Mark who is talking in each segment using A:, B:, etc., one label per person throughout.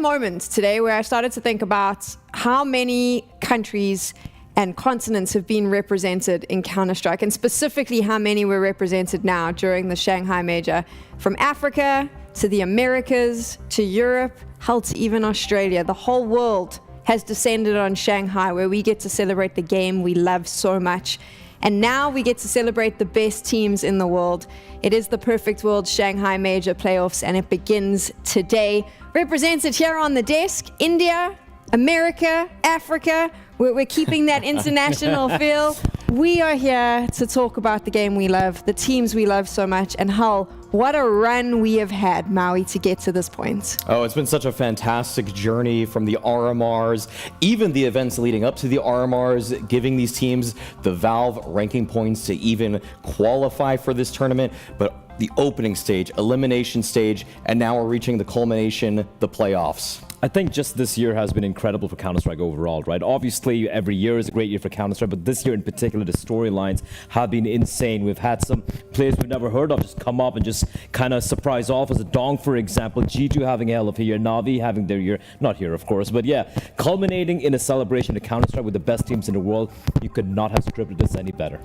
A: moment today where I started to think about how many countries and continents have been represented in Counter-Strike, and specifically how many were represented now during the Shanghai Major. From Africa to the Americas to Europe, hell to even Australia. The whole world has descended on Shanghai, where we get to celebrate the game we love so much. And now we get to celebrate the best teams in the world. It is the Perfect World Shanghai Major Playoffs, and it begins today. Represented here on the desk, India, America, Africa. We're keeping that international feel. We are here to talk about the game we love, the teams we love so much, and hell, what a run we have had, Maui, to get to this point.
B: Oh, it's been such a fantastic journey from the RMRs, even the events leading up to the RMRs, giving these teams the Valve ranking points to even qualify for this tournament. But the opening stage, elimination stage, and now we're reaching the culmination, the playoffs.
C: I think just this year has been incredible for Counter-Strike overall, right? Obviously, every year is a great year for Counter-Strike, but this year in particular, the storylines have been insane. We've had some players we've never heard of just come up and just kind of surprise off. As a Dong, for example, G2 having a hell of a year, Na'Vi having their year, not here, of course, but yeah, culminating in a celebration of Counter-Strike with the best teams in the world. You could not have scripted this any better.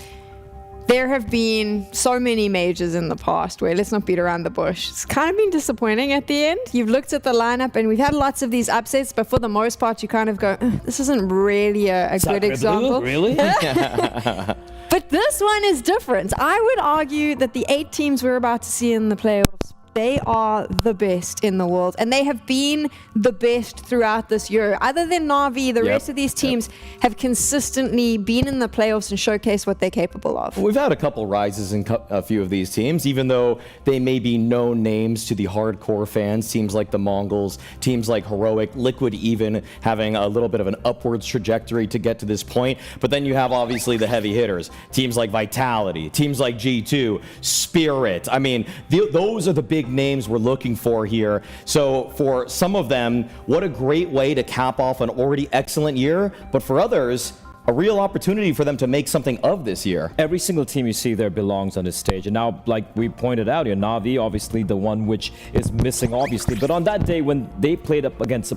A: There have been so many majors in the past where, let's not beat around the bush, it's kind of been disappointing at the end. You've looked at the lineup and we've had lots of these upsets, but for the most part you kind of go, this isn't really a good example.
C: Really?
A: But this one is different. I would argue that the 8 teams we're about to see in the playoffs, they are the best in the world, and they have been the best throughout this year. Other than Na'Vi, the rest of these teams have consistently been in the playoffs and showcased what they're capable of.
B: We've had a couple rises in a few of these teams, even though they may be known names to the hardcore fans. Teams like the Mongols, teams like Heroic, Liquid even having a little bit of an upwards trajectory to get to this point. But then you have obviously the heavy hitters, teams like Vitality, teams like G2, Spirit. I mean, those are the big names we're looking for here. So for some of them, what a great way to cap off an already excellent year, but for others, a real opportunity for them to make something of this year.
C: Every single team you see there belongs on this stage. And now, like we pointed out here, Na'Vi, obviously the one which is missing, obviously. But on that day when they played against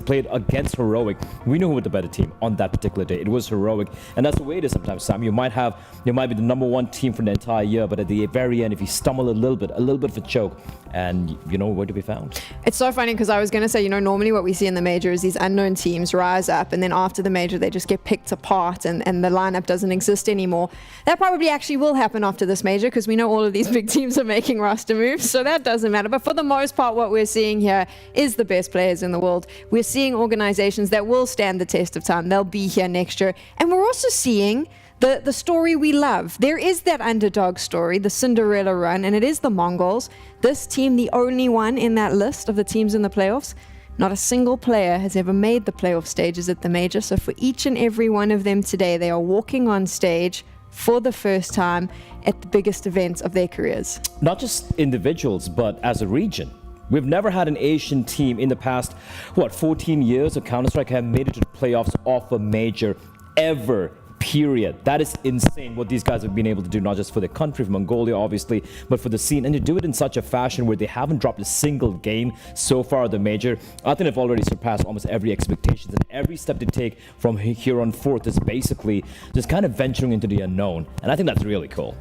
C: Heroic, we knew who was the better team on that particular day. It was Heroic. And that's the way it is sometimes, Sam. You might be the #1 team for the entire year, but at the very end, if you stumble a little bit of a choke, and you know where to be found.
A: It's so funny because I was going to say, normally what we see in the major is these unknown teams rise up, and then after the major, they just get picked apart and the lineup doesn't exist anymore. That probably actually will happen after this major because we know all of these big teams are making roster moves, so that doesn't matter. But for the most part, what we're seeing here is the best players in the world. We're seeing organizations that will stand the test of time. They'll be here next year. And we're also seeing the story we love. There is that underdog story, the Cinderella run, and it is the Mongols. This team, the only one in that list of the teams in the playoffs. Not a single player has ever made the playoff stages at the major, so for each and every one of them today, they are walking on stage for the first time at the biggest events of their careers.
C: Not just individuals, but as a region. We've never had an Asian team in the past, 14 years of Counter-Strike have made it to the playoffs off a major ever. Period. That is insane what these guys have been able to do, not just for their country, for Mongolia obviously, but for the scene, and to do it in such a fashion where they haven't dropped a single game so far at the major. I think they've already surpassed almost every expectation, and every step they take from here on forth is basically just kind of venturing into the unknown, and I think that's really cool.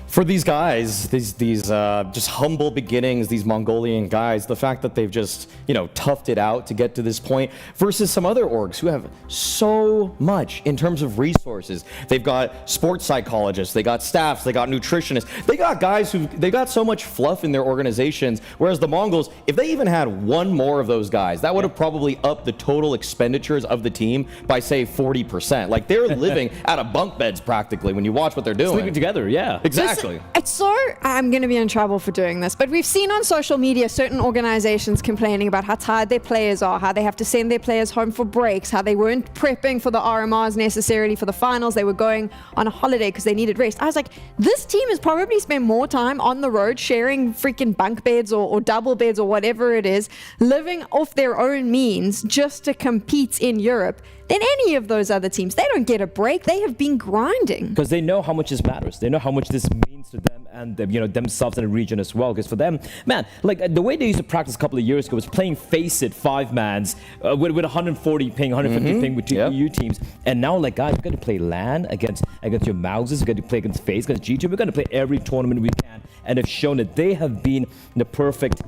B: For these guys, these just humble beginnings, these Mongolian guys, the fact that they've just, toughed it out to get to this point versus some other orgs who have so much in terms of resources. They've got sports psychologists, they got staffs, they got nutritionists, they got guys they got so much fluff in their organizations, whereas the Mongols, if they even had one more of those guys, that would have probably upped the total expenditures of the team by, say, 40%. Like, they're living out of bunk beds practically when you watch what they're doing.
C: Sleeping together, yeah.
B: Exactly.
A: It's so, I'm going to be in trouble for doing this, but we've seen on social media certain organizations complaining about how tired their players are, how they have to send their players home for breaks, how they weren't prepping for the RMRs necessarily for the finals, they were going on a holiday because they needed rest. I was like, this team has probably spent more time on the road sharing freaking bunk beds or double beds or whatever it is, living off their own means just to compete in Europe than any of those other teams. They don't get a break. They have been grinding.
C: Because they know how much this matters. They know how much this means to them and themselves in the region as well. Because for them, man, like the way they used to practice a couple of years ago was playing face it 5-mans with 140 ping, 150 ping with two EU teams. And now, like, guys, we're going to play LAN against your MOUZs. We're going to play against FaZe, against G2. We're going to play every tournament we can, and have shown that they have been the perfect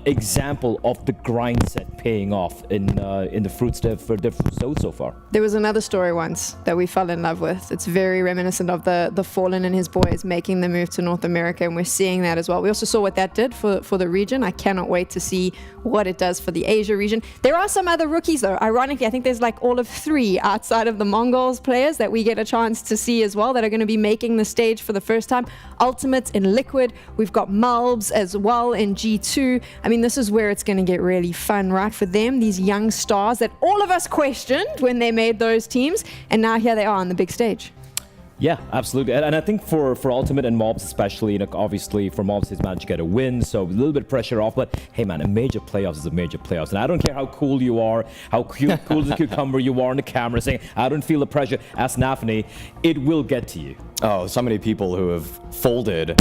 C: example of the grind set paying off in the fruits they've sowed so far.
A: There was another story once that we fell in love with. It's very reminiscent of the Fallen and his boys making the move to North America, and we're seeing that as well. We also saw what that did for the region. I cannot wait to see what it does for the Asia region. There are some other rookies though. Ironically, I think there's like all of 3 outside of the Mongols players that we get a chance to see as well that are going to be making the stage for the first time. Ultimates in Liquid. We've got MOUZ as well in G2. I mean, this is where it's going to get really fun, right? For them, these young stars that all of us questioned when they made those teams, and now here they are on the big stage.
C: Yeah, absolutely. And I think for Ultimate and MOBs especially, obviously for MOBs he's managed to get a win, so a little bit of pressure off, but hey man, a major playoffs is a major playoffs. And I don't care how cool you are, how cool as a cucumber you are on the camera saying, I don't feel the pressure, as Nafani, it will get to you.
B: Oh, so many people who have folded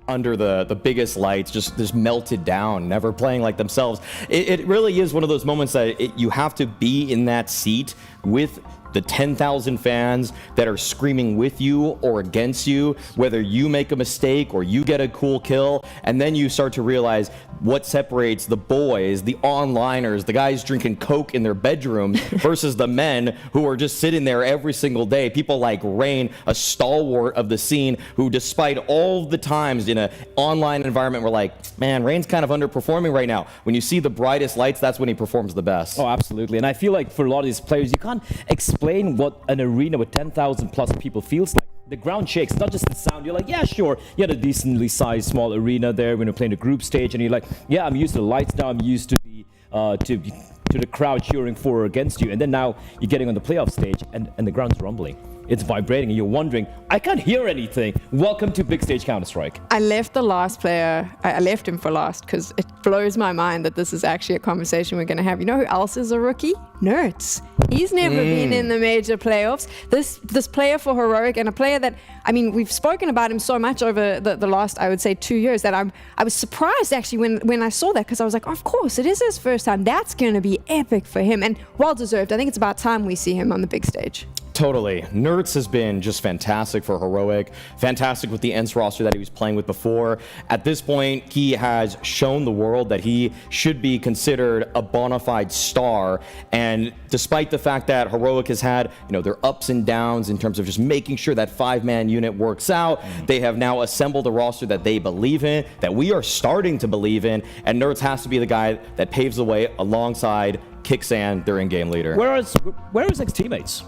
B: under the biggest lights, just melted down, never playing like themselves. It really is one of those moments that you have to be in that seat with the 10,000 fans that are screaming with you or against you, whether you make a mistake or you get a cool kill, and then you start to realize what separates the boys, the onliners, the guys drinking Coke in their bedrooms versus the men who are just sitting there every single day. People like Rain, a stalwart of the scene, who despite all the times in an online environment, we're like, man, Rain's kind of underperforming right now. When you see the brightest lights, that's when he performs the best.
C: Oh, absolutely. And I feel like for a lot of these players, you can't explain what an arena with 10,000 plus people feels like. The ground shakes, it's not just the sound. You're like, yeah, sure, you had a decently sized small arena there when you're playing the group stage, and you're like, yeah, I'm used to the lights now, I'm used to the crowd cheering for or against you, and then now you're getting on the playoff stage and the ground's rumbling. It's vibrating and you're wondering, I can't hear anything. Welcome to big stage Counter-Strike.
A: I left the last player, I left him for last because it blows my mind that this is actually a conversation we're going to have. You know who else is a rookie? Nerds. He's never been in the major playoffs. This player for Heroic, and a player that, I mean, we've spoken about him so much over the last, I would say, 2 years that I was surprised actually when I saw that, because I was like, of course, it is his first time. That's going to be epic for him, and well deserved. I think it's about time we see him on the big stage.
B: Totally. Nerds has been just fantastic for Heroic, fantastic with the ENCE roster that he was playing with before. At this point, he has shown the world that he should be considered a bona fide star. And despite the fact that Heroic has had, their ups and downs in terms of just making sure that 5-man unit works out, they have now assembled a roster that they believe in, that we are starting to believe in, and Nerds has to be the guy that paves the way alongside Kicksan, their in-game leader.
C: Where are his ex-teammates?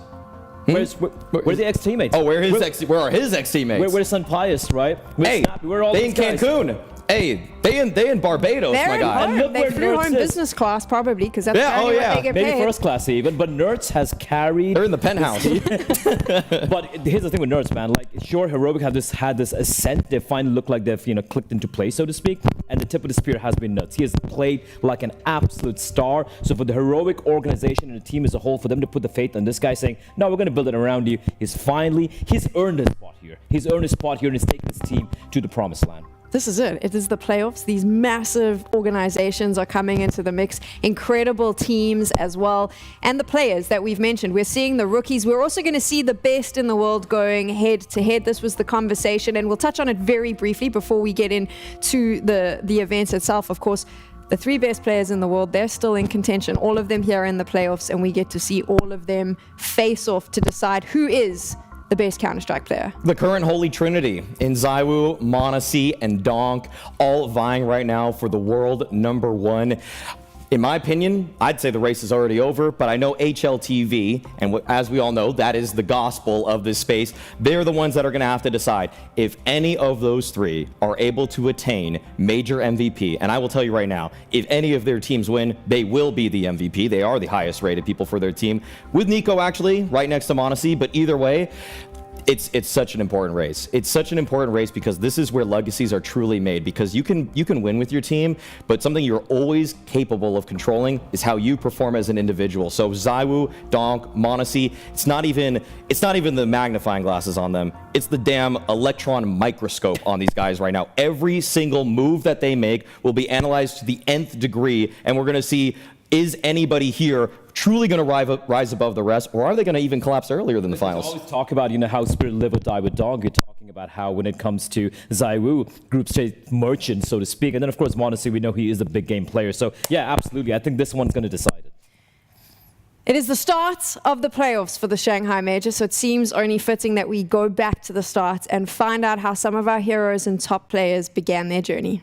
C: Where are the ex-teammates?
B: Oh, where are his ex-teammates?
C: Where's Sun Pius, right?
B: Hey, they in Cancun. Hey, they in Barbados, my guy.
A: And look, they flew home business class probably, because that's what they get
C: maybe
A: paid.
C: First class even, but Nerds has carried.
B: They're in the penthouse.
C: But here's the thing with Nerds, man. Like, sure, Heroic had this ascent. They finally look like they've clicked into place, so to speak. And the tip of the spear has been Nerds. He has played like an absolute star. So for the Heroic organization and the team as a whole, for them to put the faith on this guy, saying, no, we're going to build it around you, he's earned his spot here. He's earned his spot here, and he's taken his team to the promised land.
A: This is it. It is the playoffs. These massive organizations are coming into the mix. Incredible teams as well. And the players that we've mentioned. We're seeing the rookies. We're also going to see the best in the world going head to head. This was the conversation, and we'll touch on it very briefly before we get into the events itself. Of course, the 3 best players in the world, they're still in contention. All of them here in the playoffs, and we get to see all of them face off to decide who is the best Counter-Strike player.
B: The current Holy Trinity in Zywoo, m0NESY, and Donk, all vying right now for the world #1. In my opinion, I'd say the race is already over, but I know HLTV, and as we all know, that is the gospel of this space. They're the ones that are going to have to decide if any of those 3 are able to attain major MVP. And I will tell you right now, if any of their teams win, they will be the MVP. They are the highest rated people for their team, with Nico actually right next to m0NESY. But either way, It's such an important race. It's such an important race because this is where legacies are truly made, because you can win with your team, but something you're always capable of controlling is how you perform as an individual. So ZywOo, Donk, m0NESY, it's not even the magnifying glasses on them. It's the damn electron microscope on these guys right now. Every single move that they make will be analyzed to the nth degree, and we're going to see, is anybody here truly going to rise above the rest, or are they going to even collapse earlier than the finals?
C: We always talk about, how spirit live or die with dog. You're talking about how when it comes to ZywOo, group stage merchant, so to speak. And then, of course, m0NESY, we know he is a big game player. So, yeah, absolutely. I think this one's going to decide it.
A: It is the start of the playoffs for the Shanghai Major, so it seems only fitting that we go back to the start and find out how some of our heroes and top players began their journey.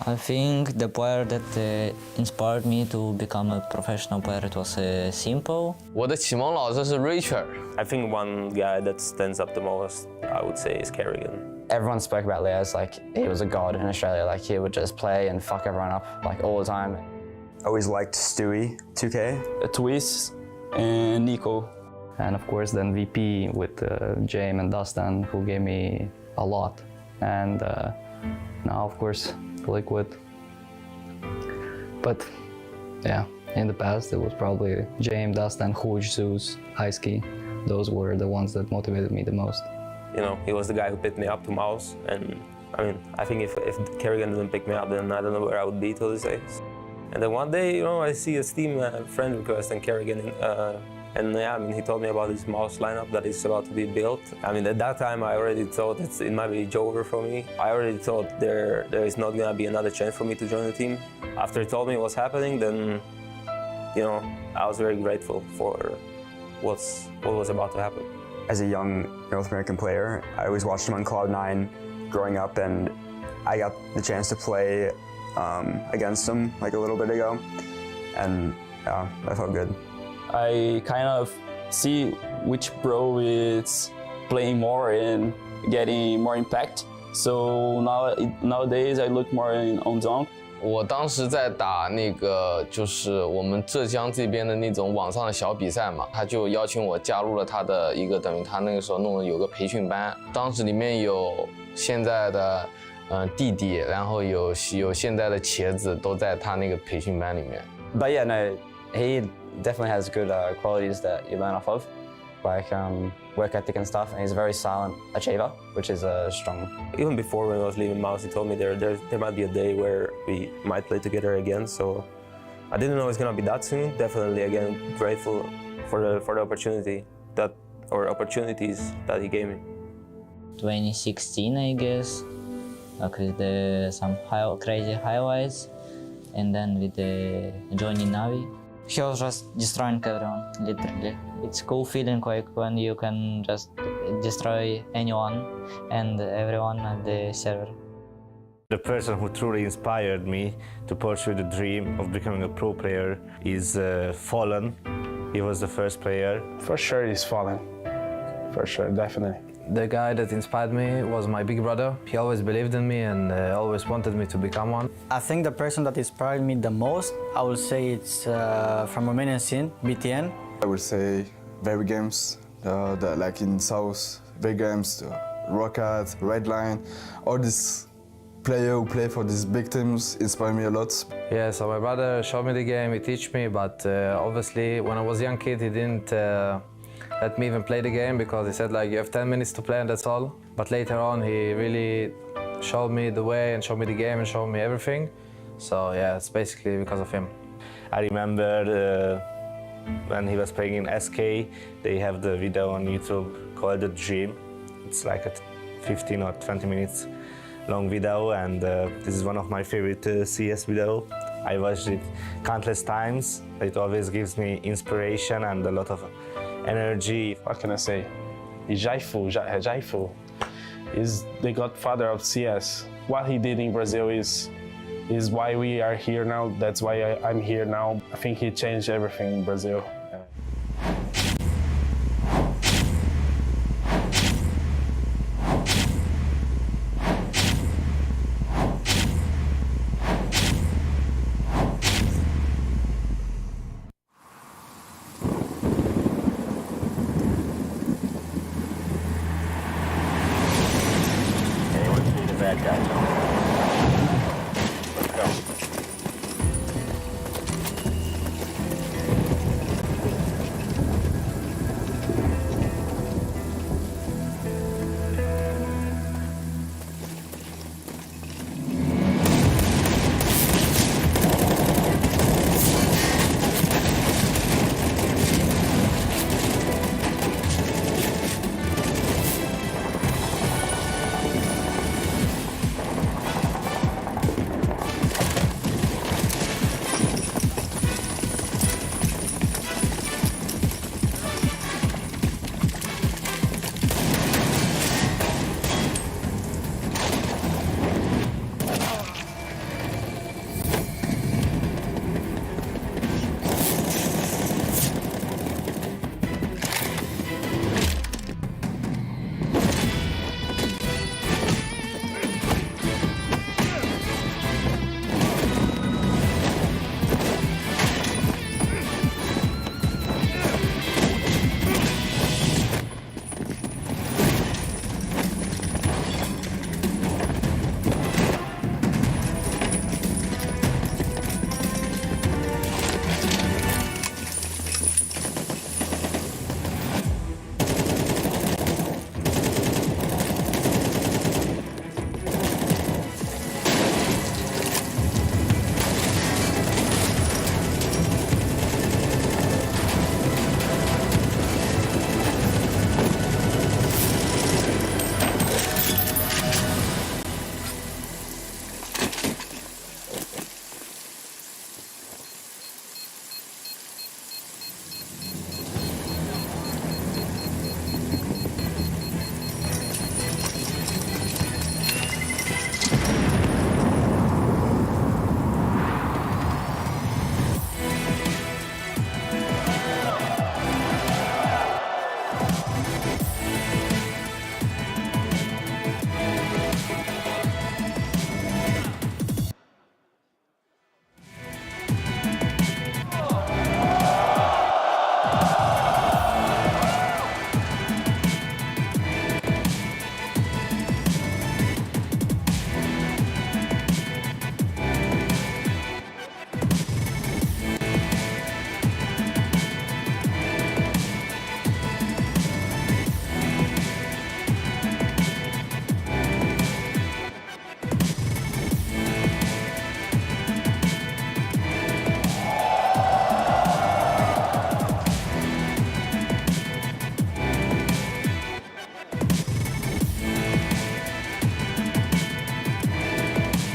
D: I think the player that inspired me to become a professional player, it was simple.
E: 我的启蒙老师是 Richard.
F: I think one guy that stands up the most, I would say, is Kerrigan.
G: Everyone spoke about Leo's like he was a god in Australia. Like he would just play and fuck everyone up like all the time.
H: Always liked Stewie, 2K.
I: Twist and Nico.
G: And of course then VP with James and Dustin, who gave me a lot. And now of course Liquid. But yeah, in the past it was probably James, Dustin, Huge, Zeus, Highski. Those were the ones that motivated me the most.
F: He was the guy who picked me up to MOUZ, and I think if Kerrigan didn't pick me up, then I don't know where I would be till this day. And then one day, I see a Steam friend request and Kerrigan, he told me about this MOUZ lineup that is about to be built. At that time I already thought it might be over for me. I already thought there is not gonna be another chance for me to join the team. After he told me what's happening, then, I was very grateful for what was about to happen.
H: As a young North American player, I always watched him on Cloud9 growing up, and I got the chance to play against him like a little bit ago, and yeah, that felt good.
I: I kind of see which pro is playing more and getting more impact. So nowadays I look more on Donk.
E: 我当时在打那个就是我们浙江这边的那种网上的小比赛嘛，他就邀请我加入了他的一个等于他那个时候弄的有个培训班，当时里面有现在的弟弟，然后有现在的茄子都在他那个培训班里面。
G: But yeah, no, he definitely has good qualities that you learn off of, like work ethic and stuff, and he's a very silent achiever, which is strong.
F: Even before, when I was leaving MOUZ, he told me there might be a day where we might play together again, so I didn't know it's gonna be that soon. Definitely, again, grateful for the opportunity opportunities that he gave me.
D: 2016, I guess, like with some crazy highlights, and then with joining Navi. He was just destroying everyone, literally. It's a cool feeling, like when you can just destroy anyone and everyone at the server.
J: The person who truly inspired me to pursue the dream of becoming a pro player is Fallen. He was the first player.
K: For sure he's Fallen. For sure, definitely.
L: The guy that inspired me was my big brother. He always believed in me and always wanted me to become one.
M: I think the person that inspired me the most, I would say it's from Romanian scene, BTN.
N: I would say very games, like in South, very games, Rocket, Redline, all these players who play for these big teams inspire me a lot.
L: Yeah, so my brother showed me the game, he taught me, but obviously when I was a young kid he didn't let me even play the game because he said like you have 10 minutes to play and that's all. But later on he really showed me the way and showed me the game and showed me everything. So yeah, it's basically because of him.
J: I remember when he was playing in SK, they have the video on YouTube called The Dream. It's like a 15 or 20 minutes long video, and this is one of my favorite CS video. I watched it countless times. It always gives me inspiration and a lot of energy.
K: What can I say? Jaifu is the godfather of CS. What he did in Brazil is why we are here now. That's why I'm here now. I think he changed everything in Brazil.
C: bad guy.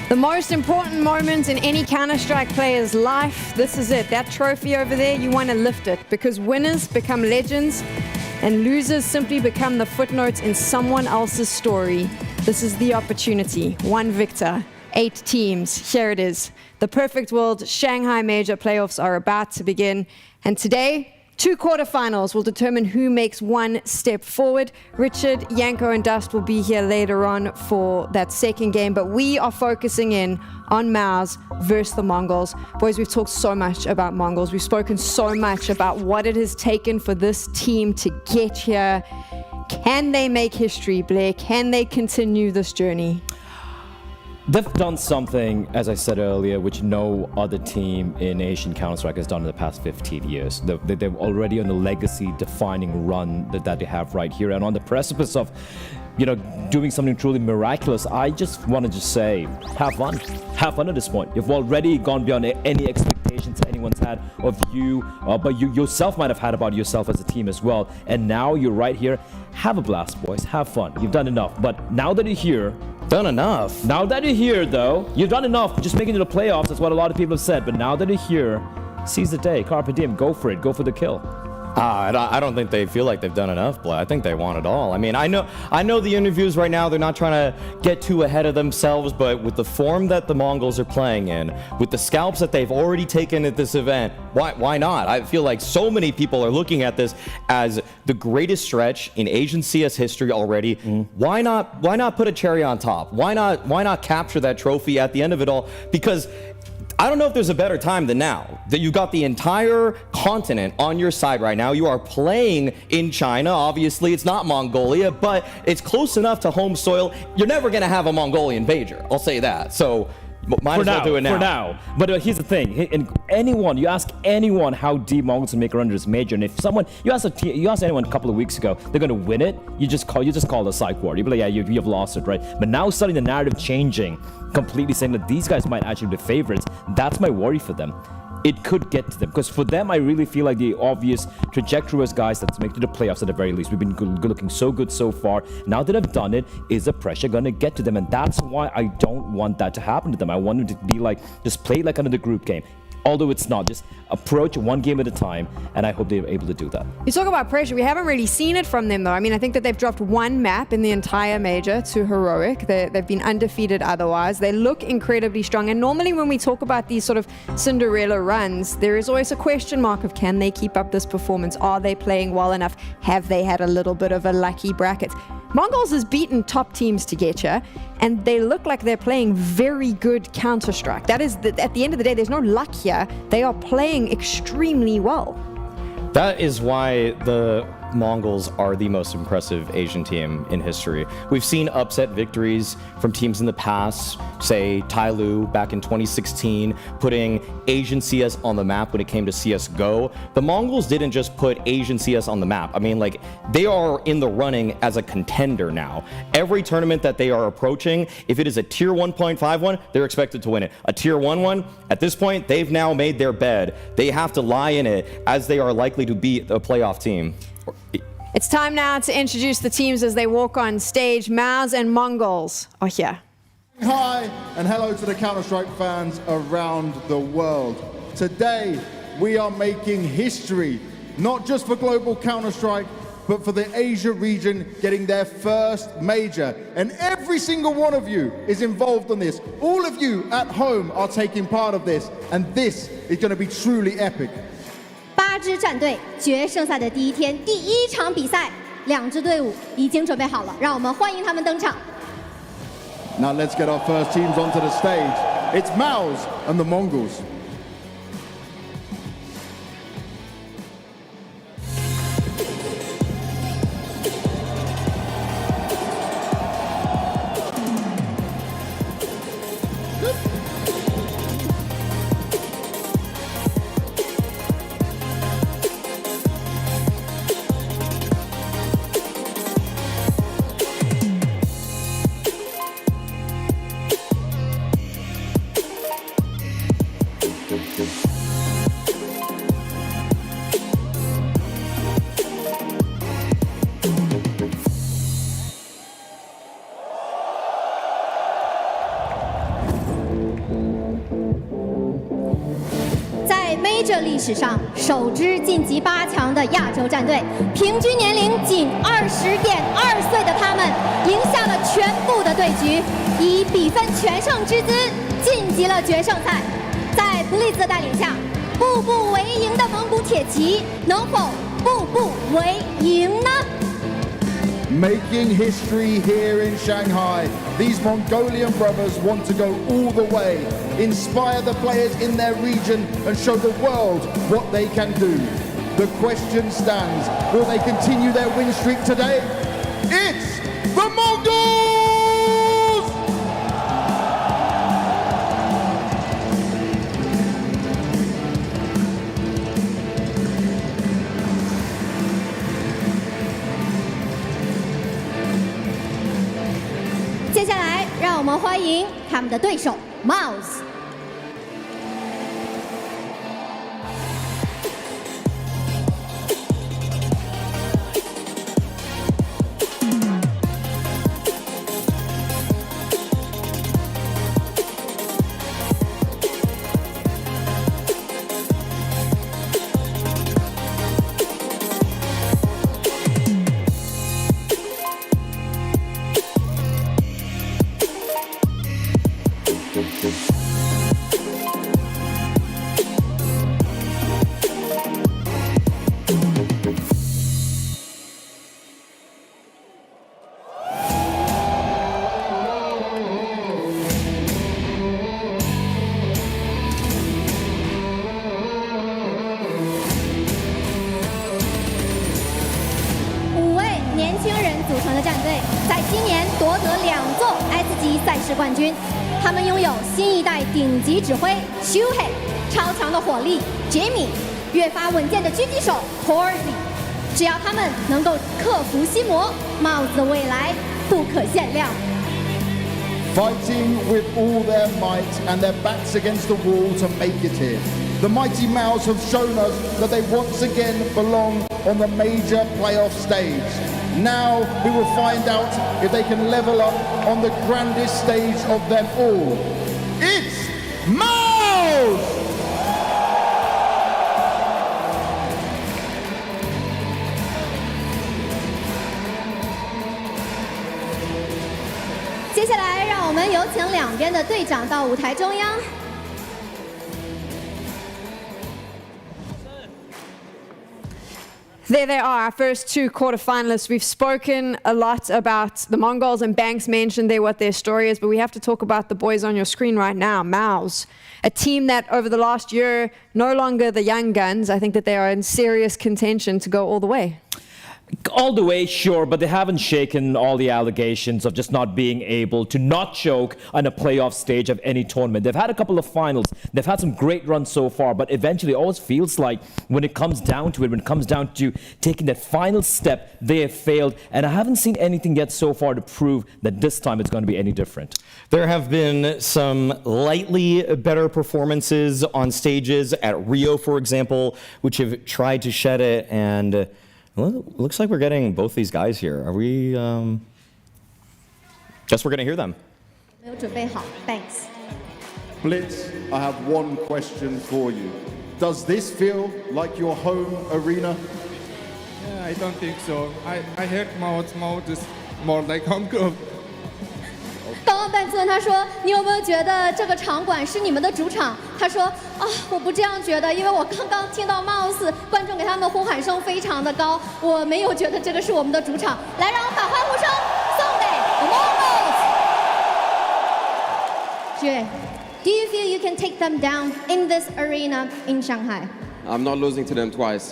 A: The most important moment in any Counter-Strike player's life, this is it. That trophy over there, you want to lift it because winners become legends and losers simply become the footnotes in someone else's story. This is the opportunity. One victor, 8 teams. Here it is. The Perfect World Shanghai Major playoffs are about to begin. And today, 2 quarterfinals will determine who makes one step forward. Richard, Yanko, and Dust will be here later on for that second game, but we are focusing in on MOUZ versus the Mongols. Boys, we've talked so much about Mongols. We've spoken so much about what it has taken for this team to get here. Can they make history, Blair? Can they continue this journey?
C: They've done something, as I said earlier, which no other team in Asian Counter-Strike has done in the past 15 years. They're already on a legacy-defining run that they have right here. And on the precipice of, doing something truly miraculous, I just want to say, have fun. Have fun at this point. You've already gone beyond any expectations anyone's had of you, but you yourself might have had about yourself as a team as well. And now you're right here. Have a blast, boys. Have fun. You've done enough. But now that you're here,
B: done enough.
C: Now that you're here, though, you've done enough. Just making it to the playoffs. That's what a lot of people have said. But now that you're here, seize the day. Carpe diem. Go for it. Go for the kill.
B: I don't think they feel like they've done enough, but I think they want it all. I mean, I know the interviews right now, they're not trying to get too ahead of themselves, but with the form that the Mongols are playing in, with the scalps that they've already taken at this event, why not? I feel like so many people are looking at this as the greatest stretch in Asian CS history already. Why not put a cherry on top? Why not capture that trophy at the end of it all? Because I don't know if there's a better time than now. That you got the entire continent on your side right now. You are playing in China. Obviously, it's not Mongolia, but it's close enough to home soil. You're never going to have a Mongolian major. I'll say that. So might as well do it now.
C: For now. But here's the thing. You ask anyone how deep Mongols can make a run to this major, and if you ask anyone a couple of weeks ago, they're going to win it, you just call it a psych ward. You'd be like, yeah, you've lost it, right? But now suddenly the narrative changing, completely saying that these guys might actually be favorites. That's my worry for them. It could get to them, because for them, I really feel like the obvious trajectory was guys that's make it to the playoffs at the very least. We've been looking so good so far. Now that I've done it, is the pressure going to get to them? And that's why I don't want that to happen to them. I want them to be like, just play like another group game. Although it's not, just approach one game at a time, and I hope they're able to do that.
A: You talk about pressure. We haven't really seen it from them, though. I mean, I think that they've dropped one map in the entire major to Heroic. They've been undefeated otherwise. They look incredibly strong. And normally when we talk about these sort of Cinderella runs, there is always a question mark of, can they keep up this performance? Are they playing well enough? Have they had a little bit of a lucky bracket? Mongols has beaten top teams to get here, and they look like they're playing very good Counter-Strike. That is, at the end of the day, there's no luck here. They are playing extremely well.
B: That is why the Mongols are the most impressive Asian team in history. We've seen upset victories from teams in the past, say Tyloo back in 2016, putting Asian CS on the map when it came to CSGO. The Mongols didn't just put Asian CS on the map. I mean, like, they are in the running as a contender now. Every tournament that they are approaching, if it is a tier 1.51, they're expected to win it. A tier 1-1, at this point, they've now made their bed. They have to lie in it, as they are likely to beat a playoff team.
A: It's time now to introduce the teams as they walk on stage. MOUZ and Mongols are here.
O: Hi, and hello to the Counter-Strike fans around the world. Today, we are making history, not just for global Counter-Strike, but for the Asia region getting their first major. And every single one of you is involved in this. All of you at home are taking part of this, and this is going to be truly epic.
P: 8支战队决胜赛的第一天，第一场比赛，2支队伍已经准备好了，让我们欢迎他们登场。
O: Now let's get our first teams onto the stage. It's MOUZ and the Mongols.
P: Major 历史上首支晋级8强的亚洲战队，平均年龄仅20.2岁的他们，赢下了全部的对局，以比分全胜之姿晋级了决胜赛。在 Blitz 的带领下，步步为营的蒙古铁骑，能否步步为营呢？
O: Making history here in Shanghai. These Mongolian brothers want to go all the way, inspire the players in their region and show the world what they can do. The question stands, will they continue their win streak today? It's the Mongols!
P: 接下来，让我们欢迎他们的对手 MOUZ。
O: Thank you.
P: 组成的战队，在今年夺得2座 S 级赛事冠军。他们拥有新一代顶级指挥 Shuhei， 超强的火力 Jimmy， 越发稳健的狙击手 Torzi。只要他们能够克服心魔，帽子的未来不可限量。
O: Fighting with all their might and their backs against the wall to make it here. The mighty MOUZ have shown us that they once again belong on the major playoff stage. Now we will find out if they can level up on the grandest stage of them all. It's MOUZ!
P: 接下来，让我们有请两边的队长到舞台中央。
A: There they are, our first 2 quarterfinalists. We've spoken a lot about the Mongols, and Banks mentioned there what their story is, but we have to talk about the boys on your screen right now, MOUZ. A team that over the last year, no longer the young guns. I think that they are in serious contention to go all the way.
C: All the way, sure, but they haven't shaken all the allegations of just not being able to not choke on a playoff stage of any tournament. They've had a couple of finals. They've had some great runs so far, but eventually it always feels like when it comes down to it, when it comes down to taking that final step, they have failed. And I haven't seen anything yet so far to prove that this time it's going to be any different.
B: There have been some lightly better performances on stages at Rio, for example, which have tried to shed it, and well, looks like we're getting both these guys here. Are we, guess we're going to hear them.
P: 没有准备好 ，Banks。
O: Blitz, I have one question for you. Does this feel like your home arena?
Q: Yeah, I don't think so. I heard MOUZ is more like home group.
P: 刚刚Banks问他说：“你有没有觉得这个场馆是你们的主场？”他说：“啊，我不这样觉得，因为我刚刚听到MOUZ观众给他们呼喊声非常的高，我没有觉得这个是我们的主场。”来，让我们把欢呼声送给 Mongols。Jue, do you feel you can take them down in this arena in Shanghai?
R: I'm not losing to them twice.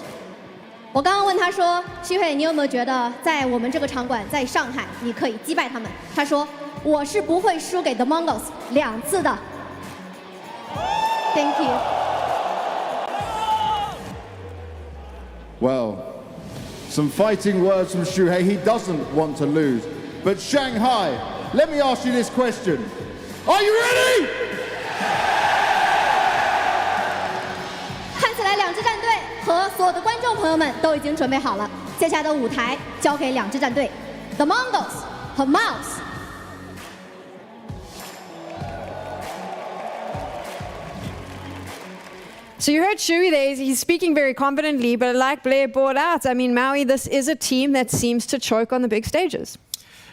P: 我刚刚问他说：“徐慧，你有没有觉得在我们这个场馆，在上海，你可以击败他们？”他说：“我是不会输给 The Mongols 2次的。” Thank you.
O: Well, some fighting words from Shuhei. He doesn't want to lose. But Shanghai, let me ask you this question. Are you ready?
P: 看起来2支战队和所有的观众朋友们都已经准备好了。接下来的舞台交给2支战队 ，The Mongols 和 MOUZ。
A: So you heard Shui there, he's speaking very confidently, but like Blair brought out, I mean, Maui, this is a team that seems to choke on the big stages.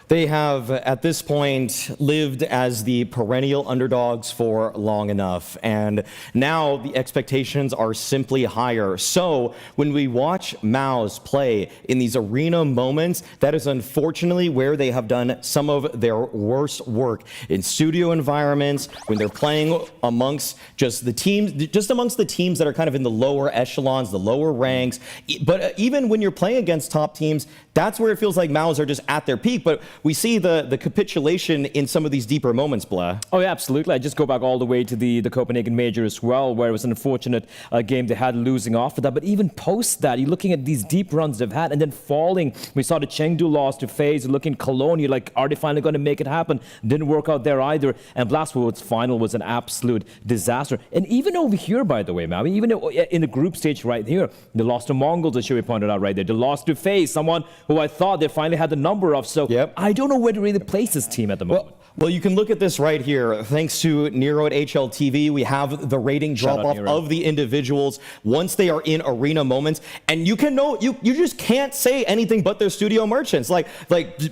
B: They have, at this point, lived as the perennial underdogs for long enough, and now the expectations are simply higher. So when we watch MOUZ play in these arena moments, that is unfortunately where they have done some of their worst work in studio environments, when they're playing amongst just the teams, just amongst the teams that are kind of in the lower echelons, the lower ranks. But even when you're playing against top teams, that's where it feels like MOUZ are just at their peak. But we see the capitulation in some of these deeper moments, Blah.
C: Oh, yeah, absolutely. I just go back all the way to the Copenhagen Major as well, where it was an unfortunate game they had losing off of that. But even post that, you're looking at these deep runs they've had and then falling. We saw the Chengdu loss to FaZe, looking Cologne. You're like, are they finally going to make it happen? Didn't work out there either. And Blastwood's final was an absolute disaster. And even over here, by the way, Maui, even in the group stage right here, they lost to Mongols, as Shui pointed out right there. They lost to FaZe, someone who I thought they finally had the number of. So I don't know where to really place this team at the moment.
B: Well, you can look at this right here. Thanks to Nero at HLTV, we have the rating drop-off of the individuals once they are in arena moments. And you can know, you just can't say anything but their studio merchants. Like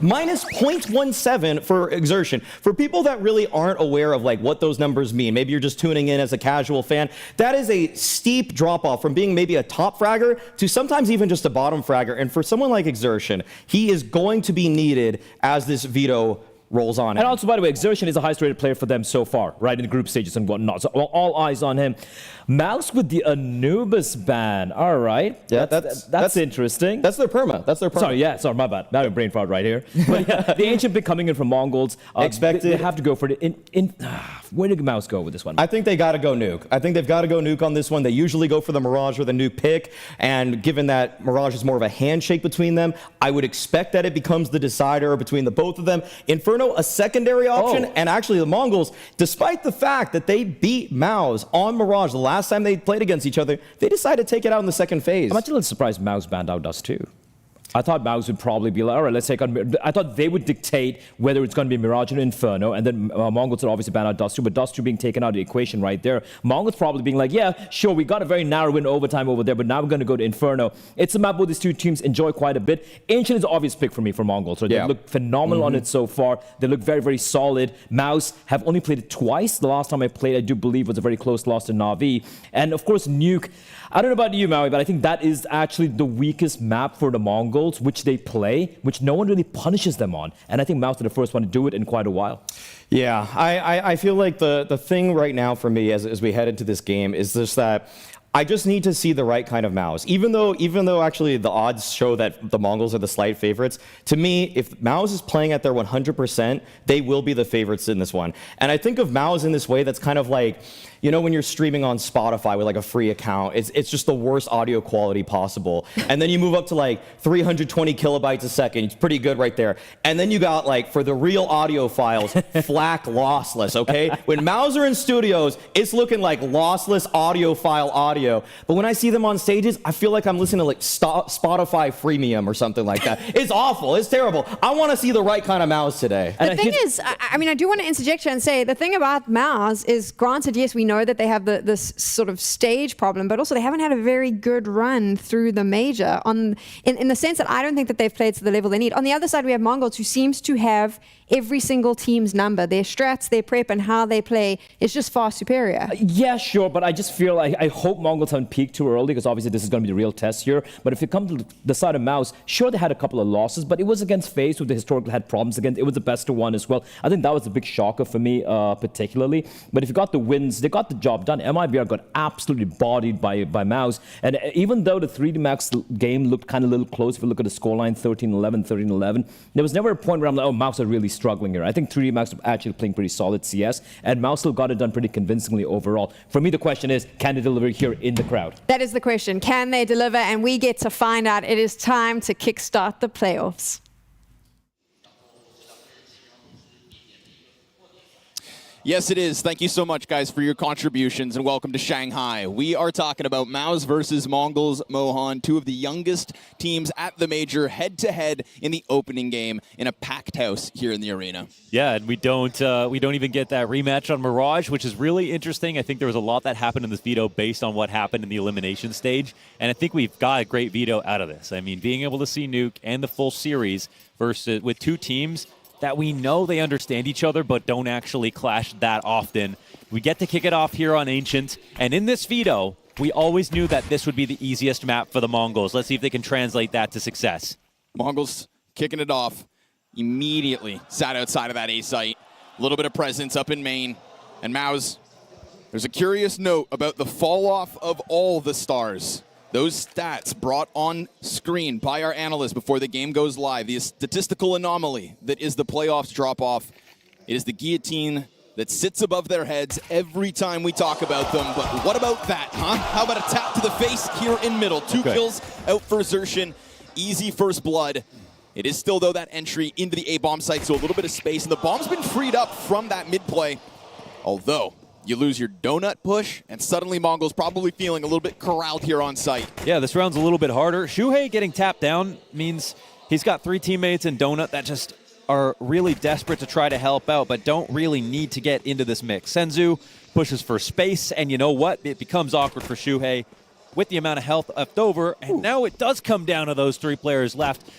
B: minus 0.17 for exertion. For people that really aren't aware of like what those numbers mean, maybe you're just tuning in as a casual fan, that is a steep drop-off from being maybe a top fragger to sometimes even just a bottom fragger. And for someone like Exertion, he is going to be needed as this veto rolls on.
C: And also, by the way, Exertion is the highest rated player for them so far, right, in the group stages and whatnot. So all eyes on him. MOUZ with the Anubis ban. All right.
B: Yeah,
C: that's interesting.
B: That's their perma. That's their perma.
C: Sorry, my bad. Now I'm brain fart right here. But yeah, the ancient pick coming in from Mongols.
B: Expected.
C: They have to go for it. Where did MOUZ go with this one?
B: I think they got to go nuke. I think they've got to go nuke on this one. They usually go for the Mirage or the nuke pick. And given that Mirage is more of a handshake between them, I would expect that it becomes the decider between the both of them. Inferno, a secondary option. And actually the Mongols, despite the fact that they beat MOUZ on Mirage the last time they played against each other, they decided to take it out in the second phase.
C: I'm actually a little surprised MOUZ banned out Dust too. I thought MOUZ would probably be like, all right, let's take on. I thought they would dictate whether it's going to be Mirage or Inferno, and then Mongols would obviously ban out Dust 2, but Dust 2 being taken out of the equation right there. Mongols probably being like, yeah, sure, we got a very narrow win overtime over there, but now we're going to go to Inferno. It's a map where these two teams enjoy quite a bit. Ancient is an obvious pick for me for Mongols. So they look phenomenal on it so far. They look very, very solid. MOUZ have only played it twice. The last time I played, I do believe, was a very close loss to Na'Vi. And of course, Nuke. I don't know about you, Maui, but I think that is actually the weakest map for the Mongols, which they play, which no one really punishes them on. And I think MOUZ are the first one to do it in quite a while.
B: Yeah, I feel like the thing right now for me as we head into this game is just that I just need to see the right kind of MOUZ. Even though actually the odds show that the Mongols are the slight favorites, to me, if MOUZ is playing at their 100%, they will be the favorites in this one. And I think of MOUZ in this way that's kind of like, you know, when you're streaming on Spotify with like a free account, it's just the worst audio quality possible. And then you move up to like 320 kilobytes a second. It's pretty good right there. And then you got like, for the real audio files, FLAC lossless, okay? When MOUZ are in studios, it's looking like lossless audio file audio. But when I see them on stages, I feel like I'm listening to like Spotify freemium or something like that. It's awful. It's terrible. I want to see the right kind of MOUZ today.
A: The thing is, I mean, I do want to interject here and say the thing about MOUZ is, granted, yes, we know that they have this sort of stage problem, but also they haven't had a very good run through the major in the sense that I don't think that they've played to the level they need. On the other side, we have Mongols, who seems to have every single team's number. Their strats, their prep, and how they play is just far superior.
C: Yeah, sure, but I just feel like I hope Mongols haven't peaked too early, because obviously this is going to be the real test here. But if it comes to the side of MOUZ, sure, they had a couple of losses, but it was against FaZe, who they historically had problems against. It was the best of one as well. I think that was a big shocker for me, particularly. But if you got the wins, they got the job done. MIBR got absolutely bodied by MOUZ. And even though the 3D Max game looked kind of a little close, if you look at the scoreline, 13-11, 13-11, there was never a point where I'm like, oh, MOUZ are really struggling here. I think 3D Max are actually playing pretty solid CS, and MOUZ still got it done pretty convincingly overall. For me, the question is, can they deliver here in the crowd?
A: That is the question. Can they deliver? And we get to find out. It is time to kickstart the playoffs.
S: Yes, it is. Thank you so much, guys, for your contributions, and welcome to Shanghai. We are talking about MOUZ versus Mongols Mohan, two of the youngest teams at the major, head-to-head in the opening game in a packed house here in the arena.
T: Yeah, and we don't even get that rematch on Mirage, which is really interesting. I think there was a lot that happened in this veto based on what happened in the elimination stage, and I think we've got a great veto out of this. I mean, being able to see Nuke and the full series versus with two teams that we know they understand each other but don't actually clash that often. We get to kick it off here on Ancient, and in this veto, we always knew that this would be the easiest map for the Mongols. Let's see if they can translate that to success.
S: Mongols kicking it off, immediately sat outside of that A site. A little bit of presence up in main, and MOUZ, there's a curious note about the fall off of all the stars. Those stats brought on screen by our analysts before the game goes live. The statistical anomaly that is the playoffs drop-off. It is the guillotine that sits above their heads every time we talk about them. But what about that, huh? How about a tap to the face here in middle? Two kills out for Xertion. Easy first blood. It is still, though, that entry into the A-bomb site, so a little bit of space. And the bomb's been freed up from that mid-play. Although, you lose your donut push, and suddenly Mongols probably feeling a little bit corralled here on site.
T: Yeah, this round's a little bit harder. Shuhei getting tapped down means he's got three teammates in donut that just are really desperate to try to help out, but don't really need to get into this mix. Senzu pushes for space, and you know what? It becomes awkward for Shuhei with the amount of health left over, and now it does come down to those three players left.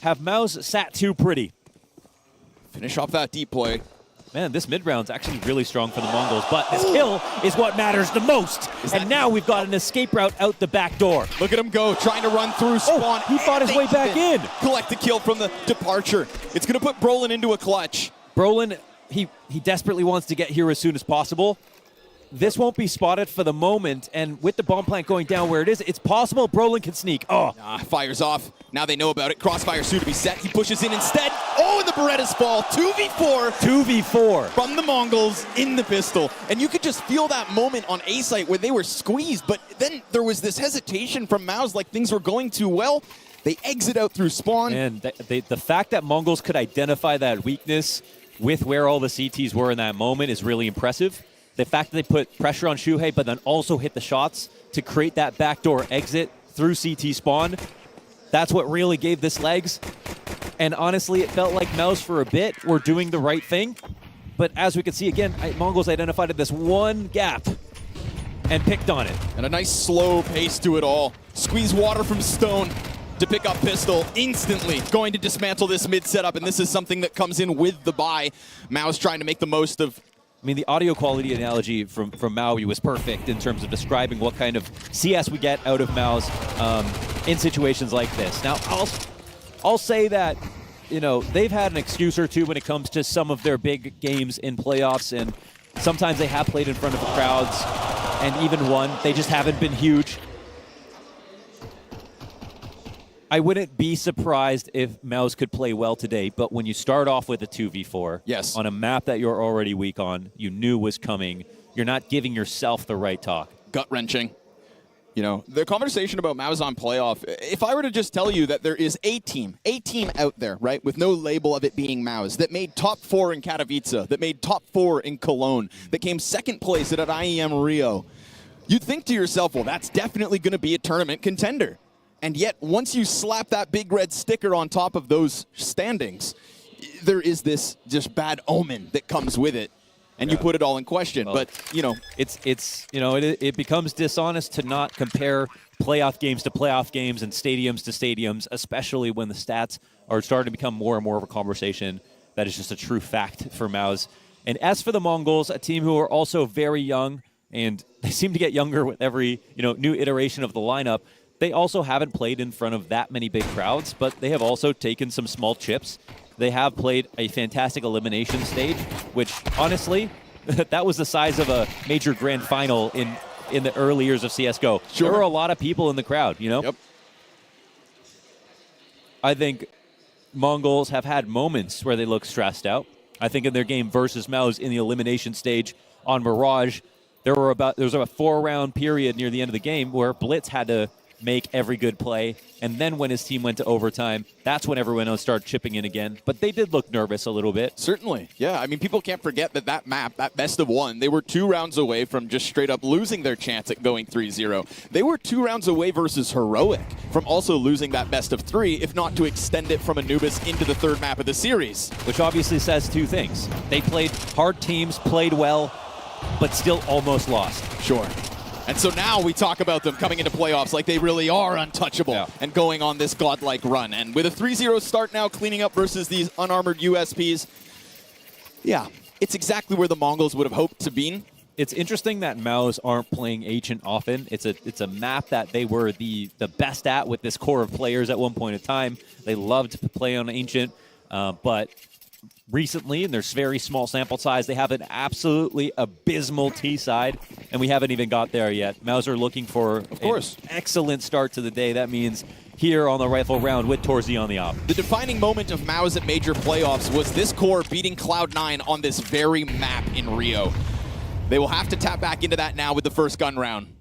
T: Have MOUZ sat too pretty.
S: Finish off that deep play.
T: Man, this mid-round's actually really strong for the Mongols, but this kill is what matters the most. And now we've got an escape route out the back door.
S: Look at him go, trying to run through spawn.
T: He fought his way back in.
S: Collect the kill from the departure. It's going to put Brolin into a clutch.
T: Brolin, he desperately wants to get here as soon as possible. This won't be spotted for the moment, and with the bomb plant going down where it is, it's possible Brolin can sneak. Oh,
S: fires off. Now they know about it. Crossfire soon to be set. He pushes in instead. Oh, and the Berettas fall. 2v4.
T: 2v4.
S: From the Mongols in the pistol. And you could just feel that moment on A site where they were squeezed, but then there was this hesitation from MOUZ like things were going too well. They exit out through spawn.
T: And the fact that Mongols could identify that weakness with where all the CTs were in that moment is really impressive. The fact that they put pressure on Shuhei, but then also hit the shots to create that backdoor exit through CT spawn, that's what really gave this legs. And honestly, it felt like MOUZ for a bit were doing the right thing. But as we can see again, Mongols identified this one gap and picked on it.
S: And a nice slow pace to it all. Squeeze water from Stone to pick up pistol, instantly going to dismantle this mid setup, and this is something that comes in with the buy. MOUZ trying to make the most of.
T: I mean, the audio quality analogy from Maui was perfect in terms of describing what kind of CS we get out of MOUZ in situations like this. Now, I'll say that, you know, they've had an excuse or two when it comes to some of their big games in playoffs, and sometimes they have played in front of the crowds and even won. They just haven't been huge. I wouldn't be surprised if MOUZ could play well today, but when you start off with a 2v4
S: yes,
T: on a map that you're already weak on, you knew was coming, you're not giving yourself the right talk.
S: Gut-wrenching. You know, the conversation about MOUZ on playoff, if I were to just tell you that there is a team out there, right, with no label of it being MOUZ, that made top 4 in Katowice, that made top 4 in Cologne, that came second place at IEM Rio, you'd think to yourself, well, that's definitely going to be a tournament contender. And yet, once you slap that big red sticker on top of those standings, there is this just bad omen that comes with it, and you put it all in question.
T: Well,
S: but you know,
T: it becomes dishonest to not compare playoff games to playoff games and stadiums to stadiums, especially when the stats are starting to become more and more of a conversation that is just a true fact for MOUZ. And as for the Mongols, a team who are also very young, and they seem to get younger with every new iteration of the lineup. They also haven't played in front of that many big crowds, but they have also taken some small chips. They have played a fantastic elimination stage, which honestly, that was the size of a major grand final in the early years of CSGO.
S: Sure.
T: There were a lot of people in the crowd, you know?
S: Yep.
T: I think Mongols have had moments where they look stressed out. I think in their game versus MOUZ in the elimination stage on Mirage, there was about a 4-round period near the end of the game where Blitz had to make every good play, and then when his team went to overtime, that's when everyone else started chipping in again. But they did look nervous a little bit.
S: Certainly, yeah. I mean, people can't forget that map, that best of 1, they were 2 rounds away from just straight up losing their chance at going 3-0. They were 2 rounds away versus Heroic from also losing that best of 3, if not to extend it from Anubis into the 3rd map of the series.
T: Which obviously says 2 things. They played hard teams, played well, but still almost lost.
S: Sure. And so now we talk about them coming into playoffs like they really are untouchable and going on this godlike run. And with a 3-0 start now, cleaning up versus these unarmored USPs, yeah, it's exactly where the Mongols would have hoped to be.
T: It's interesting that MOUZ aren't playing Ancient often. It's a map that they were the best at with this core of players at one point in time. They loved to play on Ancient, but recently, in their very small sample size, they have an absolutely abysmal T side, and we haven't even got there yet. MOUZ are looking for an excellent start to the day. That means here on the rifle round with Torzi on the op.
S: The defining moment of MOUZ at major playoffs was this core beating Cloud9 on this very map in Rio. They will have to tap back into that now with the first gun round.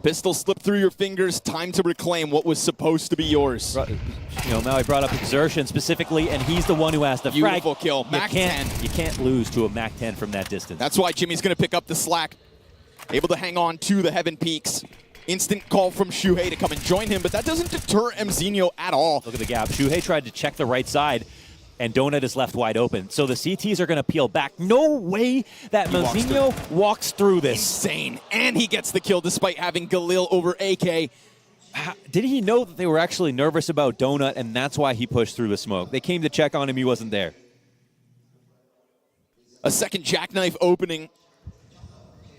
S: Pistol slipped through your fingers, time to reclaim what was supposed to be yours.
T: Maui brought up Exertion specifically, and he's the one who has the frag.
S: Beautiful kill, Mac 10.
T: You can't lose to a Mac 10 from that distance.
S: That's why Jimmy's going to pick up the slack. Able to hang on to the Heaven Peaks. Instant call from Shuhei to come and join him, but that doesn't deter Mzinho at all.
T: Look at the gap. Shuhei tried to check the right side, and Donut is left wide open. So the CTs are going to peel back. No way that Mzinho walks through this.
S: Insane. And he gets the kill despite having Galil over AK.
T: Did he know that they were actually nervous about Donut, and that's why he pushed through the smoke? They came to check on him. He wasn't there.
S: A second jackknife opening.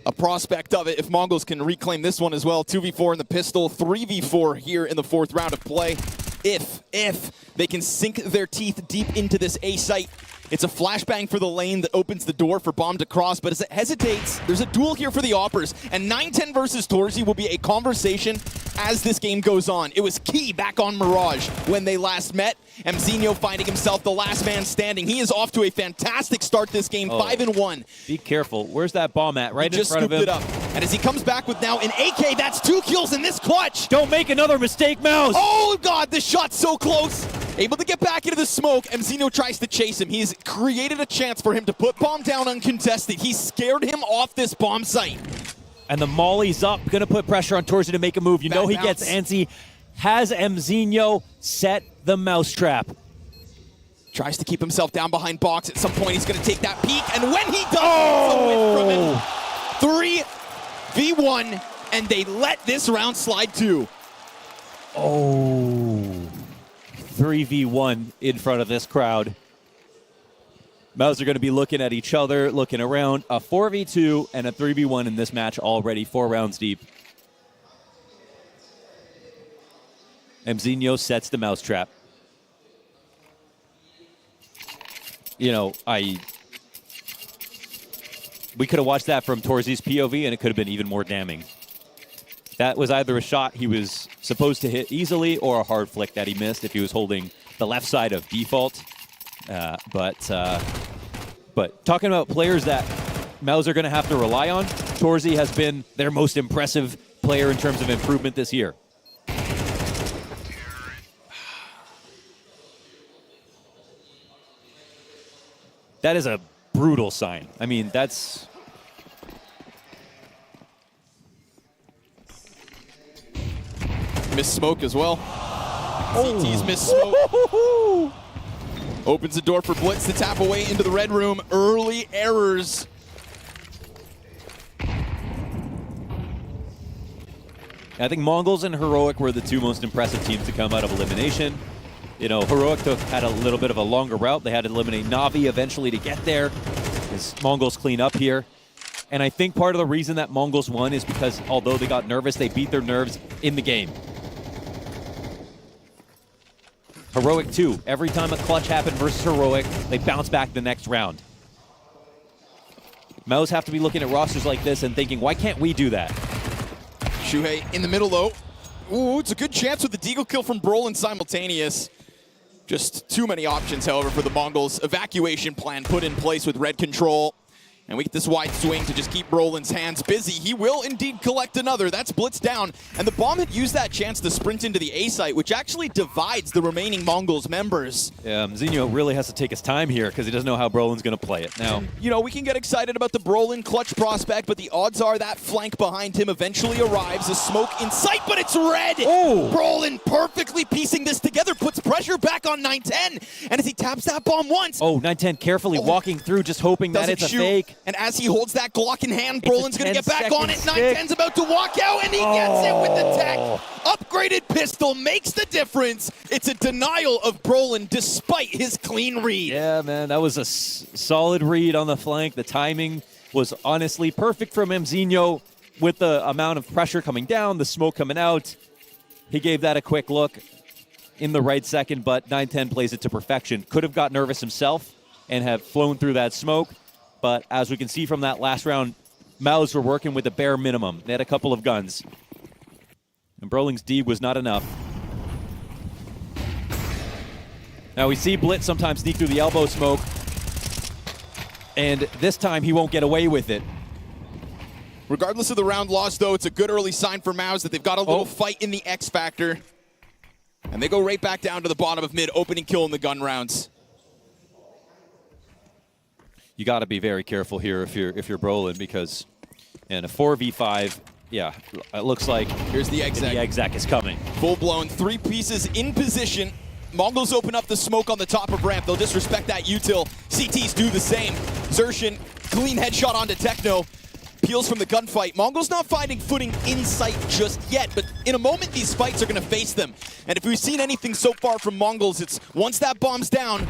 S: A prospect of it if Mongols can reclaim this one as well. 2v4 in the pistol, 3v4 here in the 4th round of play. if they can sink their teeth deep into this A site. It's a flashbang for the lane that opens the door for Bomb to cross, but as it hesitates, there's a duel here for the Oppers, and 9-10 versus Torzi will be a conversation as this game goes on. It was key back on Mirage when they last met. MZinho finding himself the last man standing. He is off to a fantastic start this game, 5-1.
T: Be careful. Where's that bomb at? Right in front of him.
S: Just scooped it up. And as he comes back with now an AK, that's 2 kills in this clutch.
T: Don't make another mistake, MOUZ.
S: Oh, God, this shot's so close. Able to get back into the smoke. MZinho tries to chase him. He's created a chance for him to put bomb down uncontested. He scared him off this bomb site.
T: And the molly's up. Going to put pressure on Torzi to make a move. You know he
S: bounce.
T: gets antsy. Has MZinho set the mousetrap?
S: Tries to keep himself down behind box. At some point, he's going to take that peek. And when he does, it's a win from him. 3v1, and they let this round slide too.
T: Oh. 3v1 in front of this crowd. MOUZ are going to be looking at each other, looking around. A 4v2 and a 3v1 in this match already, 4 rounds deep. MZinho sets the mousetrap. You know, we could have watched that from Torzi's POV, and it could have been even more damning. That was either a shot he was supposed to hit easily or a hard flick that he missed if he was holding the left side of default. But talking about players that MOUZ are going to have to rely on, Torzi has been their most impressive player in terms of improvement this year. That is a brutal sign. I mean, that's...
S: Missed smoke as well. CT's missed smoke. Opens the door for Blitz to tap away into the red room. Early errors.
T: I think Mongols and Heroic were the 2 most impressive teams to come out of Elimination. You know, Heroic had a little bit of a longer route. They had to eliminate Na'Vi eventually to get there, as Mongols clean up here. And I think part of the reason that Mongols won is because although they got nervous, they beat their nerves in the game. Heroic too. Every time a clutch happened versus Heroic, they bounce back the next round. MOUZ have to be looking at rosters like this and thinking, why can't we do that?
S: Shuhei in the middle though. Ooh, it's a good chance with the deagle kill from Brolin simultaneous. Just too many options, however, for the Mongols. Evacuation plan put in place with red control. And we get this wide swing to just keep Brolin's hands busy. He will indeed collect another. That's Blitz down. And the bomb had used that chance to sprint into the A site, which actually divides the remaining Mongols members.
T: Yeah, MZinho really has to take his time here because he doesn't know how Brolin's going to play it. Now,
S: you know, we can get excited about the Brolin clutch prospect, but the odds are that flank behind him eventually arrives. A smoke in sight, but it's red.
T: Oh.
S: Brolin perfectly piecing this together, puts pressure back on 9-10. And as he taps that bomb once.
T: Oh, 9-10 carefully walking through, just hoping that it's a fake.
S: And as he holds that Glock in hand, Brolin's going to get back on it. 9-10's about to walk out, and he gets it with the tech. Upgraded pistol makes the difference. It's a denial of Brolin despite his clean read.
T: Yeah, man, that was a solid read on the flank. The timing was honestly perfect from MZinho with the amount of pressure coming down, the smoke coming out. He gave that a quick look in the right second, but 9-10 plays it to perfection. Could have got nervous himself and have flown through that smoke. But as we can see from that last round, MOUZ were working with the bare minimum. They had a couple of guns. And Brolin's D was not enough. Now we see Blitz sometimes sneak through the elbow smoke. And this time he won't get away with it.
S: Regardless of the round loss, though, it's a good early sign for MOUZ that they've got a little fight in the X Factor. And they go right back down to the bottom of mid, opening kill in the gun rounds.
T: You got to be very careful here if you're Brolin, because in a 4v5, yeah, it looks like
S: here's the exec.
T: The exec is coming.
S: Full blown, 3 pieces in position. Mongols open up the smoke on the top of ramp. They'll disrespect that util. CTs do the same. Zershin, clean headshot onto Techno. Peels from the gunfight. Mongols not finding footing in sight just yet, but in a moment these fights are going to face them. And if we've seen anything so far from Mongols, it's once that bomb's down,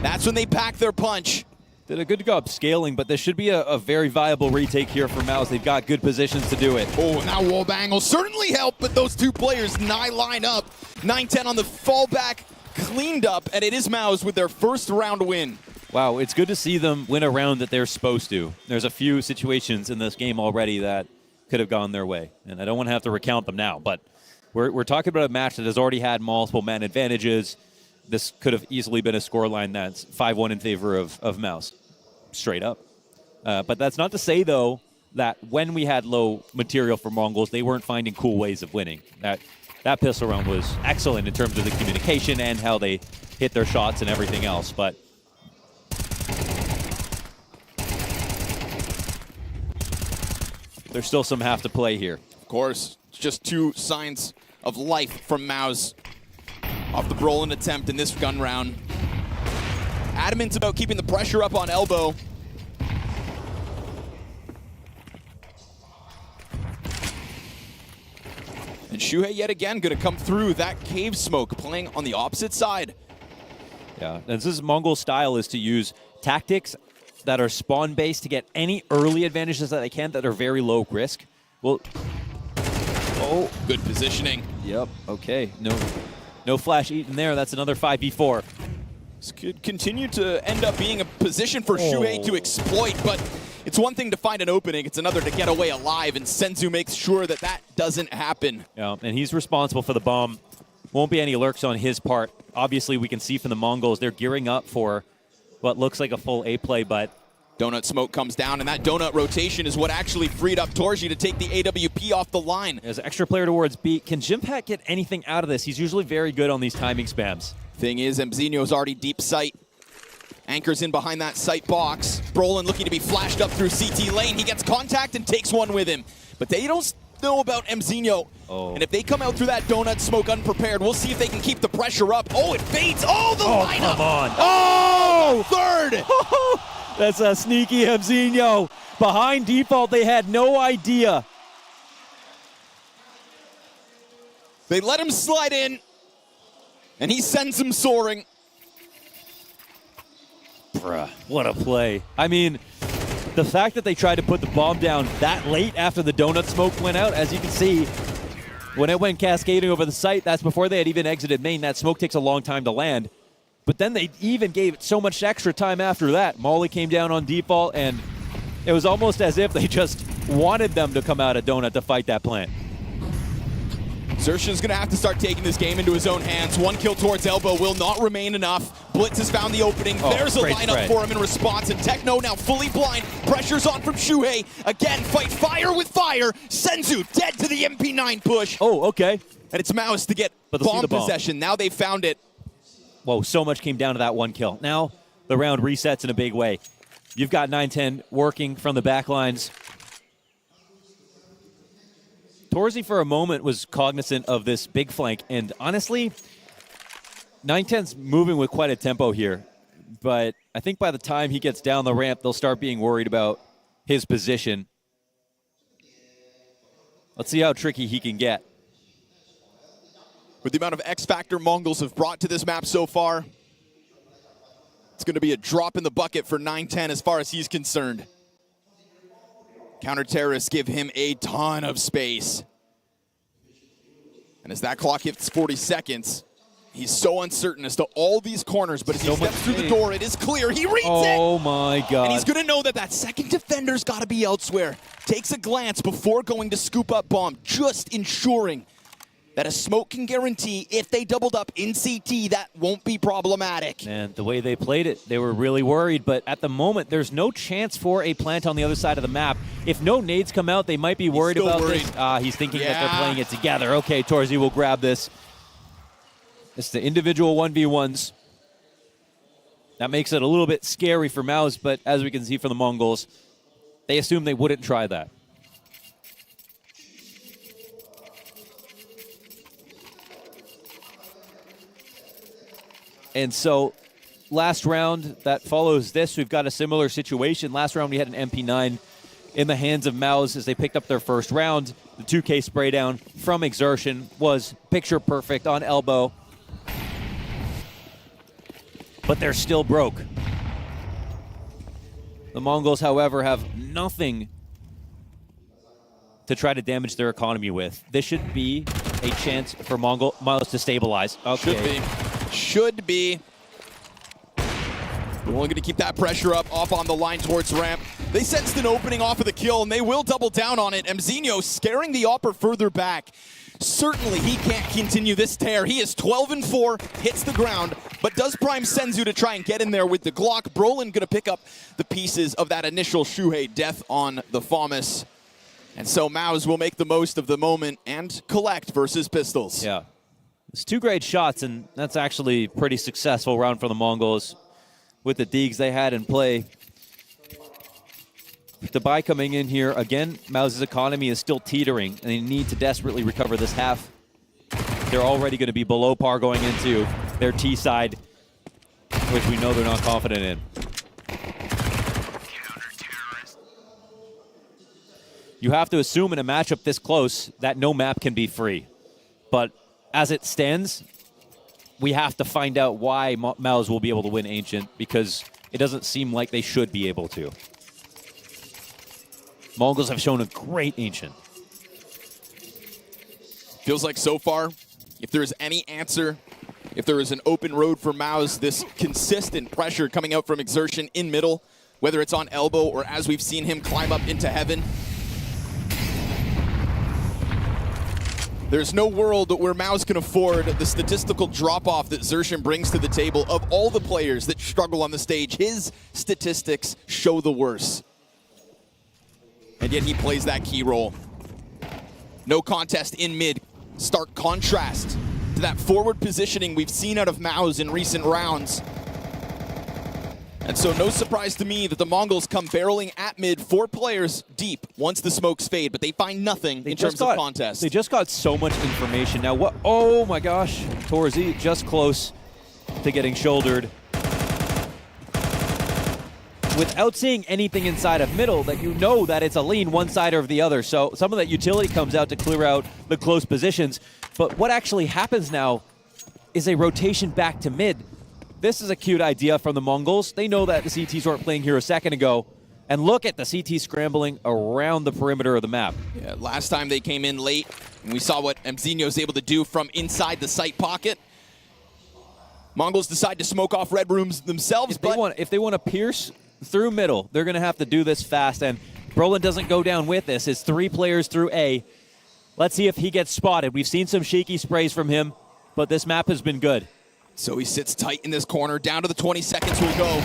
S: that's when they pack their punch.
T: Did a good job scaling, but this should be a very viable retake here for MOUZ. They've got good positions to do it.
S: Oh, now wall bang will certainly help, but those two players line up. 9-10 on the fallback, cleaned up, and it is MOUZ with their first round win.
T: Wow, it's good to see them win a round that they're supposed to. There's a few situations in this game already that could have gone their way, and I don't want to have to recount them now, but we're talking about a match that has already had multiple man advantages. This could have easily been a scoreline that's 5-1 in favor of MOUZ, straight up. But that's not to say, though, that when we had low material for Mongols, they weren't finding cool ways of winning. That pistol round was excellent in terms of the communication and how they hit their shots and everything else, but there's still some have to play here.
S: Of course, it's just two signs of life from MOUZ off the Brolin attempt in this gun round. Adamant's about keeping the pressure up on elbow. And Shuhei yet again going to come through that cave smoke, playing on the opposite side.
T: Yeah, this is Mongol style, is to use tactics that are spawn-based to get any early advantages that they can that are very low risk. Well,
S: oh, good positioning.
T: Yep, okay. No flash eaten there. That's another 5v4.
S: This could continue to end up being a position for Shuhei to exploit, but it's one thing to find an opening, it's another to get away alive, and Senzu makes sure that that doesn't happen.
T: Yeah, and he's responsible for the bomb. Won't be any lurks on his part. Obviously, we can see from the Mongols, they're gearing up for what looks like a full A play, but
S: donut smoke comes down, and that donut rotation is what actually freed up Torji to take the AWP off the line.
T: There's an extra player towards B. Can Jimpat get anything out of this? He's usually very good on these timing spams.
S: Thing is, Mzinho's already deep sight. Anchors in behind that sight box. Brolin looking to be flashed up through CT lane. He gets contact and takes one with him. But they don't know about Mzinho.
T: Oh.
S: And if they come out through that donut smoke unprepared, we'll see if they can keep the pressure up. Oh, it fades. Oh, the lineup.
T: Come on.
S: Oh, third.
T: That's a sneaky Mzinho. Behind default, they had no idea.
S: They let him slide in, and he sends him soaring.
T: Bruh, what a play. I mean, the fact that they tried to put the bomb down that late after the donut smoke went out, as you can see, when it went cascading over the site, that's before they had even exited main. That smoke takes a long time to land. But then they even gave it so much extra time after that. Molly came down on default, and it was almost as if they just wanted them to come out of donut to fight that plant.
S: Xerxion's going to have to start taking this game into his own hands. One kill towards elbow will not remain enough. Blitz has found the opening. There's a lineup for him in response, and Techno now fully blind. Pressure's on from Shuhei. Again, fight fire with fire. Senzu dead to the MP9 push.
T: Oh, okay.
S: And it's MOUZ to get bomb possession. Now they found it.
T: Whoa, so much came down to that one kill. Now the round resets in a big way. You've got 9-10 working from the back lines. Torzi, for a moment, was cognizant of this big flank, and honestly, 9-10's moving with quite a tempo here, but I think by the time he gets down the ramp, they'll start being worried about his position. Let's see how tricky he can get.
S: With the amount of X-Factor Mongols have brought to this map so far, it's going to be a drop in the bucket for 9-10 as far as he's concerned. Counter-terrorists give him a ton of space. And as that clock hits 40 seconds, he's so uncertain as to all these corners, but as he steps through the door, it is clear. He reads it!
T: Oh my God.
S: And he's going to know that that second defender's got to be elsewhere. Takes a glance before going to scoop up bomb, just ensuring that a smoke can guarantee if they doubled up in CT, that won't be problematic.
T: And the way they played it, they were really worried, but at the moment, there's no chance for a plant on the other side of the map. If no nades come out, they might be worried about this. He's thinking that they're playing it together. Okay, Torzi will grab this. It's the individual 1v1s. That makes it a little bit scary for MOUZ, but as we can see from the Mongols, they assumed they wouldn't try that. And so last round that follows this, we've got a similar situation. Last round we had an MP9 in the hands of MOUZ as they picked up their first round. The 2K spray down from Exertion was picture perfect on elbow. But they're still broke. The Mongols, however, have nothing to try to damage their economy with. This should be a chance for MOUZ to stabilize. Okay.
S: Should be. We're only going to keep that pressure up off on the line towards ramp. They sensed an opening off of the kill, and they will double down on it. MZ scaring the Opper further back. Certainly, he can't continue this tear. He is 12-4, hits the ground, but does prime Senzu to try and get in there with the Glock. Brolin going to pick up the pieces of that initial Shuhei death on the FAMAS. And so MOUZ will make the most of the moment and collect versus Pistols.
T: Yeah. It's 2 great shots, and that's actually a pretty successful round for the Mongols with the digs they had in play. The buy coming in here, again, MOUZ's economy is still teetering, and they need to desperately recover this half. They're already going to be below par going into their T side, which we know they're not confident in. You have to assume in a matchup this close that no map can be free. But as it stands, we have to find out why MOUZ will be able to win Ancient, because it doesn't seem like they should be able to. Mongols have shown a great Ancient.
S: Feels like so far, if there is any answer, if there is an open road for MOUZ, this consistent pressure coming out from Exertion in middle, whether it's on elbow or as we've seen him climb up into heaven. There's no world where MOUZ can afford the statistical drop-off that Xerxin brings to the table. Of all the players that struggle on the stage, his statistics show the worst. And yet he plays that key role. No contest in mid. Stark contrast to that forward positioning we've seen out of MOUZ in recent rounds. And so no surprise to me that the Mongols come barreling at mid, 4 players deep once the smokes fade, but they find nothing in terms of contest.
T: They just got so much information. Now what? Oh my gosh. Torzi just close to getting shouldered. Without seeing anything inside of middle, that you know that it's a lean one side or the other. So some of that utility comes out to clear out the close positions. But what actually happens now is a rotation back to mid. This is a cute idea from the Mongols. They know that the CTs weren't playing here a second ago. And look at the CT scrambling around the perimeter of the map.
S: Yeah, last time they came in late, and we saw what Mzinho was able to do from inside the site pocket. Mongols decide to smoke off red rooms themselves.
T: If they want to pierce through middle, they're going to have to do this fast. And Brolin doesn't go down with this. It's 3 players through A. Let's see if he gets spotted. We've seen some shaky sprays from him, but this map has been good.
S: So he sits tight in this corner. Down to the 20 seconds will go.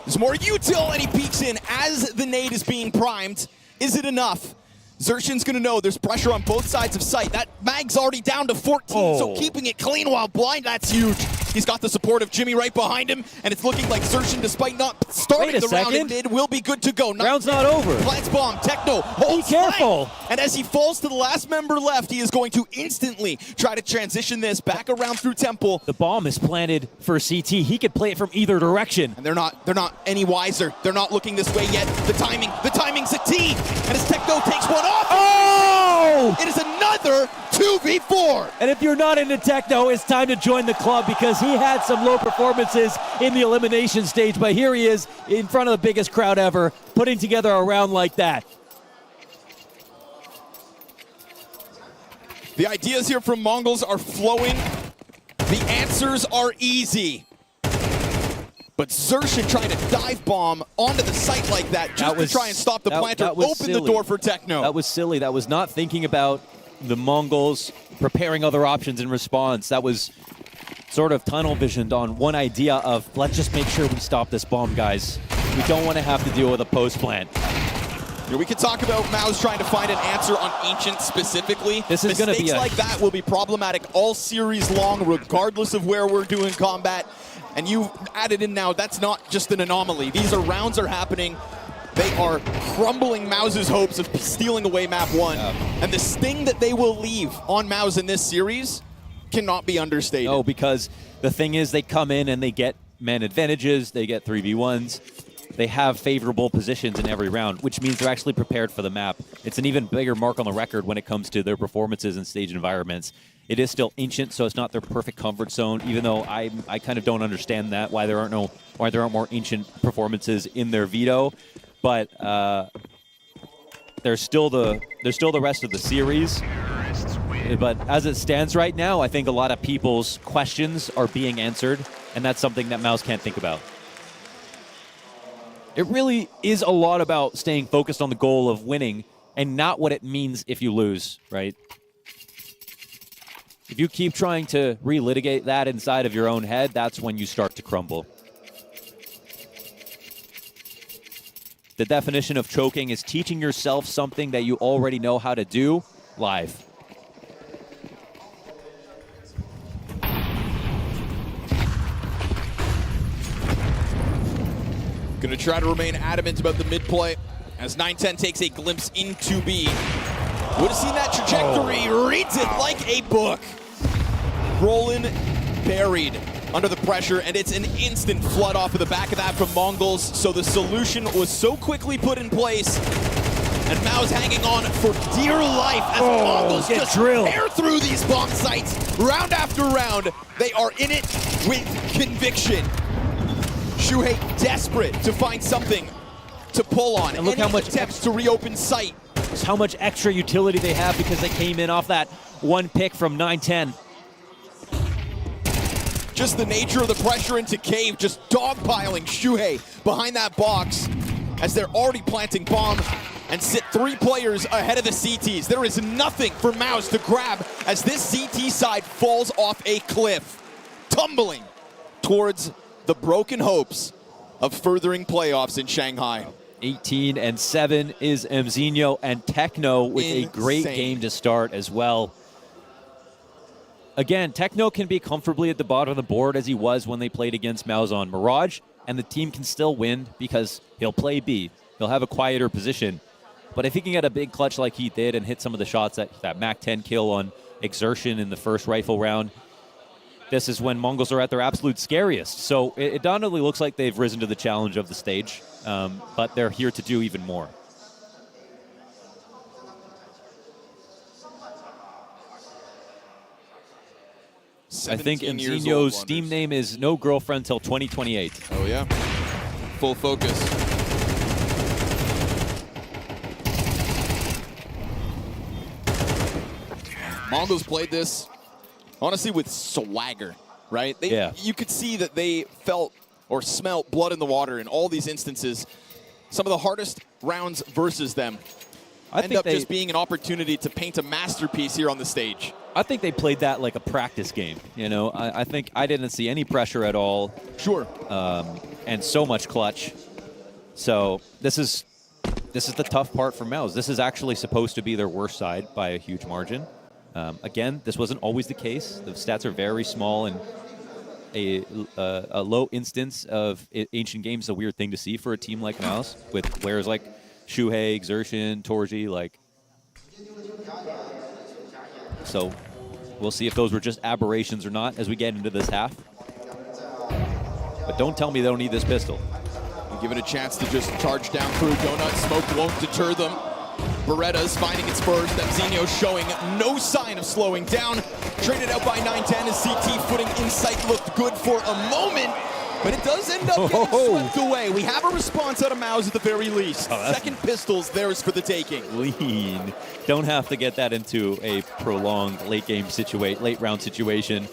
S: There's more util, and he peeks in as the nade is being primed. Is it enough? Xerxin's going to know there's pressure on both sides of sight. That mag's already down to 14, so keeping it clean while blind, that's huge. He's got the support of Jimmy right behind him, and it's looking like Xerxin, despite not starting the round in mid, will be good to go.
T: Round's not over.
S: Plants bomb, Techno holds
T: Be careful.
S: flank. And as he falls to the last member left, he is going to instantly try to transition this back around through Temple.
T: The bomb is planted for CT. He could play it from either direction.
S: And they're not any wiser. They're not looking this way yet. The timing's a T. And as Techno takes one off.
T: Oh!
S: It is another 2v4.
T: And if you're not into Techno, it's time to join the club, because he had some low performances in the elimination stage, but here he is in front of the biggest crowd ever, putting together a round like that.
S: The ideas here from Mongols are flowing. The answers are easy. But Xerxin trying to dive bomb onto the site like that just to try and stop the planter, open the door for Techno.
T: That was silly. That was not thinking about the Mongols preparing other options in response. That was sort of tunnel visioned on one idea of, let's just make sure we stop this bomb, guys. We don't want to have to deal with a post plant.
S: You know, we could talk about MOUZ trying to find an answer on Ancient specifically.
T: This is going to be
S: mistakes like that will be problematic all series long, regardless of where we're doing combat. And you added in now, that's not just an anomaly. These are rounds are happening. They are crumbling MOUZ's hopes of stealing away map 1. And the sting that they will leave on MOUZ in this series cannot be understated.
T: No, because the thing is, they come in and they get man advantages, they get 3v1s. They have favorable positions in every round, which means they're actually prepared for the map. It's an even bigger mark on the record when it comes to their performances in stage environments. It is still Ancient, so it's not their perfect comfort zone, even though I kind of don't understand that, why there aren't more Ancient performances in their veto. but there's still the rest of the series. But as it stands right now, I think a lot of people's questions are being answered, and that's something that MOUZ can't think about. It really is a lot about staying focused on the goal of winning and not what it means if you lose, right? If you keep trying to relitigate that inside of your own head, that's when you start to crumble. The definition of choking is teaching yourself something that you already know how to do live.
S: Going to try to remain adamant about the mid-play as 910 takes a glimpse into B. Would have seen that trajectory, reads it like a book. Roland buried under the pressure, and it's an instant flood off of the back of that from Mongols. So the solution was so quickly put in place, and MOUZ hanging on for dear life as Mongols just tear through these bomb sites round after round. They are in it with conviction. Shuhei desperate to find something to pull on.
T: And look how much
S: attempts to reopen sight.
T: How much extra utility they have because they came in off that one pick from 910.
S: Just the nature of the pressure into Cave, just dogpiling Shuhei behind that box as they're already planting bombs and sit 3 players ahead of the CTs. There is nothing for MOUZ to grab as this CT side falls off a cliff, tumbling towards the broken hopes of furthering playoffs in Shanghai.
T: 18-7 is Mzinho, and Techno with a great game to start as well. Again, Techno can be comfortably at the bottom of the board as he was when they played against MOUZ on Mirage, and the team can still win because he'll play B. He'll have a quieter position. But if he can get a big clutch like he did and hit some of the shots, that MAC-10 kill on Exertion in the first rifle round, this is when Mongols are at their absolute scariest. So it definitely looks like they've risen to the challenge of the stage, but they're here to do even more. I think Mzinho's Steam name is No Girlfriend Till 2028.
S: Oh yeah, full focus. Mongols played this honestly with swagger, right? You could see that they felt or smelt blood in the water in all these instances. Some of the hardest rounds versus them end up just being an opportunity to paint a masterpiece here on the stage.
T: I think they played that like a practice game. You know, I think I didn't see any pressure at all.
S: Sure.
T: And so much clutch. So this is the tough part for MOUZ. This is actually supposed to be their worst side by a huge margin. Again, this wasn't always the case. The stats are very small, and a low instance of Ancient Games is a weird thing to see for a team like MOUZ with players like Shuhei, Exertion, Torji, So we'll see if those were just aberrations or not as we get into this half. But don't tell me they don't need this pistol.
S: You give it a chance to just charge down through. Donut smoke won't deter them. Beretta's finding its first. Mzinho showing no sign of slowing down. Traded out by 910 as CT footing insight looked good for a moment, but it does end up getting swept away. We have a response out of MOUZ at the very least. Second pistol's theirs for the taking.
T: Lean. Don't have to get that into a prolonged late round situation.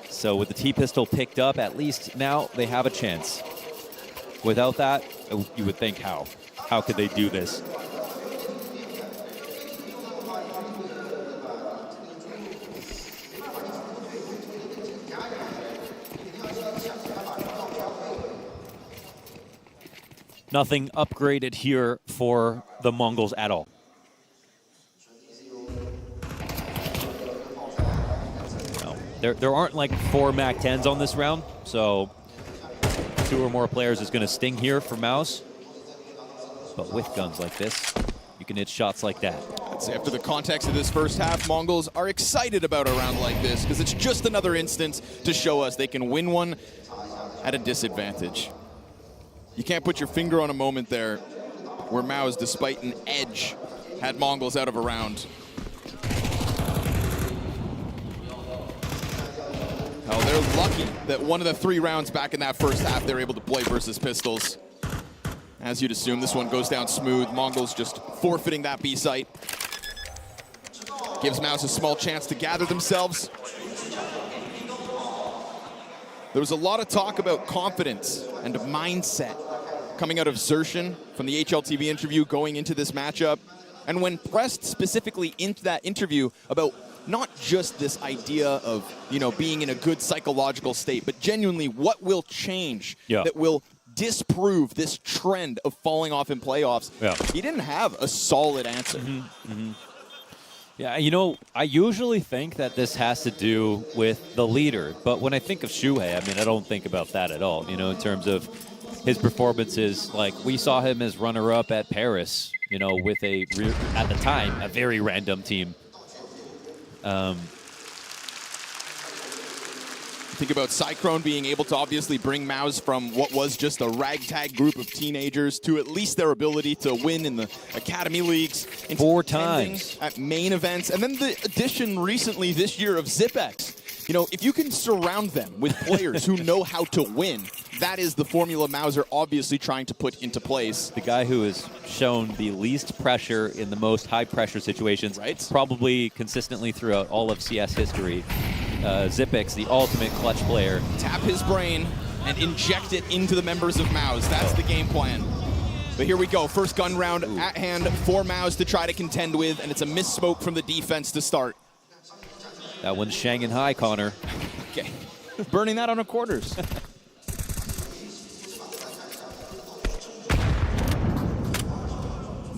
T: So with the T-pistol picked up, at least now they have a chance. Without that, you would think how? How could they do this? Nothing upgraded here for the Mongols at all. No, there aren't like 4 MAC-10s on this round, so 2 or more players is going to sting here for MOUZ. But with guns like this, you can hit shots like that.
S: I'd say after the context of this first half, Mongols are excited about a round like this because it's just another instance to show us they can win one at a disadvantage. You can't put your finger on a moment there where MOUZ, despite an edge, had Mongols out of a round. Oh, they're lucky that one of the 3 rounds back in that first half they're able to play versus pistols. As you'd assume, this one goes down smooth. Mongols just forfeiting that B site. Gives MOUZ a small chance to gather themselves. There was a lot of talk about confidence and mindset coming out of Zershan from the HLTV interview going into this matchup. And when pressed specifically into that interview about not just this idea of, you know, being in a good psychological state, but genuinely what will change that will disprove this trend of falling off in playoffs, he didn't have a solid answer.
T: Yeah, you know, I usually think that this has to do with the leader, but when I think of Shuhei, I mean, I don't think about that at all, you know, in terms of his performances. Like, we saw him as runner-up at Paris, you know, with at the time, a very random team.
S: Think about Cyclone being able to obviously bring MOUZ from what was just a ragtag group of teenagers to at least their ability to win in the Academy Leagues.
T: 4 times.
S: At main events. And then the addition recently this year of Zipex. You know, if you can surround them with players who know how to win, that is the formula MOUZ are obviously trying to put into place.
T: The guy who has shown the least pressure in the most high-pressure situations, probably consistently throughout all of CS history. Zipex, the ultimate clutch player.
S: Tap his brain and inject it into the members of MOUZ. That's the game plan. But here we go. First gun round at hand for MOUZ to try to contend with, and it's a misspoke from the defense to start.
T: That one's Shanghai, Connor.
S: Okay. Burning that on a quarters.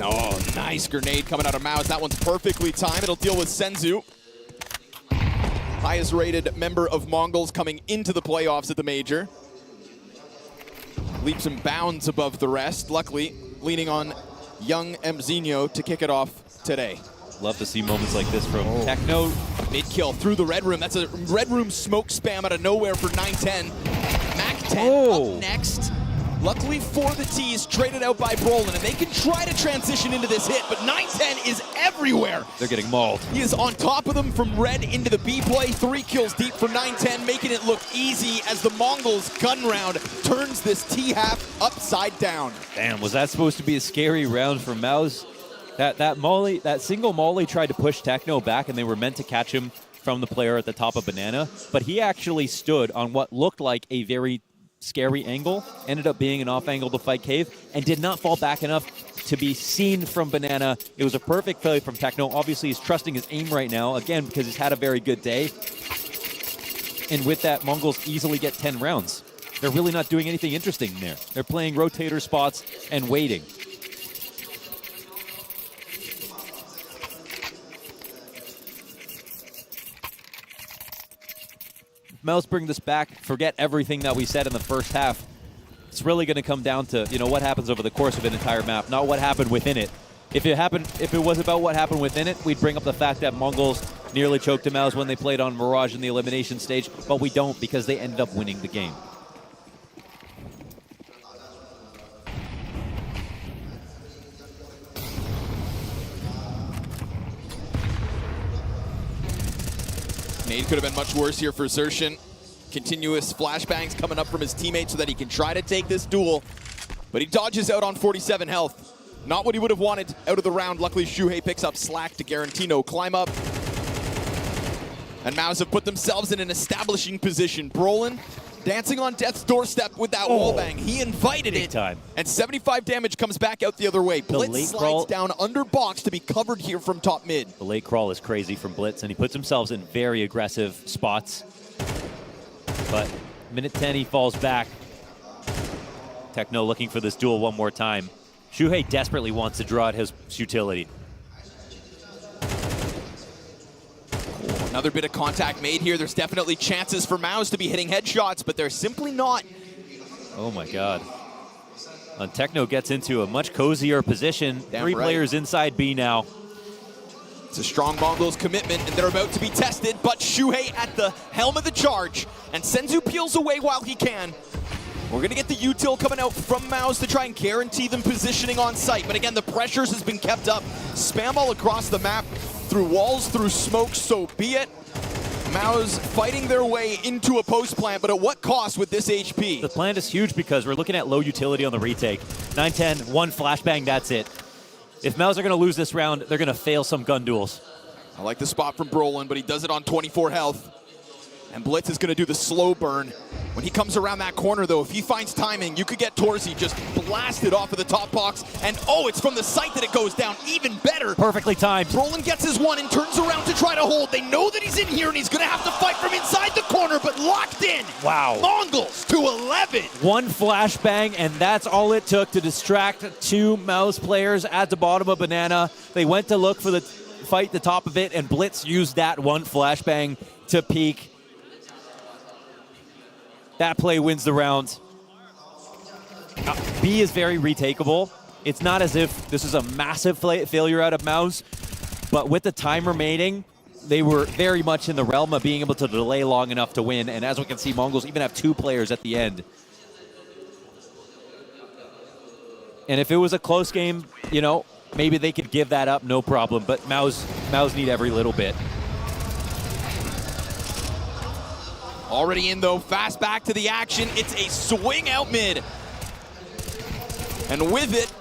S: Oh, nice grenade coming out of MOUZ. That one's perfectly timed. It'll deal with Senzu. Highest rated member of Mongols coming into the playoffs at the major. Leaps and bounds above the rest. Luckily, leaning on young Mzinho to kick it off today.
T: Love to see moments like this from Techno.
S: Mid-kill through the red room. That's a red room smoke spam out of nowhere for 910. Mac 10 up next. Luckily for the T's, traded out by Brolin, and they can try to transition into this hit, but 910 is everywhere.
T: They're getting mauled.
S: He is on top of them from red into the B play. 3 kills deep for 910, making it look easy as the Mongols gun round turns this T-half upside down.
T: Damn, was that supposed to be a scary round for MOUZ? That single molly tried to push Techno back, and they were meant to catch him from the player at the top of Banana, but he actually stood on what looked like a very scary angle, ended up being an off angle to fight Cave, and did not fall back enough to be seen from Banana. It was a perfect play from Techno. Obviously, he's trusting his aim right now, again, because he's had a very good day. And with that, Mongols easily get 10 rounds. They're really not doing anything interesting there. They're playing rotator spots and waiting. MOUZ bring this back, forget everything that we said in the first half. It's really going to come down to, you know, what happens over the course of an entire map, not what happened within it. If it was about what happened within it, we'd bring up the fact that Mongols nearly choked MOUZ when they played on Mirage in the elimination stage, but we don't because they ended up winning the game.
S: Nade could have been much worse here for Zershan. Continuous flashbangs coming up from his teammates so that he can try to take this duel. But he dodges out on 47 health. Not what he would have wanted out of the round. Luckily, Shuhei picks up slack to guarantee no climb up. And MOUZ have put themselves in an establishing position. Brolin dancing on death's doorstep with that wallbang. He invited it.
T: Time.
S: And 75 damage comes back out the other way. Blitz slides down under box to be covered here from top mid.
T: The late crawl is crazy from Blitz, and he puts himself in very aggressive spots. But minute 10, he falls back. Techno looking for this duel one more time. Shuhei desperately wants to draw out his utility.
S: Another bit of contact made here. There's definitely chances for MOUZ to be hitting headshots, but they're simply not.
T: Oh my God. Techno gets into a much cozier position. Three players inside B now.
S: It's a strong Mongols commitment, and they're about to be tested, but Shuhei at the helm of the charge, and Senzu peels away while he can. We're going to get the util coming out from MOUZ to try and guarantee them positioning on site, but again, the pressures has been kept up. Spam all across the map, through walls, through smoke, so be it. MOUZ fighting their way into a post plant, but at what cost with this HP?
T: The plant is huge because we're looking at low utility on the retake. 9-10, one flashbang, that's it. If MOUZ are going to lose this round, they're going to fail some gun duels.
S: I like the spot from Brolin, but he does it on 24 health. And Blitz is going to do the slow burn. When he comes around that corner, though, if he finds timing, you could get Torzy just blasted off of the top box. And, oh, it's from the site that it goes down. Even better.
T: Perfectly timed.
S: Brolin gets his one and turns around to try to hold. They know that he's in here, and he's going to have to fight from inside the corner, but locked in.
T: Wow.
S: Mongols to 11.
T: One flashbang, and that's all it took to distract two MOUZ players at the bottom of Banana. They went to look for the fight the top of it, and Blitz used that one flashbang to peek. That play wins the round. B is very retakeable. It's not as if this is a massive failure out of MOUZ, but with the time remaining, they were very much in the realm of being able to delay long enough to win. And as we can see, Mongols even have two players at the end. And if it was a close game, you know, maybe they could give that up, no problem. But MOUZ need every little bit.
S: Already in, though, fast back to the action. It's a swing out mid. And with it,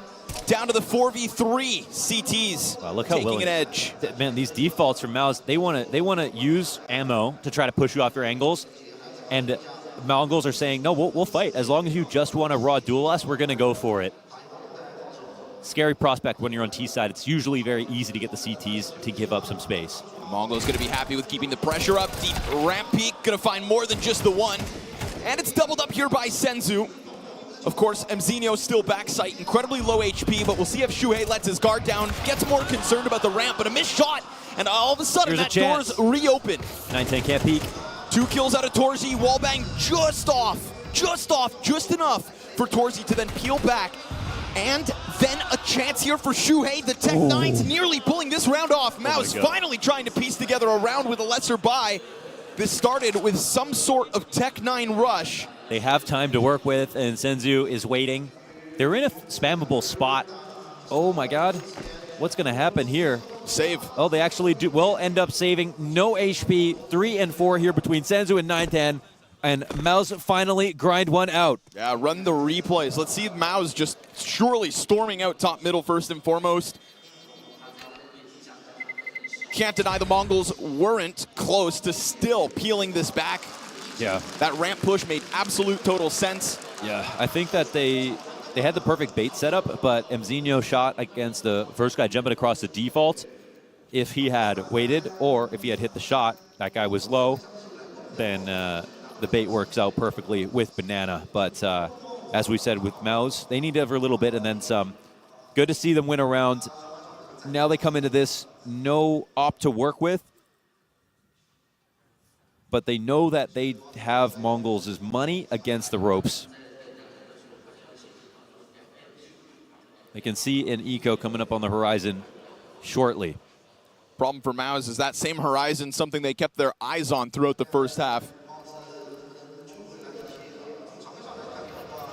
S: down to the 4v3 CTs.
T: Wow, look how
S: taking an edge.
T: Man, these defaults from MOUZ, they want to use ammo to try to push you off your angles. And Mongols are saying, no, we'll fight. As long as you just want to raw duel us, we're going to go for it. Scary prospect when you're on T side. It's usually very easy to get the CTs to give up some space.
S: Mongo's going to be happy with keeping the pressure up. Deep ramp peak, going to find more than just the one. And it's doubled up here by Senzu. Of course, Mzinho still backside, incredibly low HP, but we'll see if Shuhei lets his guard down, gets more concerned about the ramp, but a missed shot, and all of a sudden that door's reopened.
T: 9-10 can't peek.
S: 2 kills out of Torzy, wallbang just off, just enough for Torzy to then peel back. And then a chance here for Shuhei. The Tech 9's nearly pulling this round off. MOUZ finally trying to piece together a round with a lesser buy. This started with some sort of Tech 9 rush.
T: They have time to work with, and Senzu is waiting. They're in a spammable spot. Oh my God. What's going to happen here?
S: Save.
T: Oh, they actually will end up saving. No HP. 3 and 4 here between Senzu and 9-10. And MOUZ finally grind one out.
S: Yeah, run the replays. Let's see MOUZ just surely storming out top middle first and foremost. Can't deny the Mongols weren't close to still peeling this back.
T: Yeah.
S: That ramp push made absolute total sense.
T: Yeah, I think that they had the perfect bait setup, but Mzinho shot against the first guy jumping across the default. If he had waited or if he had hit the shot, that guy was low, then the bait works out perfectly with Banana. But as we said with MOUZ, they need every little bit and then some. Good to see them win a round. Now they come into this, no op to work with, but they know that they have Mongols' money against the ropes. They can see an eco coming up on the horizon shortly.
S: Problem for MOUZ is that same horizon, something they kept their eyes on throughout the first half.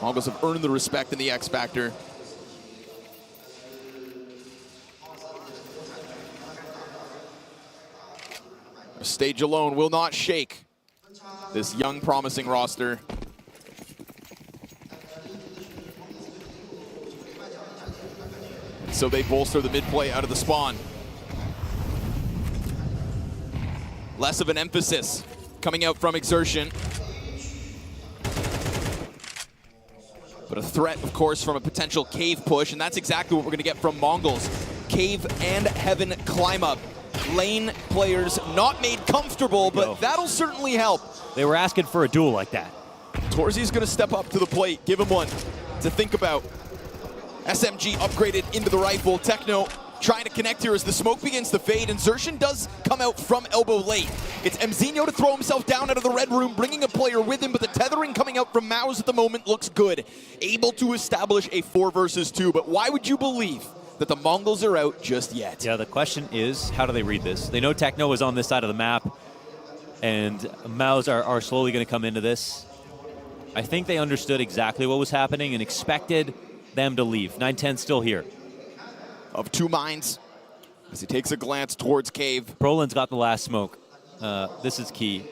S: Mongols have earned the respect in the X Factor. The stage alone will not shake this young, promising roster. So they bolster the mid-play out of the spawn. Less of an emphasis coming out from Exertion. But a threat, of course, from a potential cave push, and that's exactly what we're going to get from Mongols. Cave and Heaven climb up. Lane players not made comfortable, but that'll certainly help.
T: They were asking for a duel like that.
S: Torzy's going to step up to the plate, give him one to think about. SMG upgraded into the rifle. Techno trying to connect here as the smoke begins to fade, and Xerxin does come out from elbow late. It's Mzinho to throw himself down out of the red room, bringing a player with him, but the tethering coming out from MOUZ at the moment looks good. Able to establish a 4 versus 2, but why would you believe that the Mongols are out just yet?
T: Yeah, the question is, how do they read this? They know Techno is on this side of the map, and MOUZ are slowly going to come into this. I think they understood exactly what was happening and expected them to leave. 9-10 still here.
S: Of two minds, as he takes a glance towards Cave.
T: Brolin's got the last smoke. This is key.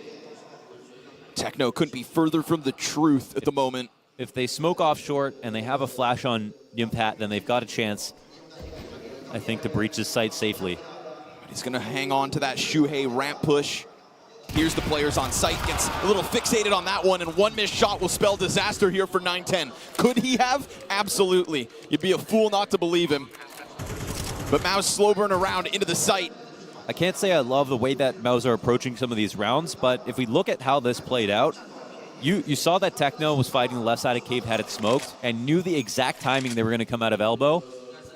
S: Techno couldn't be further from the truth at the moment.
T: If they smoke off short and they have a flash on Yimpat, then they've got a chance, I think, to breach his sight safely.
S: But he's going to hang on to that Shuhei ramp push. Here's the players on site. Gets a little fixated on that one, and one missed shot will spell disaster here for 910. Could he have? Absolutely. You'd be a fool not to believe him. But MOUZ slow burn around into the site.
T: I can't say I love the way that MOUZ are approaching some of these rounds, but if we look at how this played out, you saw that Techno was fighting the left side of cave, had it smoked, and knew the exact timing they were going to come out of elbow.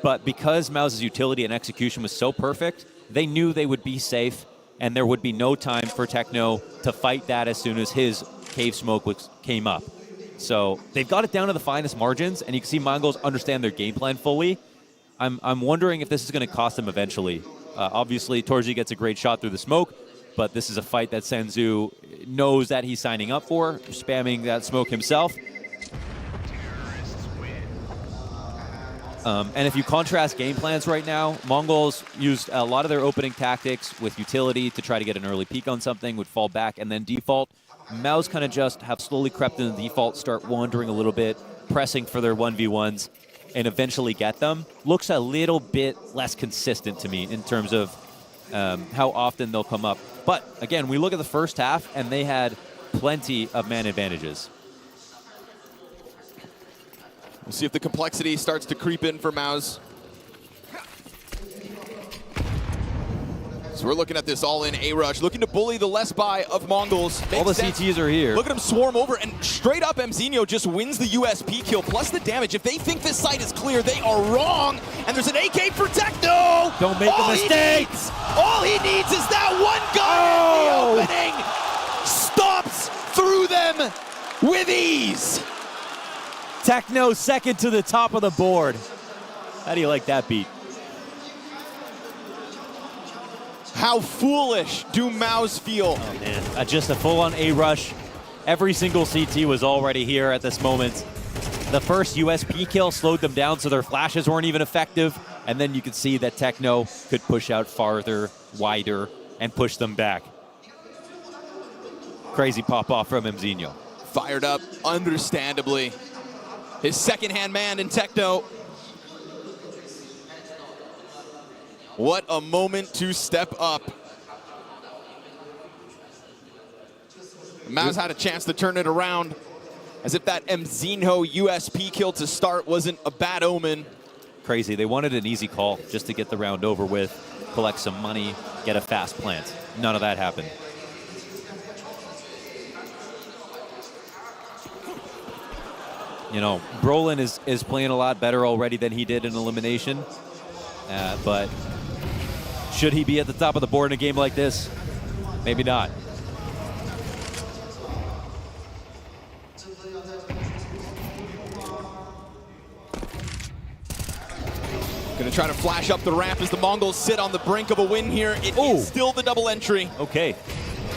T: But because MOUZ's utility and execution was so perfect, they knew they would be safe, and there would be no time for Techno to fight that as soon as his cave smoke came up. So they've got it down to the finest margins, and you can see Mongols understand their game plan fully. I'm wondering if this is going to cost them eventually. Obviously, Torji gets a great shot through the smoke, but this is a fight that Senzu knows that he's signing up for, spamming that smoke himself. And if you contrast game plans right now, Mongols used a lot of their opening tactics with utility to try to get an early peek on something, would fall back and then default. MOUZ kind of just have slowly crept into the default, start wandering a little bit, pressing for their 1v1s, and eventually get them. Looks a little bit less consistent to me in terms of how often they'll come up. But again, we look at the first half, and they had plenty of man advantages.
S: We'll see if the complexity starts to creep in for MOUZ. So we're looking at this all-in A-rush, looking to bully the less buy of Mongols.
T: All the CTs are here.
S: Look at him swarm over, and straight up MZinho just wins the USP kill, plus the damage. If they think this site is clear, they are wrong. And there's an AK for Techno.
T: Don't make a mistake.
S: All he needs is that one gun in the opening. Stops through them with ease.
T: Techno second to the top of the board. How do you like that beat?
S: How foolish do MOUZ feel?
T: Oh, man. Just a full-on A-rush. Every single CT was already here at this moment. The first USP kill slowed them down, so their flashes weren't even effective. And then you could see that Techno could push out farther, wider, and push them back. Crazy pop-off from MZinho.
S: Fired up, understandably. His second-hand man in Techno. What a moment to step up. MOUZ had a chance to turn it around, as if that MZinho USP kill to start wasn't a bad omen.
T: Crazy. They wanted an easy call just to get the round over with, collect some money, get a fast plant. None of that happened. You know, Brolin is playing a lot better already than he did in Elimination. But should he be at the top of the board in a game like this? Maybe not.
S: Gonna try to flash up the ramp as the Mongols sit on the brink of a win here. It is still the double entry.
T: Okay.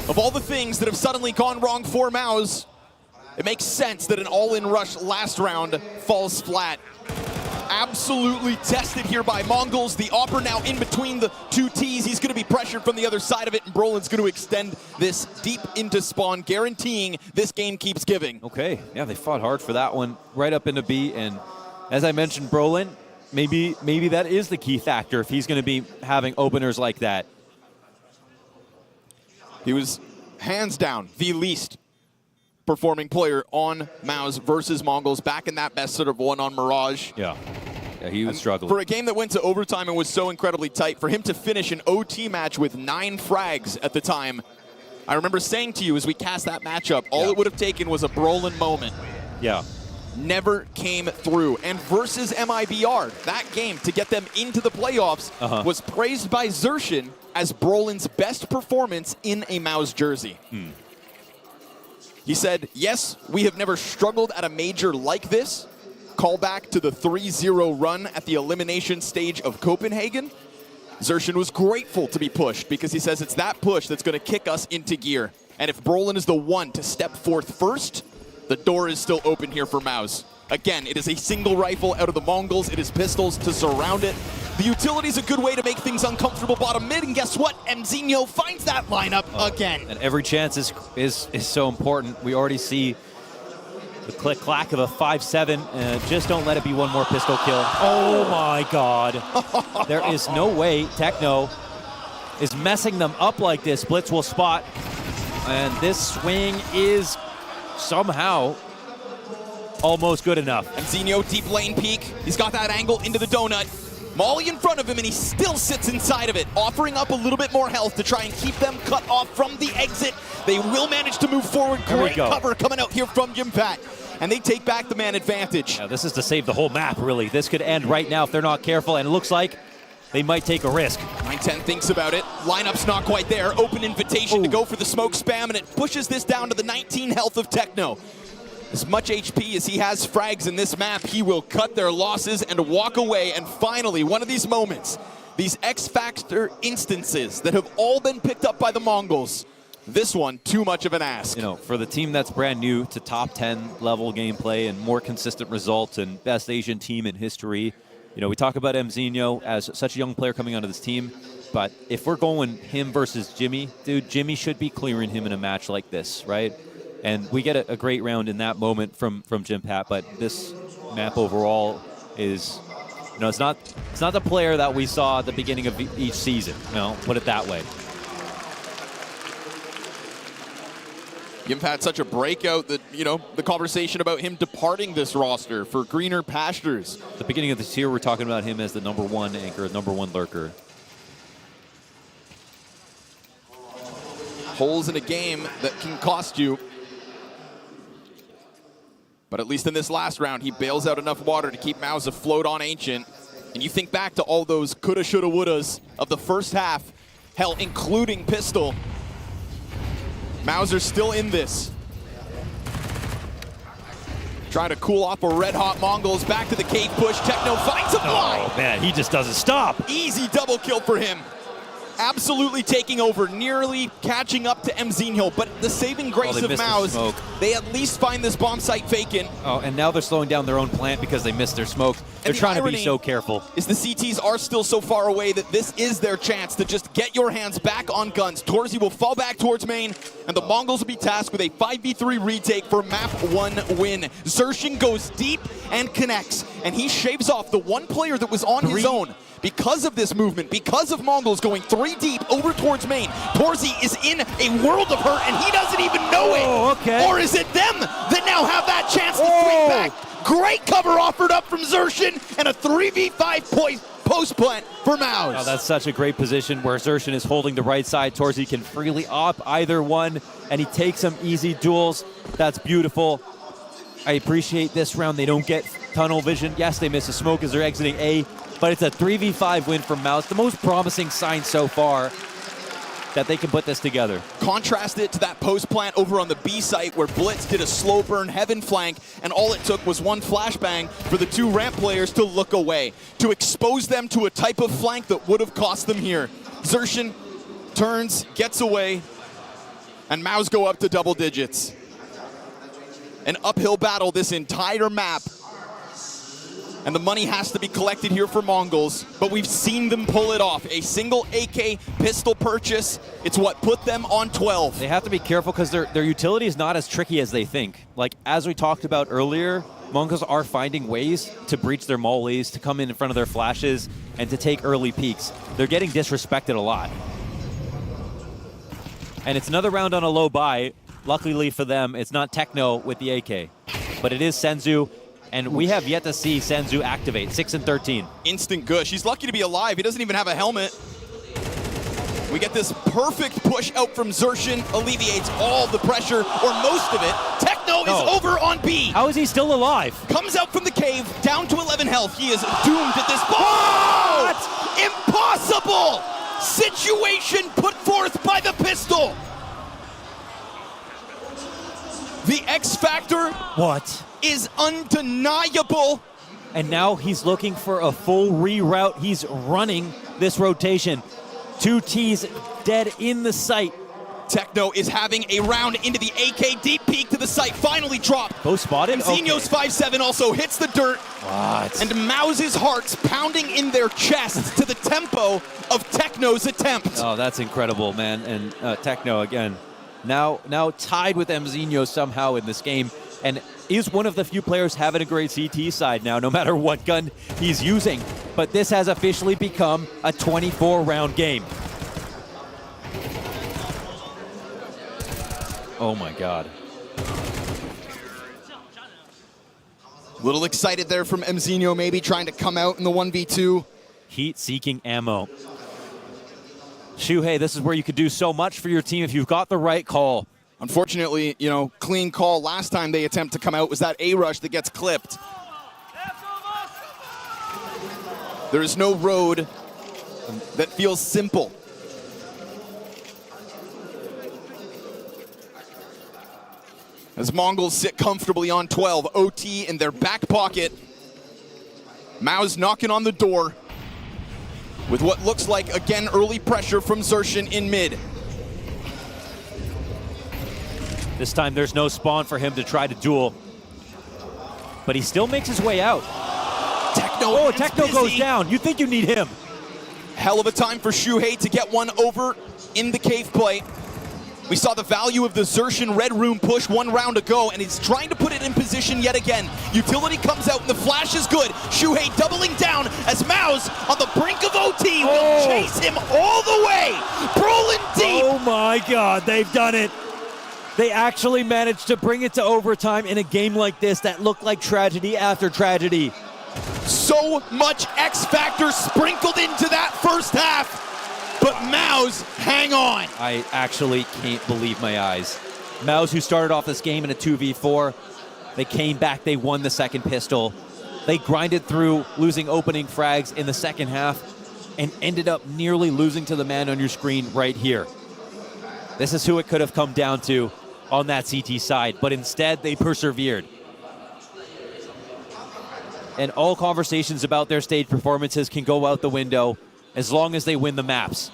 S: Of all the things that have suddenly gone wrong for MOUZ, it makes sense that an all-in rush last round falls flat. Absolutely tested here by Mongols. The Opera now in between the two Ts. He's going to be pressured from the other side of it, and Brolin's going to extend this deep into spawn, guaranteeing this game keeps giving.
T: Okay, yeah, they fought hard for that one, right up into B, and as I mentioned, Brolin, maybe that is the key factor if he's going to be having openers like that.
S: He was hands down the least performing player on MOUZ versus Mongols, back in that best of one on Mirage.
T: Yeah, he was struggling.
S: For a game that went to overtime and was so incredibly tight, for him to finish an OT match with 9 frags at the time, I remember saying to you as we cast that matchup, all it would have taken was a Brolin moment.
T: Yeah.
S: Never came through. And versus MIBR, that game to get them into the playoffs was praised by Xerxin as Brolin's best performance in a MOUZ jersey. He said, yes, we have never struggled at a major like this. Call back to the 3-0 run at the elimination stage of Copenhagen. Xerxin was grateful to be pushed because he says it's that push that's going to kick us into gear. And if Brolin is the one to step forth first, the door is still open here for MOUZ. Again, it is a single rifle out of the Mongols. It is pistols to surround it. The utility's a good way to make things uncomfortable bottom mid, and guess what? MZ finds that lineup again.
T: And every chance is so important. We already see the click-clack of a 5-7. Just don't let it be one more pistol kill. Oh my God. There is no way Techno is messing them up like this. Blitz will spot. And this swing is somehow almost good enough.
S: MZ deep lane peek. He's got that angle into the donut. Molly in front of him, and he still sits inside of it, offering up a little bit more health to try and keep them cut off from the exit. They will manage to move forward. Great cover coming out here from Jimpat, and they take back the man advantage.
T: Yeah, this is to save the whole map, really. This could end right now if they're not careful, and it looks like they might take a risk.
S: 9-10 thinks about it. Lineup's not quite there. Open invitation to go for the smoke spam, and it pushes this down to the 19 health of Techno. As much HP as he has frags in this map, he will cut their losses and walk away. And finally, one of these moments, these X-Factor instances that have all been picked up by the Mongols. This one, too much of an ask.
T: You know, for the team that's brand new to top 10 level gameplay and more consistent results and best Asian team in history, you know, we talk about MZ as such a young player coming onto this team, but if we're going him versus Jimmy, dude, Jimmy should be clearing him in a match like this, right? And we get a great round in that moment from Jimpat, but this map overall is, you know, it's not the player that we saw at the beginning of each season, you know, put it that way.
S: Jimpat such a breakout that, you know, the conversation about him departing this roster for greener pastures.
T: At the beginning of this year, we're talking about him as the #1 anchor, #1 lurker.
S: Holes in a game that can cost you. But at least in this last round, he bails out enough water to keep MOUZ afloat on Ancient. And you think back to all those coulda, shoulda, wouldas of the first half, hell, including Pistol. MOUZ are still in this. Trying to cool off a red-hot Mongols. Back to the cave push. Techno finds a blind.
T: Oh, man, he just doesn't stop.
S: Easy double kill for him. Absolutely taking over, nearly catching up to MZ, but the saving grace of MOUZ, they at least find this bomb site vacant.
T: Oh, and now they're slowing down their own plant because they missed their smoke. They're trying to be so careful.
S: Is the CTs are still so far away that this is their chance to just get your hands back on guns. Torzy will fall back towards main, and the Mongols will be tasked with a 5v3 retake for map 1 win. Zershin goes deep and connects, and he shaves off the one player that was on his own. Because of this movement, because of Mongols going 3 deep over towards main, Torzy is in a world of hurt and he doesn't even know it.
T: Okay.
S: Or is it them that now have that chance to swing back? Great cover offered up from Zershin and a 3v5 post plant for MOUZ.
T: Oh, that's such a great position where Zershin is holding the right side. Torzy can freely op either one and he takes some easy duels. That's beautiful. I appreciate this round. They don't get tunnel vision. Yes, they miss a smoke as they're exiting A. But it's a 3v5 win for MOUZ, the most promising sign so far that they can put this together.
S: Contrast it to that post plant over on the B site where Blitz did a slow burn heaven flank, and all it took was one flashbang for the 2 ramp players to look away, to expose them to a type of flank that would have cost them here. Zershin turns, gets away, and MOUZ go up to double digits. An uphill battle this entire map. And the money has to be collected here for Mongols, but we've seen them pull it off. A single AK pistol purchase, it's what put them on 12.
T: They have to be careful because their utility is not as tricky as they think. Like, as we talked about earlier, Mongols are finding ways to breach their mollies, to come in front of their flashes, and to take early peeks. They're getting disrespected a lot. And it's another round on a low buy. Luckily for them, it's not Techno with the AK, but it is Senzu. And we have yet to see Senzu activate. 6 and 13.
S: Instant gush. He's lucky to be alive. He doesn't even have a helmet. We get this perfect push out from Zershin. Alleviates all the pressure, or most of it. Techno is over on B.
T: How is he still alive?
S: Comes out from the cave, down to 11 health. He is doomed at this point. Impossible situation put forth by the pistol. The X Factor.
T: What?
S: Is undeniable.
T: And now he's looking for a full reroute. He's running this rotation. 2 Ts dead in the sight.
S: Techno is having a round into the AK. Deep peek to the site, finally dropped.
T: Both spotted?
S: Zinio's 5-7 also hits the dirt.
T: What?
S: And MOUZ's hearts pounding in their chests to the tempo of Techno's attempt.
T: Oh, that's incredible, man. And Techno, again, now tied with Mzinho somehow in this game, and is one of the few players having a great CT side now, no matter what gun he's using. But this has officially become a 24-round game. Oh my God.
S: Little excited there from Mzinho, maybe trying to come out in the 1v2.
T: Heat-seeking ammo. Shuhei, this is where you could do so much for your team if you've got the right call.
S: Unfortunately, you know, clean call last time they attempt to come out was that A-rush that gets clipped. There is no road that feels simple. As Mongols sit comfortably on 12, OT in their back pocket. MOUZ knocking on the door with what looks like, again, early pressure from Zershan in mid.
T: This time there's no spawn for him to try to duel. But he still makes his way out. Techno goes down. You think you need him.
S: Hell of a time for Shuhei to get one over in the cave play. We saw the value of the Zershan Red Room push 1 round ago, and he's trying to put it in position yet again. Utility comes out, and the flash is good. Shuhei doubling down as MOUZ on the brink of OT will chase him all the way. Brolin deep.
T: Oh my God, they've done it. They actually managed to bring it to overtime in a game like this that looked like tragedy after tragedy.
S: So much X Factor sprinkled into that first half. But MOUZ, hang on.
T: I actually can't believe my eyes. MOUZ, who started off this game in a 2v4, they came back, they won the second pistol. They grinded through, losing opening frags in the second half, and ended up nearly losing to the man on your screen right here. This is who it could have come down to on that CT side, but instead they persevered. And all conversations about their stage performances can go out the window as long as they win the maps.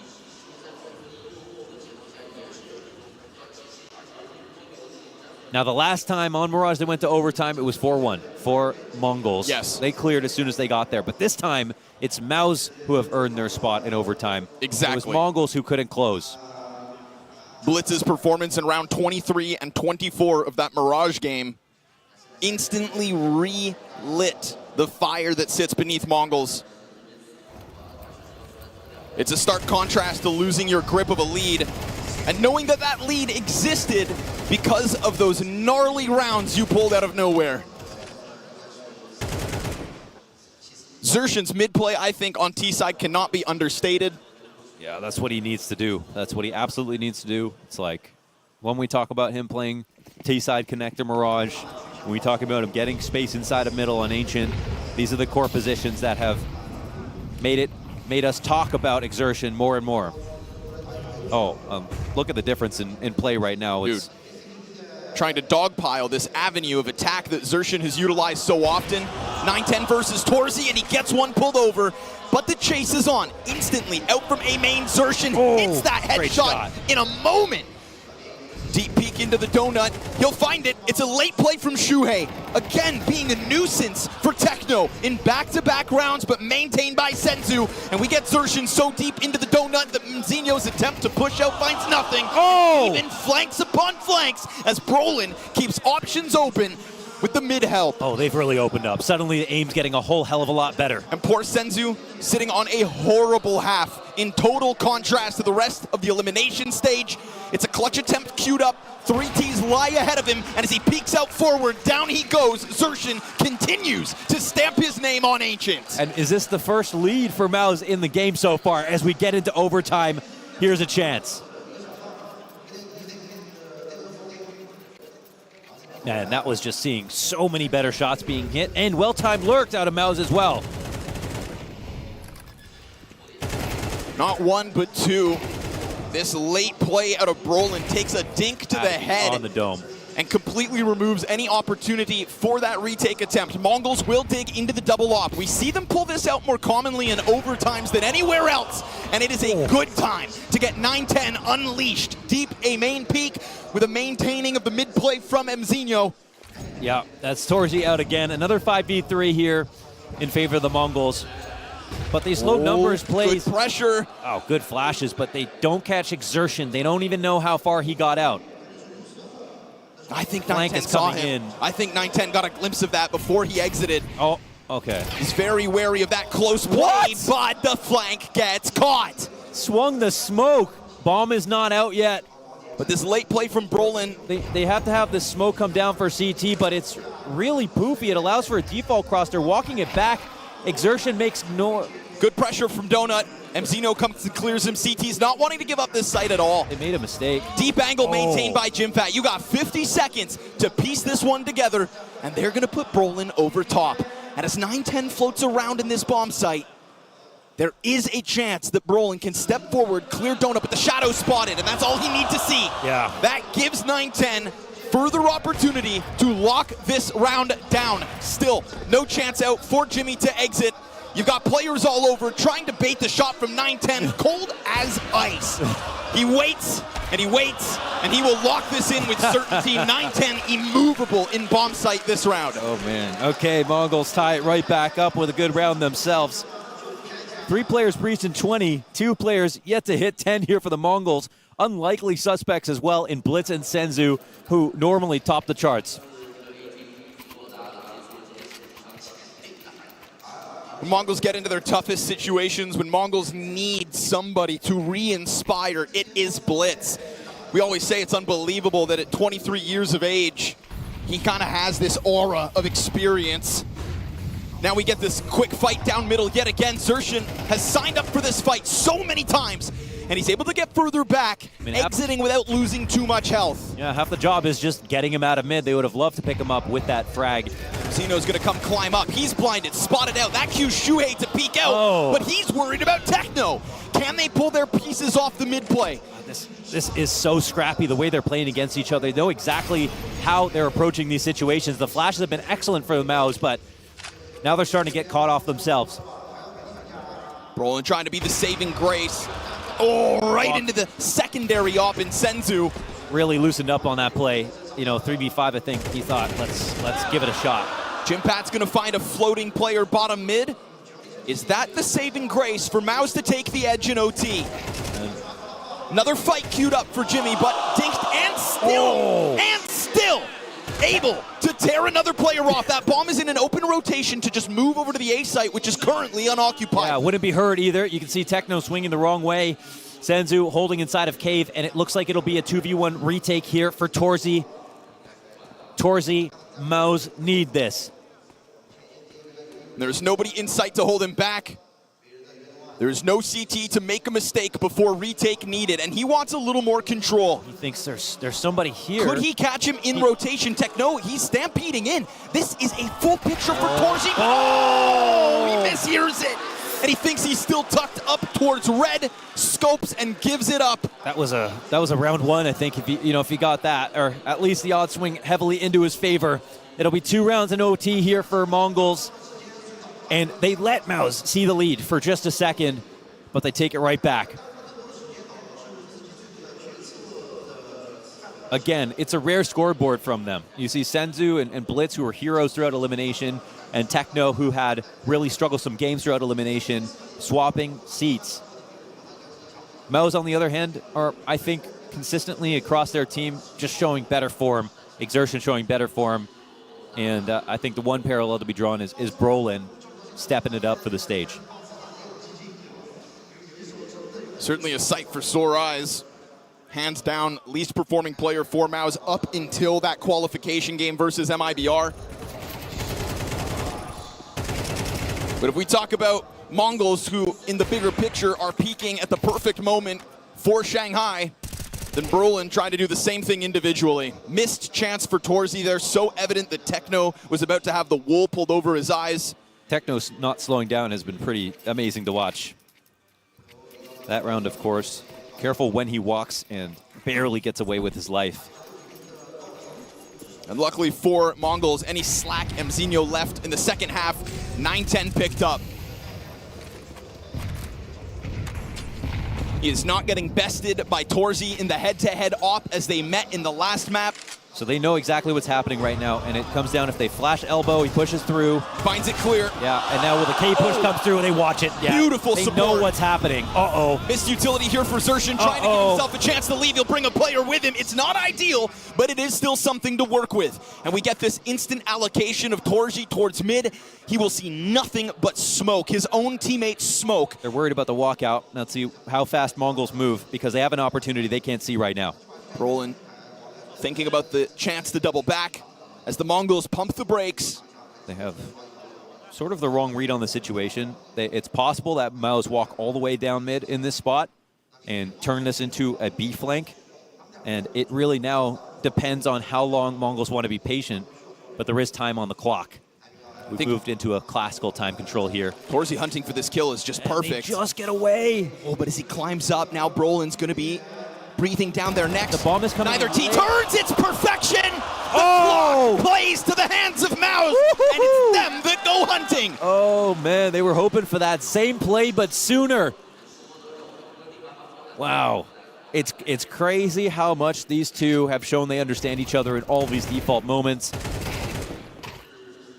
T: Now, the last time on Mirage they went to overtime, it was 4-1 for Mongols.
S: Yes.
T: They cleared as soon as they got there. But this time, it's MOUZ who have earned their spot in overtime.
S: Exactly.
T: It was Mongols who couldn't close.
S: Blitz's performance in round 23 and 24 of that Mirage game instantly relit the fire that sits beneath Mongols. It's a stark contrast to losing your grip of a lead and knowing that that lead existed because of those gnarly rounds you pulled out of nowhere. Zershan's mid play, I think, on T-side cannot be understated.
T: Yeah, that's what he needs to do. That's what he absolutely needs to do. It's like when we talk about him playing T-side connector Mirage, when we talk about him getting space inside of middle on Ancient, these are the core positions that have made us talk about exertion more and more. Look at the difference in play right now.
S: Dude, trying to dogpile this avenue of attack that Zershan has utilized so often. 9-10 versus Torzi, and he gets one pulled over, but the chase is on. Instantly, out from A main, Zershan hits that headshot in a moment. Deep peek into the donut. He'll find it. It's a late play from Shuhei. Again, being a nuisance for Techno in back-to-back rounds, but maintained by Senzu. And we get Zershan so deep into the donut that Mzinho's attempt to push out finds nothing. Even flanks upon flanks as Brolin keeps options open with the mid-help.
T: Oh, they've really opened up. Suddenly the aim's getting a whole hell of a lot better.
S: And poor Senzu sitting on a horrible half in total contrast to the rest of the elimination stage. It's a clutch attempt queued up. 3 Ts lie ahead of him, and as he peeks out forward, down he goes. Zershan continues to stamp his name on Ancient.
T: And is this the first lead for MOUZ in the game so far? As we get into overtime, here's a chance. And that was just seeing so many better shots being hit, and well-timed lurked out of MOUZ as well.
S: Not one, but two. This late play out of Brolin takes a dink to the head.
T: On the dome.
S: and completely removes any opportunity for that retake attempt. Mongols will dig into the double op. We see them pull this out more commonly in overtimes than anywhere else, and it is a good time to get 9-10 unleashed. Deep a main peak with a maintaining of the mid play from Mzinho.
T: Yeah, that's Torzi out again. Another 5v3 here in favor of the Mongols. But these low numbers plays.
S: Good pressure.
T: Oh, good flashes, but they don't catch Exertion. They don't even know how far he got out.
S: I think
T: Flank
S: 9-10
T: is
S: saw
T: coming
S: him.
T: in.
S: I think 9-10 got a glimpse of that before he exited.
T: Oh, okay.
S: He's very wary of that close play, but the flank gets caught.
T: Swung the smoke. Bomb is not out yet.
S: But this late play from Brolin.
T: They have to have the smoke come down for CT, but it's really poofy. It allows for a default cross. They're walking it back. Exertion makes no...
S: Good pressure from Donut. Mzinho comes and clears him. CT's not wanting to give up this site at all.
T: They made a mistake.
S: Deep angle maintained by Jimfat. You got 50 seconds to piece this one together, and they're going to put Brolin over top. And as 9-10 floats around in this bomb site, there is a chance that Brolin can step forward, clear Donut, but the shadow spotted, and that's all he needs to see.
T: Yeah.
S: That gives 9-10 further opportunity to lock this round down. Still, no chance out for Jimmy to exit. You've got players all over trying to bait the shot from 9-10, cold as ice. He waits, and he waits, and he will lock this in with certainty. 9-10 immovable in bomb site this round.
T: Oh, man. Okay, Mongols tie it right back up with a good round themselves. 3 players breached in 20, 2 players yet to hit 10 here for the Mongols. Unlikely suspects as well in Blitz and Senzu, who normally top the charts.
S: When Mongols get into their toughest situations, when Mongols need somebody to re-inspire, it is Blitz. We always say it's unbelievable that at 23 years of age, he kind of has this aura of experience. Now we get this quick fight down middle yet again. Xerxian has signed up for this fight so many times, and he's able to get further back, exiting without losing too much health.
T: Yeah, half the job is just getting him out of mid. They would have loved to pick him up with that frag.
S: Zeno's gonna come climb up. He's blinded, spotted out. That cues Shuhei to peek out, but he's worried about Techno. Can they pull their pieces off the mid play?
T: This is so scrappy, the way they're playing against each other. They know exactly how they're approaching these situations. The flashes have been excellent for the MOUZ, but now they're starting to get caught off themselves.
S: Brolin trying to be the saving grace. Oh, right into the secondary op in Senzu.
T: Really loosened up on that play. You know, 3v5, I think he thought, let's give it a shot.
S: Jimpat's gonna find a floating player bottom mid. Is that the saving grace for MOUZ to take the edge in OT? Another fight queued up for Jimmy, but dinked and still able to tear another player off. That bomb is in an open rotation to just move over to the A site, which is currently unoccupied.
T: Yeah, wouldn't be hurt either. You can see Techno swinging the wrong way. Senzu holding inside of Cave, and it looks like it'll be a 2v1 retake here for Torzi. Torzi, MOUZ need this.
S: There's nobody in sight to hold him back. There's no CT to make a mistake before retake needed, and he wants a little more control.
T: He thinks there's somebody here.
S: Could he catch him in rotation? Techno, he's stampeding in. This is a full picture for Torzi. Oh, he mishears it. And he thinks he's still tucked up towards red, scopes and gives it up.
T: That was a round one, I think, if he got that, or at least the odds swing heavily into his favor. It'll be 2 rounds in OT here for Mongols. And they let MOUZ see the lead for just a second, but they take it right back. Again, it's a rare scoreboard from them. You see Senzu and Blitz, who were heroes throughout Elimination, and Techno, who had really struggled some games throughout Elimination, swapping seats. MOUZ, on the other hand, are, I think, consistently across their team, just showing better form. Exertion showing better form. And I think the one parallel to be drawn is Brolin stepping it up for the stage.
S: Certainly a sight for sore eyes. Hands down, least performing player for MOUZ up until that qualification game versus MIBR. But if we talk about Mongols, who in the bigger picture are peaking at the perfect moment for Shanghai, then Brolin trying to do the same thing individually. Missed chance for Torzi there, so evident that Techno was about to have the wool pulled over his eyes.
T: Techno's not slowing down has been pretty amazing to watch. That round, of course, careful when he walks and barely gets away with his life.
S: And luckily for Mongols, any slack MZ left in the second half, 9-10 picked up. He is not getting bested by Torzy in the head-to-head op as they met in the last map.
T: So they know exactly what's happening right now, and it comes down if they flash elbow, he pushes through.
S: Finds it clear.
T: Yeah, and now with the K push comes through and they watch it. Yeah.
S: Beautiful
T: they
S: support.
T: know what's happening. Uh-oh.
S: Missed utility here for Zershin, trying to give himself a chance to leave. He'll bring a player with him. It's not ideal, but it is still something to work with. And we get this instant allocation of Torzy towards mid. He will see nothing but smoke. His own teammates smoke.
T: They're worried about the walkout. Let's see how fast Mongols move, because they have an opportunity they can't see right now.
S: Brolin thinking about the chance to double back as the Mongols pump the brakes.
T: They have sort of the wrong read on the situation. It's possible that MOUZ walk all the way down mid in this spot and turn this into a B flank. And it really now depends on how long Mongols want to be patient, but there is time on the clock. We've moved into a classical time control here.
S: Torzy hunting for this kill is just perfect.
T: They just get away.
S: Oh, but as he climbs up, now Brolin's going to be breathing down their necks.
T: The bomb is coming.
S: Neither team turns. It's perfection. The clock plays to the hands of MOUZ, and it's them that go hunting.
T: Oh man, they were hoping for that same play, but sooner. Wow, it's crazy how much these two have shown they understand each other in all these default moments.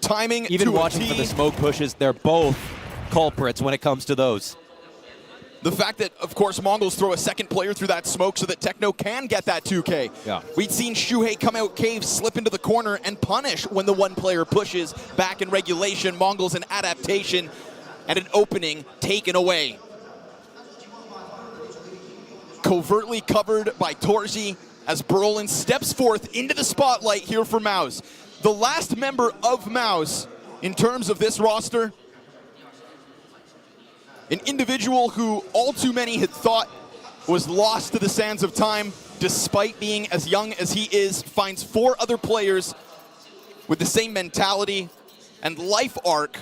S: Timing.
T: Even watching for the smoke pushes, they're both culprits when it comes to those.
S: The fact that, of course, Mongols throw a second player through that smoke so that Techno can get that 2K.
T: Yeah.
S: We'd seen Shuhei come out cave, slip into the corner, and punish when the one player pushes back in regulation. Mongols an adaptation and an opening taken away. Covertly covered by Torzy as Brolin steps forth into the spotlight here for MOUZ. The last member of MOUZ in terms of this roster, an individual who all too many had thought was lost to the sands of time, despite being as young as he is, finds 4 other players with the same mentality and life arc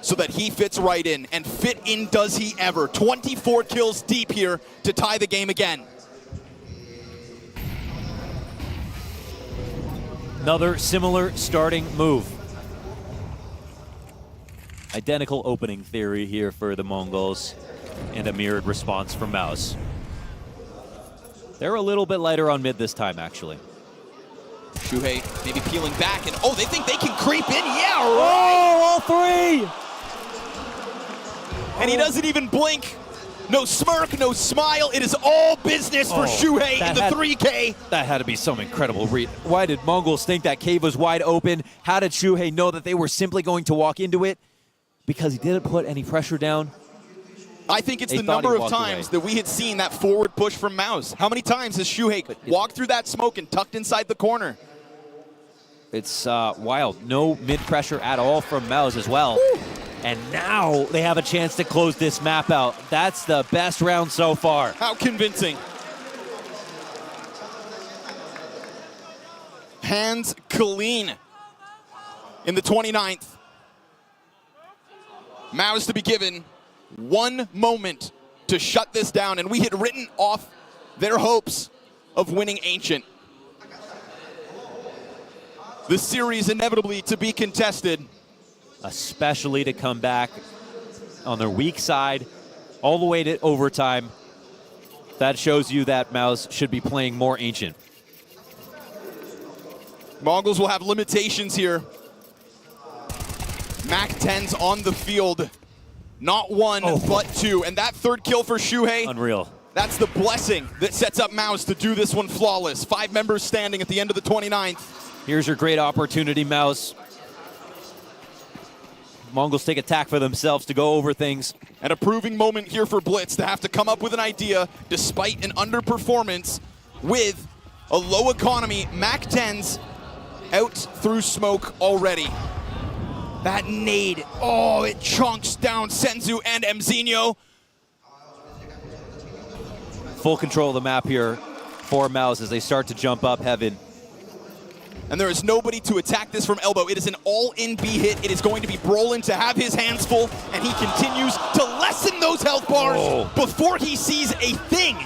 S: so that he fits right in. And fit in does he ever. 24 kills deep here to tie the game again.
T: Another similar starting move. Identical opening theory here for the Mongols, and a mirrored response from MOUZ. They're a little bit lighter on mid this time, actually.
S: Shuhei maybe peeling back, and they think they can creep in. Yeah,
T: right! All 3!
S: And he doesn't even blink. No smirk, no smile. It is all business for Shuhei in the 3K.
T: That had to be some incredible read. Why did Mongols think that cave was wide open? How did Shuhei know that they were simply going to walk into it? Because he didn't put any pressure down.
S: I think it's the number of times that we had seen that forward push from MOUZ. How many times has Shuhei walked through that smoke and tucked inside the corner?
T: It's wild. No mid-pressure at all from MOUZ as well. Woo. And now they have a chance to close this map out. That's the best round so far.
S: How convincing. Hands clean in the 29th. MOUZ to be given 1 moment to shut this down, and we had written off their hopes of winning Ancient. The series inevitably to be contested.
T: Especially to come back on their weak side all the way to overtime. That shows you that MOUZ should be playing more Ancient.
S: Mongols will have limitations here. MAC-10's on the field. Not 1, but 2. And that 3rd kill for Shuhei.
T: Unreal.
S: That's the blessing that sets up MOUZ to do this one flawless. 5 members standing at the end of the 29th.
T: Here's your great opportunity, MOUZ. Mongols take attack for themselves to go over things.
S: An approving moment here for Blitz to have to come up with an idea despite an underperformance with a low economy. MAC-10's out through smoke already. That nade, it chunks down Senzu and MZ.
T: Full control of the map here for MOUZ as they start to jump up heaven.
S: And there is nobody to attack this from elbow. It is an all-in B hit. It is going to be Brolin to have his hands full, and he continues to lessen those health bars before he sees a thing.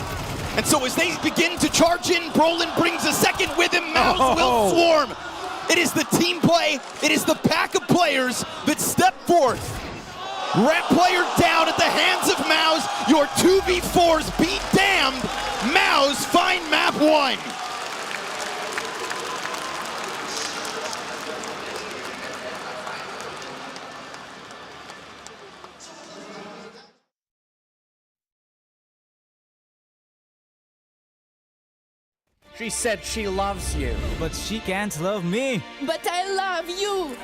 S: And so as they begin to charge in, Brolin brings a second with him. MOUZ will swarm. It is the team play. It is the pack of players that step forth. Red player down at the hands of MOUZ. Your 2v4s be damned. MOUZ find map 1.
U: She said she loves you, but she can't love me.
V: But I love you.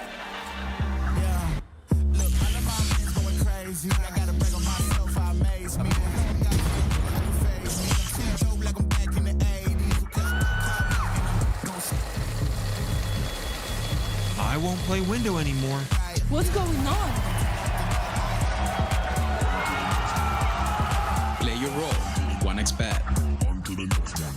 W: I won't play window anymore.
V: What's going on?
W: Play your role. 1xbet. On to the next one.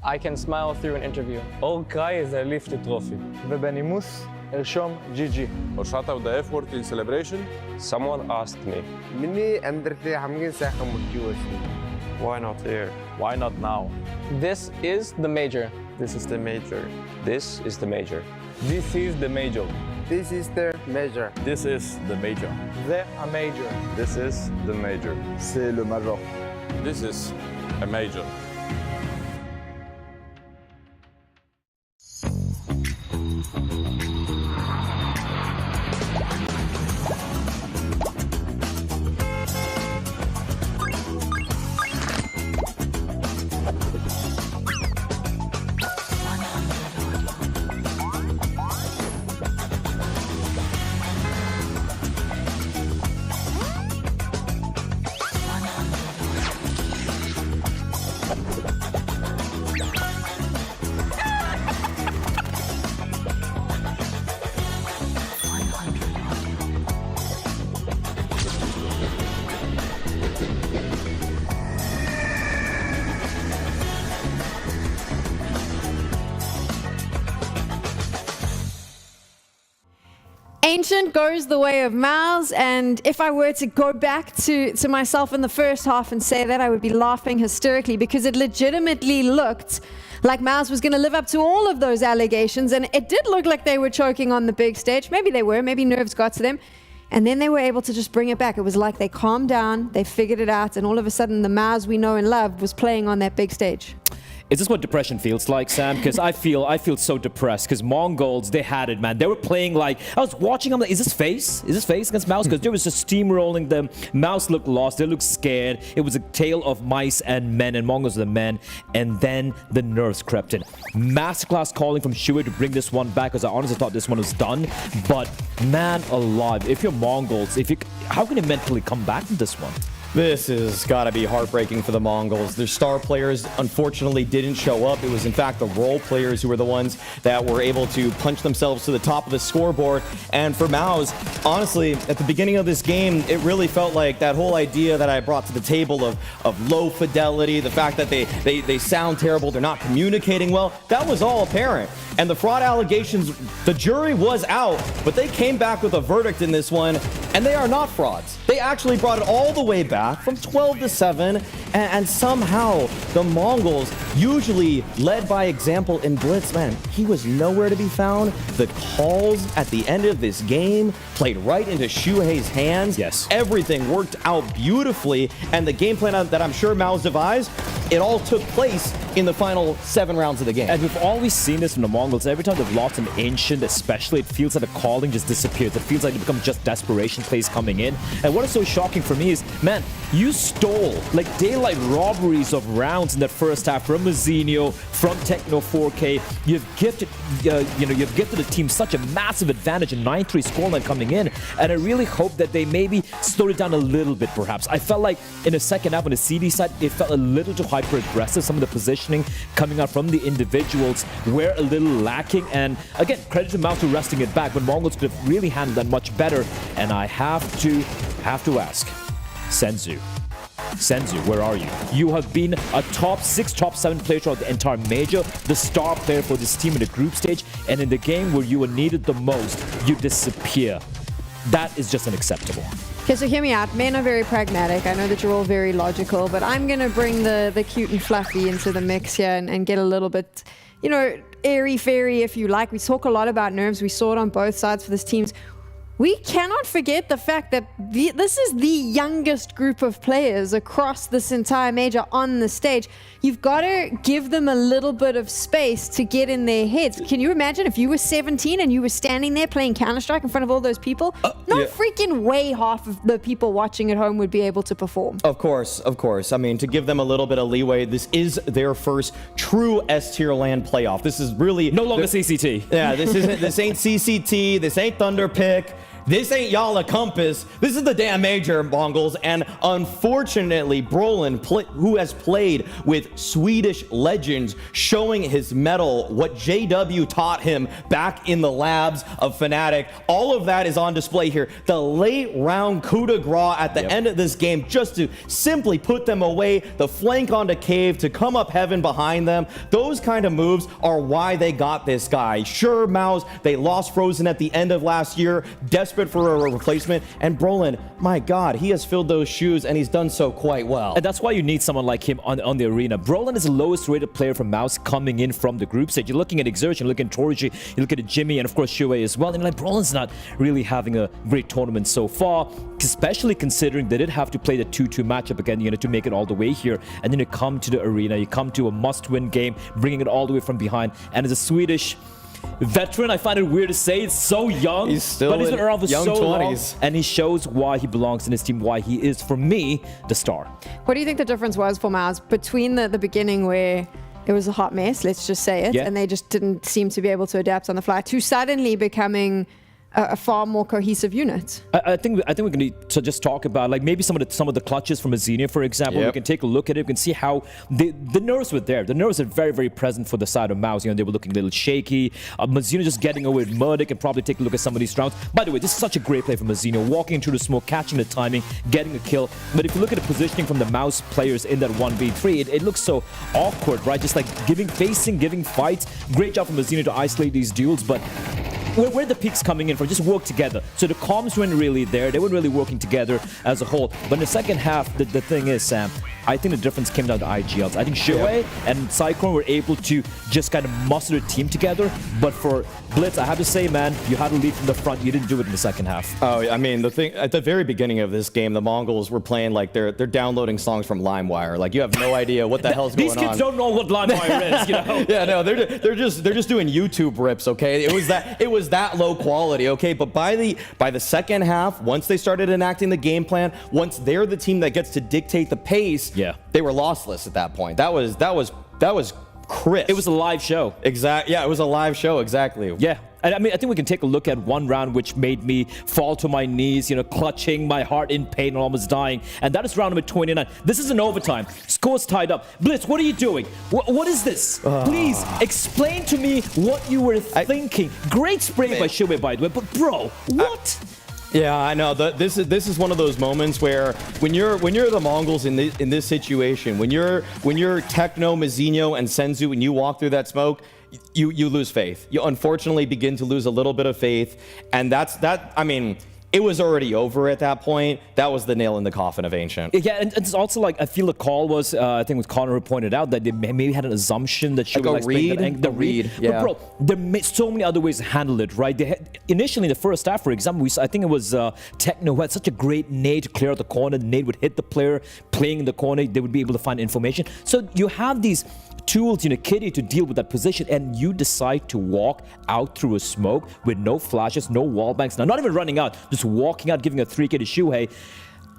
X: I can smile through an interview.
Y: All guys I lift the trophy.
X: ובנימוס ארשום GG.
Y: Or shout out the effort in celebration. Someone asked me. Why not here? Why not now?
X: This is the major.
Y: This is the major. This is the major. This is the major.
X: This is the major.
Y: This is the major.
X: The major.
Y: This is the major.
N: C'est le major.
Y: This is a major.
A: Ancient goes the way of MOUZ, and if I were to go back to myself in the first half and say that, I would be laughing hysterically, because it legitimately looked like MOUZ was going to live up to all of those allegations, and it did look like they were choking on the big stage. Maybe they were, maybe nerves got to them, and then they were able to just bring it back. It was like they calmed down, they figured it out, and all of a sudden the MOUZ we know and love was playing on that big stage.
C: Is this what depression feels like, Sam? Because I feel so depressed. Because Mongols, they had it, man. They were playing like, I was watching, I'm like, is this face? Is this face against MOUZ? Because there was just steamrolling them. MOUZ looked lost. They looked scared. It was a tale of mice and men, and Mongols were the men. And then the nerves crept in. Masterclass calling from Shuey to bring this one back, because I honestly thought this one was done. But man alive, if you're Mongols, how can you mentally come back from this one?
B: This has got to be heartbreaking for the Mongols. Their star players, unfortunately, didn't show up. It was, in fact, the role players who were the ones that were able to punch themselves to the top of the scoreboard. And for MOUZ, honestly, at the beginning of this game, it really felt like that whole idea that I brought to the table of low fidelity, the fact that they sound terrible, they're not communicating well, that was all apparent. And the fraud allegations, the jury was out, but they came back with a verdict in this one, and they are not frauds. They actually brought it all the way back from 12 to 7, and somehow the Mongols, usually led by example in Blitz, man, he was nowhere to be found. The calls at the end of this game played right into Shuhei's hands.
C: Yes.
B: Everything worked out beautifully, and the game plan that I'm sure MOUZ devised, it all took place in the final 7 rounds of the game.
C: And we've always seen this from the Mongols. Every time they've lost an ancient, especially, it feels like the calling just disappears. It feels like it becomes just desperation plays coming in. And what is so shocking for me is, man, you stole like daylight robberies of rounds in that first half from Mazinho, from Techno 4K. You've gifted, you've gifted the team such a massive advantage, a 9-3 scoreline coming in. And I really hope that they maybe slowed it down a little bit, perhaps. I felt like in the second half on the CD side, it felt a little too hyper-aggressive. Some of the positioning coming out from the individuals were a little lacking. And again, credit to MOUZ for wresting it back, but Mongols could have really handled that much better. And I have to ask, Senzu, where are you? You have been a top 6, top 7 player throughout the entire major, the star player for this team in the group stage, and in the game where you were needed the most, you disappear. That is just unacceptable.
A: Okay, so hear me out. Men are very pragmatic. I know that you're all very logical, but I'm going to bring the cute and fluffy into the mix here and get a little bit, airy-fairy, if you like. We talk a lot about nerves. We saw it on both sides for this teams. We cannot forget the fact that this is the youngest group of players across this entire major on the stage. You've got to give them a little bit of space to get in their heads. Can you imagine if you were 17 and you were standing there playing Counter-Strike in front of all those people? No freaking way half of the people watching at home would be able to perform.
B: Of course. I mean, to give them a little bit of leeway, this is their first true S-tier LAN playoff. This is really...
C: No longer CCT.
B: Yeah, this ain't CCT, this ain't Thunderpick. This ain't Yala Compass. This is the damn major, Mongols. And unfortunately, Brolin, who has played with Swedish legends, showing his mettle, what JW taught him back in the labs of Fnatic, all of that is on display here. The late round coup de grace at the end of this game, just to simply put them away, the flank onto Cave, to come up heaven behind them. Those kind of moves are why they got this guy. Sure, MOUZ, they lost Frozen at the end of last year, desperate for a replacement, and Brolin, my God, he has filled those shoes and he's done so quite well.
C: And that's why you need someone like him on the arena. Brolin is the lowest rated player from MOUZ coming in from the group stage. You're looking at Exertion, you're looking at Torji, you look at Jimmy, and of course Shuhei as well. And like, Brolin's not really having a great tournament so far, especially considering they did have to play the 2-2 matchup again, to make it all the way here. And then you come to the arena, you come to a must-win game, bringing it all the way from behind. And as a Swedish veteran, I find it weird to say, it's so young,
B: he's still
C: but he's been around for
B: young
C: so
B: 20s.
C: long, and he shows why he belongs in his team, why he is, for me, the star.
A: What do you think the difference was for MOUZ between the beginning, where it was a hot mess, let's just say it, and they just didn't seem to be able to adapt on the fly, to suddenly becoming a far more cohesive unit?
C: I think we can need to just talk about like maybe some of the clutches from Mazinho, for example. We can take a look at it. We can see how the nerves were there. The nerves are very, very present for the side of MOUZ. They were looking a little shaky. Mazinho just getting away with Murdoch, and probably take a look at some of these rounds. By the way, this is such a great play from Mazinho, walking into the smoke, catching the timing, getting a kill. But if you look at the positioning from the MOUZ players in that 1v3, it looks so awkward, right? Just like giving fights. Great job from Mazinho to isolate these duels, but where the peaks coming in from, just work together. So the comms weren't really there. They weren't really working together as a whole. But in the second half, the thing is, Sam, I think the difference came down to IGLs. I think Shuhei and Cyclone were able to just kind of muster the team together. But for Blitz, I have to say, man, you had to lead from the front. You didn't do it in the second half.
B: Oh, I mean, the thing at the very beginning of this game, the Mongols were playing like they're downloading songs from LimeWire. Like, you have no idea what the hell's going on.
C: These kids don't know what LimeWire is,
B: Yeah, no, they're just doing YouTube rips. Okay, it was that low quality. Okay, but by the second half, once they started enacting the game plan, once they're the team that gets to dictate the pace, they were lossless at that point. That was crisp.
C: It was a live show.
B: Exactly. Yeah, it was a live show. Exactly.
C: Yeah. And I mean, I think we can take a look at one round which made me fall to my knees, clutching my heart in pain and almost dying. And that is round number 29. This is an overtime. Score's tied up. Blitz, what are you doing? What is this? Please explain to me what you were thinking. Great spray by Shuhei, by the way, but bro, what?
B: Yeah, I know. This is one of those moments where when you're the Mongols in this situation, when you're Techno, Mazinho, and Senzu, and you walk through that smoke, you lose faith. You unfortunately begin to lose a little bit of faith, and I mean, it was already over at that point. That was the nail in the coffin of Ancient.
C: Yeah, and it's also like, I feel the call was, I think it was Connor who pointed out that they maybe had an assumption that she
B: like
C: would
B: the read.
C: But
B: Yeah.
C: bro, there so many other ways to handle it, right? They had, initially in the first half, for example, I think it was Techno who had such a great nade to clear out the corner. The nade would hit the player playing in the corner. They would be able to find information. So you have these tools, Kitty, to deal with that position, and you decide to walk out through a smoke with no flashes, no wall banks, now not even running out, just walking out, giving a 3K to Shuhei.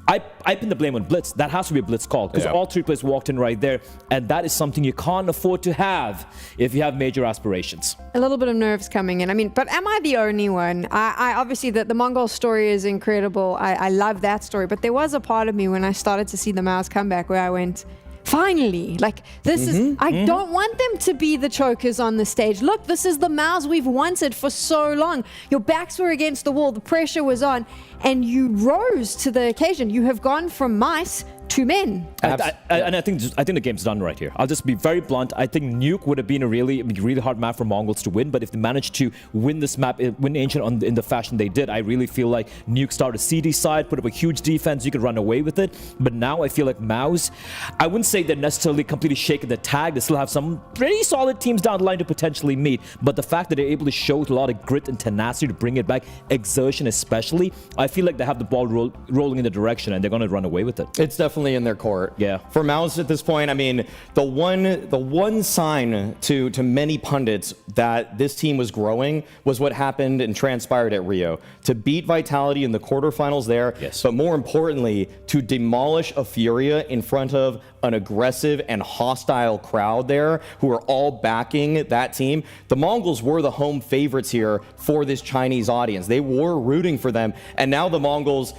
C: I pin the blame on Blitz. That has to be a Blitz call, because all three players walked in right there, and that is something you can't afford to have if you have major aspirations.
A: A little bit of nerves coming in. I mean, but am I the only one? I obviously, the Mongol story is incredible. I love that story, but there was a part of me when I started to see the MOUZ comeback where I went, finally, like this is, I don't want them to be the chokers on the stage. Look, this is the MOUZ we've wanted for so long. Your backs were against the wall, the pressure was on, and you rose to the occasion. You have gone from mice to men.
C: And I think the game's done right here. I'll just be very blunt. I think Nuke would have been a really hard map for Mongols to win, but if they managed to win this map, win Ancient in the fashion they did, I really feel like Nuke started CD side, put up a huge defense, you could run away with it. But now I feel like MOUZ, I wouldn't say they're necessarily completely shaking the tag. They still have some pretty solid teams down the line to potentially meet, but the fact that they're able to show a lot of grit and tenacity to bring it back, exertion especially, I feel like they have the ball rolling in the direction and they're going to run away with it.
B: It's definitely in their court.
C: Yeah.
B: For MOUZ at this point, I mean, the one sign to many pundits that this team was growing was what happened and transpired at Rio. To beat Vitality in the quarterfinals there, but more importantly, to demolish a Furia in front of an aggressive and hostile crowd there who are all backing that team. The Mongols were the home favorites here for this Chinese audience. They were rooting for them, and now the Mongols,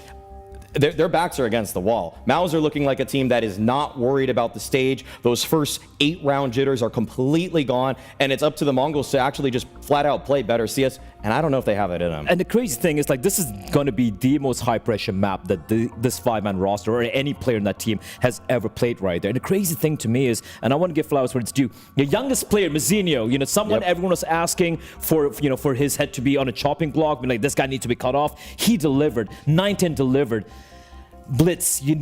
B: their backs are against the wall. MOUZ are looking like a team that is not worried about the stage. Those first 8-round jitters are completely gone, and it's up to the Mongols to actually just flat out play better CS, and I don't know if they have it in them.
C: And the crazy thing is, like, this is going to be the most high-pressure map that this 5-man roster or any player in that team has ever played right there. And the crazy thing to me is, and I want to give flowers where it's due, your youngest player, Mizinho, someone everyone was asking for, for his head to be on a chopping block, but like, this guy needs to be cut off. He delivered. 9-10 delivered. Blitz, you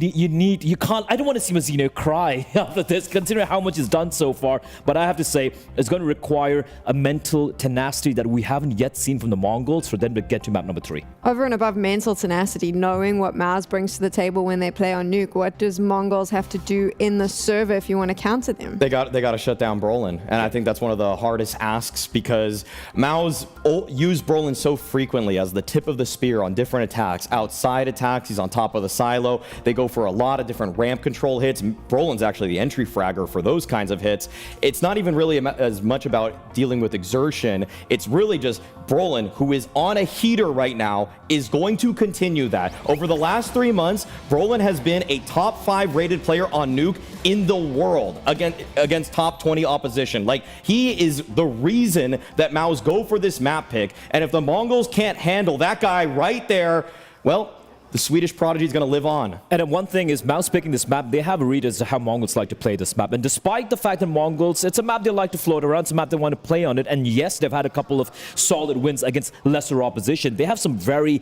C: can't, I don't want to see Mizinho cry after this, considering how much he's done so far, but I have to say, it's going to require a mental tenacity that we haven't yet seen from the Mongols for them to get to map number 3.
A: Over and above mental tenacity, knowing what MOUZ brings to the table when they play on Nuke, what does Mongols have to do in the server if you want to counter them?
B: They got to shut down Brolin, and I think that's one of the hardest asks because MOUZ use Brolin so frequently as the tip of the spear on different attacks. Outside attacks, he's on top of the silo. They go for a lot of different ramp control hits. Brolin's actually the entry fragger for those kinds of hits. It's not even really as much about dealing with exertion. It's really just Brolin, who is on a heater right now, is going to continue that. Over the last 3 months, Brolin has been a top 5 rated player on Nuke in the world against top 20 opposition. Like, he is the reason that MOUZ go for this map pick. And if the Mongols can't handle that guy right there, well, the Swedish prodigy is going to live on.
C: And then one thing is, MOUZ picking this map, they have a read as to how Mongols like to play this map. And despite the fact that Mongols, it's a map they like to float around, it's a map they want to play on it. And yes, they've had a couple of solid wins against lesser opposition. They have some very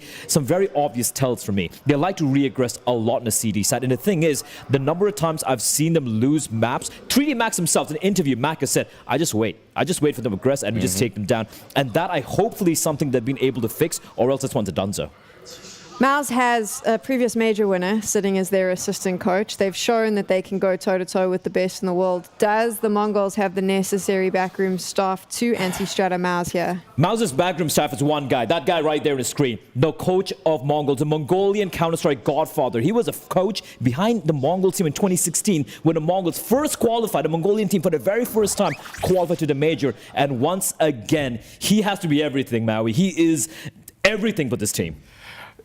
C: obvious tells for me. They like to re-aggress a lot in the CD side. And the thing is, the number of times I've seen them lose maps, 3D Max himself, in an interview, Mac has said, I just wait for them to aggress and we just take them down. And that hopefully is something they've been able to fix, or else this one's a donezo.
A: MOUZ has a previous major winner sitting as their assistant coach. They've shown that they can go toe-to-toe with the best in the world. Does the Mongols have the necessary backroom staff to anti-strata MOUZ here?
C: MOUZ's backroom staff is one guy, that guy right there on the screen, the coach of Mongols, the Mongolian Counter-Strike godfather. He was a coach behind the Mongol team in 2016 when the Mongols first qualified, the Mongolian team for the very first time qualified to the major. And once again, he has to be everything, Maui. He is everything for this team.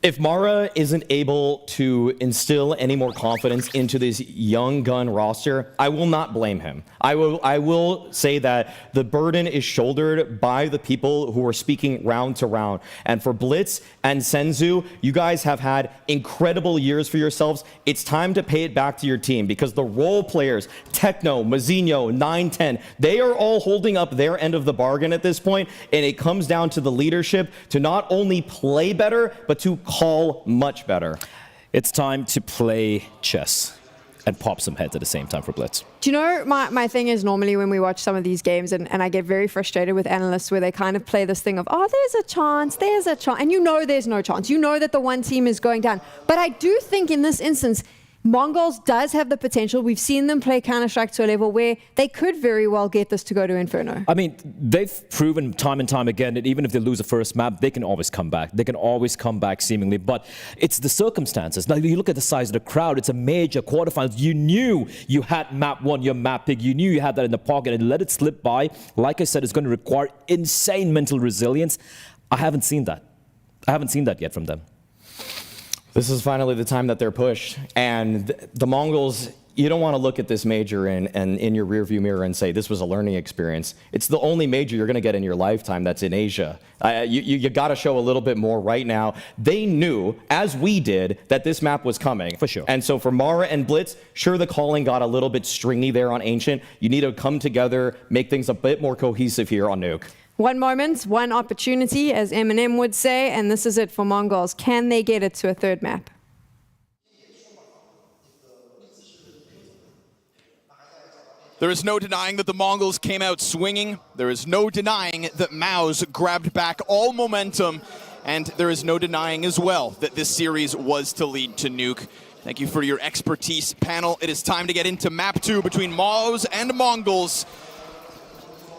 B: If Mara isn't able to instill any more confidence into this young gun roster, I will not blame him. I will say that the burden is shouldered by the people who are speaking round to round. And for Blitz and Senzu, you guys have had incredible years for yourselves. It's time to pay it back to your team, because the role players, Techno, Mazinho, 910, they are all holding up their end of the bargain at this point, and it comes down to the leadership to not only play better, but to call much better.
C: It's time to play chess and pop some heads at the same time for Blitz.
A: Do you know, my thing is normally when we watch some of these games, and I get very frustrated with analysts where they kind of play this thing of, oh, there's a chance, and you know there's no chance. You know that the one team is going down. But I do think in this instance, Mongols does have the potential. We've seen them play Counter-Strike to a level where they could very well get this to go to Inferno.
C: I mean, they've proven time and time again that even if they lose the first map, they can always come back. They can always come back seemingly, but it's the circumstances. Now, you look at the size of the crowd, it's a major quarterfinals. You knew you had map 1, your map pick. You knew you had that in the pocket and let it slip by. Like I said, it's going to require insane mental resilience. I haven't seen that. I haven't seen that yet from them.
B: This is finally the time that they're pushed. And the Mongols, you don't want to look at this major and in your rearview mirror and say this was a learning experience. It's the only major you're going to get in your lifetime that's in Asia. You got to show a little bit more right now. They knew, as we did, that this map was coming.
C: For sure.
B: And so for Mara and Blitz, sure, the calling got a little bit stringy there on Ancient. You need to come together, make things a bit more cohesive here on Nuke.
A: One moment, one opportunity, as Eminem would say, and this is it for Mongols. Can they get it to a third map?
S: There is no denying that the Mongols came out swinging. There is no denying that MOUZ grabbed back all momentum. And there is no denying as well that this series was to lead to Nuke. Thank you for your expertise, panel. It is time to get into map 2 between MOUZ and Mongols.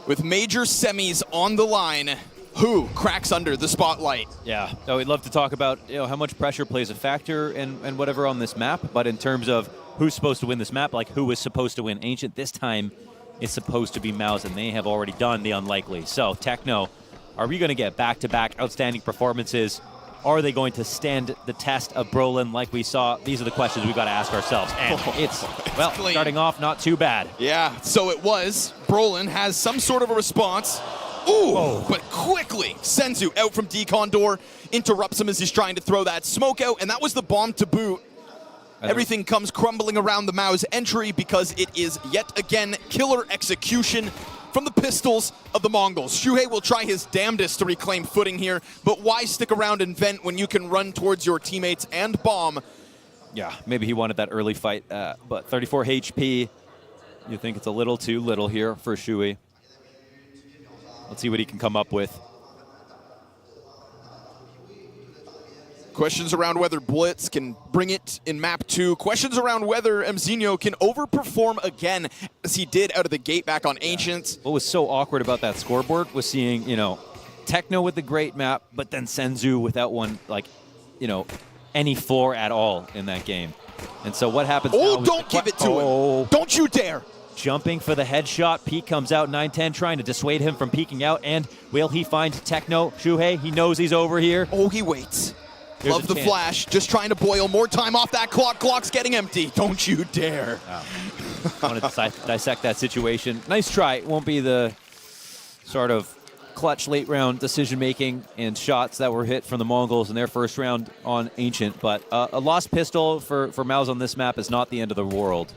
S: With major semis on the line, who cracks under the spotlight?
T: Yeah, we'd love to talk about how much pressure plays a factor and whatever on this map, but in terms of who's supposed to win this map, like who is supposed to win Ancient, this time it's supposed to be MOUZ, and they have already done the unlikely. So, Techno, are we going to get back-to-back outstanding performances? Are they going to stand the test of Brolin like we saw? These are the questions we've got to ask ourselves. And it's
S: clean.
T: Starting off not too bad.
S: Yeah, so it was. Brolin has some sort of a response. Ooh, but quickly, Senzu out from Decon door, interrupts him as he's trying to throw that smoke out, and that was the bomb to boot. Everything comes crumbling around the MOUZ entry because it is yet again killer execution from the pistols of the Mongols. Shuhei will try his damnedest to reclaim footing here, but why stick around and vent when you can run towards your teammates and bomb?
T: Yeah, maybe he wanted that early fight, but 34 HP, you think it's a little too little here for Shuhei. Let's see what he can come up with.
S: Questions around whether Blitz can bring it in map 2. Questions around whether Mzinho can overperform again as he did out of the gate back on Ancient.
T: What was so awkward about that scoreboard was seeing, Techno with the great map, but then Senzu without one, any floor at all in that game. And so what happens now?
S: Oh, don't give it to him. Don't you dare.
T: Jumping for the headshot. Peek comes out, 910 trying to dissuade him from peeking out. And will he find Techno? Shuhei, he knows he's over here.
S: Oh, he waits.
T: There's
S: Love the flash, just trying to boil more time off that clock. Clock's getting empty. Don't you dare.
T: I want to dissect that situation. Nice try. It won't be the sort of clutch late round decision making and shots that were hit from the Mongols in their first round on Ancient, but a lost pistol for MOUZ on this map is not the end of the world.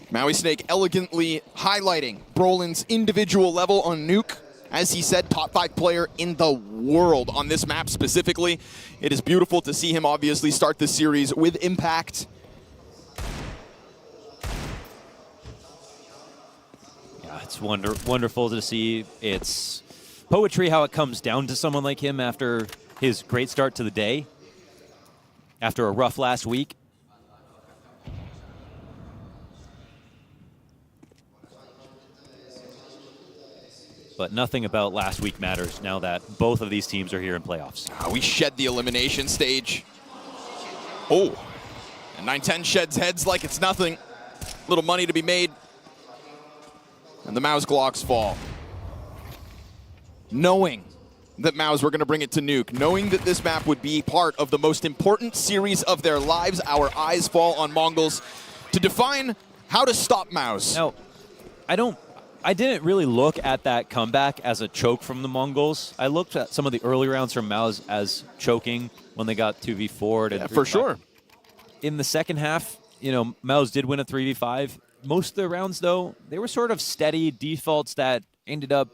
S: Maui Snake elegantly highlighting Brolin's individual level on Nuke. As he said, top 5 player in the world on this map specifically. It is beautiful to see him obviously start the series with impact.
T: Yeah, it's wonderful to see. It's poetry how it comes down to someone like him after his great start to the day, after a rough last week. But nothing about last week matters now that both of these teams are here in playoffs.
S: We shed the elimination stage. Oh, And 9-10 sheds heads like it's nothing. Little money to be made. And the MOUZ Glocks fall. Knowing that MOUZ were going to bring it to Nuke, knowing that this map would be part of the most important series of their lives, our eyes fall on Mongols to define how to stop MOUZ.
T: Now, I didn't really look at that comeback as a choke from the Mongols. I looked at some of the early rounds from MOUZ as choking when they got 2v4'd.
S: Yeah, for sure.
T: In the second half, you know, MOUZ did win a 3v5. Most of the rounds, though, they were sort of steady defaults that ended up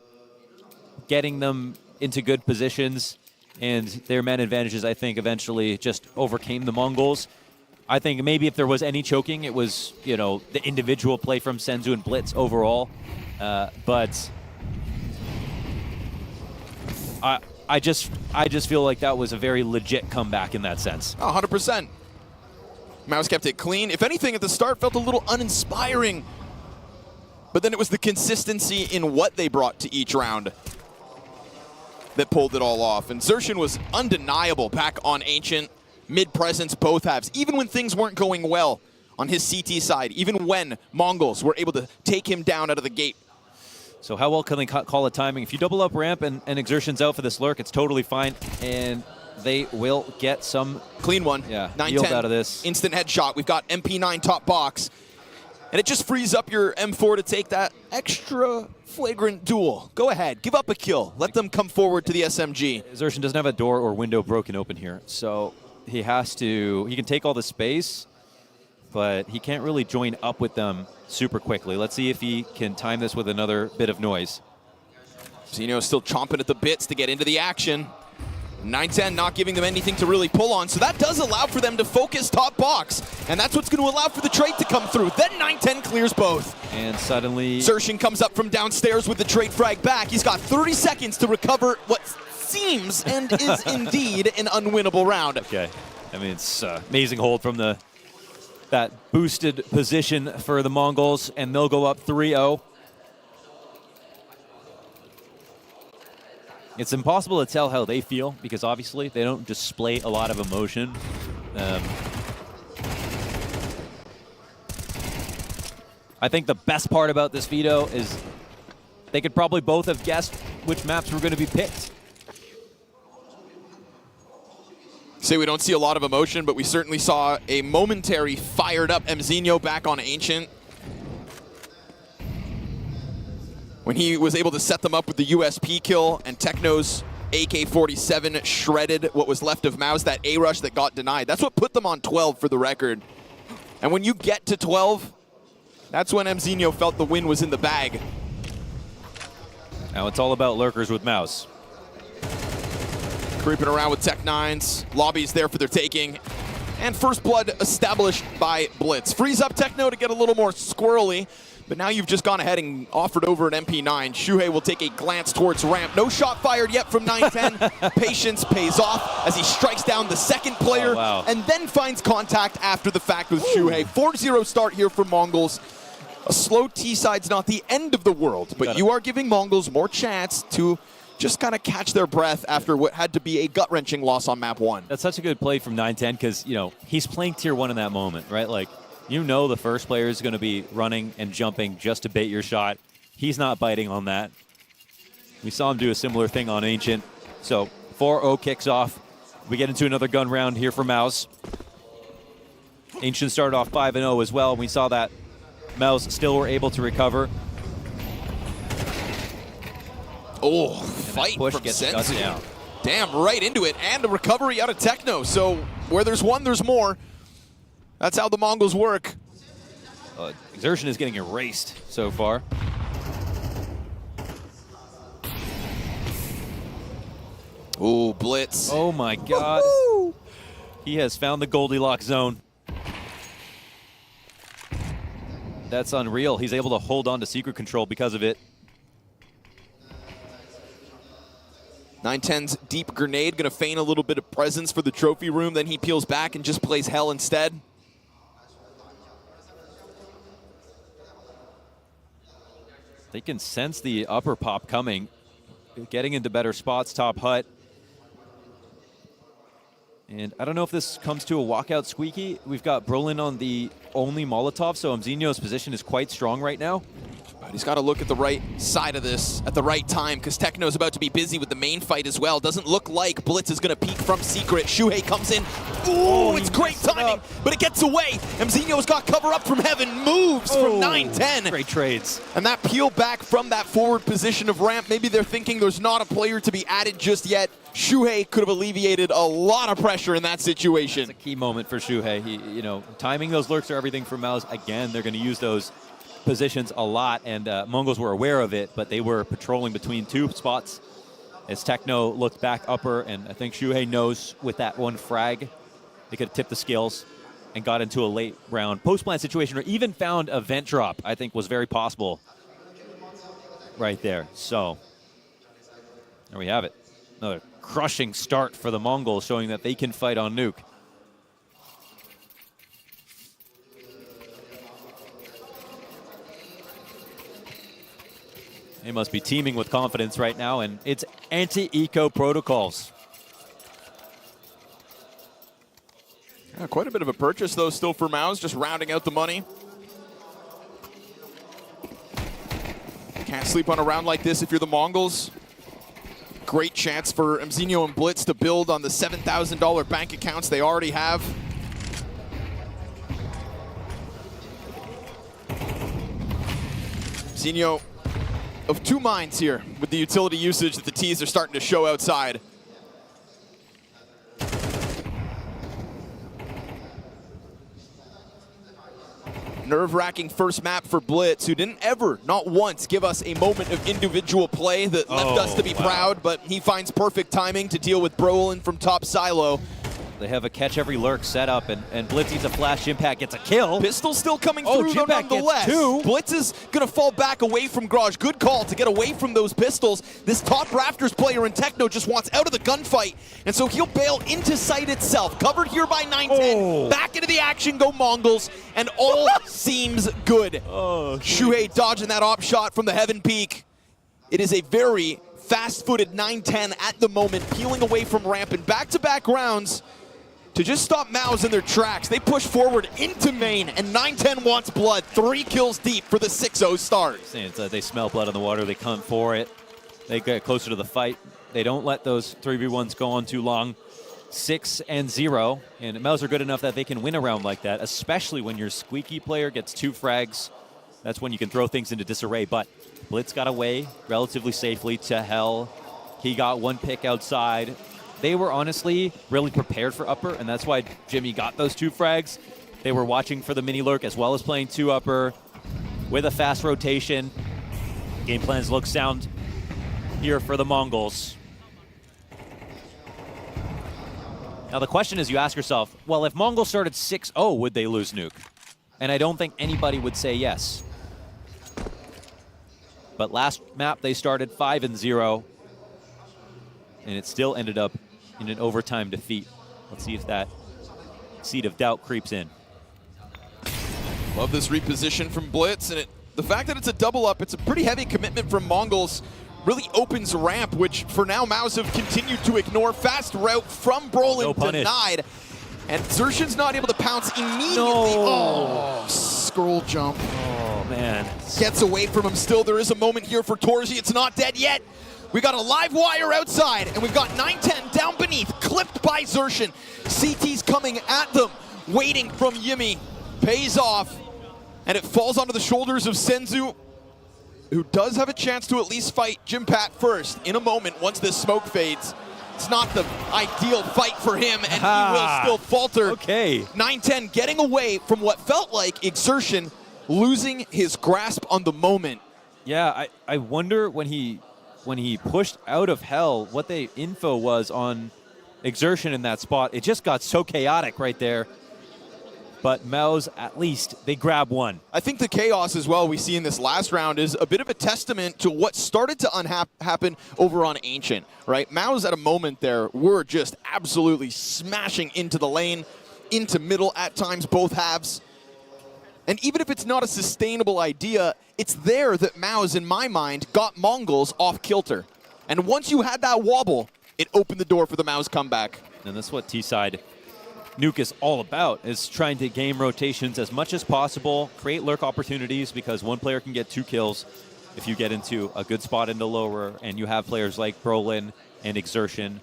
T: getting them into good positions, and their man advantages, I think, eventually just overcame the Mongols. I think maybe if there was any choking, it was, you know, the individual play from Senzu and Blitz overall. But I just feel like that was a very legit comeback in that sense.
S: 100%. MOUZ kept it clean. If anything, at the start felt a little uninspiring. But then it was the consistency in what they brought to each round that pulled it all off. And Xerxin was undeniable back on Ancient. Mid-presence, both halves. Even when things weren't going well on his CT side. Even when Mongols were able to take him down out of the gate.
T: So how well can they call it timing? If you double up ramp and Xerxin's out for this lurk, it's totally fine. And they will get some
S: clean one.
T: Yeah,
S: 9-10
T: yield out of this.
S: Instant headshot. We've got MP9 top box. And it just frees up your M4 to take that extra flagrant duel. Go ahead, give up a kill. Let them come forward to the SMG.
T: Xerxin doesn't have a door or window broken open here, so he has to, he can take all the space, but he can't really join up with them super quickly. Let's see if he can time this with another bit of noise.
S: Zeno still chomping at the bits to get into the action. 9-10 not giving them anything to really pull on, so that does allow for them to focus top box, and that's what's going to allow for the trade to come through. Then 9-10 clears both.
T: And suddenly
S: Xerxin comes up from downstairs with the trade frag back. He's got 30 seconds to recover what seems and is indeed an unwinnable round.
T: Okay, I mean, it's amazing hold from that boosted position for the Mongols, and they'll go up 3-0. It's impossible to tell how they feel because obviously they don't display a lot of emotion. I think the best part about this veto is they could probably both have guessed which maps were going to be picked.
S: Say we don't see a lot of emotion, but we certainly saw a momentary fired up MZinho back on Ancient. When he was able to set them up with the USP kill and Techno's AK-47 shredded what was left of MOUZ, that A-rush that got denied. That's what put them on 12 for the record. And when you get to 12, that's when MZinho felt the win was in the bag.
T: Now it's all about lurkers with MOUZ.
S: Creeping around with Tech-9s. Lobby's there for their taking. And first blood established by Blitz. Frees up Techno to get a little more squirrely. But now you've just gone ahead and offered over an MP9. Shuhei will take a glance towards ramp. No shot fired yet from 9-10. Patience pays off as he strikes down the second player and then finds contact after the fact with Shuhei. 4-0 start here for Mongols. A slow T-side's not the end of the world, but you are giving Mongols more chance to just kind of catch their breath after what had to be a gut-wrenching loss on map 1.
T: That's such a good play from 9-10 because, you know, he's playing tier 1 in that moment, right? Like, you know the first player is going to be running and jumping just to bait your shot. He's not biting on that. We saw him do a similar thing on Ancient. So 4-0 kicks off. We get into another gun round here for MOUZ. Ancient started off 5-0 as well. We saw that MOUZ still were able to recover.
S: Oh, fight from Senzu. Damn, right into it. And a recovery out of Techno. So where there's one, there's more. That's how the Mongols work.
T: Xerxin is getting erased so far.
S: Ooh, Blitz.
T: Oh my God. He has found the Goldilocks zone. That's unreal. He's able to hold on to secret control because of it.
S: 9-10's deep grenade, gonna feign a little bit of presence for the trophy room, then he peels back and just plays hell instead.
T: They can sense the upper pop coming, getting into better spots, top hut. And I don't know if this comes to a walkout squeaky. We've got Brolin on the only Molotov, so Mzinho's position is quite strong right now.
S: But he's got to look at the right side of this at the right time, because Techno's about to be busy with the main fight as well. Doesn't look like Blitz is going to peek from secret. Shuhei comes in. Ooh, it's great timing, but it gets away. Mzinho's got cover up from heaven, moves from 9-10.
T: Great trades.
S: And that peel back from that forward position of ramp, maybe they're thinking there's not a player to be added just yet. Shuhei could have alleviated a lot of pressure in that situation.
T: It's a key moment for Shuhei. He, you know, timing those lurks are everything for MOUZ. Again, they're going to use those positions a lot, and Mongols were aware of it, but they were patrolling between two spots as Techno looked back upper, and I think Shuhei knows with that one frag, they could have tipped the scales and got into a late round post-plant situation, or even found a vent drop, I think was very possible right there. So there we have it. Another crushing start for the Mongols, showing that they can fight on nuke. They must be teeming with confidence right now, and it's anti-eco protocols.
S: Yeah, quite a bit of a purchase, though, still for MOUZ, just rounding out the money. Can't sleep on a round like this if you're the Mongols. Great chance for Mzinho and Blitz to build on the $7,000 bank accounts they already have. Mzinho of two minds here with the utility usage that the T's are starting to show outside. Nerve-wracking first map for Blitz, who didn't ever, not once, give us a moment of individual play that left us to be proud, but he finds perfect timing to deal with Brolin from top silo.
T: They have a catch every lurk set up, and Blitz needs a flash impact, gets a kill.
S: Pistol still coming through, though, nonetheless. Blitz is going to fall back away from Garage. Good call to get away from those pistols. This top Rafters player in Techno just wants out of the gunfight, and so he'll bail into sight itself. Covered here by 910. Back into the action go Mongols, and all seems good. Shuhei dodging that op shot from the Heaven Peak. It is a very fast-footed 910 at the moment, peeling away from ramp, and back-to-back rounds to just stop MOUZ in their tracks. They push forward into main, and 910 wants blood. 3 kills deep for the 6-0 start.
T: They smell blood on the water. They come for it. They get closer to the fight. They don't let those 3v1s go on too long. 6-0, and MOUZ are good enough that they can win a round like that, especially when your squeaky player gets 2 frags. That's when you can throw things into disarray, but Blitz got away relatively safely to hell. He got 1 pick outside. They were honestly really prepared for upper, and that's why Jimmy got those 2 frags. They were watching for the mini lurk as well as playing 2 upper with a fast rotation. Game plans look sound here for the Mongols. Now the question is, you ask yourself, well, if Mongols started 6-0, would they lose nuke? And I don't think anybody would say yes. But last map they started 5-0, and it still ended up in an overtime defeat. Let's see if that seed of doubt creeps in.
S: Love this reposition from Blitz, and the fact that it's a double up, it's a pretty heavy commitment from Mongols. Really opens ramp, which for now MOUZ have continued to ignore. Fast route from Brolin denied. And Xershin's not able to pounce immediately. Oh, scroll jump.
T: Oh, man.
S: Gets away from him still. There is a moment here for Torzi. It's not dead yet. We got a live wire outside, and we've got 910 down beneath, clipped by Xershin. CT's coming at them, waiting from Yimi. Pays off, and it falls onto the shoulders of Senzu, who does have a chance to at least fight Jim Pat first in a moment once this smoke fades. It's not the ideal fight for him, and he will still falter.
T: Okay.
S: 910 getting away from what felt like Xershin losing his grasp on the moment.
T: Yeah, I wonder when he pushed out of hell what the info was on Xershin in that spot. It just got so chaotic right there. But MOUZ, at least, they grab 1.
S: I think the chaos as well we see in this last round is a bit of a testament to what started to happen over on Ancient, right? MOUZ at a moment there were just absolutely smashing into the lane, into middle at times, both halves. And even if it's not a sustainable idea, it's there that MOUZ, in my mind, got Mongols off kilter. And once you had that wobble, it opened the door for the MOUZ comeback.
T: And that's what T-side Nuke is all about, is trying to game rotations as much as possible, create lurk opportunities, because one player can get 2 kills if you get into a good spot in the lower, and you have players like Brolin and Exertion,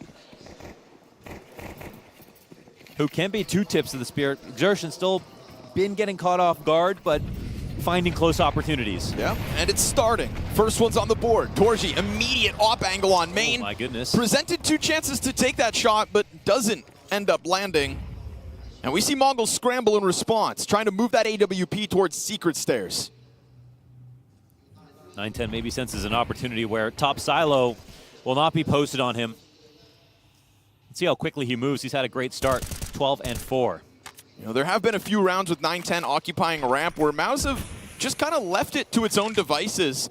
T: who can be 2 tips of the spear. Exertion still been getting caught off guard, but finding close opportunities.
S: Yeah, and it's starting. First one's on the board. Torji, immediate op angle on main.
T: Oh my goodness.
S: Presented 2 chances to take that shot, but doesn't end up landing. And we see Mongols scramble in response, trying to move that AWP towards secret stairs.
T: 910 maybe senses an opportunity where top silo will not be posted on him. Let's see how quickly he moves. He's had a great start, 12 and 4.
S: You know, there have been a few rounds with 910 occupying ramp where MOUZ have just kind of left it to its own devices.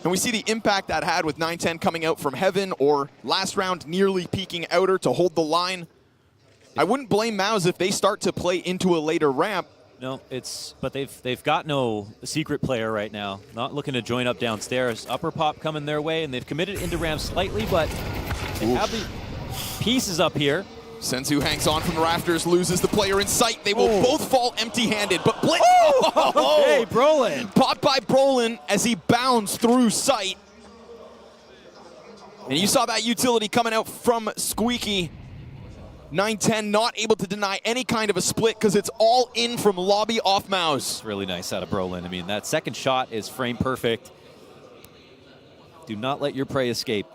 S: And we see the impact that had with 910 coming out from heaven, or last round nearly peeking outer to hold the line. I wouldn't blame MOUZ if they start to play into a later ramp.
T: No, but they've got no secret player right now. Not looking to join up downstairs. Upper pop coming their way, and they've committed into ramp slightly, but they have the pieces up here.
S: Senzu hangs on from the rafters, loses the player in sight. They will both fall empty-handed, but Blitz.
T: Hey, Brolin.
S: Popped by Brolin as he bounds through sight. And you saw that utility coming out from Squeaky. 910 not able to deny any kind of a split because it's all in from lobby off MOUZ.
T: Really nice out of Brolin. I mean, that second shot is frame perfect. Do not let your prey escape.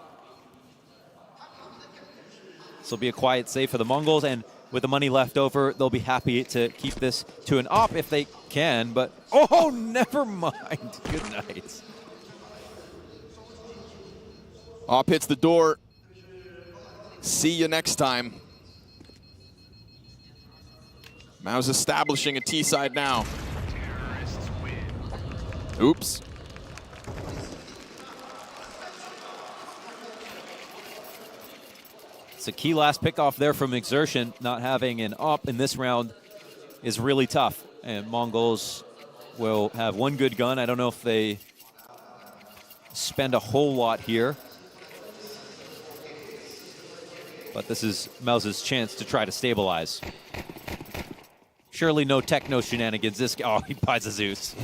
T: This will be a quiet save for the Mongols, and with the money left over, they'll be happy to keep this to an op if they can, but oh, never mind. Good night.
S: Op hits the door. See you next time. MOUZ establishing a T-side now. Oops.
T: It's a key last pickoff there from Exertion. Not having an op in this round is really tough. And Mongols will have one good gun. I don't know if they spend a whole lot here. But this is MOUZ's chance to try to stabilize. Surely no techno shenanigans. This guy, oh, he buys a Zeus.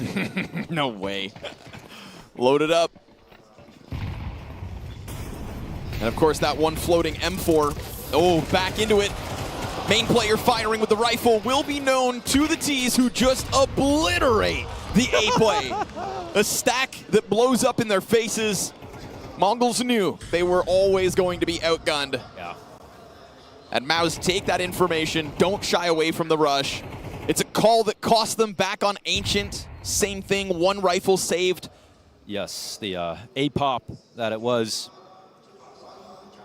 S: No way. Load it up. And of course that one floating M4. Oh, back into it. Main player firing with the rifle will be known to the T's, who just obliterate the A play. A stack that blows up in their faces. Mongols knew they were always going to be outgunned.
T: Yeah.
S: And MOUZ take that information, don't shy away from the rush. It's a call that cost them back on Ancient. Same thing, 1 rifle saved.
T: Yes, the A-pop that it was.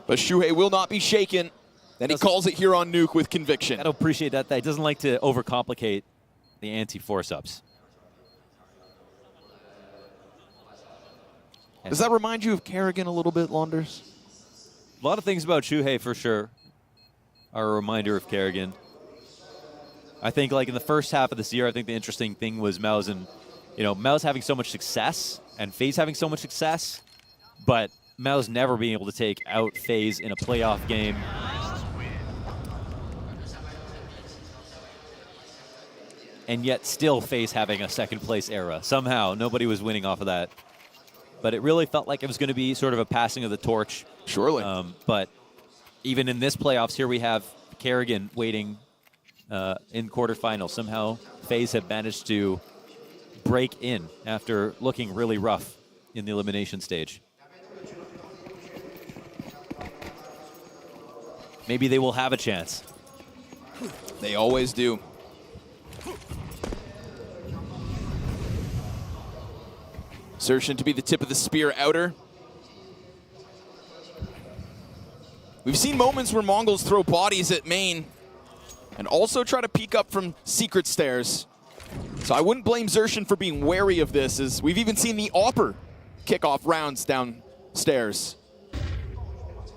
S: But Shuhei will not be shaken, and he calls it here on Nuke with conviction.
T: I don't appreciate that. He doesn't like to overcomplicate the anti-force-ups.
S: Does that remind you of Kerrigan a little bit, Launders?
T: A lot of things about Shuhei, for sure, are a reminder of Kerrigan. I think, like, in the first half of this year, I think the interesting thing was MOUZ and, you know, MOUZ having so much success and FaZe having so much success, but MOUZ never being able to take out FaZe in a playoff game. And yet still FaZe having a second place era. Somehow, nobody was winning off of that. But it really felt like it was going to be sort of a passing of the torch.
S: Surely.
T: But even in this playoffs, here we have Kerrigan waiting in quarterfinals. Somehow FaZe have managed to break in after looking really rough in the elimination stage. Maybe they will have a chance.
S: They always do. Exertion to be the tip of the spear outer. We've seen moments where Mongols throw bodies at main and also try to peek up from secret stairs. So I wouldn't blame Exertion for being wary of this, as we've even seen the Opper kick off rounds downstairs.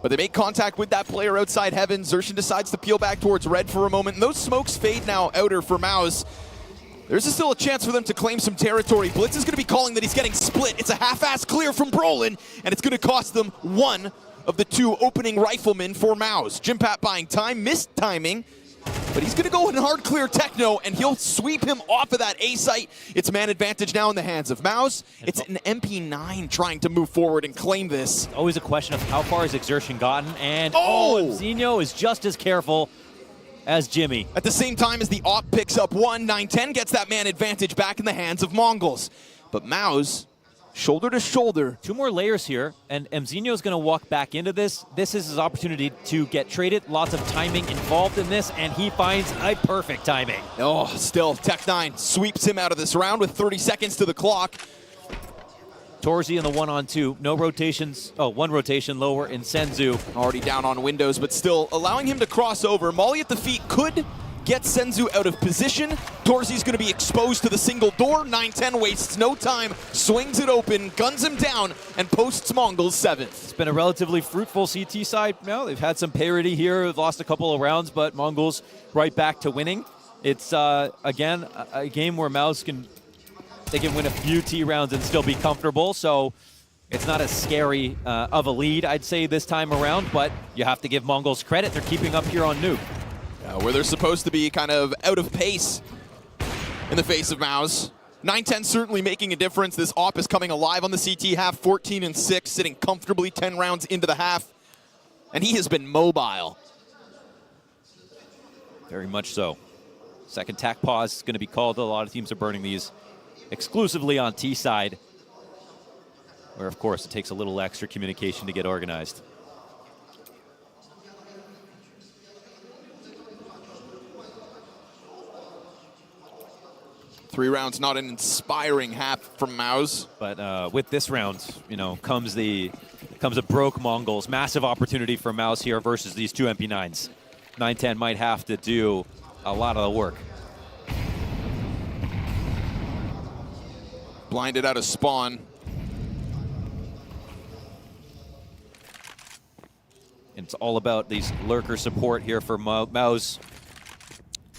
S: But they make contact with that player outside heaven. Exertion decides to peel back towards red for a moment, and those smokes fade now outer for MOUZ. There's still a chance for them to claim some territory. Blitz is going to be calling that he's getting split. It's a half-ass clear from Brolin, and it's going to cost them 1 of the two opening riflemen for MOUZ. Jimpat buying time, missed timing, but he's going to go in hard clear techno, and he'll sweep him off of that A site. It's man advantage now in the hands of MOUZ. It's an MP9 trying to move forward and claim this.
T: Always a question of how far has Exertion gotten, and MZinho is just as careful as Jimmy.
S: At the same time as the op picks up one, 9-10 gets that man advantage back in the hands of Mongols. But MOUZ, shoulder to shoulder.
T: Two more layers here, and MZinho is going to walk back into this. This is his opportunity to get traded. Lots of timing involved in this, and he finds a perfect timing.
S: Oh, still, Tech9 sweeps him out of this round with 30 seconds to the clock.
T: Torzi in the 1-on-2. No rotations. Oh, one rotation lower in Senzu.
S: Already down on windows, but still allowing him to cross over. Molly at the feet could get Senzu out of position. Torzi's going to be exposed to the single door. 9-10 wastes no time, swings it open, guns him down, and posts Mongols 7th.
T: It's been a relatively fruitful CT side. Now they've had some parity here. They've lost a couple of rounds, but Mongols right back to winning. It's, again, a game where MOUZ can win a few T rounds and still be comfortable, so it's not as scary of a lead, I'd say, this time around, but you have to give Mongols credit. They're keeping up here on Nuke.
S: Where they're supposed to be kind of out of pace in the face of MOUZ. 9-10 certainly making a difference. This op is coming alive on the CT half, 14-6, sitting comfortably 10 rounds into the half, and he has been mobile.
T: Very much so. Second tack pause is going to be called. A lot of teams are burning these exclusively on T side, where of course it takes a little extra communication to get organized.
S: Three rounds, not an inspiring half from MOUZ.
T: But with this round, you know, comes a broke Mongols. Massive opportunity for MOUZ here versus these two MP9s. 9-10 might have to do a lot of the work.
S: Blinded out of spawn.
T: And it's all about these lurker support here for MOUZ.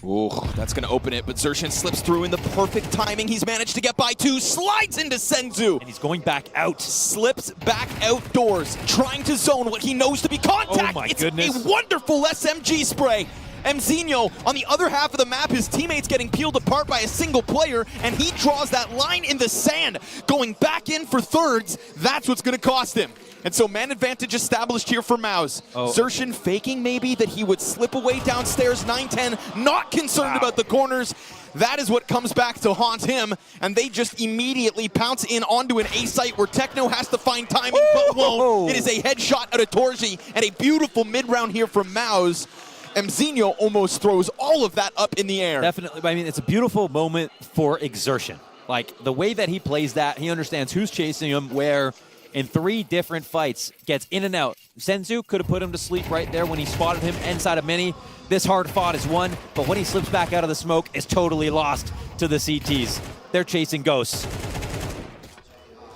S: Ooh, that's going to open it, but Xerxin slips through in the perfect timing. He's managed to get by two, slides into Senzu.
T: And he's going back out.
S: Slips back outdoors, trying to zone what he knows to be contact.
T: Oh my
S: it's
T: goodness.
S: A wonderful SMG spray. MZinho, on the other half of the map, his teammates getting peeled apart by a single player, and he draws that line in the sand. Going back in for thirds, that's what's going to cost him. And so man advantage established here for MOUZ. Xerxin faking maybe that he would slip away downstairs. 9-10, not concerned about the corners. That is what comes back to haunt him, and they just immediately pounce in onto an A site where Techno has to find timing, but won't. It is a headshot out of Torzi, and a beautiful mid-round here from MOUZ. MZinho almost throws all of that up in the air.
T: Definitely. I mean, it's a beautiful moment for Exertion. Like, the way that he plays that, he understands who's chasing him, where in 3 different fights, gets in and out. Senzu could have put him to sleep right there when he spotted him inside of Mini. This hard fought is won, but when he slips back out of the smoke, is totally lost to the CTs. They're chasing ghosts.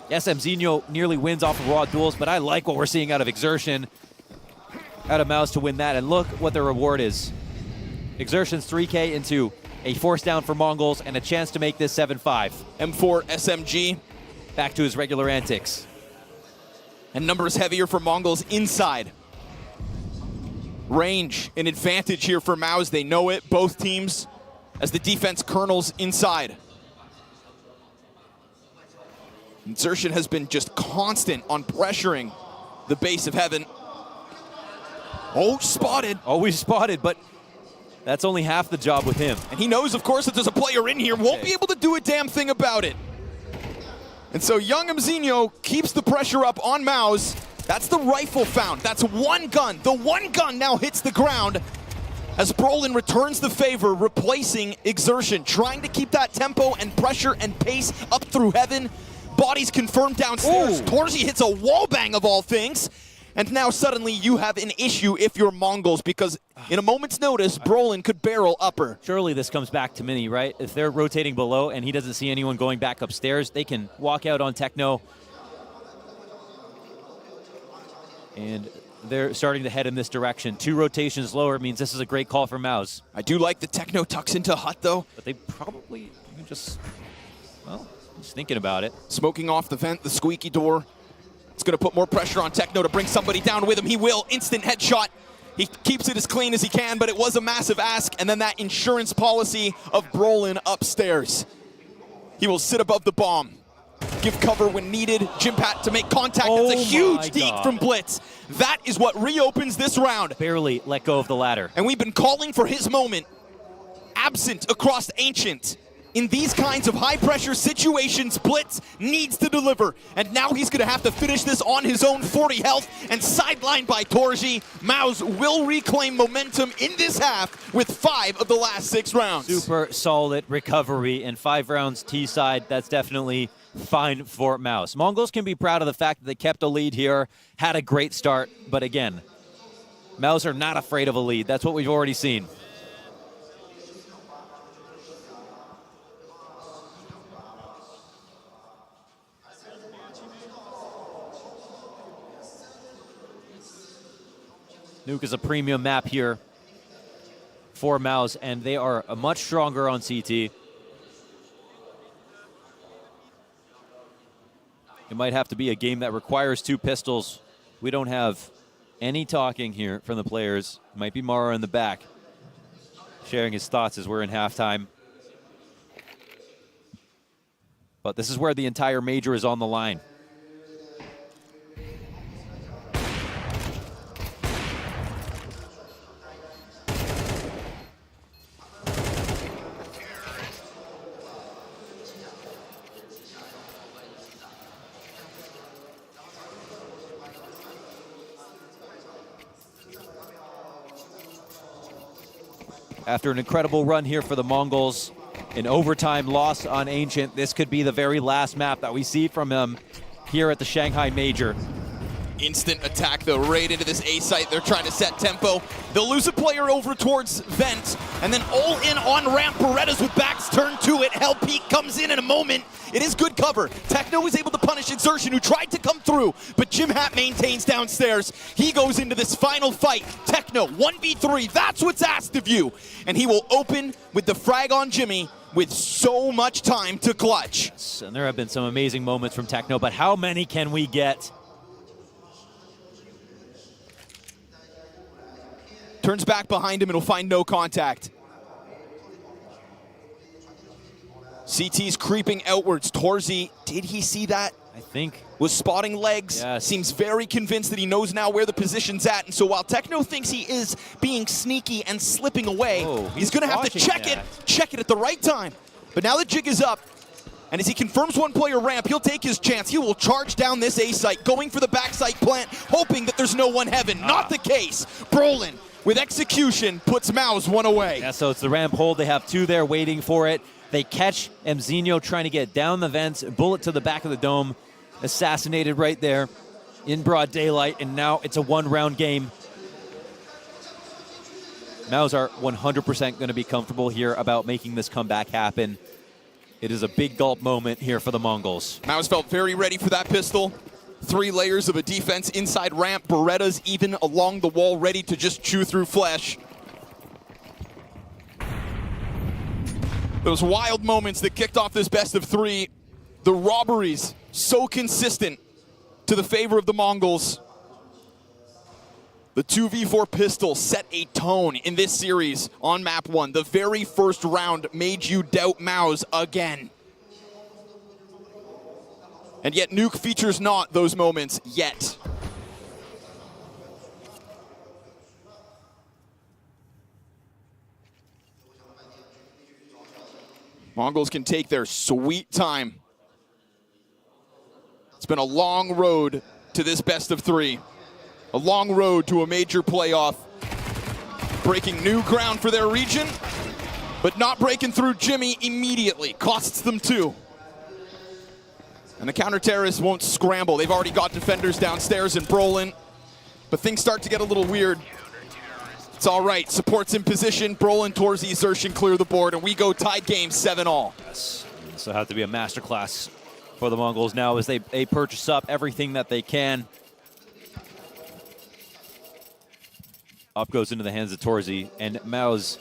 T: Yes, MZinho nearly wins off of raw duels, but I like what we're seeing out of Exertion. Out of MOUZ to win that, and look what the reward is. Exertion's 3K into a force down for Mongols and a chance to make this 7-5.
S: M4 SMG.
T: Back to his regular antics.
S: And numbers heavier for Mongols inside. Range, an advantage here for MOUZ. They know it, both teams, as the defense kernels inside. Xerxin has been just constant on pressuring the base of heaven. Oh, spotted.
T: Always spotted, but that's only half the job with him.
S: And he knows, of course, that there's a player in here. Won't be able to do a damn thing about it. And so young MZinho keeps the pressure up on MOUZ. That's the rifle found. That's one gun. The one gun now hits the ground as Brolin returns the favor, replacing Exertion, trying to keep that tempo and pressure and pace up through heaven. Bodies confirmed downstairs. Torzi hits a wall bang of all things. And now suddenly you have an issue if you're Mongols, because in a moment's notice, Brolin could barrel upper.
T: Surely this comes back to Mini, right? If they're rotating below and he doesn't see anyone going back upstairs, they can walk out on Techno. And they're starting to head in this direction. 2 rotations lower means this is a great call for MOUZ.
S: I do like the Techno tucks into Hut, though.
T: But they probably just, well, just thinking about it.
S: Smoking off the vent, the squeaky door. It's going to put more pressure on Techno to bring somebody down with him. He will. Instant headshot. He keeps it as clean as he can, but it was a massive ask. And then that insurance policy of Brolin upstairs. He will sit above the bomb, give cover when needed. Jimpat to make contact. That's a huge deke from Blitz. That is what reopens this round.
T: Barely let go of the ladder.
S: And we've been calling for his moment. Absent across Ancient. In these kinds of high-pressure situations, Blitz needs to deliver. And now he's going to have to finish this on his own, 40 health, and sidelined by Torji. MOUZ will reclaim momentum in this half with 5 of the last 6 rounds.
T: Super solid recovery in 5 rounds T-side. That's definitely fine for MOUZ. Mongols can be proud of the fact that they kept a lead here, had a great start, but again, MOUZ are not afraid of a lead. That's what we've already seen. Nuke is a premium map here for MOUZ, and they are much stronger on CT. It might have to be a game that requires 2 pistols. We don't have any talking here from the players. It might be Mara in the back sharing his thoughts as we're in halftime. But this is where the entire major is on the line. After an incredible run here for the Mongols, an overtime loss on Ancient, this could be the very last map that we see from him here at the Shanghai Major.
S: Instant attack, though, right into this A site. They're trying to set tempo. They'll lose a player over towards Vent, and then all in on ramp. Berettas with backs turned to it. Hell Peak comes in a moment. It is good cover. Techno was able to punish Exertion, who tried to come through, but Jim Hat maintains downstairs. He goes into this final fight. Techno, 1v3, that's what's asked of you. And he will open with the frag on Jimmy with so much time to clutch.
T: And there have been some amazing moments from Techno, but how many can we get?
S: Turns back behind him and will find no contact. CT's creeping outwards. Torzi, did he see that?
T: I think.
S: Was spotting legs.
T: Yes.
S: Seems very convinced that he knows now where the position's at. And so while Techno thinks he is being sneaky and slipping away, he's going to have to check it at the right time. But now the jig is up. And as he confirms one player ramp, he'll take his chance. He will charge down this A site, going for the backside plant, hoping that there's no one heaven. Not the case. Brolin, with execution, puts MOUZ one away.
T: Yeah, so it's the ramp hold. They have 2 there waiting for it. They catch Mzinho trying to get down the vents, bullet to the back of the dome, assassinated right there in broad daylight, and now it's a 1-round game. MOUZ are 100% going to be comfortable here about making this comeback happen. It is a big gulp moment here for the Mongols.
S: MOUZ felt very ready for that pistol. 3 layers of a defense inside ramp. Berettas even along the wall, ready to just chew through flesh. Those wild moments that kicked off this best of 3. The robberies, so consistent to the favor of the Mongols. The 2v4 pistol set a tone in this series on map 1. The very first round made you doubt MOUZ again. And yet Nuke features not those moments yet. Mongols can take their sweet time. It's been a long road to this best of 3. A long road to a major playoff. Breaking new ground for their region, but not breaking through Jimmy immediately. Costs them 2. And the counter-terrorists won't scramble. They've already got defenders downstairs in Brolin, but things start to get a little weird. It's all right. Support's in position. Brolin, Torzi, Exertion clear the board, and we go tied game 7-all.
T: Yes. This will have to be a masterclass for the Mongols now as they purchase up everything that they can. Up goes into the hands of Torzi, and MOUZ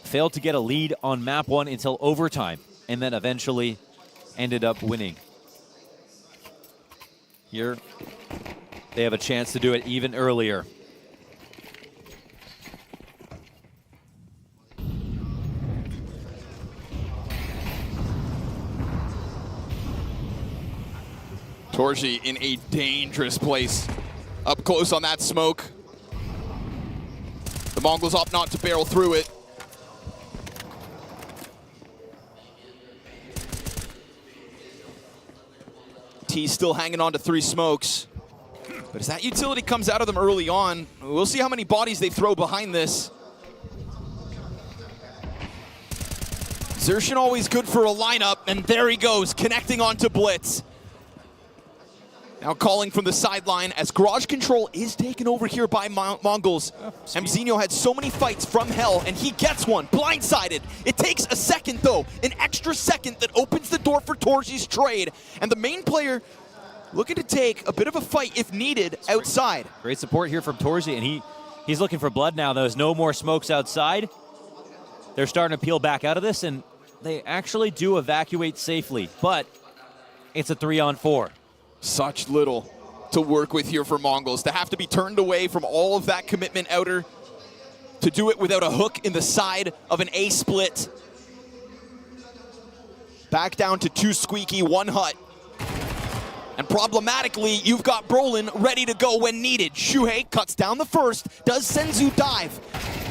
T: failed to get a lead on map 1 until overtime, and then eventually ended up winning. Here, they have a chance to do it even earlier.
S: Torji in a dangerous place. Up close on that smoke. The Mongols opt not to barrel through it. T's still hanging on to 3 smokes. But as that utility comes out of them early on, we'll see how many bodies they throw behind this. Xertion always good for a lineup, and there he goes, connecting onto Blitz. Now calling from the sideline as garage control is taken over here by Mongols. Mzinho had so many fights from hell, and he gets one, blindsided. It takes a second though, an extra second that opens the door for Torji's trade. And the main player looking to take a bit of a fight if needed outside.
T: Great support here from Torji, and he's looking for blood now. There's no more smokes outside. They're starting to peel back out of this, and they actually do evacuate safely, but it's a 3-on-4.
S: Such little to work with here for Mongols. To have to be turned away from all of that commitment outer, to do it without a hook in the side of an A split. Back down to 2 squeaky, 1 hut. And problematically, you've got Brolin ready to go when needed. Shuhei cuts down the first. Does Senzu dive?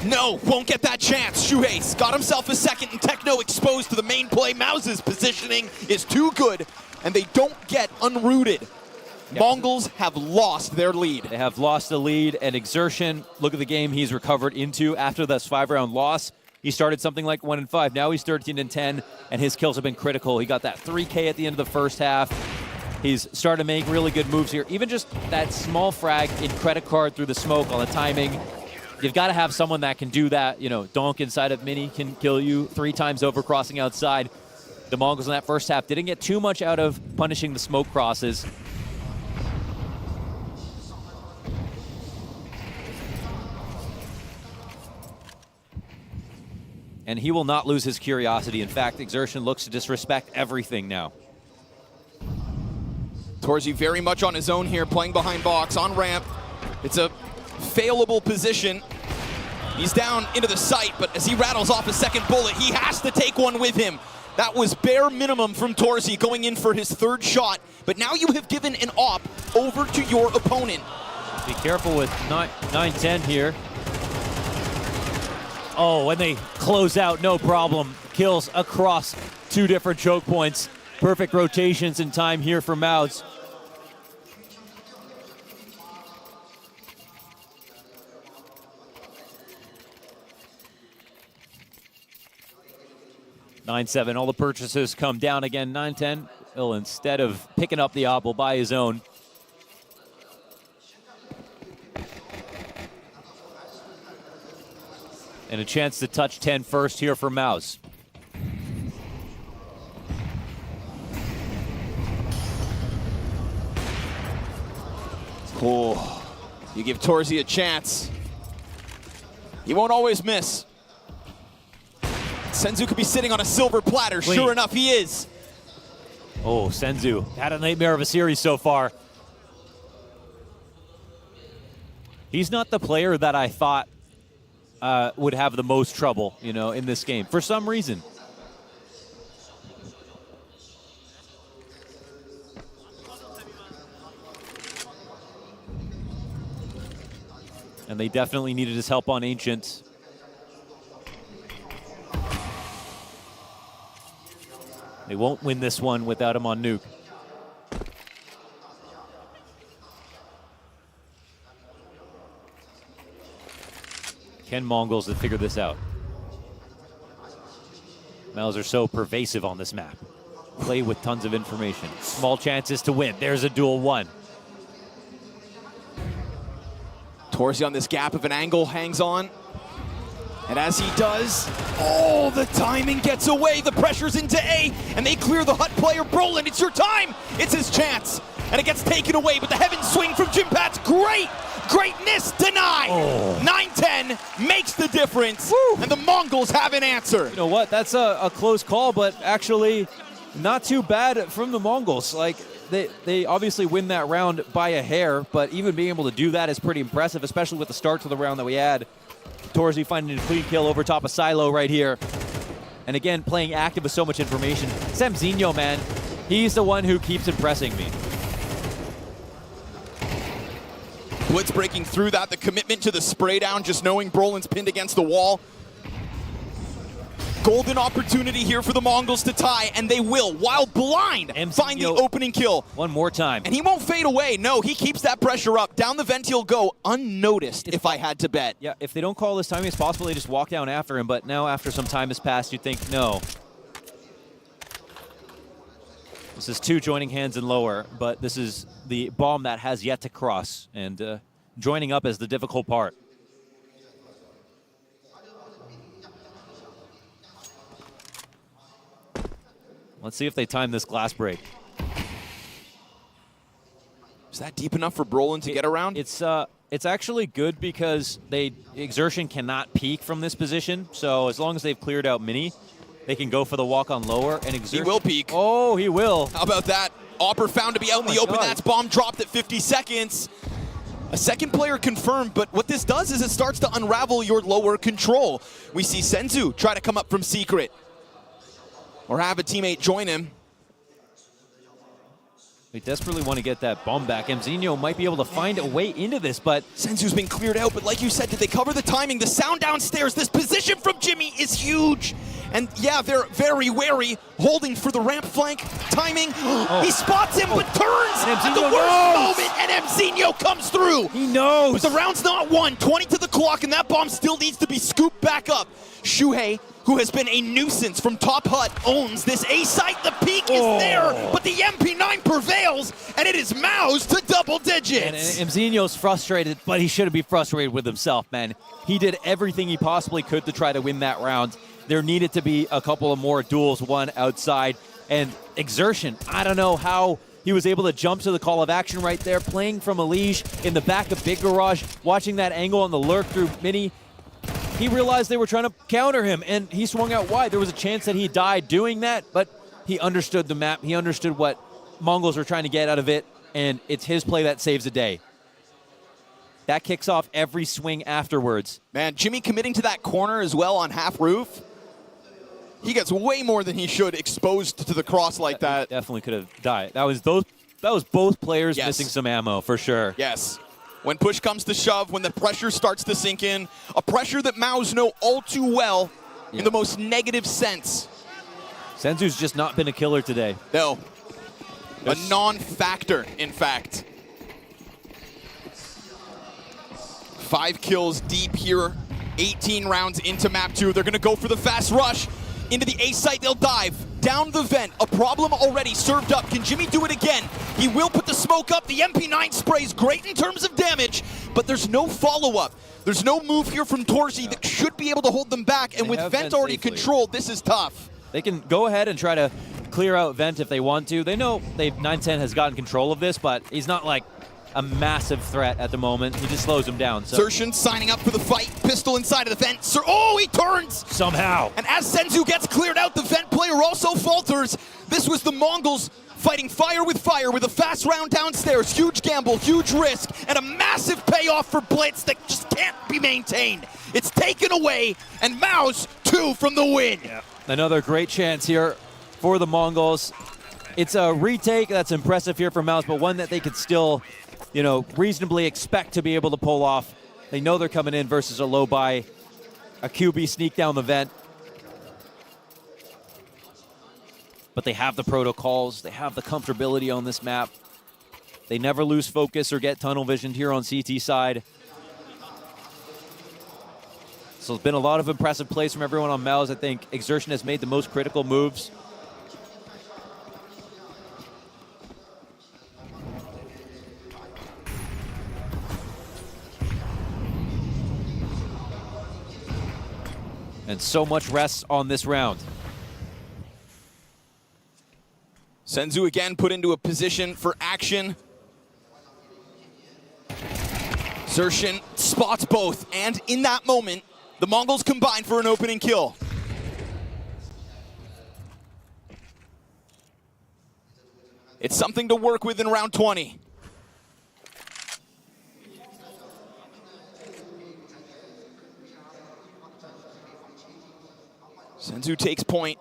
S: No, won't get that chance. Shuhei's got himself a second, and Techno exposed to the main play. MOUZ's positioning is too good, and they don't get unrooted. Yep. Mongols have lost their lead.
T: They have lost the lead, and Xertion, look at the game he's recovered into after this 5-round loss. He started something like 1-5. Now he's 13-10, and his kills have been critical. He got that 3K at the end of the first half. He's starting to make really good moves here. Even just that small frag in credit card through the smoke on the timing. You've got to have someone that can do that. You know, Donk inside of Mini can kill you 3 times over crossing outside. The Mongols in that first half didn't get too much out of punishing the smoke crosses. And he will not lose his curiosity. In fact, Xertion looks to disrespect everything now.
S: Torji very much on his own here, playing behind box, on ramp. It's a failable position. He's down into the sight, but as he rattles off a second bullet, he has to take one with him. That was bare minimum from Torji going in for his 3rd shot, but now you have given an op over to your opponent.
T: Be careful with 9-10 here. Oh, when they close out, no problem. Kills across 2 different choke points. Perfect rotations in time here for MOUZ. (9-7). All the purchases come down again. 9-10. Well, instead of picking up the op, will buy his own. And a chance to touch 10 first here for MOUZ.
S: Oh, you give Torji a chance. He won't always miss. Senzu could be sitting on a silver platter.
T: Clean.
S: Sure enough, he is.
T: Oh, Senzu had a nightmare of a series so far. He's not the player that I thought would have the most trouble, you know, in this game for some reason. And they definitely needed his help on Ancient. They won't win this one without him on Nuke. Can Mongols figure this out? MOUZ are so pervasive on this map. Play with tons of information. Small chances to win. There's a duel 1.
S: Torji on this gap of an angle hangs on. And as he does, oh, the timing gets away. The pressure's into A, and they clear the hut player. Brolin, it's your time. It's his chance. And it gets taken away, but the heaven swing from Jimpat's great. Greatness denied.
T: Oh.
S: 9-10 makes the difference. Woo. And the Mongols have an answer.
T: You know what? That's a close call, but actually not too bad from the Mongols. Like, they obviously win that round by a hair, but even being able to do that is pretty impressive, especially with the start to the round that we had. Torzi finding a clean kill over top of Silo right here. And again, playing active with so much information. Samzinho, man, he's the one who keeps impressing me.
S: Blitz breaking through that, the commitment to the spray down, just knowing Brolin's pinned against the wall. Golden opportunity here for the Mongols to tie, and they will, while blind, find the opening kill.
T: One more time.
S: And he won't fade away. No, he keeps that pressure up. Down the vent he'll go, unnoticed, if I had to bet.
T: Yeah, if they don't call this timing as possible, they just walk down after him. But now after some time has passed, you think, no. This is 2 joining hands and lower, but this is the bomb that has yet to cross. And joining up is the difficult part. Let's see if they time this glass break.
S: Is that deep enough for Brolin to get around?
T: It's actually good because Exertion cannot peek from this position. So as long as they've cleared out Mini, they can go for the walk on lower. And Exertion,
S: he will peek.
T: Oh, he will.
S: How about that? Opper found to be out in the open.
T: God.
S: That's bomb dropped at 50 seconds. A second player confirmed, but what this does is it starts to unravel your lower control. We see Senzu try to come up from secret, or have a teammate join him.
T: They desperately want to get that bomb back. Mzinho might be able to find a way into this, but
S: Senzu's been cleared out, but like you said, did they cover the timing? The sound downstairs, this position from Jimmy is huge. And yeah, they're very wary, holding for the ramp flank. Timing, he spots him, but turns at the worst moment, and Mzinho comes through.
T: He knows.
S: But the round's not won, 20 to the clock, and that bomb still needs to be scooped back up. Shuhei, who has been a nuisance from Top Hut, owns this A site. The peak is there, but the MP9 prevails, and it is MOUZ to double digits.
T: And Mzinho's frustrated, but he shouldn't be frustrated with himself, man. He did everything he possibly could to try to win that round. There needed to be a couple of more duels, one outside. And Exertion, I don't know how he was able to jump to the call of action right there, playing from Elige in the back of Big Garage, watching that angle on the lurk through Mini. He realized they were trying to counter him, and he swung out wide. There was a chance that he died doing that, but he understood the map. He understood what Mongols were trying to get out of it, and it's his play that saves the day. That kicks off every swing afterwards.
S: Man, Jimmy committing to that corner as well on half roof. He gets way more than he should exposed to the cross like that.
T: Definitely could have died. That was both players missing some ammo, for sure.
S: Yes. When push comes to shove, when the pressure starts to sink in, a pressure that MOUZ know all too well in the most negative sense.
T: Senzu's just not been a killer today.
S: No. A non-factor, in fact. 5 kills deep here, 18 rounds into map 2. They're going to go for the fast rush. Into the A site, they'll dive. Down the vent, a problem already served up. Can Jimmy do it again? He will put the smoke up. The MP9 sprays great in terms of damage, but there's no follow-up. There's no move here from Torzi that should be able to hold them back, and with vent already controlled, this is tough.
T: They can go ahead and try to clear out vent if they want to. They know 910 has gotten control of this, but he's not like a massive threat at the moment. He just slows him down. So.
S: Sershin signing up for the fight. Pistol inside of the vent. Oh, he turns!
T: Somehow.
S: And as Senzu gets cleared out, the vent player also falters. This was the Mongols fighting fire with a fast round downstairs. Huge gamble, huge risk, and a massive payoff for Blitz that just can't be maintained. It's taken away, and MOUZ 2 from the win.
T: Yeah. Another great chance here for the Mongols. It's a retake that's impressive here for MOUZ, but one that they could still, reasonably expect to be able to pull off. They know they're coming in versus a low buy, a QB sneak down the vent. But they have the protocols, they have the comfortability on this map. They never lose focus or get tunnel visioned here on CT side. So it's been a lot of impressive plays from everyone on MOUZ. I think Exertion has made the most critical moves. And so much rests on this round.
S: Senzu again put into a position for action. Sershin spots both, and in that moment, the Mongols combine for an opening kill. It's something to work with in round 20. Senzu takes point.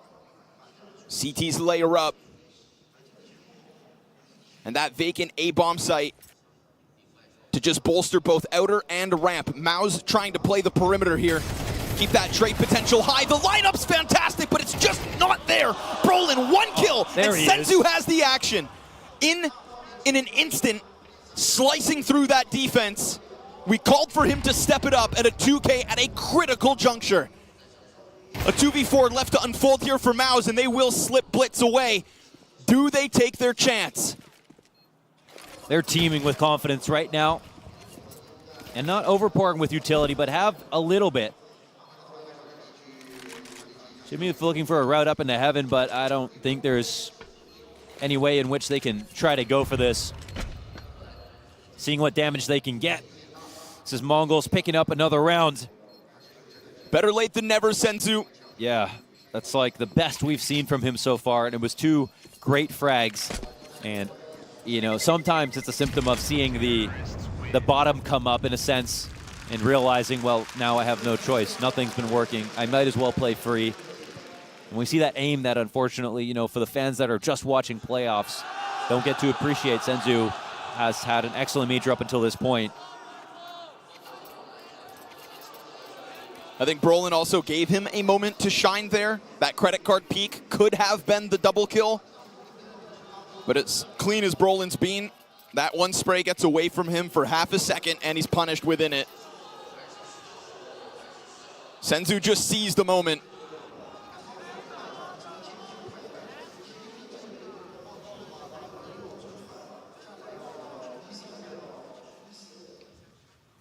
S: CT's layer up. And that vacant A-bomb site to just bolster both outer and ramp. MOUZ trying to play the perimeter here. Keep that trade potential high. The lineup's fantastic, but it's just not there. Brolin, one kill, and Senzu has the action. In an instant, slicing through that defense. We called for him to step it up at a 2K at a critical juncture. A 2v4 left to unfold here for MOUZ, and they will slip Blitz away. Do they take their chance?
T: They're teaming with confidence right now. And not overpowering with utility, but have a little bit. Jimmy is looking for a route up into heaven, but I don't think there's any way in which they can try to go for this. Seeing what damage they can get. This is Mongols picking up another round.
S: Better late than never, Senzu.
T: Yeah, that's like the best we've seen from him so far, and it was 2 great frags. And, you know, sometimes it's a symptom of seeing the bottom come up in a sense and realizing, well, now I have no choice. Nothing's been working. I might as well play free. And we see that aim that, unfortunately, you know, for the fans that are just watching playoffs, don't get to appreciate. Senzu has had an excellent major up until this point.
S: I think Brolin also gave him a moment to shine there. That credit card peak could have been the double kill. But as clean as Brolin's been, that one spray gets away from him for half a second, and he's punished within it. Senzu just seized the moment.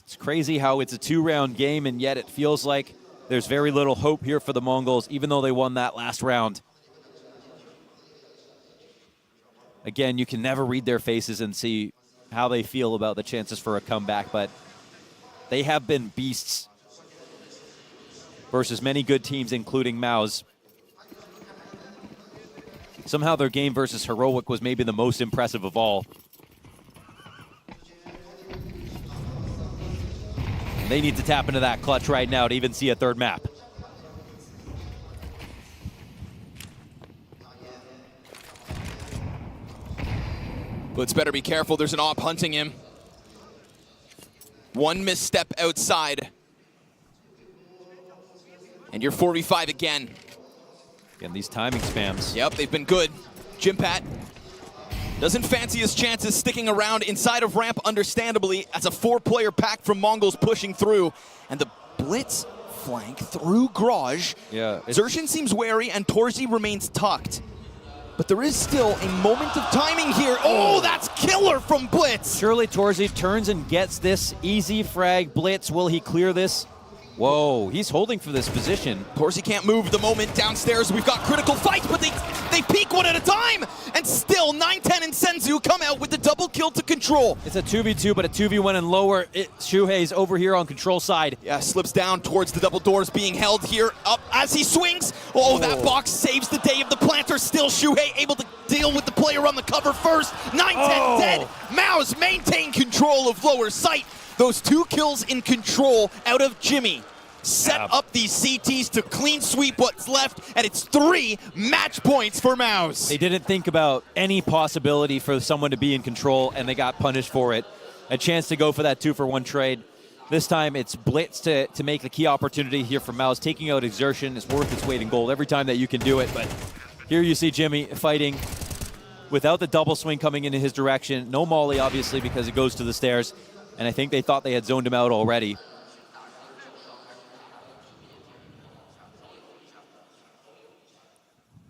T: It's crazy how it's a 2-round game, and yet it feels like there's very little hope here for the Mongols, even though they won that last round. Again, you can never read their faces and see how they feel about the chances for a comeback, but they have been beasts versus many good teams, including MOUZ. Somehow their game versus Heroic was maybe the most impressive of all. They need to tap into that clutch right now to even see a third map.
S: Blitz better be careful. There's an op hunting him. One misstep outside. And you're 4v5 again.
T: Again, these timing spams.
S: Yep, they've been good. Jimpat doesn't fancy his chances sticking around inside of ramp, understandably, as a 4-player pack from Mongols pushing through. And the Blitz flank through Garage.
T: Yeah,
S: Zershin seems wary, and Torzi remains tucked. But there is still a moment of timing here. Oh, that's killer from Blitz.
T: Surely Torzi turns and gets this easy frag. Blitz, will he clear this? Whoa, he's holding for this position.
S: Torzi can't move the moment downstairs. We've got critical fights, but they peek one at a time. And still, 9-10 and Senzu come out with the double kill to control.
T: It's a 2v2, but a 2v1 and lower. Shuhei's over here on control side.
S: Yeah, slips down towards the double doors being held here. Up as he swings. Oh, that box saves the day of the planter. Still Shuhei able to deal with the player on the cover first. 9-10 dead. MOUZ maintain control of lower sight. Those 2 kills in control out of Jimmy set up these CTs to clean sweep what's left, and it's 3 match points for MOUZ.
T: They didn't think about any possibility for someone to be in control, and they got punished for it. A chance to go for that 2-for-1 trade. This time it's Blitz to make the key opportunity here for MOUZ. Taking out Exertion is worth its weight in gold every time that you can do it, but here you see Jimmy fighting without the double swing coming into his direction. No molly, obviously, because it goes to the stairs. And I think they thought they had zoned him out already.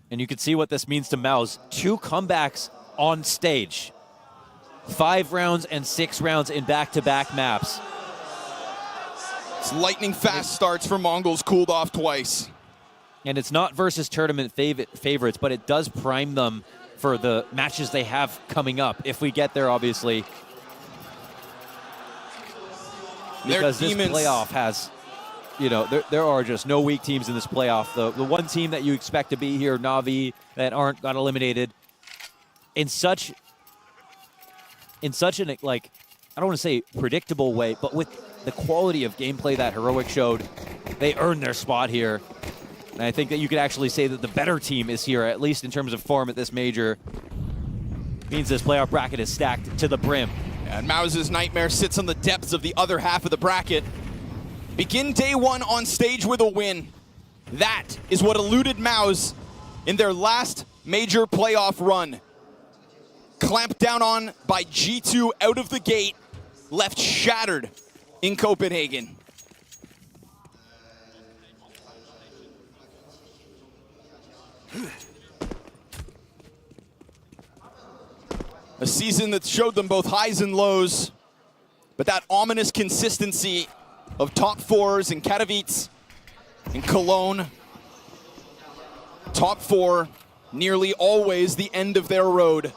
T: And you can see what this means to MOUZ. 2 comebacks on stage. 5 rounds and 6 rounds in back-to-back maps.
S: It's lightning fast starts for Mongols, cooled off twice.
T: And it's not versus tournament favorites, but it does prime them for the matches they have coming up. If we get there, obviously. Because this playoff has, you know, there are just no weak teams in this playoff. The one team that you expect to be here, Na'Vi, that got eliminated. in such an, like, I don't want to say predictable way, but with the quality of gameplay that Heroic showed, they earned their spot here. And I think that you could actually say that the better team is here, at least in terms of form at this major. Means this playoff bracket is stacked to the brim.
S: And MOUZ's nightmare sits on the depths of the other half of the bracket. Begin day one on stage with a win. That is what eluded MOUZ in their last major playoff run. Clamped down on by G2 out of the gate, left shattered in Copenhagen. A season that showed them both highs and lows, but that ominous consistency of top fours in Katowice, in Cologne. Top four, nearly always the end of their road.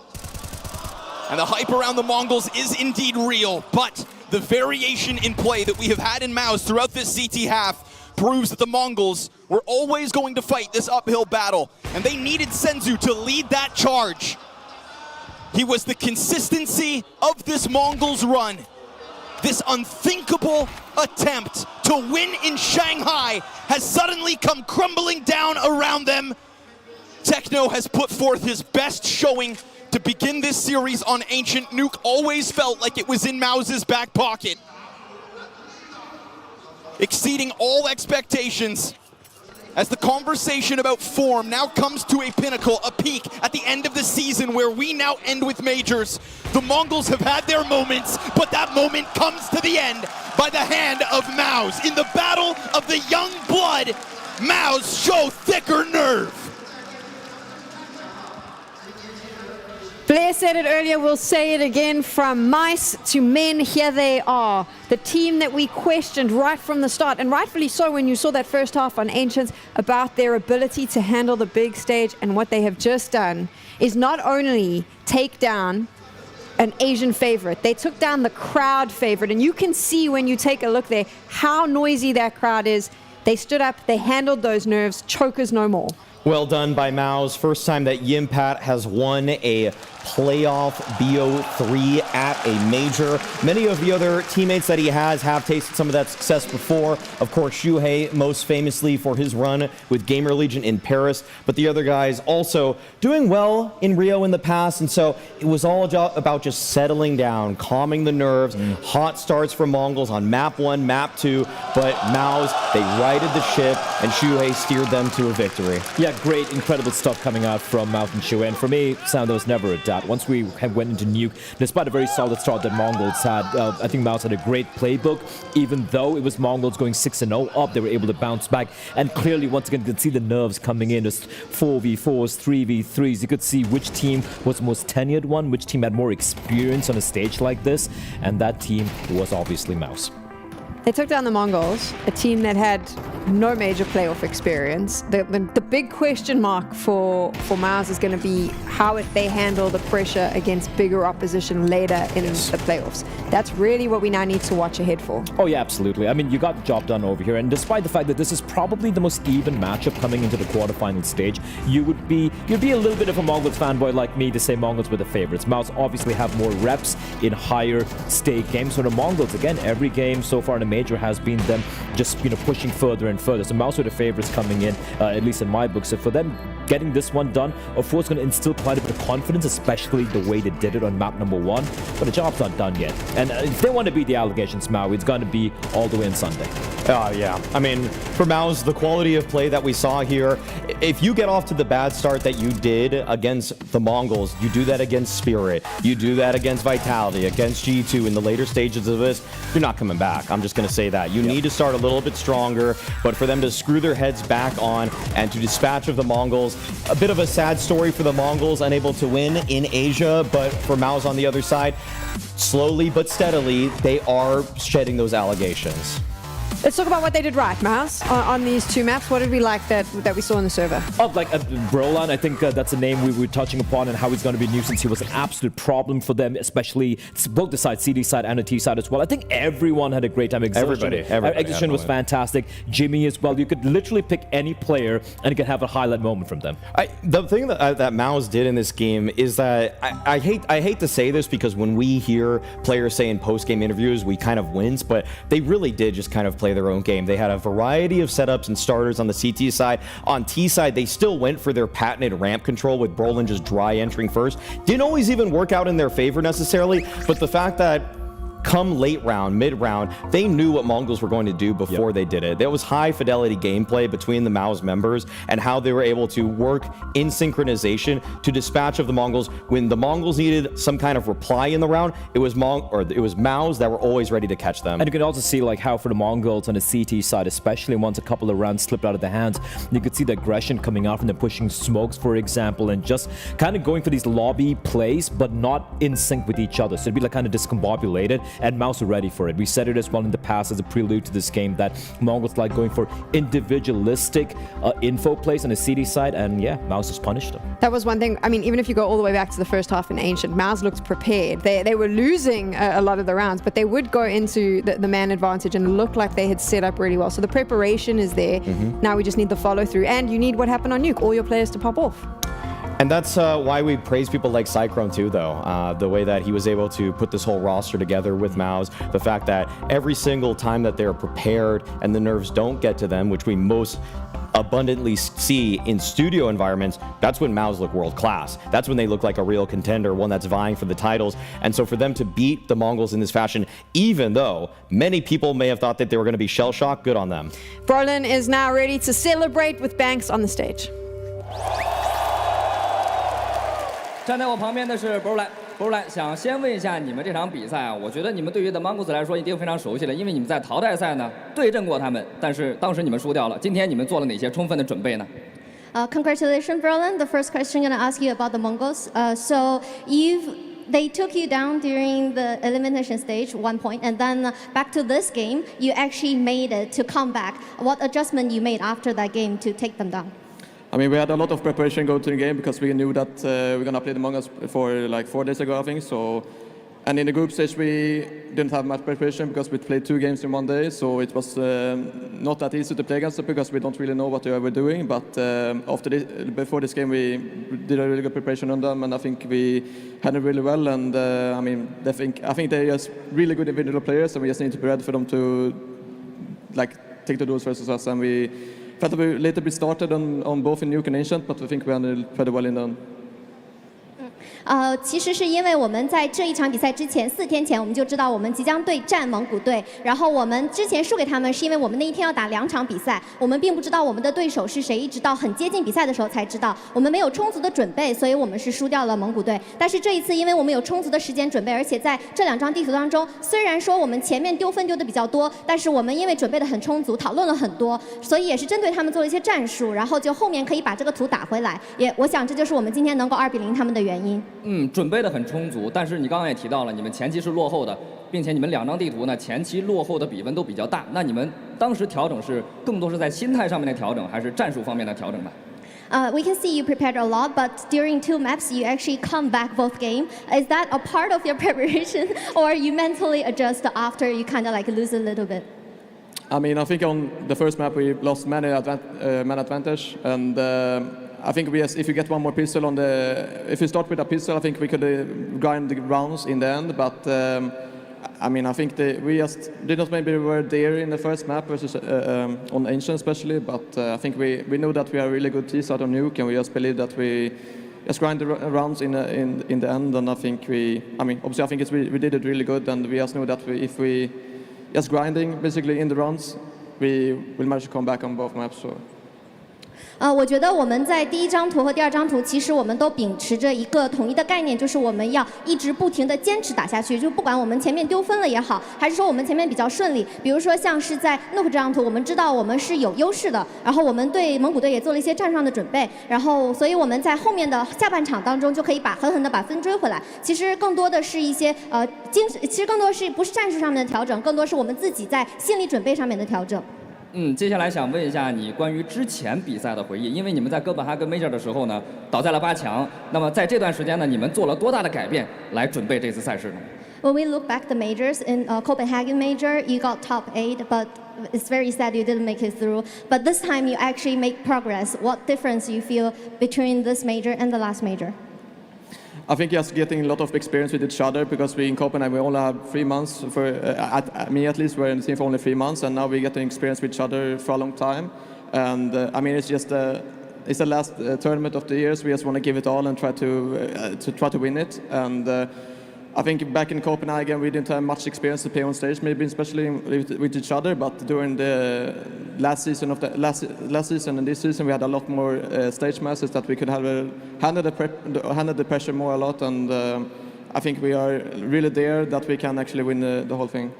S: And the hype around the Mongols is indeed real, but the variation in play that we have had in MOUZ throughout this CT half proves that the Mongols were always going to fight this uphill battle, and they needed Senzu to lead that charge. He was the consistency of this Mongols run. This unthinkable attempt to win in Shanghai has suddenly come crumbling down around them. Techno has put forth his best showing to begin this series on Ancient. Nuke always felt like it was in MOUZ's back pocket. Exceeding all expectations as the conversation about form now comes to a pinnacle, a peak at the end of the season where we now end with majors. The Mongols have had their moments, but that moment comes to the end by the hand of MOUZ. In the battle of the young blood, MOUZ show thicker nerve.
A: Blair said it earlier, we'll say it again, from mice to men, here they are. The team that we questioned right from the start, and rightfully so when you saw that first half on Ancients, about their ability to handle the big stage, and what they have just done is not only take down an Asian favorite, they took down the crowd favorite, and you can see when you take a look there how noisy that crowd is. They stood up, they handled those nerves, chokers no more.
B: Well done by MOUZ. First time that Yimpat has won a playoff BO3 at a major. Many of the other teammates that he has have tasted some of that success before. Of course, Shuhei most famously for his run with Gamer Legion in Paris, but the other guys also doing well in Rio in the past, and so it was all about just settling down, calming the nerves. Hot starts for Mongols on map 1, map 2, but MOUZ, they righted the ship, and Shuhei steered them to a victory.
C: Yeah, great, incredible stuff coming out from MOUZ and Shuhei, and for me, Sam, there was never a doubt. Once we went into Nuke, despite a very solid start that Mongols had, I think MOUZ had a great playbook. Even though it was Mongols going 6-0 up, they were able to bounce back. And clearly, once again, you could see the nerves coming in. Just 4v4s, 3v3s. You could see which team was the most tenured one, which team had more experience on a stage like this. And that team was obviously MOUZ.
A: They took down the Mongols, a team that had no major playoff experience. The big question mark for MOUZ is going to be how they handle the pressure against bigger opposition later in the playoffs. That's really what we now need to watch ahead for.
C: Oh yeah, absolutely. I mean, you got the job done over here, and despite the fact that this is probably the most even matchup coming into the quarterfinal stage, you'd be a little bit of a Mongols fanboy like me to say Mongols were the favorites. MOUZ obviously have more reps in higher stake games. So the Mongols, again, every game so far in the major has been them just pushing further and further. So MOUZ were the favorites coming in, at least in my book. So for them getting this one done, of course, going to instill quite a bit of confidence, especially the way they did it on map number 1. But the job's not done yet. And if they want to beat the allegations, MOUZ, it's going to be all the way on Sunday.
B: Yeah. I mean, for MOUZ, the quality of play that we saw here, if you get off to the bad start that you did against the Mongols, you do that against Spirit, you do that against Vitality, against G2 in the later stages of this, you're not coming back. I'm just going to say that. You need to start a little bit stronger, but for them to screw their heads back on and to dispatch of the Mongols, a bit of a sad story for the Mongols, unable to win in Asia, but for MOUZ on the other side, slowly but steadily, they are shedding those allegations.
A: Let's talk about what they did right, MOUZ, on these two maps. What did we like that we saw on the server?
C: Oh, like Brolan, I think that's a name we were touching upon, and how he's going to be new since he was an absolute problem for them, especially both the side, CD side and the T side as well. I think everyone had a great time.
B: Everybody
C: Exertion was fantastic. Jimmy as well. You could literally pick any player and you could have a highlight moment from them.
B: The thing that MOUZ did in this game is that I hate to say this, because when we hear players say in post-game interviews, we kind of wince, but they really did just kind of play their own game. They had a variety of setups and starters on the CT side. On T side, they still went for their patented ramp control, with Brolan just dry entering first. Didn't always even work out in their favor necessarily, but the fact that come late round, mid round, they knew what Mongols were going to do before they did it. There was high fidelity gameplay between the MOUZ members and how they were able to work in synchronization to dispatch of the Mongols. When the Mongols needed some kind of reply in the round, it was MOUZ that were always ready to catch them.
C: And you can also see like how for the Mongols on the CT side, especially once a couple of rounds slipped out of their hands, you could see the aggression coming out from them, pushing smokes, for example, and just kind of going for these lobby plays, but not in sync with each other. So it'd be like kind of discombobulated. And MOUZ are ready for it. We said it as well in the past as a prelude to this game that Mongols like going for individualistic info plays on the CD side, and yeah, MOUZ has punished them.
A: That was one thing. I mean, even if you go all the way back to the first half in Ancient, MOUZ looked prepared. They were losing a lot of the rounds, but they would go into the man advantage and look like they had set up really well. So the preparation is there. Now we just need the follow through, and you need what happened on Nuke, all your players to pop off.
B: And that's why we praise people like Cyclone too, though. The way that he was able to put this whole roster together with MOUZ, the fact that every single time that they're prepared and the nerves don't get to them, which we most abundantly see in studio environments, that's when MOUZ look world class. That's when they look like a real contender, one that's vying for the titles. And so for them to beat the Mongols in this fashion, even though many people may have thought that they were going to be shell-shocked, good on them.
A: Brolan is now ready to celebrate with Banks on the stage.
E: 站在我旁边的是 Brolan， 想先问一下你们这场比赛啊，我觉得你们对于 The Mongols 来说一定非常熟悉了，因为你们在淘汰赛呢对阵过他们，但是当时你们输掉了。今天你们做了哪些充分的准备呢？
P: Congratulations, Brolan. The first question I'm going to ask you about the Mongols. They took you down during the elimination stage, 1 point, and then back to this game, you actually made it to come back. What adjustment you made after that game to take them down?
F: I mean, we had a lot of preparation going to the game because we knew that we're going to play the Mongols for like 4 days ago, I think. So, and in the group stage, we didn't have much preparation because we played 2 games in 1 day. So it was not that easy to play against them because we don't really know what they were doing. But before this game, we did a really good preparation on them, and I think we handled really well. And I mean, I think they're just really good individual players, and we just need to be ready for them to like take the duels versus us. And we felt a little bit started on both in Nuke and Ancient, but I think we handled pretty well in them.
P: 其实是因为我们在这一场比赛之前4天前，我们就知道我们即将对战蒙古队。然后我们之前输给他们，是因为我们那一天要打2场比赛，我们并不知道我们的对手是谁，一直到很接近比赛的时候才知道。我们没有充足的准备，所以我们是输掉了蒙古队。但是这一次，因为我们有充足的时间准备，而且在这2张地图当中，虽然说我们前面丢分丢的比较多，但是我们因为准备的很充足，讨论了很多，所以也是针对他们做了一些战术，然后就后面可以把这个图打回来。我想这就是我们今天能够2比0他们的原因。
E: 准备的很充足，但是你刚刚也提到了，你们前期是落后的，并且你们2张地图呢前期落后的比分都比较大。那你们当时调整是更多是在心态上面的调整，还是战术方面的调整呢？
P: We can see you prepared a lot, but during 2 maps you actually come back both game. Is that a part of your preparation, or you mentally adjust after you kind of like lose a little bit?
F: I mean, I think on the first map we lost man advantage, and I think if you get 1 more pistol if you start with a pistol, I think we could grind the rounds in the end. But I mean, I think we just did not maybe were there in the first map versus on Ancient especially. But I think we know that we are a really good team out on Nuke, and we just believe that we just grind the rounds in the end. And I think obviously I think we did it really good, and we just know that if we just grinding basically in the rounds, we will manage to come back on both maps. So.
P: 我觉得我们在第一张图和第二张图，其实我们都秉持着一个统一的概念，就是我们要一直不停地坚持打下去。就不管我们前面丢分了也好，还是说我们前面比较顺利，比如说像是在 Nook 这张图，我们知道我们是有优势的，然后我们对蒙古队也做了一些战术上的准备，然后所以我们在后面的下半场当中就可以狠狠地把分追回来。其实更多的是一些其实更多是不是战术上面的调整，更多是我们自己在心理准备上面的调整。
E: 接下来想问一下你关于之前比赛的回忆，因为你们在哥本哈根 Major 的时候呢，倒在了8强。那么在这段时间呢，你们做了多大的改变来准备这次赛事呢？
P: When we look back the majors in Copenhagen Major, you got top 8, but it's very sad you didn't make it through. But this time you actually make progress. What difference you feel between this major and the last major?
F: I think just getting a lot of experience with each other, because we in Copenhagen we only have 3 months for me at least, we're in the team for only 3 months, and now we're getting experience with each other for a long time. And I mean, it's just it's the last tournament of the year, so we just want to give it all and try to win it. And I think back in Copenhagen we didn't have much experience to play on stage, maybe especially with each other. But during the last season and this season, we had a lot more stage matches that we could have handle the pressure more a lot. And I think we are really there that we can actually win the whole thing.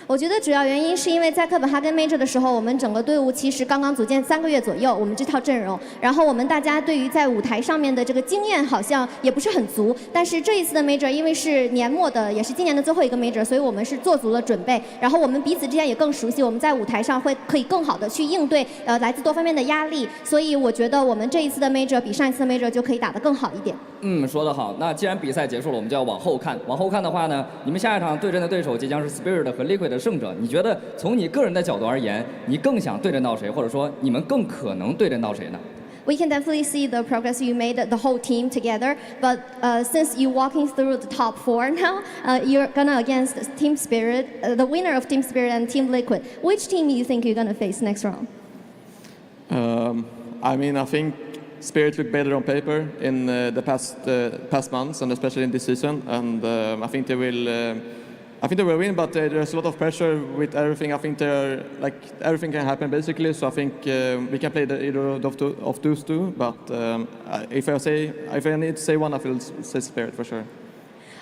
P: 我觉得主要原因是因为在哥本哈根 Major 的时候，我们整个队伍其实刚刚组建3个月左右，我们这套阵容，然后我们大家对于在舞台上面的这个经验好像也不是很足。但是这一次的 Major 因为是年末的，也是今年的最后一个 Major， 所以我们是做足了准备，然后我们彼此之间也更熟悉，我们在舞台上可以更好的去应对来自多方面的压力。所以我觉得我们这一次的 Major 比上一次的 Major 就可以打得更好一点。
E: 说得好。那既然比赛结束了，我们就要往后看。往后看的话呢，你们下一场对阵的对手即将是 Spirit 和 Liquid 的胜者。你觉得从你个人的角度而言，你更想对阵到谁，或者说你们更可能对阵到谁呢？
P: We can definitely see the progress you made, the whole team together. But since you're walking through the top 4 now, you're gonna against Team Spirit, the winner of Team Spirit and Team Liquid. Which team do you think you're gonna face next round?
F: I mean, I think Spirit looked better on paper in the past months, and especially in this season. And I think they will. I think they will win, but there's a lot of pressure with everything. I think everything can happen basically. So I think we can play either of those two. But if I need to say one, I will say Spirit for sure.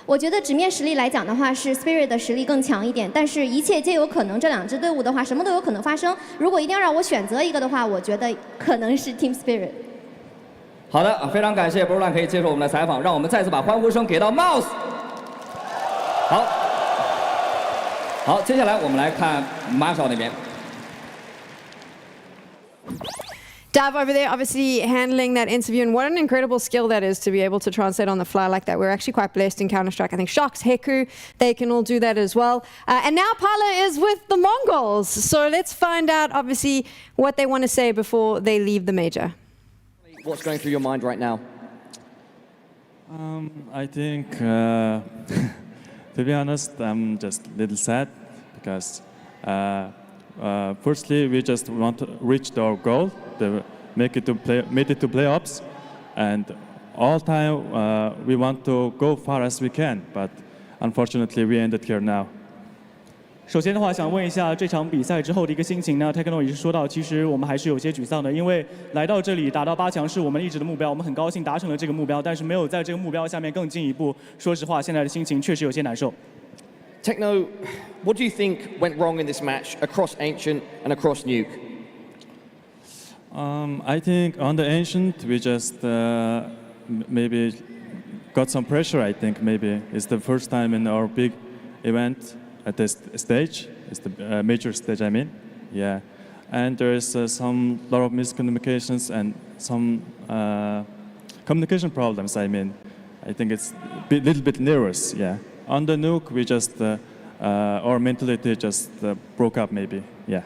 P: 我觉得纸面实力来讲的话，是 Spirit 的实力更强一点，但是一切皆有可能。这2支队伍的话，什么都有可能发生。如果一定要让我选择一个的话，我觉得可能是 Team Spirit。
E: 好的，非常感谢 Brolan 可以接受我们的采访，让我们再次把欢呼声给到 MOUZ。好，接下来我们来看马少那边。
A: Dav over there, obviously handling that interview, and what an incredible skill that is to be able to translate on the fly like that. We're actually quite blessed in Counter-Strike. I think Shox, Heku, they can all do that as well. And now Pala is with the Mongols. So let's find out, obviously, what they want to say before they leave the major.
D: What's going through your mind right now?
G: I think, to be honest, I'm just a little sad because firstly, we just want to reach our goal, to make it to playoffs, and all time we want to go far as we can, but unfortunately we ended here now.
H: 首先的话，想问一下这场比赛之后的一个心情呢 ？Techno 也是说到，其实我们还是有些沮丧的，因为来到这里打到8强是我们一直的目标，我们很高兴达成了这个目标，但是没有在这个目标下面更进一步。说实话，现在的心情确实有些难受。
D: Techno, what do you think went wrong in this match across Ancient and across Nuke?
G: I think on the Ancient we just maybe got some pressure. I think maybe it's the first time in our big event. At this stage, it's the major stage, I mean, yeah. And there's some lot of miscommunications and some communication problems, I mean. I think it's a little bit nervous, yeah. On the Nuke, we just, our mentality just broke up maybe, yeah.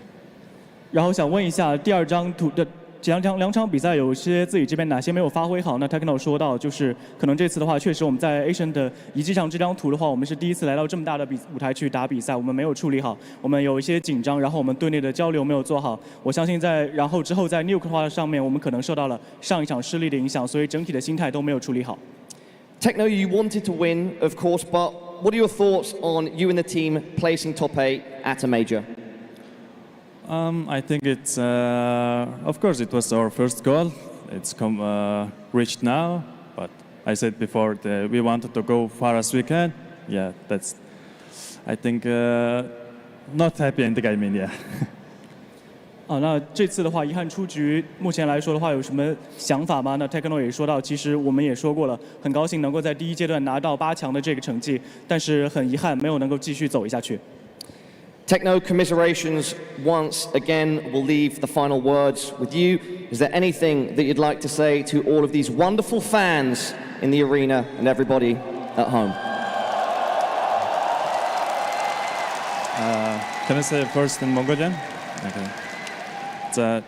H: 然后想问一下，第2张图的两场比赛，有些自己这边哪些没有发挥好呢 ？Techno 说到，就是可能这次的话，确实我们在 Asian 的遗迹上这张图的话，我们是第一次来到这么大的舞台去打比赛，我们没有处理好，我们有一些紧张，然后我们队内的交流没有做好。我相信然后之后在 Nuke 的话上面，我们可能受到了上一场失利的影响，所以整体的心态都没有处理好。
D: Techno, you wanted to win, of course, but what are your thoughts on you and the team placing top 8 at a major?
G: I think it's, of course, it was our first goal. It's reached now, but I said before that we wanted to go far as we can. Yeah, that's, I think, not happy ending, I mean, yeah.
H: 那这次的话，遗憾出局。目前来说的话，有什么想法吗？那 Techno 也说到，其实我们也说过了，很高兴能够在第一阶段拿到8强的这个成绩，但是很遗憾没有能够继续走下去。
D: Techno, commiserations once again. We'll leave the final words with you. Is there anything that you'd like to say to all of these wonderful fans in the arena and everybody at home?
G: Can I say first in Mongolian? Okay. 자,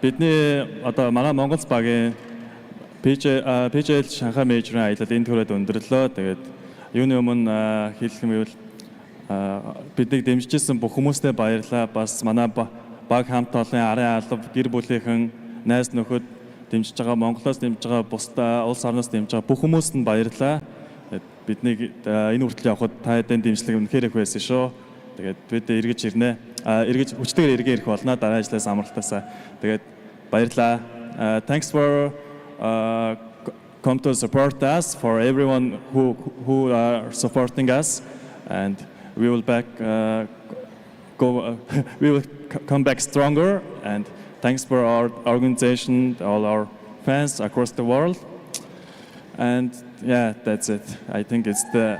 G: бидний одоо манай Mongols багийн PWE Shanghai Major-ын аялал энэ төрөд өндөрлөө. Тэгээд юуны өмнө хэлэх юм бол биднийг дэмжижсэн бүх хүмүүстээ баярлалаа. Бас манай баг хамт олон арын алба, гэр бүлийнхэн, найз нөхөд дэмжиж байгаа, Монголоос дэмжиж байгаа, бусдаа улс орноос дэмжиж байгаа бүх хүмүүст нь баярлалаа. Биднийг энэ хүртэл явахад та хэдэн дэмжлэг үнэхээр их байсан шүү. Тэгээд бид эргэж ирнэ. Эргэж хүчтэйгээр эргээ ирэх болно. Дараа ажлаас амралтаасаа. Тэгээд баярлалаа. Thanks for come to support us, for everyone who are supporting us, and we will we will come back stronger. And thanks for our organization, all our fans across the world. And yeah, that's it. I think it's the.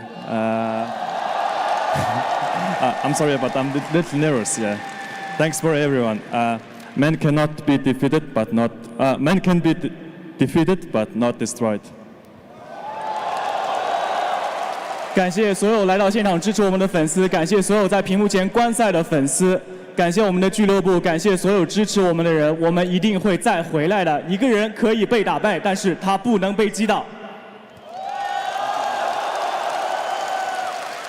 G: I'm sorry, but I'm a little nervous. Yeah. Thanks for everyone. Men cannot be defeated, but not. Men can be defeated, but not destroyed.
H: 感谢所有来到现场支持我们的粉丝，感谢所有在屏幕前观赛的粉丝，感谢我们的俱乐部，感谢所有支持我们的人，我们一定会再回来的。一个人可以被打败，但是他不能被击倒。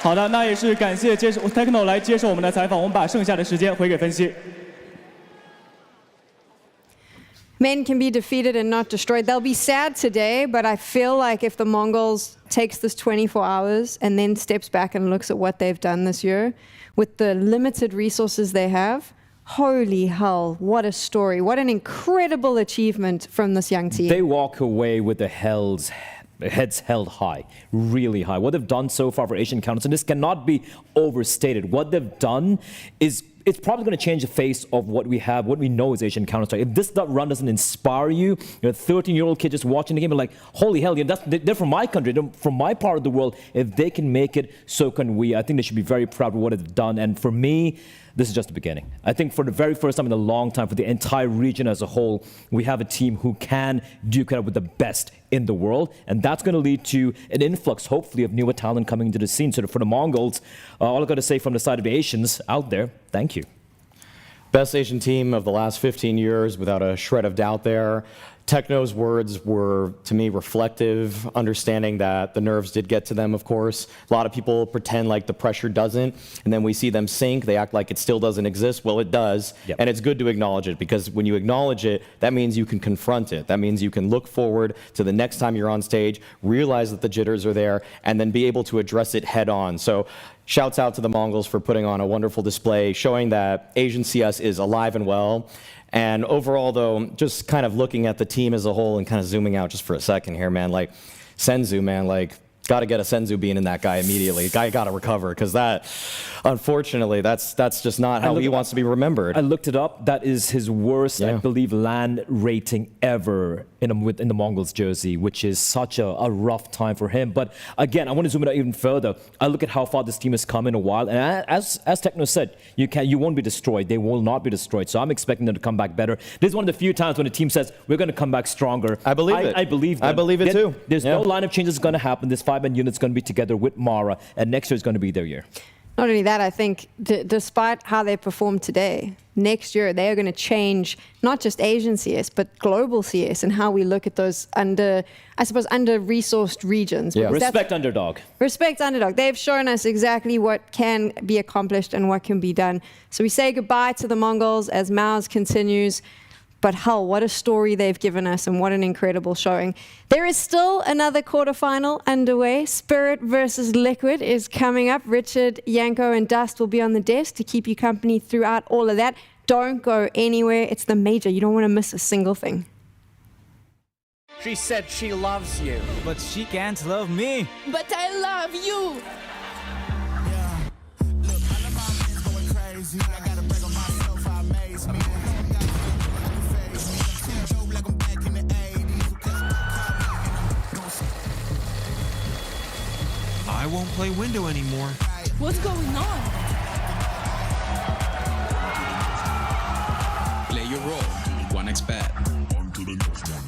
H: 好的，那也是感谢Techno 来接受我们的采访，我们把剩下的时间回给分析。
A: Men can be defeated and not destroyed. They'll be sad today, but I feel like if the Mongols takes this 24 hours and then steps back and looks at what they've done this year, with the limited resources they have, holy hell, what a story. What an incredible achievement from this young team.
C: They walk away with the heads held high, really high. What they've done so far for Asian counters, and this cannot be overstated. What they've done is, it's probably going to change the face of what we have, what we know is Asian Counter-Strike. If this run doesn't inspire you, you're a 13-year-old kid just watching the game and like, holy hell, they're from my country, they're from my part of the world. If they can make it, so can we. I think they should be very proud of what they've done. And for me, this is just the beginning. I think for the very first time in a long time, for the entire region as a whole, we have a team who can duke it out with the best in the world. And that's going to lead to an influx, hopefully, of newer talent coming into the scene. So for the Mongols, all I've got to say from the side of the Asians out there, thank you.
B: Best Asian team of the last 15 years, without a shred of doubt there. Techno's words were, to me, reflective, understanding that the nerves did get to them, of course. A lot of people pretend like the pressure doesn't, and then we see them sink. They act like it still doesn't exist. Well, it does, and it's good to acknowledge it, because when you acknowledge it, that means you can confront it. That means you can look forward to the next time you're on stage, realize that the jitters are there, and then be able to address it head on. So shouts out to the Mongols for putting on a wonderful display, showing that Asian CS is alive and well. And overall, though, just kind of looking at the team as a whole and kind of zooming out just for a second here, man, like Senzu, man, like got to get a Senzu bean in that guy immediately. Guy got to recover, because that, unfortunately, that's just not how he wants to be remembered.
C: I looked it up. That is his worst, I believe, land rating ever in the Mongols jersey, which is such a rough time for him. But again, I want to zoom it out even further. I look at how far this team has come in a while, and as Techno said, you won't be destroyed. They will not be destroyed. So I'm expecting them to come back better. This is one of the few times when a team says we're going to come back stronger.
B: I believe it.
C: I believe them.
B: I believe it too.
C: There's no lineup changes going to happen. This 5-man unit's going to be together with Mara, and next year is going to be their year.
A: Not only that, I think despite how they perform today, next year they are going to change not just Asian CS, but global CS and how we look at those under-resourced regions.
C: Yeah. Respect underdog.
A: Respect underdog. They've shown us exactly what can be accomplished and what can be done. So we say goodbye to the Mongols as MOUZ continues. But hell, what a story they've given us, and what an incredible showing. There is still another quarterfinal underway. Spirit versus Liquid is coming up. Richard, Yanko, and Dust will be on the desk to keep you company throughout all of that. Don't go anywhere. It's the major. You don't want to miss a single thing.
U: She said she loves you, but she can't love me.
V: But I love you.
I: I won't play window anymore.
V: What's going on?
W: Play your role. 1xBet. On to the next one.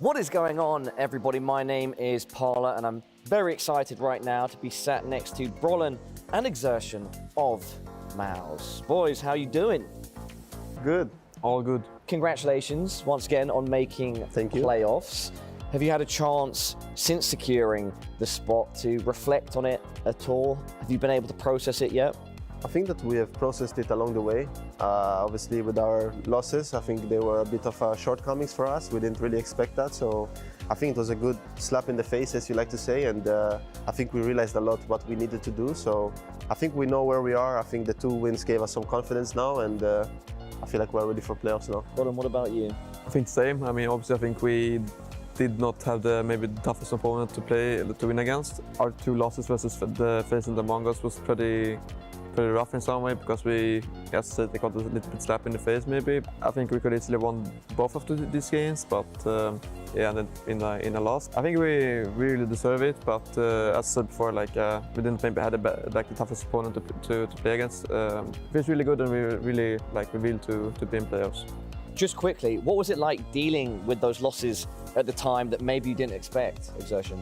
D: What is going on, everybody? My name is Parla, and I'm very excited right now to be sat next to Brolin and Exertion of MOUZ. Boys, how you doing?
J: Good, all good.
D: Congratulations once again on making playoffs. Have you had a chance since securing the spot to reflect on it at all? Have you been able to process it yet?
J: I think that we have processed it along the way. Obviously with our losses, I think they were a bit of shortcomings for us. We didn't really expect that, so I think it was a good slap in the face, as you like to say, and I think we realized a lot what we needed to do, so I think we know where we are. I think the 2 wins gave us some confidence now, and I feel like we're ready for playoffs now.
D: Gordon, what about you?
F: I think the same. I mean, obviously I think we did not have maybe the toughest opponent to win against. Our 2 losses versus facing the Mongols was pretty rough in some way, because we got a little bit slap in the face maybe. I think we could easily won both of these games, but yeah, and then in a loss. I think we really deserve it, but as I said before, like we didn't maybe had the toughest opponent to play against. It feels really good, and we really revealed to be in playoffs.
D: Just quickly, what was it like dealing with those losses at the time that maybe you didn't expect, Exertion?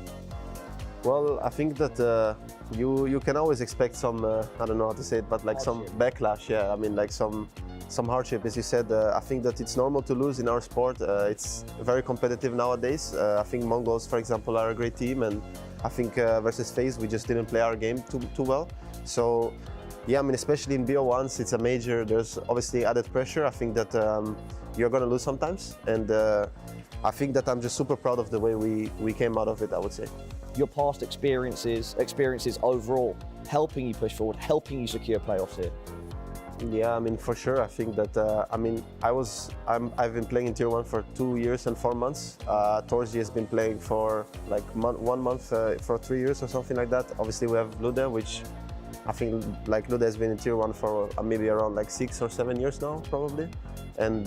J: Well, I think that you can always expect some, I don't know how to say it, but like some backlash, yeah. I mean, like some hardship, as you said. I think that it's normal to lose in our sport. It's very competitive nowadays. I think Mongols, for example, are a great team, and I think versus FaZe, we just didn't play our game too well. So, yeah, I mean, especially in BO1s, it's a major, there's obviously added pressure. I think that you're going to lose sometimes, and I think that I'm just super proud of the way we came out of it, I would say.
D: Your past experiences overall, helping you push forward, helping you secure playoffs here?
J: Yeah, I mean, for sure. I think that, I mean, I've been playing in Tier 1 for 2 years and 4 months. Torzi has been playing for like 1 month for 3 years or something like that. Obviously, we have Lude, which I think like Lude has been in Tier 1 for maybe around like 6 or 7 years now, probably. And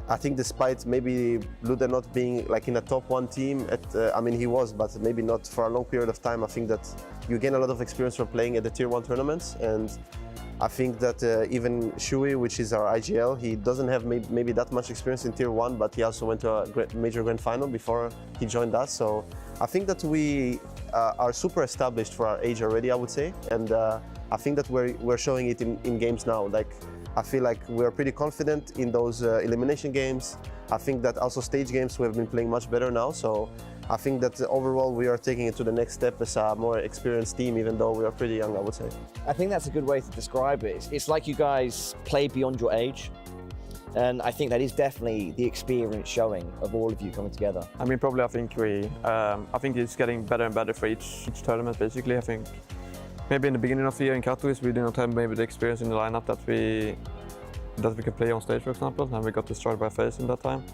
J: I think despite maybe Lude not being like in a top 1 team, I mean he was, but maybe not for a long period of time. I think that you gain a lot of experience from playing at the Tier 1 tournaments, and I think that even Shui, which is our IGL, he doesn't have maybe that much experience in Tier 1, but he also went to a major grand final before he joined us. So I think that we are super established for our age already, I would say, and I think that we're showing it in games now. Like, I feel like we're pretty confident in those elimination games. I think that also stage games we have been playing much better now. So I think that overall we are taking it to the next step as a more experienced team, even though we are pretty young, I would say.
D: I think that's a good way to describe it. It's like you guys play beyond your age. And I think that is definitely the experience showing of all of you coming together.
F: I mean, probably I think it's getting better and better for each tournament, basically. I think maybe in the beginning of the year in Katowice we did not have maybe the experience in the lineup that we could play on stage, for example, and we got destroyed by FaZe in that time.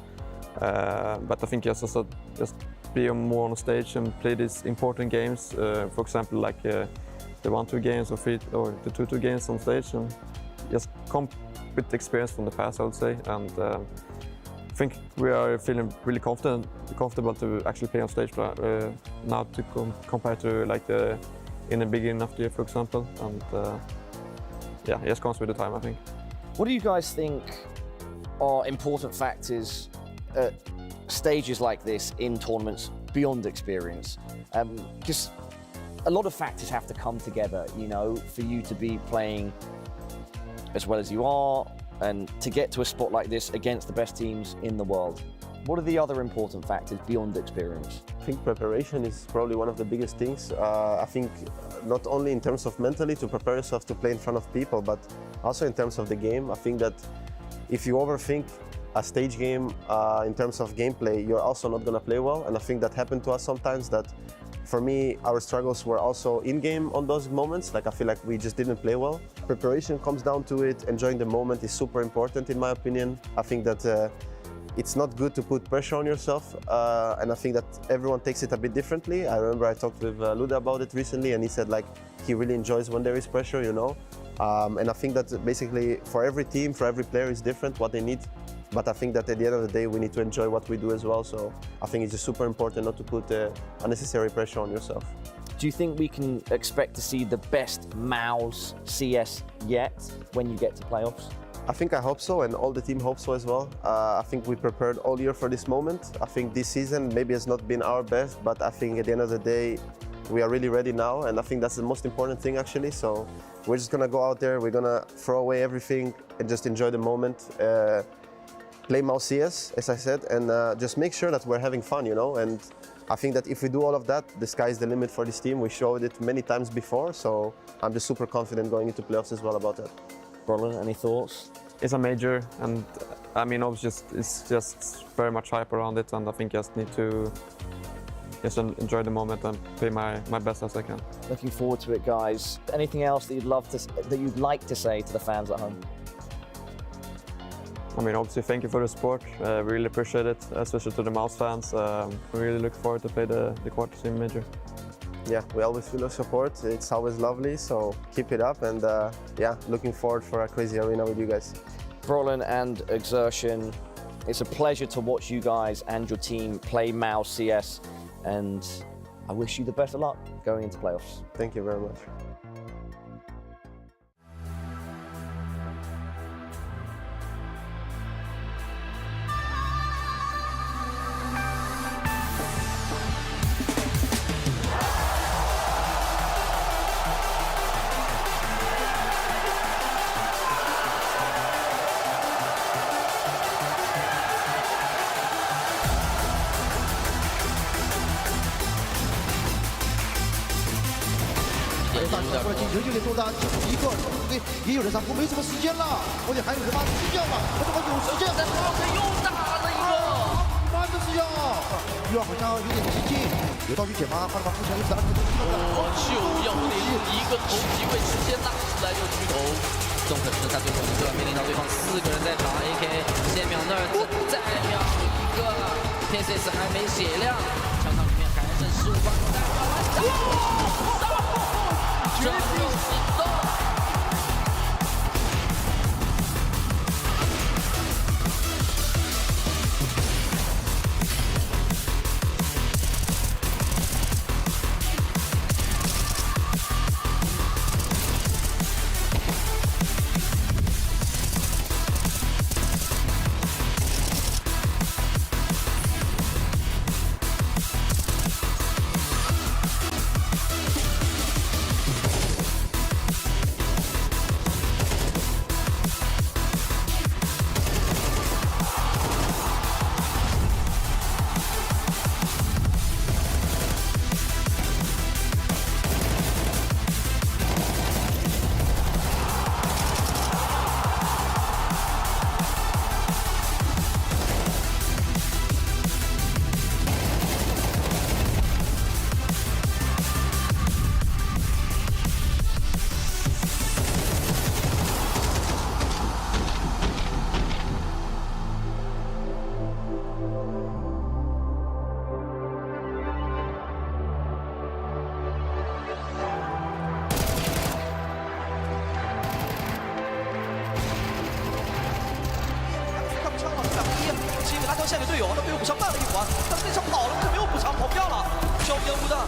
F: But I think just be more on stage and play these important games, for example, like the 1-2 games or the 2-2 games on stage, and just come with experience from the past, I would say. And I think we are feeling really comfortable to actually play on stage now to compare to like in the beginning of the year, for example. And yeah, it just comes with the time, I think.
D: What do you guys think are important factors at stages like this in tournaments beyond experience? Because a lot of factors have to come together, you know, for you to be playing as well as you are and to get to a spot like this against the best teams in the world. What are the other important factors beyond experience?
J: I think preparation is probably one of the biggest things. I think not only in terms of mentally to prepare yourself to play in front of people, but also in terms of the game. I think that if you overthink a stage game in terms of gameplay, you're also not going to play well. And I think that happened to us sometimes, that for me, our struggles were also in-game on those moments. Like I feel like we just didn't play well. Preparation comes down to it. Enjoying the moment is super important in my opinion. I think that it's not good to put pressure on yourself, and I think that everyone takes it a bit differently. I remember I talked with Luda about it recently, and he said like he really enjoys when there is pressure, you know. And I think that basically for every team, for every player is different what they need. But I think that at the end of the day, we need to enjoy what we do as well. So I think it's just super important not to put unnecessary pressure on yourself.
D: Do you think we can expect to see the best MOUZ CS yet when you get to playoffs?
J: I hope so, and all the team hopes so as well. I think we prepared all year for this moment. I think this season maybe has not been our best, but I think at the end of the day, we are really ready now, and I think that's the most important thing actually. So we're just gonna go out there, we're gonna throw away everything and just enjoy the moment. Play MOUZ CS, as I said, and just make sure that we're having fun, you know. And I think that if we do all of that, the sky is the limit for this team. We showed it many times before, so I'm just super confident going into playoffs as well about that.
D: Roland, any thoughts?
F: It's a major, and I mean, it's just very much hype around it, and I think I just need to just enjoy the moment and play my best as I can.
D: Looking forward to it, guys. Anything else that you'd like to say to the fans at home?
F: I mean, obviously, thank you for the support. We really appreciate it, especially to the MOUZ fans. We really look forward to play the quarter team major.
J: Yeah, we always feel your support. It's always lovely, so keep it up. And yeah, looking forward for a crazy arena with you guys.
D: Roland and Exertion, it's a pleasure to watch you guys and your team play MOUZ CS, and I wish you the best of luck going into playoffs.
J: Thank you very much.
K: 球就给多达91个，对，也有人上，我没什么时间了，我得还有人吗？睡觉嘛，我怎么有时间？在旁边又打了一个，慢的是要，好像有点激进，有道具解吗？快点把目前的子弹给
L: 就要一个头机会直接拿出来就狙头。纵可是他最后一个面临到对方4个人在打 AK， 先秒那儿再秒一个 ，PSS 还没血量，场里面还剩15分钟，绝地行动。
K: 是因为拉条线给队友，那队友补偿慢了一会儿，但是那场跑了，这没有补偿，跑不掉了。飘烟雾弹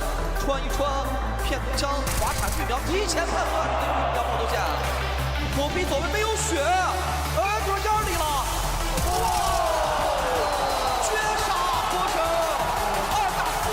K: 穿一穿，片头枪滑铲预苗，提前判断预苗爆头线。火逼左边没有血，主要腰里了，哇！绝杀过程，2打4。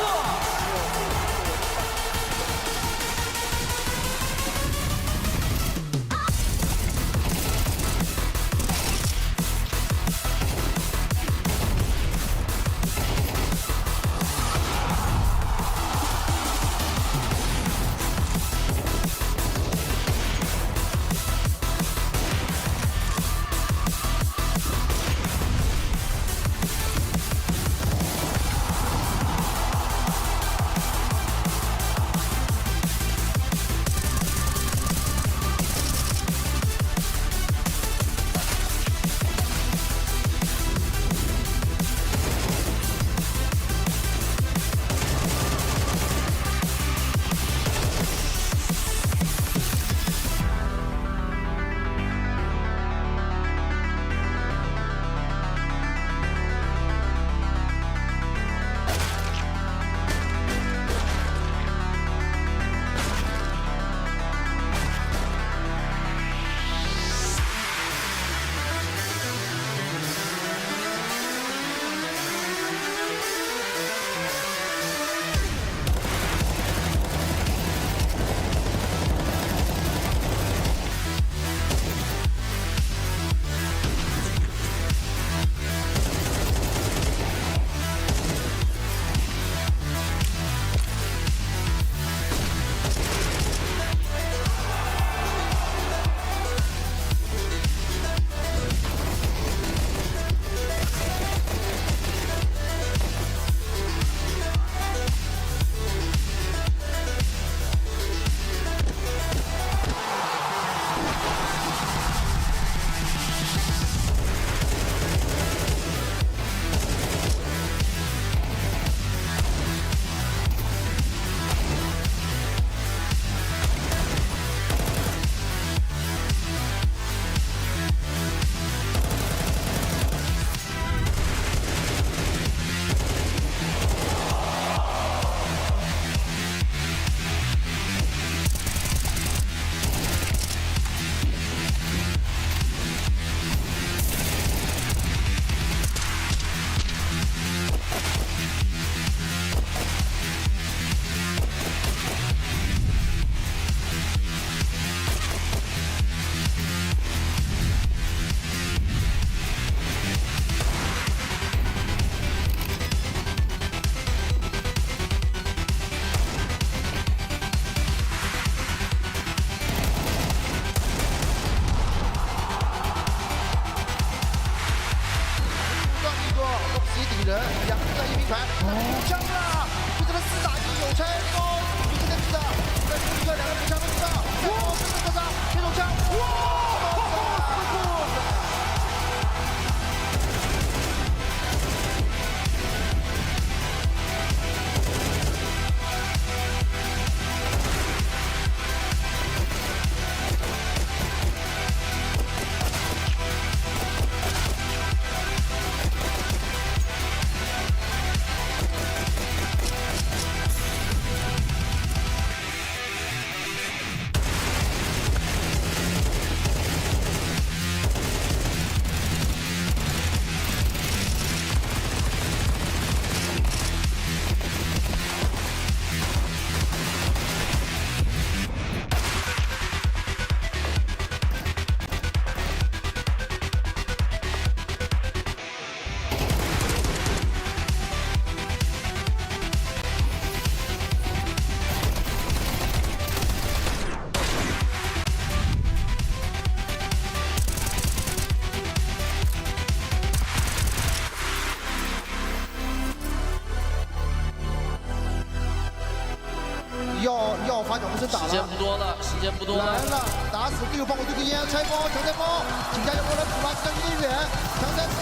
K: 要发脚步声打了，
L: 时间不多了，时间不多了。
K: 来了，打死队友放火对根烟，拆包，强拆包，请加油过来补了，距离有点远，强拆包，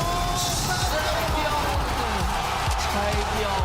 L: 拆掉了。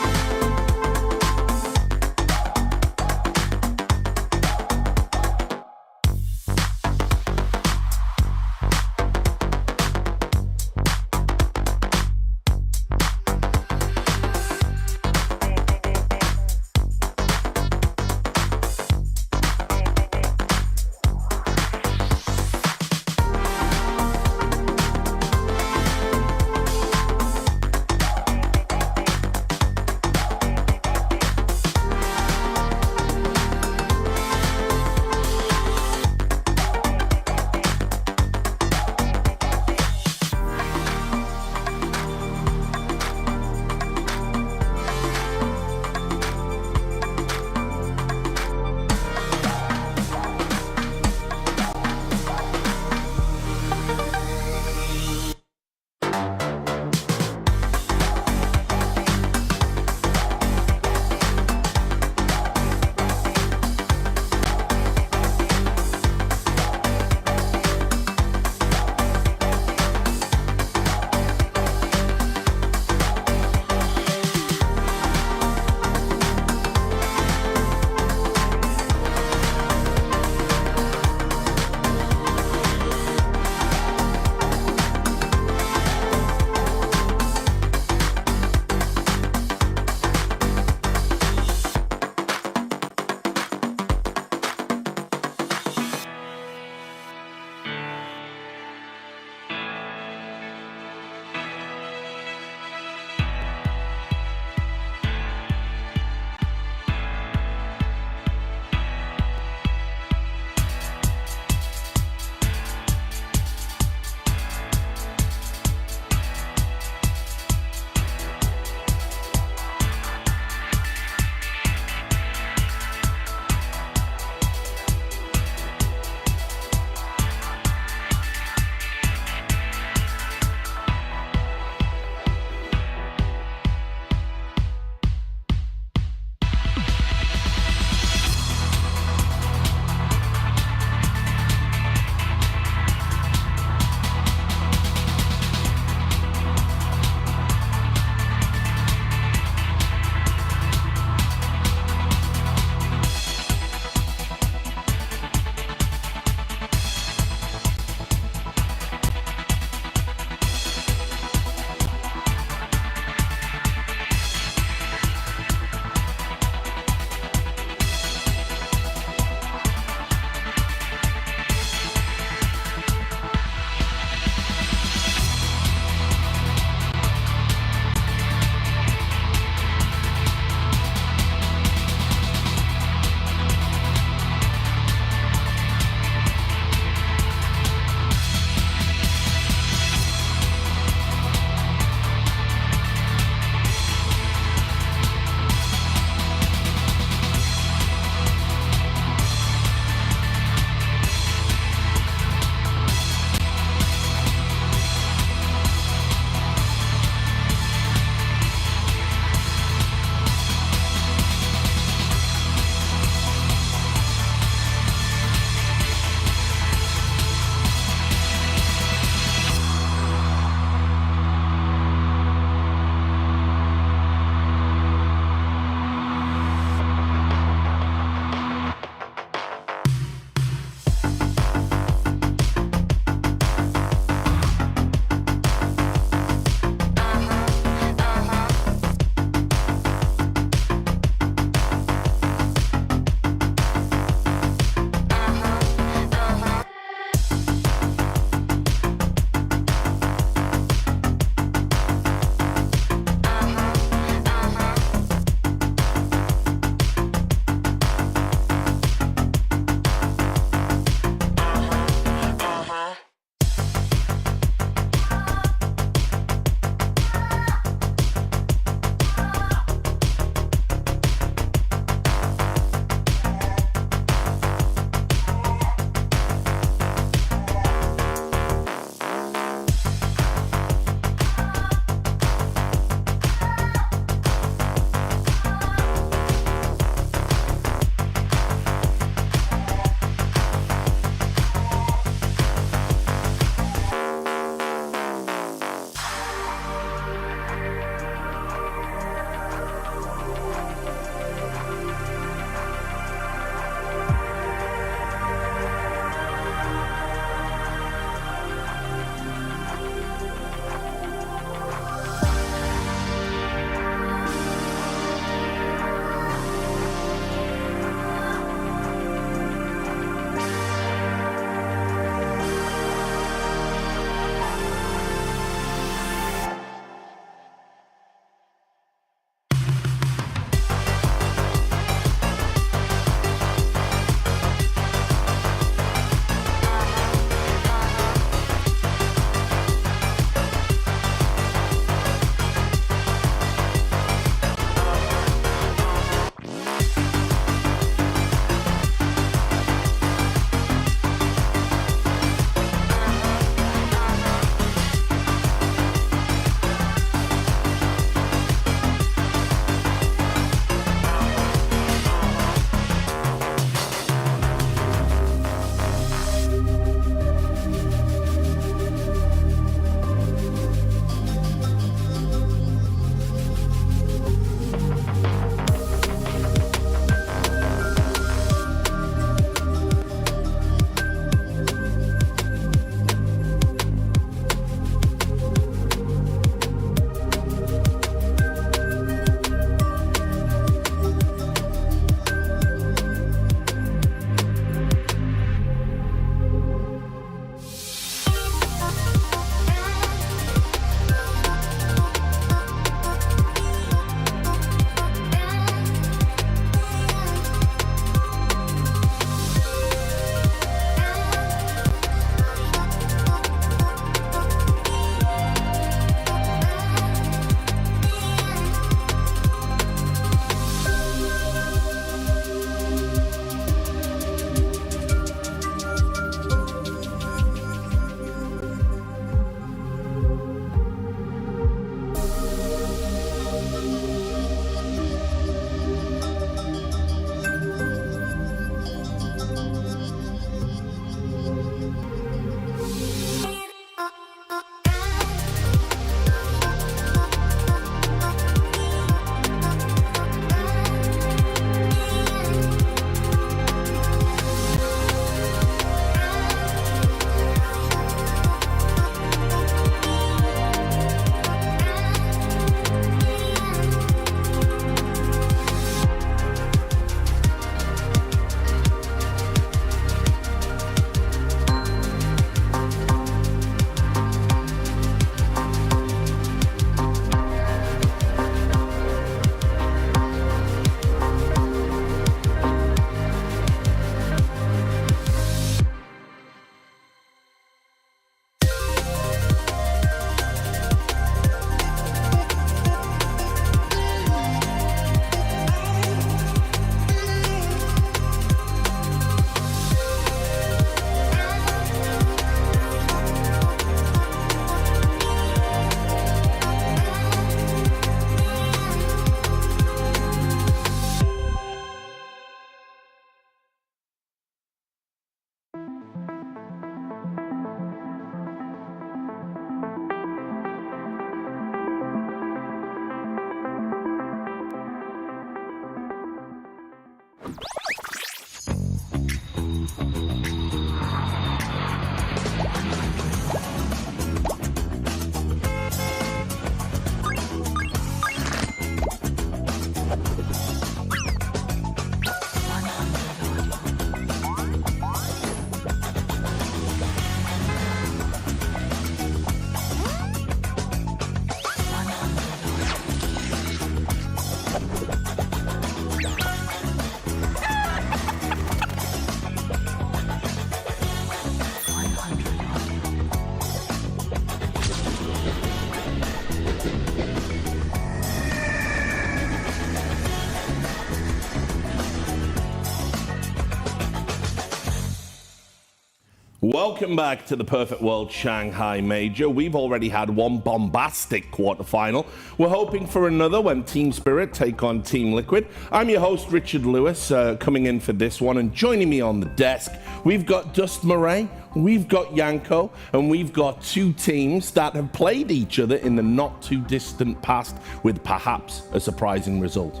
M: Welcome back to the Perfect World Shanghai Major. We've already had one bombastic quarterfinal. We're hoping for another when Team Spirit take on Team Liquid. I'm your host, Richard Lewis, coming in for this one, and joining me on the desk, we've got Dust Murray, we've got Yanko, and we've got two teams that have played each other in the not too distant past with perhaps a surprising result.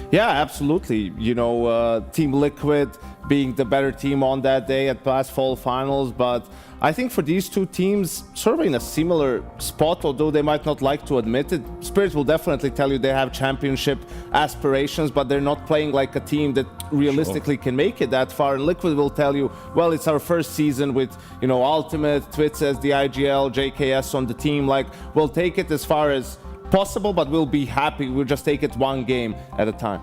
O: Yeah, absolutely. You know, Team Liquid being the better team on that day at past fall finals, but I think for these two teams, sort of in a similar spot, although they might not like to admit it. Spirit will definitely tell you they have championship aspirations, but they're not playing like a team that realistically can make it that far. And Liquid will tell you, well, it's our first season with, you know, Ultimate, Twitch as the IGL, JKS on the team. Like, we'll take it as far as possible, but we'll be happy. We'll just take it one game at a time.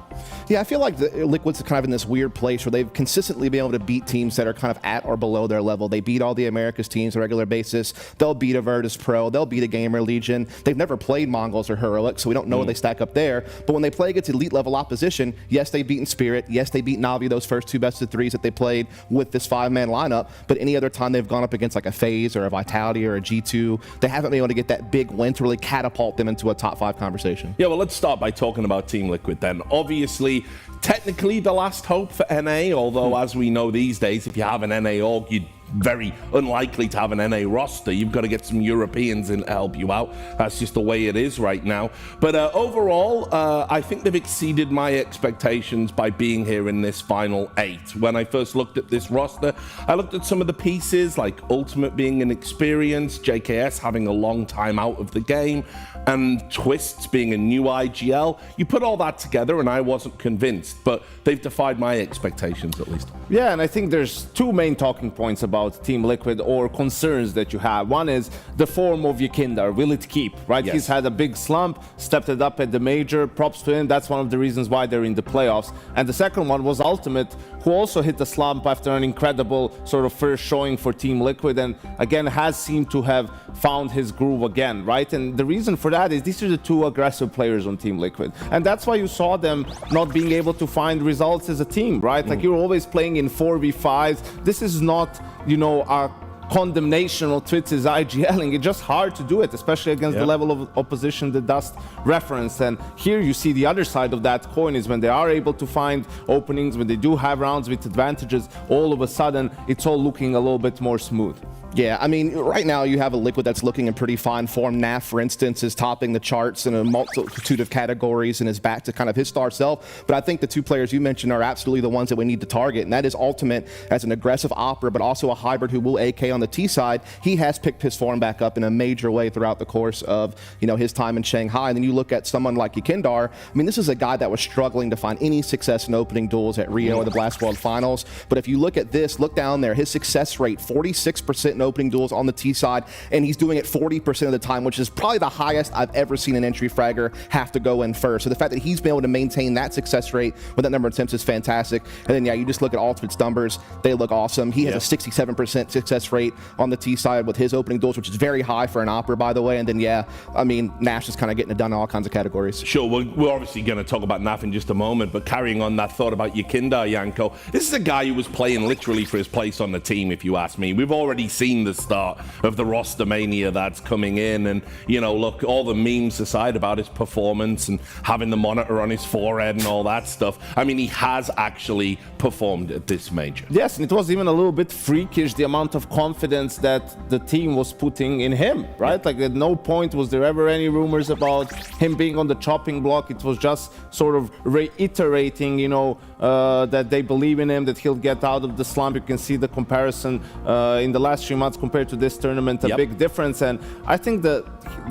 Q: Yeah, I feel like the Liquid's kind of in this weird place where they've consistently been able to beat teams that are kind of at or below their level. They beat all the Americas teams on a regular basis. They'll beat a Virtus Pro. They'll beat a Gamer Legion. They've never played Mongols or Heroic, so we don't know where they stack up there. But when they play against elite level opposition, yes, they've beaten Spirit. Yes, they beat Navi those first two best of threes that they played with this 5-man lineup. But any other time they've gone up against like a FaZe or a Vitality or a G2, they haven't been able to get that big win to really catapult them into a top 5 conversation.
M: Yeah, well, let's start by talking about Team Liquid then. Obviously, technically the last hope for NA, although as we know these days, if you have an NA org, you'd very unlikely to have an NA roster. You've got to get some Europeans in to help you out. That's just the way it is right now. But overall, I think they've exceeded my expectations by being here in this final 8. When I first looked at this roster, I looked at some of the pieces, like Ultimate being inexperienced, JKS having a long time out of the game, and Twists being a new IGL. You put all that together and I wasn't convinced, but they've defied my expectations at least.
O: Yeah, and I think there's two main talking points about Team Liquid, or concerns that you have. One is the form of Yekindar. Will it keep, right?
M: Yes.
O: He's had a big slump, stepped it up at the major. Props to him. That's one of the reasons why they're in the playoffs. And the second one was Ultimate, who also hit the slump after an incredible sort of first showing for Team Liquid, and again has seemed to have found his groove again, right? And the reason for that is these are the two aggressive players on Team Liquid. And that's why you saw them not being able to find results as a team, right? Like, you're always playing in 4v5s. This is not, you know, our condemnation of Twitz's IGLing. It's just hard to do it, especially against the level of opposition that Dust referenced. And here you see the other side of that coin is when they are able to find openings, when they do have rounds with advantages, all of a sudden it's all looking a little bit more smooth.
Q: Yeah, I mean, right now you have a Liquid that's looking in pretty fine form. NAF, for instance, is topping the charts in a multitude of categories and is back to kind of his star self. But I think the two players you mentioned are absolutely the ones that we need to target, and that is Ultimate as an aggressive opera, but also a hybrid who will AK on the T side. He has picked his form back up in a major way throughout the course of, you know, his time in Shanghai. And then you look at someone like Yekindar. I mean, this is a guy that was struggling to find any success in opening duels at Rio or the Blast World Finals. But if you look at this, look down there, his success rate, 46% in opening duels on the T side, and he's doing it 40% of the time, which is probably the highest I've ever seen an entry fragger have to go in first. So the fact that he's been able to maintain that success rate with that number of attempts is fantastic. And then, yeah, you just look at Ultimate's numbers. They look awesome. He has a 67% success rate on the T side with his opening duels, which is very high for an opera, by the way. And then, yeah, I mean, Nash is kind of getting it done in all kinds of categories.
M: Sure, we're obviously going to talk about NAF in just a moment, but carrying on that thought about Yekindar, Yanko, this is a guy who was playing literally for his place on the team, if you ask me. We've already seen the start of the roster mania that's coming in, and, you know, look, all the memes aside about his performance and having the monitor on his forehead and all that stuff, I mean, he has actually performed at this major.
O: Yes, and it was even a little bit freakish, the amount of confidence that the team was putting in him, right? Like, at no point was there ever any rumors about him being on the chopping block. It was just sort of reiterating, you know, that they believe in him, that he'll get out of the slump. You can see the comparison in the last 3 months compared to this tournament, a big difference. And I think the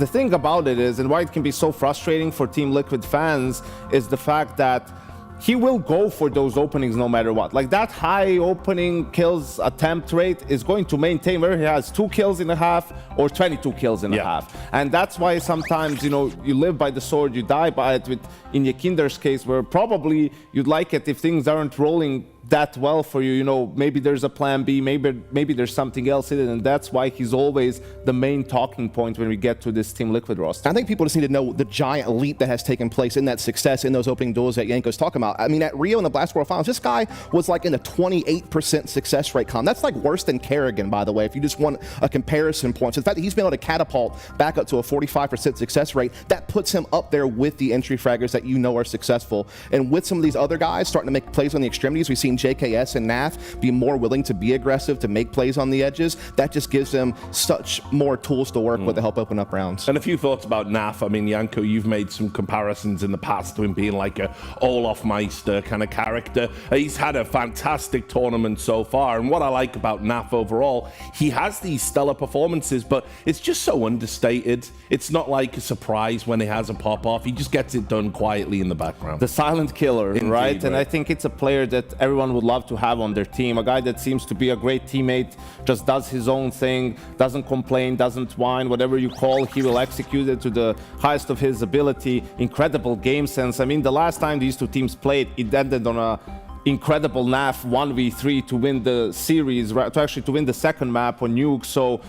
O: thing about it is, and why it can be so frustrating for Team Liquid fans, is the fact that he will go for those openings no matter what. Like, that high opening kills attempt rate is going to maintain where he has 2 kills in a half or 22 kills in a half. And that's why sometimes, you know, you live by the sword, you die by it. With in Yekindar's case, where probably you'd like it if things aren't rolling that well for you, you know, maybe there's a plan B, maybe there's something else in it, and that's why he's always the main talking point when we get to this Team Liquid roster.
Q: I think people just need to know the giant leap that has taken place in that success in those opening duels that Yanko's talking about. I mean, at Rio in the Blast World Finals, this guy was like in a 28% success rate column. That's like worse than Kerrigan, by the way, if you just want a comparison point. So the fact that he's been able to catapult back up to a 45% success rate, that puts him up there with the entry fraggers that you know are successful. And with some of these other guys starting to make plays on the extremities, we've seen JKS and NAF be more willing to be aggressive, to make plays on the edges. That just gives them such more tools to work with to help open up rounds.
M: And a few thoughts about NAF. I mean, Yanko, you've made some comparisons in the past to him being like a Olaf-Meister kind of character. He's had a fantastic tournament so far, and what I like about NAF overall, he has these stellar performances, but it's just so understated. It's not like a surprise when he has a pop-off. He just gets it done quietly in the background.
O: The silent killer, right? And I think it's a player that everyone would love to have on their team. A guy that seems to be a great teammate, just does his own thing, doesn't complain, doesn't whine, whatever you call, he will execute it to the highest of his ability. Incredible game sense. I mean, the last time these two teams played, it ended on a incredible NAF 1v3 to win the series, right? To win the second map on Nuke. So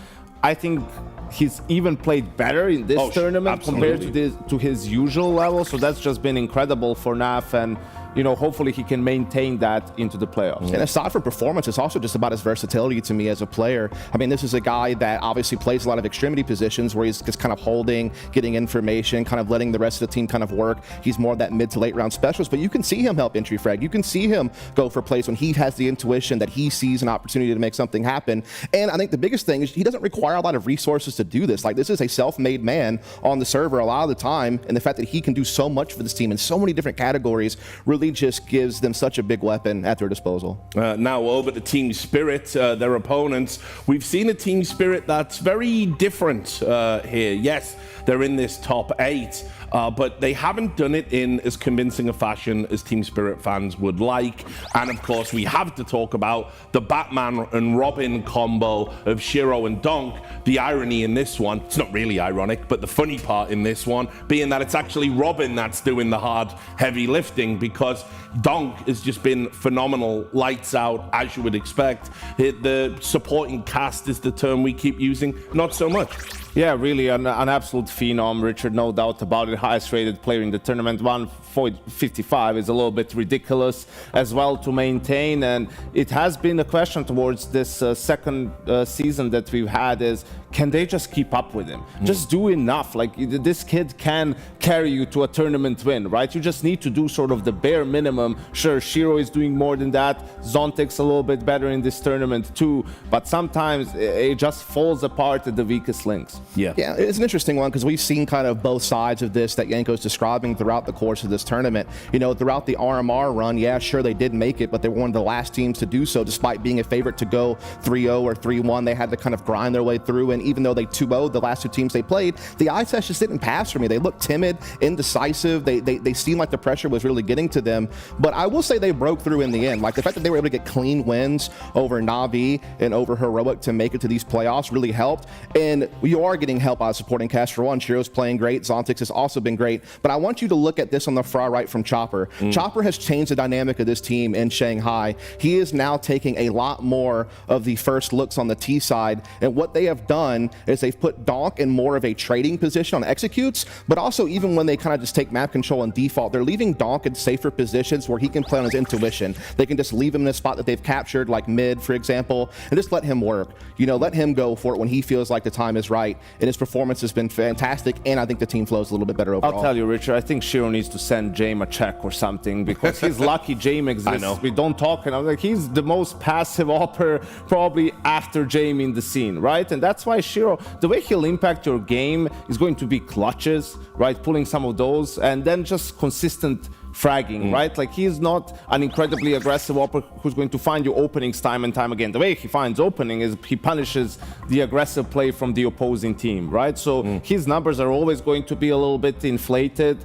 O: I think he's even played better in this tournament compared to his usual level. So that's just been incredible for NAF, and you know, hopefully he can maintain that into the playoffs.
Q: And aside from performance, it's also just about his versatility to me as a player. I mean, this is a guy that obviously plays a lot of extremity positions where he's just kind of holding, getting information, kind of letting the rest of the team kind of work. He's more of that mid to late round specialist, but you can see him help entry frag. You can see him go for plays when he has the intuition that he sees an opportunity to make something happen. And I think the biggest thing is he doesn't require a lot of resources to do this. Like, this is a self-made man on the server a lot of the time, and the fact that he can do so much for this team in so many different categories really just gives them such a big weapon at their disposal.
M: Now over to Team Spirit, their opponents. We've seen a Team Spirit that's very different here. Yes, they're in this top 8, but they haven't done it in as convincing a fashion as Team Spirit fans would like. And of course, we have to talk about the Batman and Robin combo of Shiro and Donk. The irony in this one, it's not really ironic, but the funny part in this one being that it's actually Robin that's doing the hard, heavy lifting, because Donk has just been phenomenal, lights out, as you would expect. The supporting cast is the term we keep using, not so much.
O: Yeah, really an absolute phenom, Richard, no doubt about it. Highest rated player in the tournament. 155 is a little bit ridiculous as well to maintain, and it has been a question towards this second season that we've had is, can they just keep up with him? Just do enough. Like, this kid can carry you to a tournament win, right? You just need to do sort of the bare minimum. Sure, Shiro is doing more than that. Zontek's a little bit better in this tournament too, but sometimes it just falls apart at the weakest links.
Q: Yeah, it's an interesting one because we've seen kind of both sides of this that Yanko's describing throughout the course of this tournament. You know, throughout the RMR run, yeah, sure, they did make it, but they were one of the last teams to do so, despite being a favorite to go 3-0 or 3-1. They had to kind of grind their way through, and even though they 2-0'd the last two teams they played, the eye test just didn't pass for me. They looked timid, indecisive. They seemed like the pressure was really getting to them, but I will say they broke through in the end. Like, the fact that they were able to get clean wins over Na'Vi and over Heroic to make it to these playoffs really helped, and we are getting help out of supporting cast. For one, Shiro's playing great. Zontex has also been great. But I want you to look at this on the far right from Chopper. Chopper has changed the dynamic of this team in Shanghai. He is now taking a lot more of the first looks on the T side. And what they have done is they've put Donk in more of a trading position on executes. But also, even when they kind of just take map control and default, they're leaving Donk in safer positions where he can play on his intuition. They can just leave him in a spot that they've captured, like mid, for example, and just let him work. You know, let him go for it when he feels like the time is right. And his performance has been fantastic, and I think the team flows a little bit better overall.
O: I'll tell you, Richard, I think Shiro needs to send Jame a check or something, because he's lucky Jame exists. I know. We don't talk, and I'm like, he's the most passive opper probably after Jame in the scene, right? And that's why Shiro, the way he'll impact your game is going to be clutches, right? Pulling some of those, and then just consistent fragging, right? Like, he's not an incredibly aggressive operator who's going to find you openings time and time again. The way he finds opening is he punishes the aggressive play from the opposing team, right? So his numbers are always going to be a little bit inflated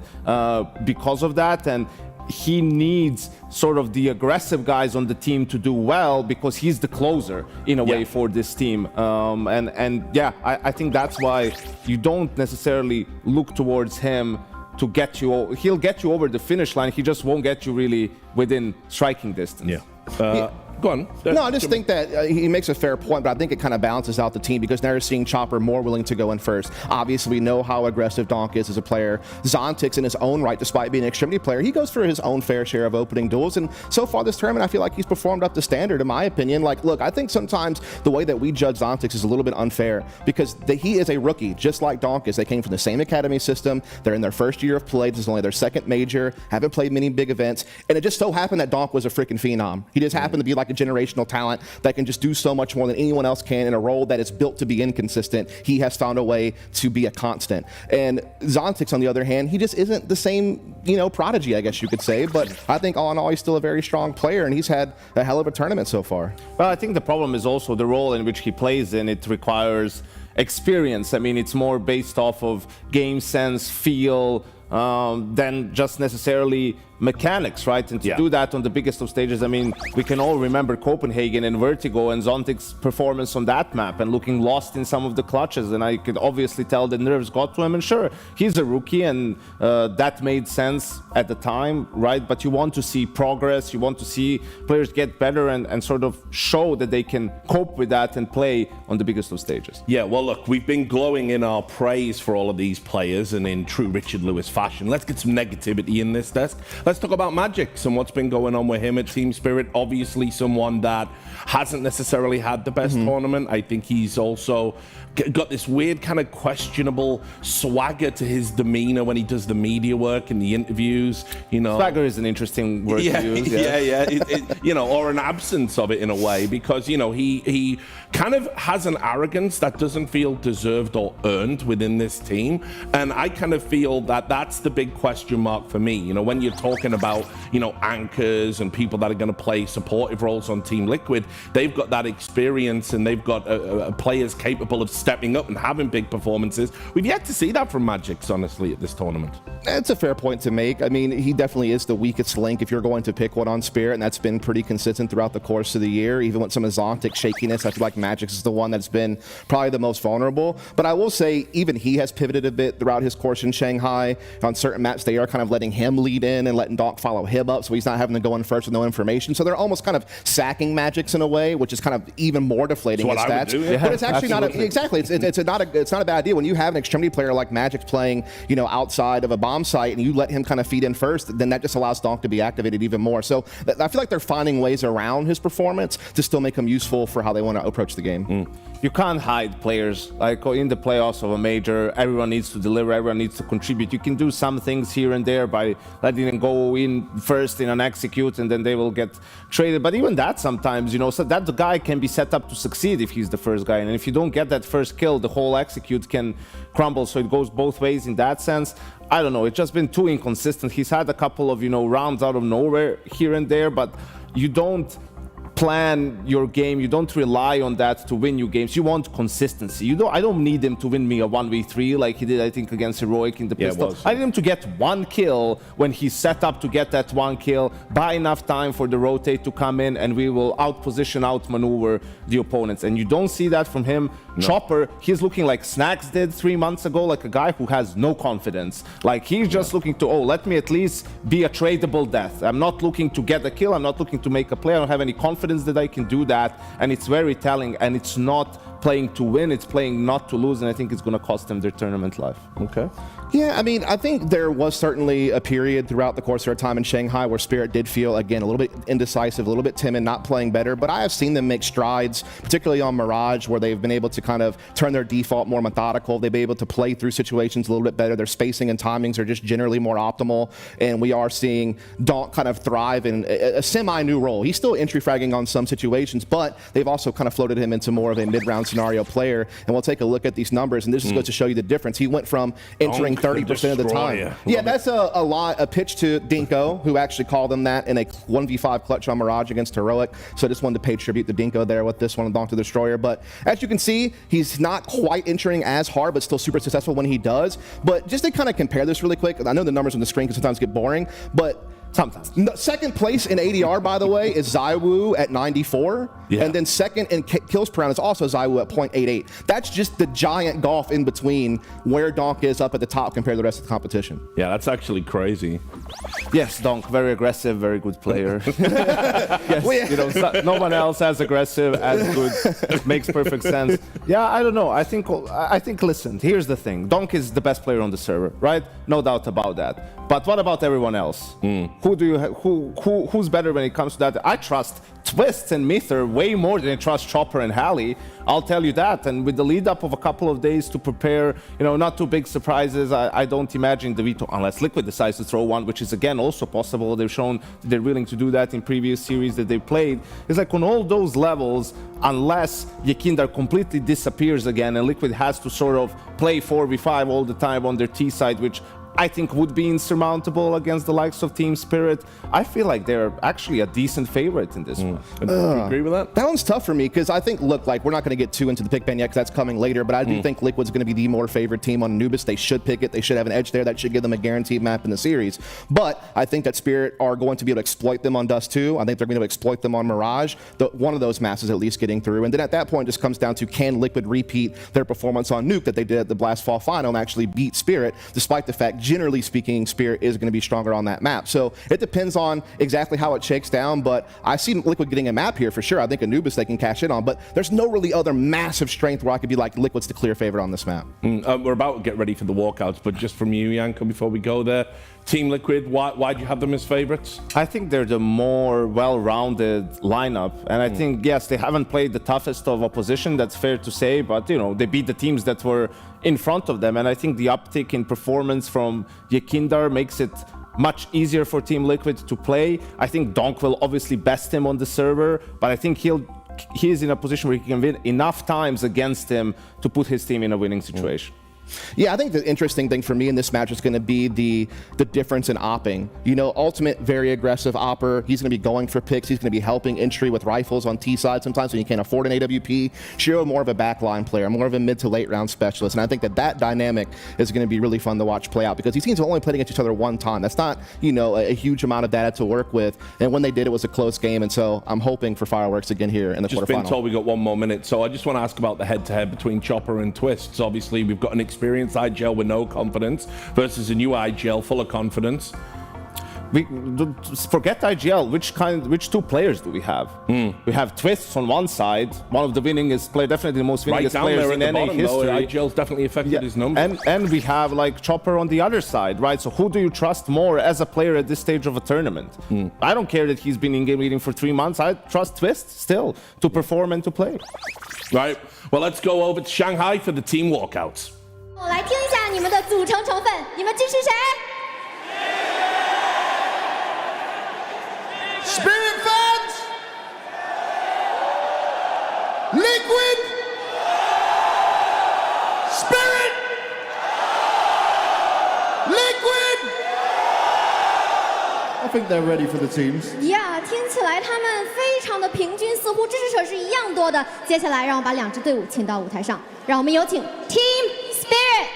O: because of that, and he needs sort of the aggressive guys on the team to do well, because he's the closer in a way for this team. And yeah, I think that's why you don't necessarily look towards him to get you. He'll get you over the finish line. He just won't get you really within striking distance.
M: Yeah. Go on.
Q: No, I just think that he makes a fair point, but I think it kind of balances out the team because now you're seeing Chopper more willing to go in first. Obviously, we know how aggressive Donk is as a player. Zontix, in his own right, despite being an extremity player, he goes for his own fair share of opening duels. And so far this tournament, I feel like he's performed up to standard, in my opinion. Like, look, I think sometimes the way that we judge Zontix is a little bit unfair because he is a rookie, just like Donk is. They came from the same academy system. They're in their first year of play. This is only their second major, haven't played many big events. And it just so happened that Donk was a freaking phenom. He just happened to be like a generational talent that can just do so much more than anyone else can in a role that is built to be inconsistent. He has found a way to be a constant. And Zontix, on the other hand, he just isn't the same, prodigy, I guess you could say. But I think all in all, he's still a very strong player, and he's had a hell of a tournament so far.
O: Well, I think the problem is also the role in which he plays in. It requires experience. I mean, it's more based off of game sense, feel, than just necessarily mechanics, right? And to do that on the biggest of stages, I mean, we can all remember Copenhagen and Vertigo and Zontix's performance on that map and looking lost in some of the clutches. And I could obviously tell the nerves got to him. And sure, he's a rookie and that made sense at the time, right? But you want to see progress. You want to see players get better and sort of show that they can cope with that and play on the biggest of stages.
M: Yeah, well, look, we've been glowing in our praise for all of these players and in true Richard Lewis fashion. Let's get some negativity in this desk. Let's talk about Magix and what's been going on with him at Team Spirit. Obviously someone that hasn't necessarily had the best tournament. I think he's also got this weird kind of questionable swagger to his demeanor when he does the media work and the interviews,
O: Swagger is an interesting word to use.
M: Yeah. Or an absence of it in a way, because, he kind of has an arrogance that doesn't feel deserved or earned within this team. And I kind of feel that that's the big question mark for me. When you're talking about, anchors and people that are going to play supportive roles on Team Liquid, they've got that experience and they've got players capable of stepping up and having big performances. We've yet to see that from Magix, honestly, at this tournament.
Q: That's a fair point to make. I mean, he definitely is the weakest link if you're going to pick one on Spirit, and that's been pretty consistent throughout the course of the year. Even with some of Zontix shakiness, I feel like Magix is the one that's been probably the most vulnerable. But I will say, even he has pivoted a bit throughout his course in Shanghai. On certain maps, they are kind of letting him lead in and letting Donk follow him up, so he's not having to go in first with no information. So they're almost kind of sacking Magix in a way, which is kind of even more deflating his stats. But it's actually not exactly. It's not a bad idea when you have an extremity player like Magix playing, outside of a bomb site, and you let him kind of feed in first. Then that just allows Donk to be activated even more. So I feel like they're finding ways around his performance to still make him useful for how they want to approach the game.
O: You can't hide players. Like in the playoffs of a major, everyone needs to deliver, everyone needs to contribute. You can do some things here and there by letting them go in first in an execute and then they will get traded. But even that sometimes, so that the guy can be set up to succeed if he's the first guy. And if you don't get that first kill, the whole execute can crumble. So it goes both ways in that sense. I don't know. It's just been too inconsistent. He's had a couple of, rounds out of nowhere here and there, but you don't plan your game. You don't rely on that to win you games. You want consistency. I don't need him to win me a 1v3 like he did, I think, against Heroic in the pistol. I need him to get one kill when he's set up to get that one kill, buy enough time for the rotate to come in, and we will outposition, outmaneuver the opponents. And you don't see that from him. No. Chopper, he's looking like Snacks did 3 months ago, like a guy who has no confidence. Like he's just looking to, let me at least be a tradable death. I'm not looking to get a kill. I'm not looking to make a play. I don't have any confidence that I can do that, and it's very telling. And it's not playing to win, it's playing not to lose, and I think it's going to cost them their tournament life.
M: Okay.
Q: Yeah, I mean, I think there was certainly a period throughout the course of our time in Shanghai where Spirit did feel, again, a little bit indecisive, a little bit timid, not playing better. But I have seen them make strides, particularly on Mirage, where they've been able to kind of turn their default more methodical. They've been able to play through situations a little bit better. Their spacing and timings are just generally more optimal. And we are seeing Donk kind of thrive in a semi-new role. He's still entry fragging on some situations, but they've also kind of floated him into more of a mid-round scenario player. And we'll take a look at these numbers, and this just goes to show you the difference. He went from entering 30% of the time. Yeah, that's a pitch to Dinko, who actually called him that in a 1v5 clutch on Mirage against Heroic. So I just wanted to pay tribute to Dinko there with this one on Donk the Destroyer. But as you can see, he's not quite entering as hard, but still super successful when he does. But just to kind of compare this really quick, I know the numbers on the screen can sometimes get boring, but sometimes. Second place in ADR, by the way, is ZywOo at 94. Yeah. And then second in kills per round is also ZywOo at 0.88. That's just the giant gulf in between where Donk is up at the top compared to the rest of the competition.
M: Yeah, that's actually crazy.
O: Yes, Donk, very aggressive, very good player. Yes, you know, no one else as aggressive, as good. It makes perfect sense. Yeah, I don't know. I think. Listen, here's the thing. Donk is the best player on the server, right? No doubt about that. But what about everyone else? Who do you? Who's better when it comes to that? I trust Twist and Mither way more than I trust Chopper and Halley. I'll tell you that. And with the lead up of a couple of days to prepare, you know, not too big surprises, I don't imagine the veto, unless Liquid decides to throw one, which is again also possible. They've shown that they're willing to do that in previous series that they played. It's like on all those levels, unless Yekindar completely disappears again and Liquid has to sort of play 4v5 all the time on their T side, which I think would be insurmountable against the likes of Team Spirit. I feel like they're actually a decent favorite in this one.
M: Do you agree with that?
Q: That one's tough for me because I think, look, like we're not going to get too into the pick ban yet because that's coming later, but I do think Liquid's going to be the more favored team on Anubis. They should pick it. They should have an edge there. That should give them a guaranteed map in the series. But I think that Spirit are going to be able to exploit them on Dust 2. I think they're going to exploit them on Mirage. One of those maps is at least getting through. And then at that point, it just comes down to can Liquid repeat their performance on Nuke that they did at the Blast Fall Final and actually beat Spirit, despite the fact, generally speaking, Spirit is going to be stronger on that map. So it depends on exactly how it shakes down, but I see Liquid getting a map here for sure. I think Anubis they can cash in on, but there's no really other massive strength where I could be like, Liquid's the clear favorite on this map.
M: We're about to get ready for the walkouts, but just from you, Janko, before we go there, Team Liquid, why do you have them as favorites?
O: I think they're the more well-rounded lineup, and I think, yes, they haven't played the toughest of opposition, that's fair to say, but, you know, they beat the teams that were in front of them, and I think the uptick in performance from Yekindar makes it much easier for Team Liquid to play. I think Donk will obviously best him on the server, but I think he's in a position where he can win enough times against him to put his team in a winning situation.
Q: Yeah, I think the interesting thing for me in this match is going to be the difference in opping. You know, Ultimate, very aggressive opper. He's going to be going for picks. He's going to be helping entry with rifles on T side sometimes when you can't afford an AWP. Shiro, more of a backline player, more of a mid to late round specialist. And I think that dynamic is going to be really fun to watch play out because these teams have only played against each other one time. That's not, you know, a huge amount of data to work with. And when they did, it was a close game. And so I'm hoping for fireworks again here in the quarterfinal.
M: Just been told we got 1 more minute. So I just want to ask about the head-to-head between Chopper and Twists. Obviously, we've got an experienced IGL with no confidence versus a new IGL full of confidence.
O: We forget IGL. Which two players do we have? We have Twists on one side, one of the winningest players, definitely the most winningest players in NA history.
M: IGL's definitely affected his numbers.
O: And we have like Chopper on the other side, right? So who do you trust more as a player at this stage of a tournament? I don't care that he's been in game leading for 3 months. I trust Twist still to perform and to play.
M: Right. Well, let's go over to Shanghai for the team walkouts.
P: 我来听一下你们的组成成分，你们支持谁？
K: Spirit fans! Liquid! Spirit! Liquid! I think they're ready for the teams.
P: 呀，听起来他们非常的平均，似乎支持者是一样多的。接下来，让我把2支队伍请到舞台上，让我们有请 Team Spirit。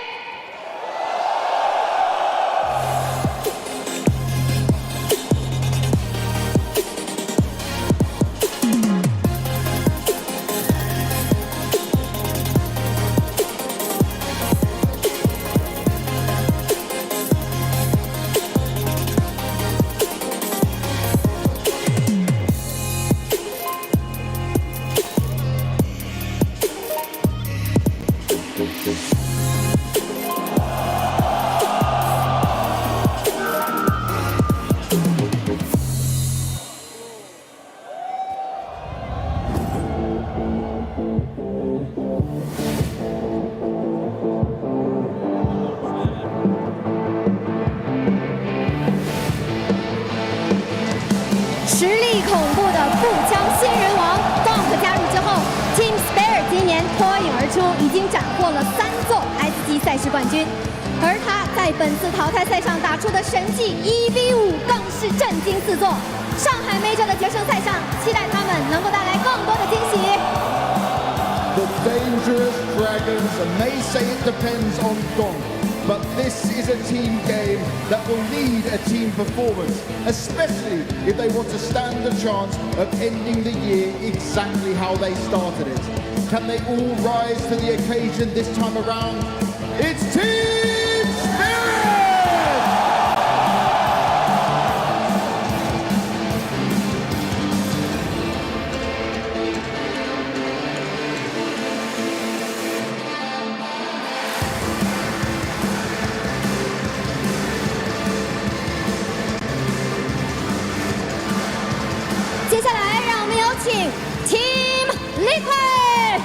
P: 实力恐怖的步枪新人王 Donk 加入之后 ，Team Spirit 今年脱颖而出，已经斩获了3座 SG 赛事冠军。而他在本次淘汰赛上打出的神迹 1v5 更是震惊四座。上海 Major 的决胜赛上，期待他们能够带来更多的惊喜。
K: The dangerous dragons, and they say it depends on Donk. But this is a team game that will need a team performance, especially if they want to stand a chance of ending the year exactly how they started it. Can they all rise to the occasion this time around? It's Team Spirit!
P: 接下来，让我们有请 Team Liquid。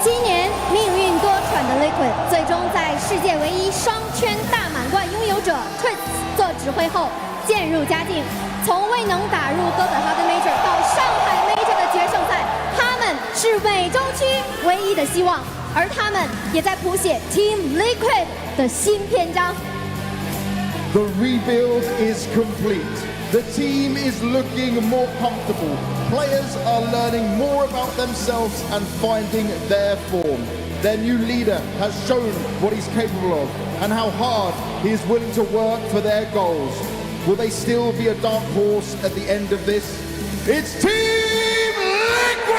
P: 今年命运多舛的 Liquid 最终在世界唯一双圈大满贯拥有者 Twist 做指挥后渐入佳境，从未能打入哥本哈根 Major 到上海 Major 的决胜赛，他们是美洲区唯一的希望，而他们也在谱写 Team Liquid 的新篇章。
K: The rebuild is complete. The team is looking more comfortable. Players are learning more about themselves and finding their form. Their new leader has shown what he's capable of and how hard he is willing to work for their goals. Will they still be a dark horse at the end of this? It's Team Liquid!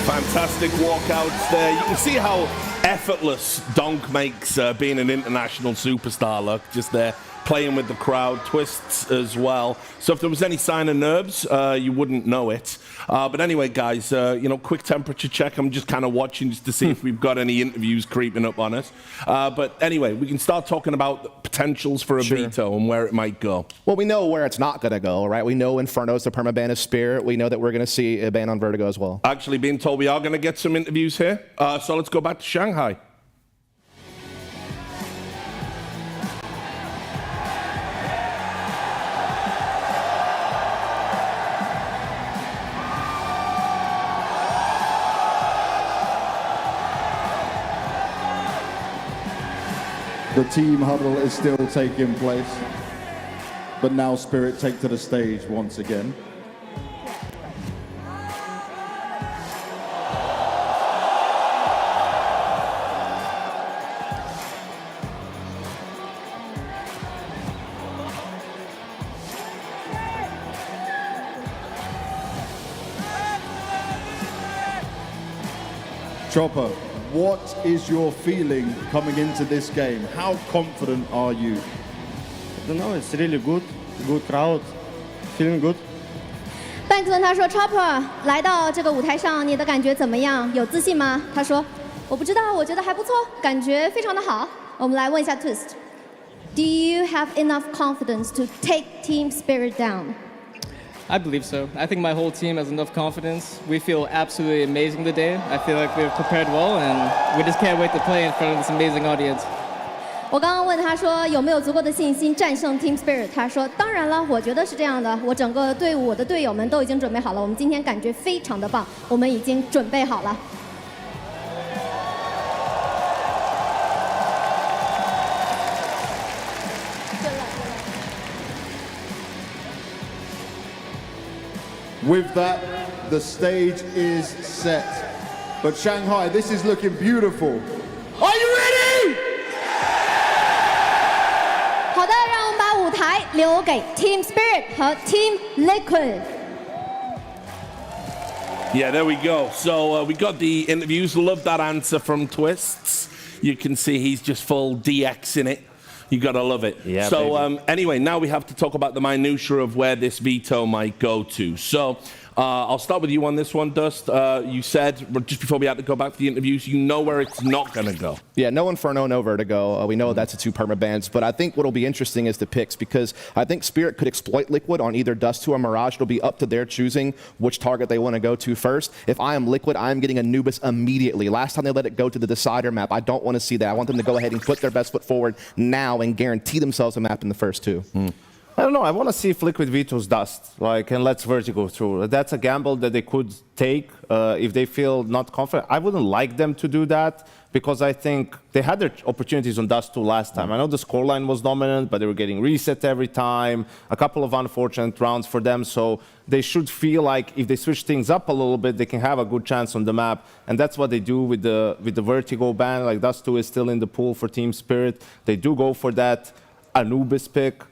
M: Fantastic walkouts there. You can see how effortless Donk makes being an international superstar look. Just there playing with the crowd, twists as well. So if there was any sign of nerves, you wouldn't know it. But anyway, guys, you know, quick temperature check. I'm just kind of watching just to see if we've got any interviews creeping up on us. But anyway, we can start talking about the potentials for a veto and where it might go.
Q: Well, we know where it's not going to go, right? We know Inferno's the permaban of Spirit. We know that we're going to see a ban on Vertigo as well.
M: Actually, being told we are going to get some interviews here. So let's go back to Shanghai.
K: The team huddle is still taking place, but now Spirit take to the stage once again. Chopper, what is your feeling coming into this game? How confident are you?
N: I don't know, it's really good crowd, feeling good.
P: 班克问他说 ：“Chopper 来到这个舞台上，你的感觉怎么样？有自信吗？”他说：“我不知道，我觉得还不错，感觉非常的好。”我们来问一下 Twist，Do you have enough confidence to take Team Spirit down?
R: I believe so. I think my whole team has enough confidence. We feel absolutely amazing today. I feel like we've prepared well, and we just can't wait to play in front of this amazing audience.
P: 我刚刚问他说有没有足够的信心战胜 Team Spirit， 他说当然了，我觉得是这样的，我整个队伍我的队友们都已经准备好了，我们今天感觉非常的棒，我们已经准备好了。
K: With that, the stage is set. But Shanghai, this is looking beautiful. Are you ready?
P: 好的，让我们把舞台留给 Team Spirit 和 Team Liquid。
M: Yeah, there we go. So we got the interviews. Love that answer from Twists. You can see he's just full DX in it. You gotta love it.
C: Yeah,
M: so anyway, now we have to talk about the minutiae of where this veto might go to. So I'll start with you on this one, Dust. You said, just before we had to go back to the interviews, you know where it's not going to go.
Q: Yeah, no Inferno, no Vertigo. We know that's the two permabans, but I think what'll be interesting is the picks, because I think Spirit could exploit Liquid on either Dust 2 or Mirage. It'll be up to their choosing which target they want to go to first. If I am Liquid, I am getting Anubis immediately. Last time they let it go to the decider map, I don't want to see that. I want them to go ahead and put their best foot forward now and guarantee themselves a map in the first two.
O: I don't know. I want to see if Liquid vetoes Dust, and lets Vertigo through. That's a gamble that they could take if they feel not confident. I wouldn't like them to do that because I think they had their opportunities on Dust 2 last time. I know the scoreline was dominant, but they were getting reset every time. A couple of unfortunate rounds for them, so they should feel like if they switch things up a little bit, they can have a good chance on the map. And that's what they do with the Vertigo ban. Like Dust 2 is still in the pool for Team Spirit. They do go for that Anubis pick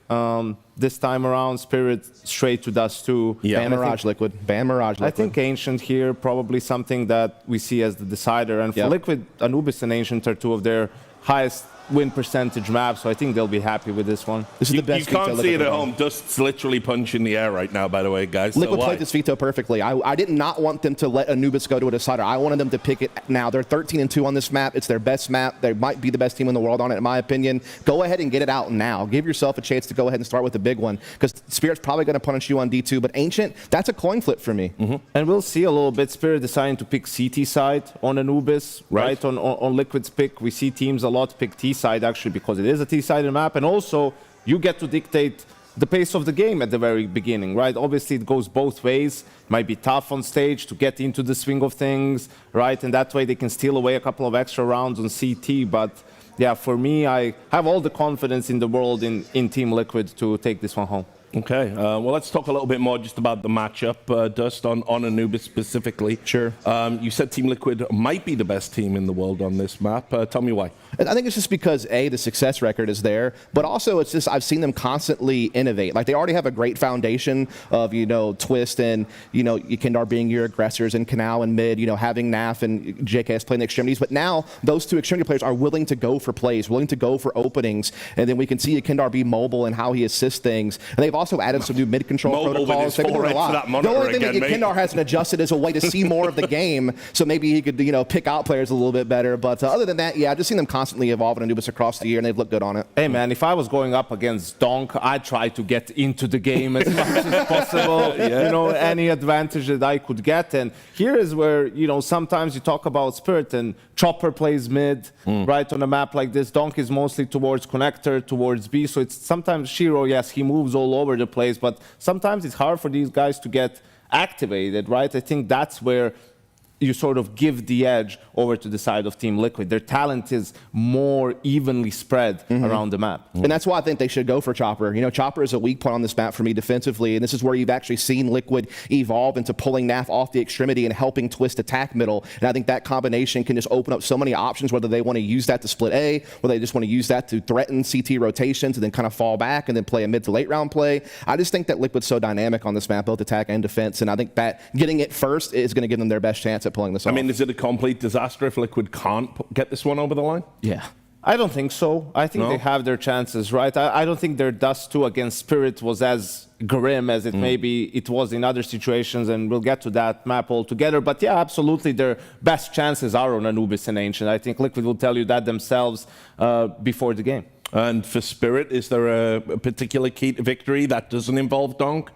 O: this time around. Spirit straight to Dust 2.
Q: Ban Mirage Liquid. Ban Mirage Liquid.
O: I think Ancient here probably something that we see as the decider. And for Liquid, Anubis and Ancient are two of their highest win percentage maps, so I think they'll be happy with this one.
Q: This is the best.
M: You can't see it at home. Dust's literally punching the air right now, by the way, guys.
Q: Liquid played this veto perfectly. I did not want them to let Anubis go to a decider. I wanted them to pick it now. They're 13-2 on this map. It's their best map. They might be the best team in the world on it, in my opinion. Go ahead and get it out now. Give yourself a chance to go ahead and start with the big one, because Spirit's probably going to punish you on D2, but Ancient, that's a coin flip for me.
O: And we'll see a little bit. Spirit deciding to pick CT side on Anubis, right? On Liquid's pick. We see teams a lot pick T side, actually, because it is a T-sided map, and also you get to dictate the pace of the game at the very beginning, right? Obviously, it goes both ways. It might be tough on stage to get into the swing of things, right? And that way they can steal away a couple of extra rounds on CT. But yeah, for me, I have all the confidence in the world in Team Liquid to take this one home.
M: Okay, well, let's talk a little bit more just about the matchup, Dust, on Anubis specifically.
Q: Sure.
M: You said Team Liquid might be the best team in the world on this map. Tell me why.
Q: I think it's just because, A, the success record is there, but also it's just I've seen them constantly innovate. Like, they already have a great foundation of, Twist and, Yekindar being your aggressors, and Canal and mid, having Naf and JKS playing the extremities. But now those two extremity players are willing to go for plays, willing to go for openings, and then we can see Yekindar be mobile and how he assists things. And they've also added some new mid-control protocols.
M: They've been doing a lot.
Q: The only thing that Yekindar hasn't adjusted is a way to see more of the game, so maybe he could, pick out players a little bit better. But other than that, yeah, I've just seen them constantly evolve in Anubis across the year, and they've looked good on it.
O: Hey, man, if I was going up against Donk, I'd try to get into the game as much as possible. Any advantage that I could get. And here is where, sometimes you talk about Spirit and Chopper plays mid, right, on a map like this. Donk is mostly towards connector, towards B. So it's sometimes Shiro, yes, he moves all over the place, but sometimes it's hard for these guys to get activated, right? I think that's where you sort of give the edge over to the side of Team Liquid. Their talent is more evenly spread around the map.
Q: And that's why I think they should go for Chopper. Chopper is a weak point on this map for me defensively, and this is where you've actually seen Liquid evolve into pulling Naf off the extremity and helping Twist attack middle. And I think that combination can just open up so many options, whether they want to use that to split A, whether they just want to use that to threaten CT rotations and then kind of fall back and then play a mid to late round play. I just think that Liquid's so dynamic on this map, both attack and defense, and I think that getting it first is going to give them their best chance at pulling this off.
M: I mean, is it a complete disaster if Liquid can't get this one over the line?
Q: Yeah.
O: I don't think so. I think they have their chances, right? I don't think their Dust 2 against Spirit was as grim as it maybe it was in other situations, and we'll get to that map altogether. But yeah, absolutely, their best chances are on Anubis and Ancient. I think Liquid will tell you that themselves before the game.
M: And for Spirit, is there a particular key to victory that doesn't involve Donk?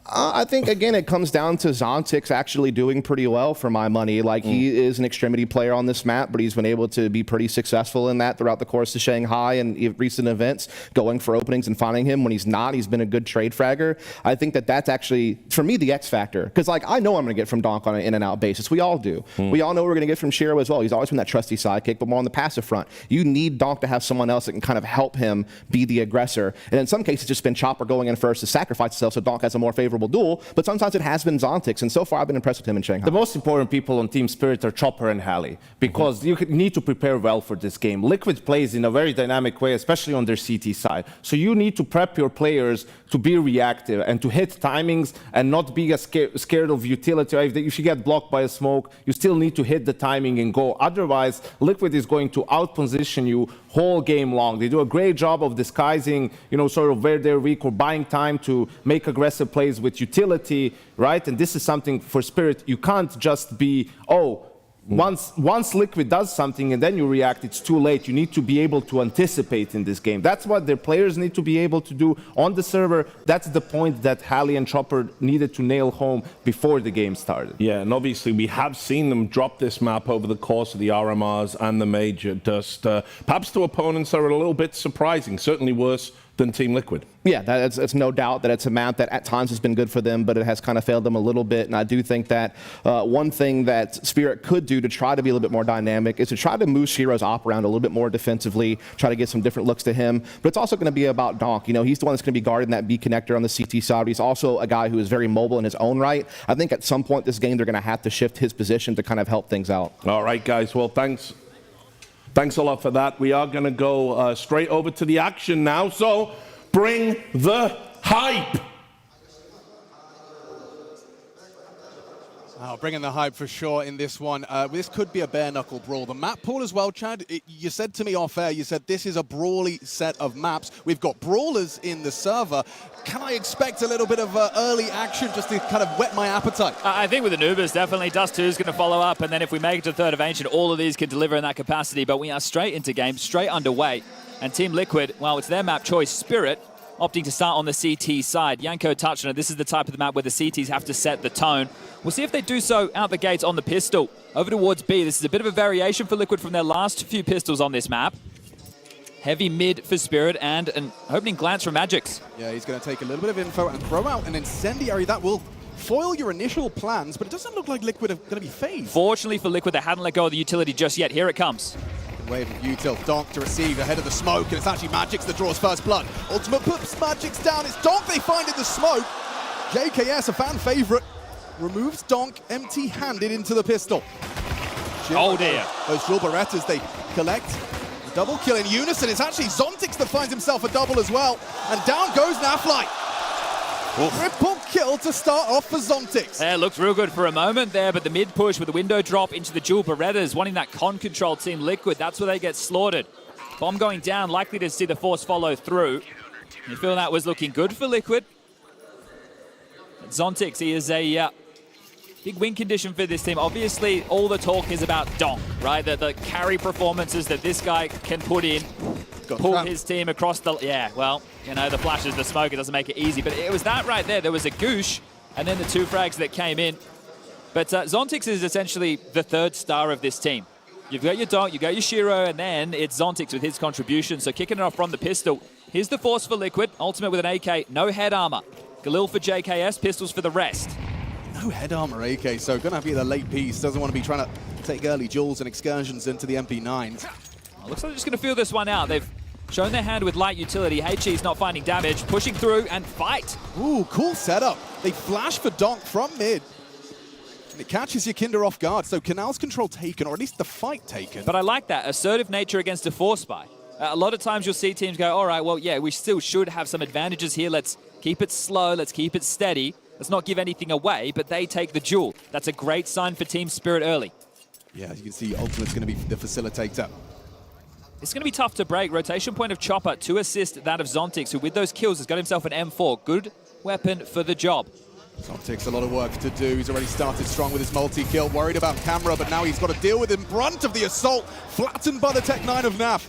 Q: I think, again, it comes down to Zontix actually doing pretty well for my money. Like, he is an extremity player on this map, but he's been able to be pretty successful in that throughout the course of Shanghai and recent events, going for openings and finding him. When he's not, he's been a good trade fragger. I think that that's actually, for me, the X factor. Because, I know I'm going to get from Donk on an in-and-out basis. We all do. We all know we're going to get from Shiro as well. He's always been that trusty sidekick, but more on the passive front. You need Donk to have someone else that can kind of help him be the aggressor. And in some cases, it's just been Chopper going in first to sacrifice himself so Donk has a more favorable duel. But sometimes it has been Zontix, and so far I've been impressed with him in Shanghai.
O: The most important people on Team Spirit are Chopper and Halley, because you need to prepare well for this game. Liquid plays in a very dynamic way, especially on their CT side. So you need to prep your players to be reactive and to hit timings and not be scared of utility. If you get blocked by a smoke, you still need to hit the timing and go. Otherwise, Liquid is going to outposition you whole game long. They do a great job of disguising, sort of where they're weak or buying time to make aggressive plays with utility, right? And this is something for Spirit. You can't just be, once Liquid does something and then you react, it's too late. You need to be able to anticipate in this game. That's what their players need to be able to do on the server. That's the point that Halley and Chopper needed to nail home before the game started.
M: Yeah, and obviously we have seen them drop this map over the course of the RMRs and the Major, Dust. Perhaps to opponents are a little bit surprising, certainly worse than Team Liquid.
Q: Yeah, it's no doubt that it's a map that at times has been good for them, but it has kind of failed them a little bit. And I do think that one thing that Spirit could do to try to be a little bit more dynamic is to try to move Shiro's op around a little bit more defensively, try to get some different looks to him. But it's also going to be about Donk. You know, he's the one that's going to be guarding that B connector on the CT side. He's also a guy who is very mobile in his own right. I think at some point this game they're going to have to shift his position to kind of help things out.
M: All right, guys. Well, thanks a lot for that. We are going to go straight over to the action now. So bring the hype.
E: Oh, bringing the hype for sure in this one. This could be a bare-knuckle brawl. The map pool as well, Chad, you said to me off air, you said this is a brawly set of maps. We've got brawlers in the server. Can I expect a little bit of early action just to kind of whet my appetite?
S: I think with the Nubers, definitely Dust 2 is going to follow up, and then if we make it to Third of Ancient, all of these can deliver in that capacity, but we are straight into game, straight underway. And Team Liquid, well, it's their map choice, Spirit, opting to start on the CT side. Yanko touched on it. This is the type of the map where the CTs have to set the tone. We'll see if they do so out the gates on the pistol. Over towards B. This is a bit of a variation for Liquid from their last few pistols on this map. Heavy mid for Spirit and an opening glance from Magix.
E: Yeah, he's going to take a little bit of info and throw out an incendiary that will foil your initial plans, but it doesn't look like Liquid are going to be phased.
S: Fortunately for Liquid, they hadn't let go of the utility just yet. Here it comes.
E: Wave of util, Donk to receive ahead of the smoke, and it's actually Magix that draws first blood. Ultimate puts Magix down, it's Donk they find in the smoke. JKS, a fan favorite, removes Donk empty-handed into the pistol.
S: Oh dear.
E: Those dual Berettas, they collect a double kill in unison. It's actually Zontix that finds himself a double as well, and down goes Naflight. Triple kill to start off for Zontix.
S: Yeah, looked real good for a moment there, but the mid push with the window drop into the dual Berettas, wanting that con control Team Liquid, that's where they get slaughtered. Bomb going down, likely to see the force follow through. You feel that was looking good for Liquid. But Zontix, he is a big win condition for this team. Obviously, all the talk is about Donk, right? The carry performances that this guy can put in. Pull his team across the... Yeah, well, you know, the flashes, the smoke, it doesn't make it easy. But it was that right there. There was a goosh, and then the two frags that came in. But Zontix is essentially the third star of this team. You've got your Donk, you've got your Shiro, and then it's Zontix with his contribution. So kicking it off from the pistol. Here's the force for Liquid. Ultimate with an AK, no head armor. Galil for JKS, pistols for the rest.
E: No head armor AK, so going to be the late piece. Doesn't want to be trying to take early duels and excursions into the MP9s.
S: Looks like they're just going to feel this one out. They've shown their hand with light utility. HE's not finding damage, pushing through and fight.
E: Ooh, cool setup. They flash for Donk from mid. And it catches your Kinder off guard, so Canal's control taken, or at least the fight taken.
S: But I like that, assertive nature against a force spy. A lot of times you'll see teams go, all right, well, yeah, we still should have some advantages here. Let's keep it slow, let's keep it steady. Let's not give anything away, but they take the duel. That's a great sign for Team Spirit early.
E: Yeah, as you can see, Ultimate's going to be the facilitator.
S: It's going to be tough to break. Rotation point of Chopper to assist that of Zontix, who with those kills has got himself an M4. Good weapon for the job.
E: Zontix, a lot of work to do. He's already started strong with his multi-kill. Worried about camera, but now he's got to deal with in brunt of the assault. Flattened by the Tech 9 of Naf.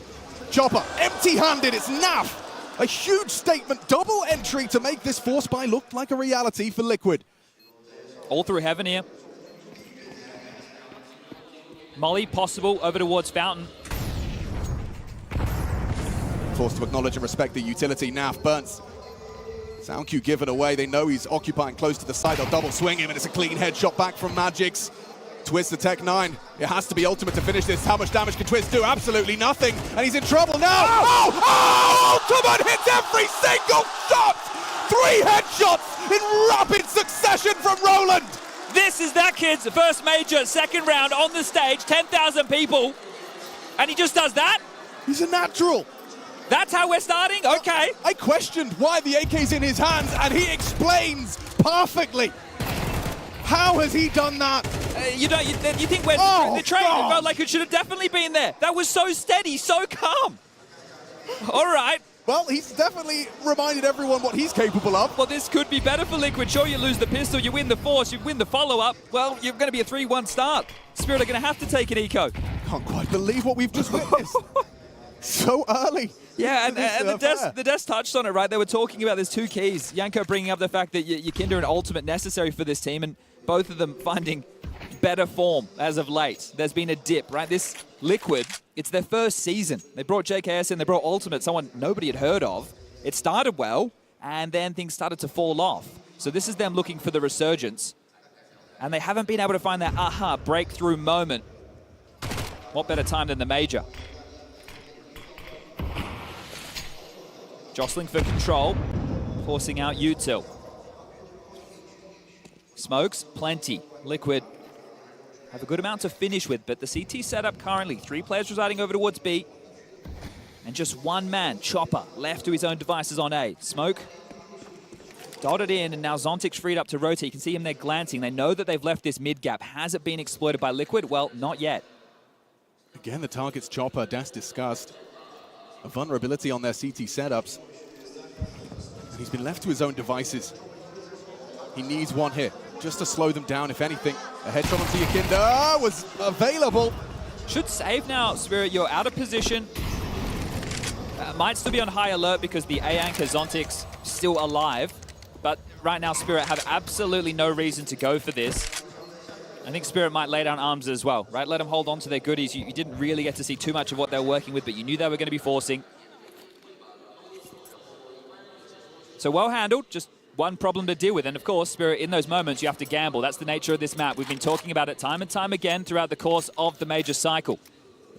E: Chopper, empty-handed, it's Naf. A huge statement, double entry to make this force buy look like a reality for Liquid.
S: All through heaven here. Molly possible over towards Fountain.
E: Forced to acknowledge and respect the utility. Naf burns. Sound cue given away. They know he's occupying close to the side. They'll double swing him, and it's a clean headshot back from Magix. Twist the Tech 9. It has to be Ultimate to finish this. How much damage can Twist do? Absolutely nothing. And he's in trouble now. Oh! Ultimate hits every single shot! 3 headshots in rapid succession from Roland.
S: This is that kid's first major, second round on the stage, 10,000 people. And he just does that?
E: He's a natural.
S: That's how we're starting? Okay.
E: I questioned why the AK's in his hands, and he explains perfectly. How has he done that?
S: You think we're the train? It felt like it should have definitely been there. That was so steady, so calm. All right.
E: Well, he's definitely reminded everyone what he's capable of.
S: Well, this could be better for Liquid. Sure, you lose the pistol, you win the force, you win the follow-up. Well, you're going to be a 3-1 start. Spirit are going to have to take an eco.
E: Can't quite believe what we've just witnessed. So early.
S: Yeah, and the desk touched on it, right? They were talking about there's 2 keys. Yanko bringing up the fact that your Kinder and Ultimate necessary for this team, and both of them finding better form as of late. There's been a dip, right? This Liquid, it's their first season. They brought JKS in, they brought Ultimate, someone nobody had heard of. it started well, and then things started to fall off. So this is them looking for the resurgence, and they haven't been able to find that aha breakthrough moment. What better time than the major? Jostling for control, forcing out Util. Smokes, plenty. Liquid have a good amount to finish with, but the CT setup currently, 3 players residing over towards B, and just 1 man, Chopper, left to his own devices on A. Smoke dotted in, and now Zontic's freed up to rotate. You can see him there glancing. They know that they've left this mid gap. Has it been exploited by Liquid? Well, not yet.
E: Again, the target's Chopper, Das discussed. A vulnerability on their CT setups. And he's been left to his own devices. He needs one hit, just to slow them down, if anything. A headshot onto Yakinda was available.
S: Should save now, Spirit. You're out of position. Might still be on high alert because the A anchor Zontic's still alive. But right now, Spirit have absolutely no reason to go for this. I think Spirit might lay down arms as well, right? Let them hold on to their goodies. You didn't really get to see too much of what they were working with, but you knew they were going to be forcing. So well handled, just one problem to deal with. And of course, Spirit, in those moments, you have to gamble. That's the nature of this map. We've been talking about it time and time again throughout the course of the major cycle.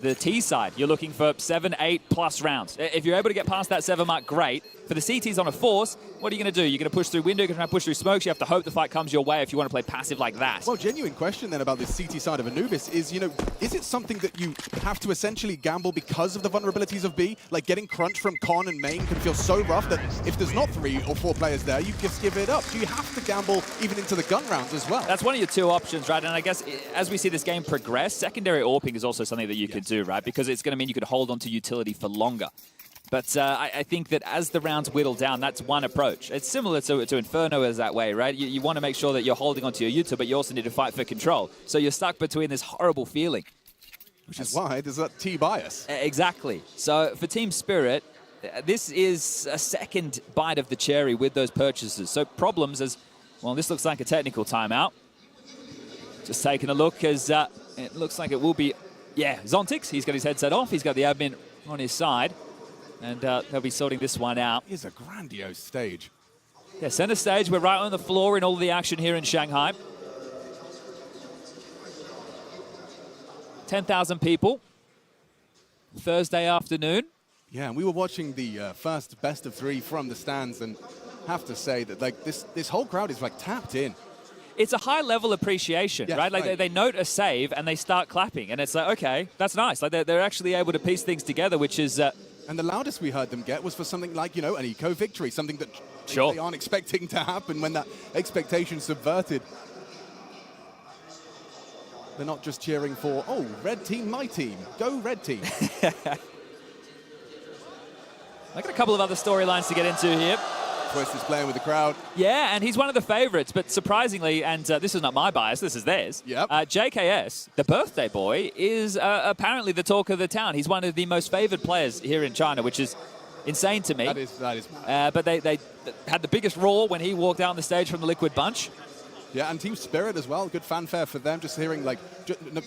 S: The T side, you're looking for 7, 8+ rounds. If you're able to get past that 7 mark, great. For the CTs on a force, what are you going to do? You're going to push through window, you're going to push through smokes. You have to hope the fight comes your way if you want to play passive like that.
E: Well, genuine question then about this CT side of Anubis is, you know, is it something that you have to essentially gamble because of the vulnerabilities of B? Like getting crunch from Con and Main can feel so rough that if there's not 3 or 4 players there, you just give it up. Do you have to gamble even into the gun rounds as well?
S: That's one of your 2 options, right? And I guess as we see this game progress, secondary AWPing is also something that you could do, right? Because it's going to mean you could hold on to utility for longer. But I think that as the rounds whittle down, that's one approach. It's similar to Inferno is that way, right? You want to make sure that you're holding onto your util, but you also need to fight for control. So you're stuck between this horrible feeling.
E: Which is why there's that T bias.
S: Exactly. So for Team Spirit, this is a second bite of the cherry with those purchases. So problems as, well, this looks like a technical timeout. Just taking a look as it looks like it will be, yeah, Zontix. He's got his headset off. He's got the admin on his side. And they'll be sorting this one out.
E: It is a grandiose stage.
S: Yeah, center stage. We're right on the floor in all of the action here in Shanghai. 10,000 people. Thursday afternoon.
E: Yeah, and we were watching the first best of 3 from the stands, and have to say that like this whole crowd is like tapped in.
S: It's a high level appreciation, right? Like they note a save and they start clapping, and it's like, okay, that's nice. Like they're actually able to piece things together, which is.
E: And the loudest we heard them get was for something like, you know, an eco victory, something that they aren't expecting to happen when that expectation's subverted. They're not just cheering for, oh, red team, my team. Go red team.
S: I got a couple of other storylines to get into here.
E: Twist is playing with the crowd.
S: Yeah, and he's one of the favorites, but surprisingly, and this is not my bias, this is theirs.
E: Yep.
S: JKS, the birthday boy, is apparently the talk of the town. He's one of the most favored players here in China, which is insane to me.
E: That is
S: but they had the biggest roar when he walked out on the stage from the Liquid bunch.
E: Yeah, and Team Spirit as well. Good fanfare for them. Just hearing, like,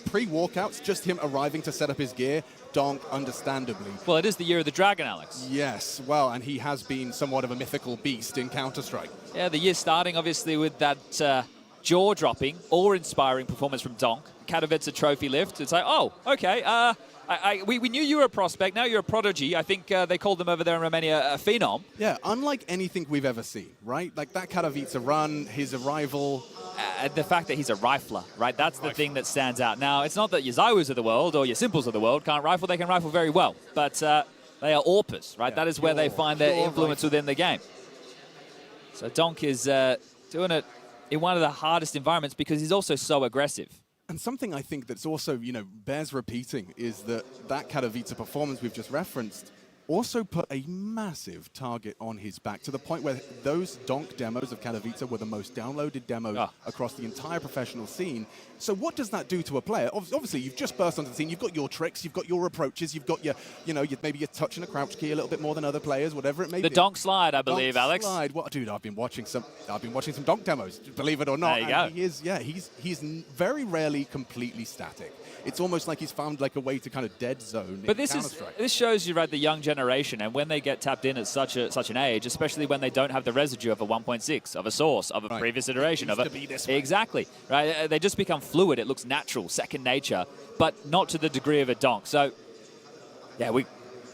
E: pre-walkouts, just him arriving to set up his gear. Donk, understandably.
S: Well, it is the year of the dragon, Alex.
E: Yes, well, and he has been somewhat of a mythical beast in Counter-Strike.
S: Yeah, the year starting, obviously, with that jaw-dropping, awe-inspiring performance from Donk. Katowice trophy lift. It's like, oh, okay, we knew you were a prospect, now you're a prodigy. I think they called them over there in Romania a phenom.
E: Yeah, unlike anything we've ever seen, right? Like that Katowice run, his arrival.
S: The fact that he's a rifler, right? That's the thing that stands out. Now, it's not that your Zawus of the world or your Simples of the world can't rifle. They can rifle very well, but they are AWPers, right? Yeah, that is where they find their influence within the game. So Donk is doing it in one of the hardest environments because he's also so aggressive.
E: And something I think that's also, you know, bears repeating is that Katowice performance we've just referenced also put a massive target on his back to the point where those Donk demos of Katowice were the most downloaded demos across the entire professional scene. So what does that do to a player? Obviously, you've just burst onto the scene. You've got your tricks, you've got your approaches, you've got your, you know, maybe you're touching a crouch key a little bit more than other players, whatever it may be.
S: The Donk slide, I believe, Alex.
E: Slide. What, dude? I've been watching some Donk demos. Believe it or not.
S: There you go.
E: He is, yeah. He's very rarely completely static. It's almost like he's found like a way to kind of dead zone.
S: But this shows you, right, the young generation generation, and when they get tapped in at such an age, especially when they don't have the residue of a 1.6, of a source, of a previous iteration, of a... Exactly, right? They just become fluid. It looks natural, second nature, but not to the degree of a donk. So, yeah, we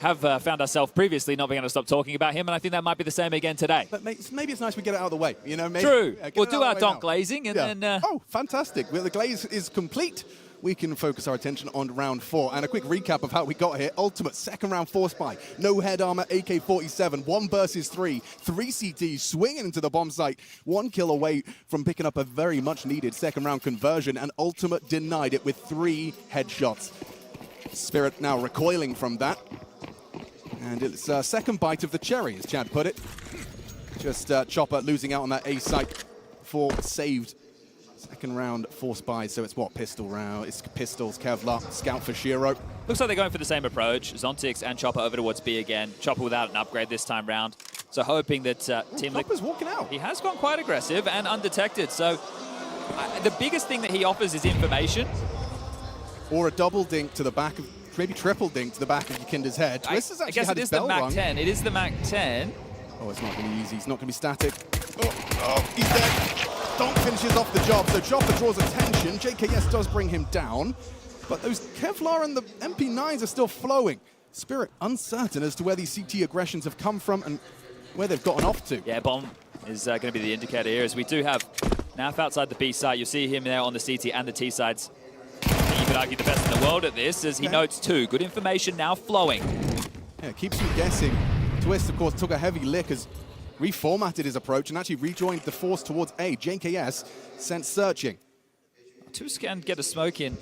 S: have found ourselves previously not being able to stop talking about him, and I think that might be the same again today.
E: But maybe it's nice we get it out of the way. You know, maybe,
S: True.
E: Yeah,
S: we'll do our donk glazing, and then...
E: Oh, fantastic. Well, the glaze is complete. We can focus our attention on round 4. And a quick recap of how we got here. Ultimate, second round force buy. No head armor, AK-47, 1 versus 3. 3 CTs swinging into the bomb site. 1 kill away from picking up a very much needed second round conversion. And Ultimate denied it with 3 headshots. Spirit now recoiling from that. And it's a second bite of the cherry, as Chad put it. Just Chopper losing out on that A site for saved second round force buy. So it's what, pistol round? It's pistols, Kevlar, scout for Shiro.
S: Looks like they're going for the same approach. Zontix and Chopper over towards B again. Chopper without an upgrade this time round. So hoping that Team
E: Chopper's walking out.
S: He has gone quite aggressive and undetected. So the biggest thing that he offers is information.
E: Or a double dink to the back of, maybe triple dink to the back of Yakinda's head. Twist has actually had his bell rung.
S: I guess it is the MAC 10. It is the MAC 10.
E: Oh, it's not going to be easy. He's not going to be static. Oh, he's dead. Donk finishes off the job, so Chopper draws attention. JKS does bring him down, but those Kevlar and the MP9s are still flowing. Spirit uncertain as to where these CT aggressions have come from and where they've gotten off to.
S: Yeah, bomb is going to be the indicator here, as we do have Naf outside the B side. You'll see him there on the CT and the T sides. You could argue the best in the world at this, as he notes too. Good information now flowing.
E: Yeah, keeps you guessing. Twist, of course, took a heavy lick as reformatted his approach and actually rejoined the force towards A. JKS sent searching.
S: Tusk can get a smoke in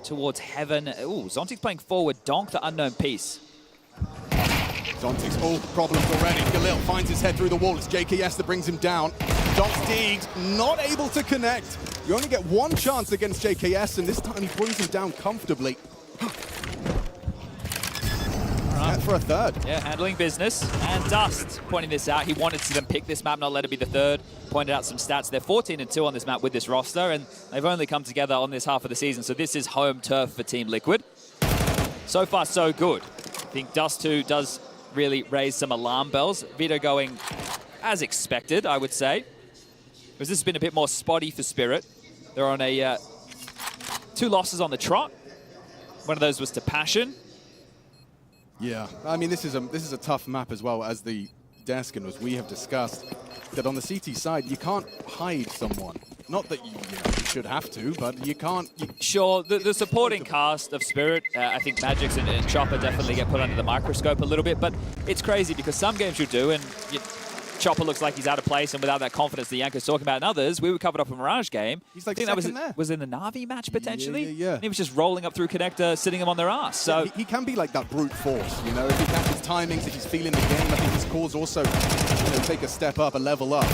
S: towards heaven. Ooh, Zontix playing forward. Donk, the unknown piece.
E: Zontix, all problems already. Galil finds his head through the wall. It's JKS that brings him down. Donk's Deed not able to connect. You only get 1 chance against JKS, and this time he brings him down comfortably. Set for a third.
S: Yeah, handling business. And Dust pointing this out. He wanted to then pick this map, not let it be the third. Pointed out some stats. They're 14-2 on this map with this roster, and they've only come together on this half of the season. So this is home turf for Team Liquid. So far, so good. I think Dust 2 does really raise some alarm bells. Vito going as expected, I would say. Because this has been a bit more spotty for Spirit. They're on a 2 losses on the trot. One of those was to Passion.
E: Yeah, I mean, this is a tough map as well, as the desk, and as we have discussed, that on the CT side, you can't hide someone. Not that you should have to, but you can't.
S: Sure, the supporting cast of Spirit, I think Magix and Chopper definitely get put under the microscope a little bit, but it's crazy because some games you do, and Chopper looks like he's out of place and without that confidence that Yanko's talking about. In others, we were covered up a Mirage game.
E: He's like,
S: I think that was in the Na'Vi match potentially.
E: Yeah.
S: And he was just rolling up through connector, sitting him on their ass. So
E: yeah, he can be like that brute force, you know. If he catches timings, if he's feeling the game, I think his calls also, take a step up, a level up.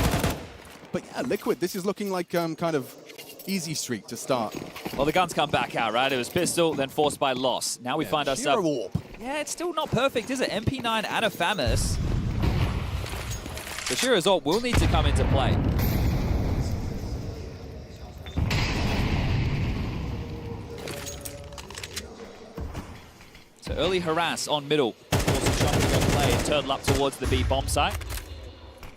E: But yeah, Liquid, this is looking like kind of easy streak to start.
S: Well, the guns come back out, right? It was pistol, then forced by loss. Now we find ourselves. Yeah, it's still not perfect, is it? MP9 and a Famus. The Shiro's ult will need to come into play. So early harass on middle. Also jumping on play, turtle up towards the B bomb site.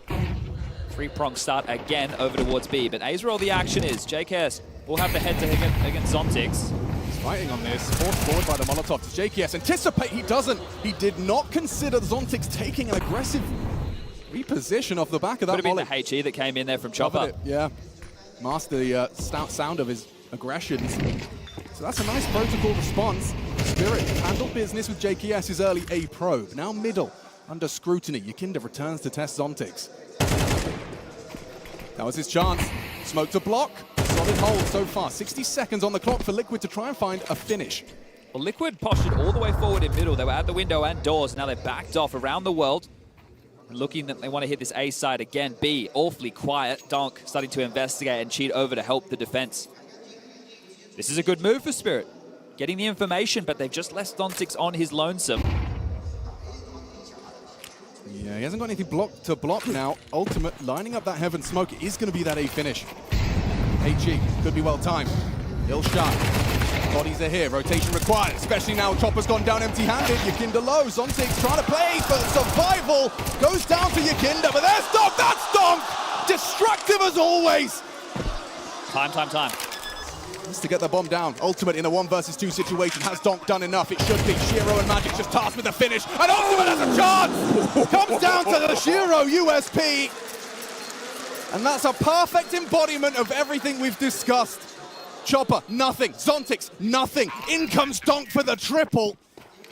S: 3-prong start again over towards B, but A's where all the action is. JKS will have the head-to-head against Zontix.
E: He's fighting on this, forced forward by the Molotov. Does JKS anticipate? He doesn't. He did not consider Zontix taking an aggressive reposition off the back of that
S: Could have been the HE that came in there from Chopper.
E: Yeah. Master the stout sound of his aggressions. So that's a nice protocol response. Spirit handled business with JKS's early A probe. Now middle, under scrutiny. Yakinda returns to test Zontix. That was his chance. Smoke to block. Solid hold so far. 60 seconds on the clock for Liquid to try and find a finish.
S: Well, Liquid postured all the way forward in middle. They were at the window and doors. Now they're backed off around the world. Looking that they want to hit this A side again. B, awfully quiet. Donk starting to investigate and cheat over to help the defense. This is a good move for Spirit. Getting the information, but they've just left Zontix on his lonesome.
E: Yeah, he hasn't got anything to block now. Ultimate lining up that heaven smoke. It is going to be that A finish. HE could be well timed. Ill shot. Bodies are here, rotation required, especially now Chopper's gone down empty-handed. Yakinda low, Zontic's trying to play for survival. Goes down to Yakinda, but there's Donk, that's Donk! Destructive as always!
S: Time.
E: Needs to get the bomb down. Ultimate in a 1 versus 2 situation. Has Donk done enough? It should be. Shiro and Magic just tasked with the finish. And Ultimate has a chance! Comes down to the Shiro USP. And that's a perfect embodiment of everything we've discussed. Chopper, nothing. Zontix, nothing. In comes Donk for the triple.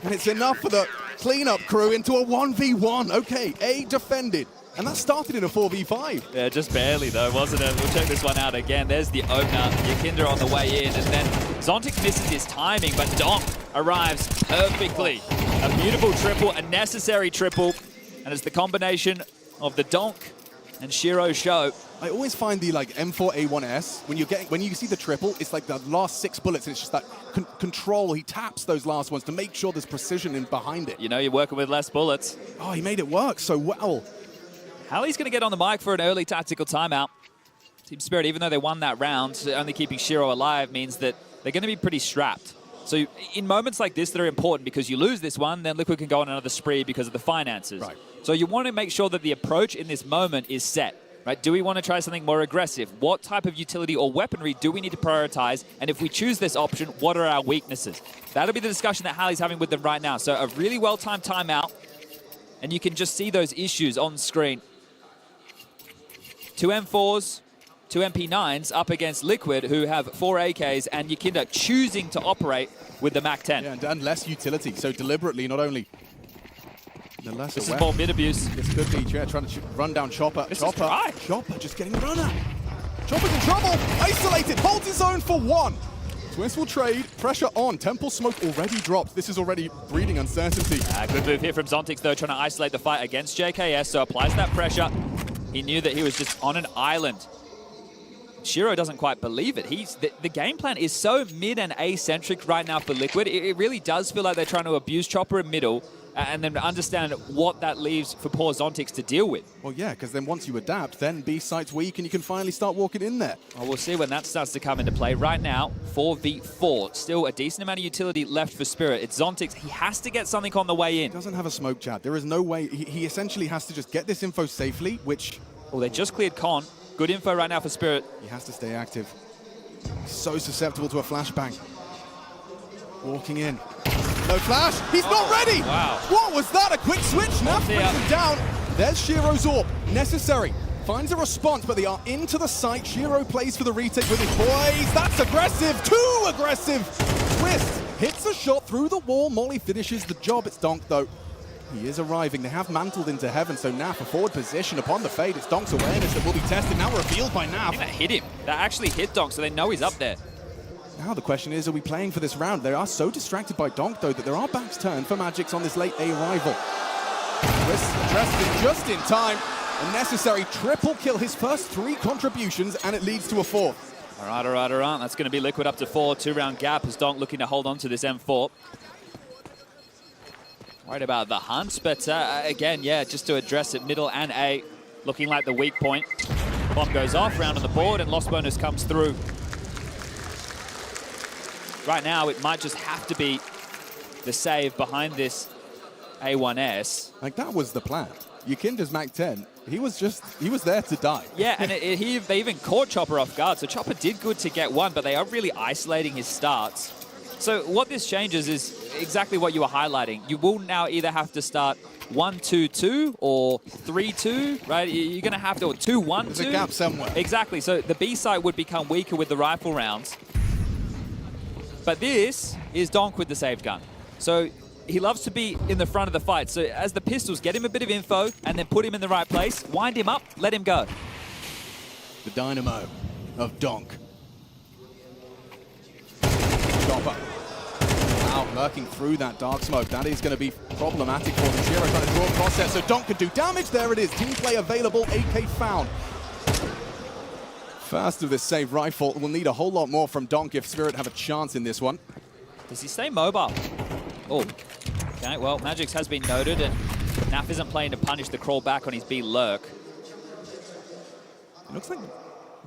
E: And it's enough for the cleanup crew into a 1v1. Okay, A defended. And that started in a 4v5.
S: Yeah, just barely though, wasn't it? We'll check this one out again. There's the opener. Yakinda on the way in, and then Zontic misses his timing, but Donk arrives perfectly. A beautiful triple, a necessary triple, and it's the combination of the Donk and Shiro show.
E: I always find the M4A1S, when you see the triple, it's like the last 6 bullets, and it's just that control. He taps those last ones to make sure there's precision in behind it.
S: You know, you're working with less bullets.
E: Oh, he made it work so well.
S: Hallie's going to get on the mic for an early tactical timeout. Team Spirit, even though they won that round, only keeping Shiro alive means that they're going to be pretty strapped. So in moments like this that are important, because you lose this one, then Liquid can go on another spree because of the finances.
E: Right.
S: So you want to make sure that the approach in this moment is set. Right? Do we want to try something more aggressive? What type of utility or weaponry do we need to prioritize? And if we choose this option, what are our weaknesses? That'll be the discussion that Hallie's having with them right now. So a really well-timed timeout, and you can just see those issues on screen. 2 M4s, 2 MP9s up against Liquid, who have 4 AKs, and Yakinda choosing to operate with the MAC-10.
E: Yeah, and less utility, so deliberately, not only the lesser
S: This is more mid abuse.
E: This could be trying to run down Chopper.
S: This is dry.
E: Chopper just getting runner. Chopper's in trouble, isolated, holds his own for 1. Twist will trade, pressure on. Temple smoke already dropped. This is already breeding uncertainty.
S: Good move here from Zontix, though, trying to isolate the fight against JKS, so applies that pressure. He knew that he was just on an island. Shiro doesn't quite believe it. The game plan is so mid and A-centric right now for Liquid. It really does feel like they're trying to abuse Chopper in middle and then understand what that leaves for poor Zontix to deal with.
E: Well, yeah, because then once you adapt, then B site's weak and you can finally start walking in there.
S: Well, we'll see when that starts to come into play. Right now, 4v4. Still a decent amount of utility left for Spirit. It's Zontix. He has to get something on the way in.
E: He doesn't have a smoke, Chad. There is no way. He essentially has to just get this info safely, which...
S: Well, they just cleared Con. Good info right now for Spirit.
E: He has to stay active. So susceptible to a flashbang. Walking in. No flash. He's not ready.
S: Wow.
E: What was that? A quick switch. Nav brings him down. There's Shiro's AWP. Necessary. Finds a response, but they are into the site. Shiro plays for the retake with his boys. That's aggressive. Too aggressive. Twist hits a shot through the wall. Molly finishes the job. It's Donk, though. He is arriving. They have mantled into heaven, so Naf a forward position upon the fade. It's Donk's awareness that will be tested, now revealed by Naf.
S: I think that hit him. That actually hit Donk, so they know he's up there.
E: Now the question is, are we playing for this round? They are so distracted by Donk, though, that there are backs turned for Magix on this late A rival. Twist addressed it just in time. A necessary triple kill, his first 3 contributions, and it leads to a 4th.
S: All right. That's going to be Liquid up to 4. 2-round gap as Donk looking to hold on to this M4. Worried about the hunt, but again, yeah, just to address it, middle and A, looking like the weak point. Bomb goes off, round on the board, and lost bonus comes through. Right now, it might just have to be the save behind this A1S.
E: Like, that was the plan. Yakinda's MAC-10, he was there to die.
S: Yeah, and they even caught Chopper off guard, so Chopper did good to get 1, but they are really isolating his starts. So what this changes is exactly what you were highlighting. You will now either have to start 1-2-2 or 3-2, right? You're going to have to, or 2-1-2.
E: There's a gap somewhere.
S: Exactly. So the B site would become weaker with the rifle rounds. But this is Donk with the saved gun. So he loves to be in the front of the fight. So as the pistols, get him a bit of info and then put him in the right place, wind him up, let him go.
E: The dynamo of Donk. Chopper. Now lurking through that dark smoke. That is going to be problematic for them. Shiro trying to draw across there so Donk can do damage. There it is. Team play available. AK found. First of this save rifle. We'll need a whole lot more from Donk if Spirit have a chance in this one.
S: Does he stay mobile? Oh, okay. Well, Magix has been noted, and Naf isn't playing to punish the crawl back on his B lurk.
E: It looks like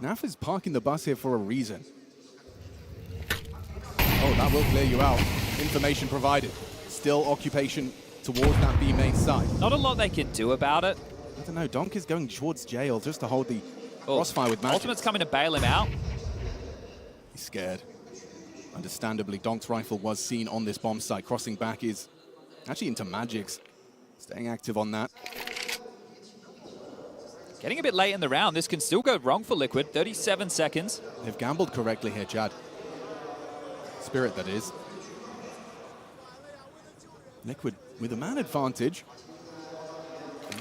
E: Naf is parking the bus here for a reason. Oh, that will clear you out. Information provided. Still occupation towards that B main side.
S: Not a lot they can do about it.
E: I don't know, Donk is going towards jail just to hold the crossfire with Magic.
S: Ultimate's coming to bail him out.
E: He's scared. Understandably, Donk's rifle was seen on this bomb site. Crossing back is actually into Magic's. Staying active on that.
S: Getting a bit late in the round. This can still go wrong for Liquid. 37 seconds.
E: They've gambled correctly here, Chad. Spirit, that is. Liquid with a man advantage.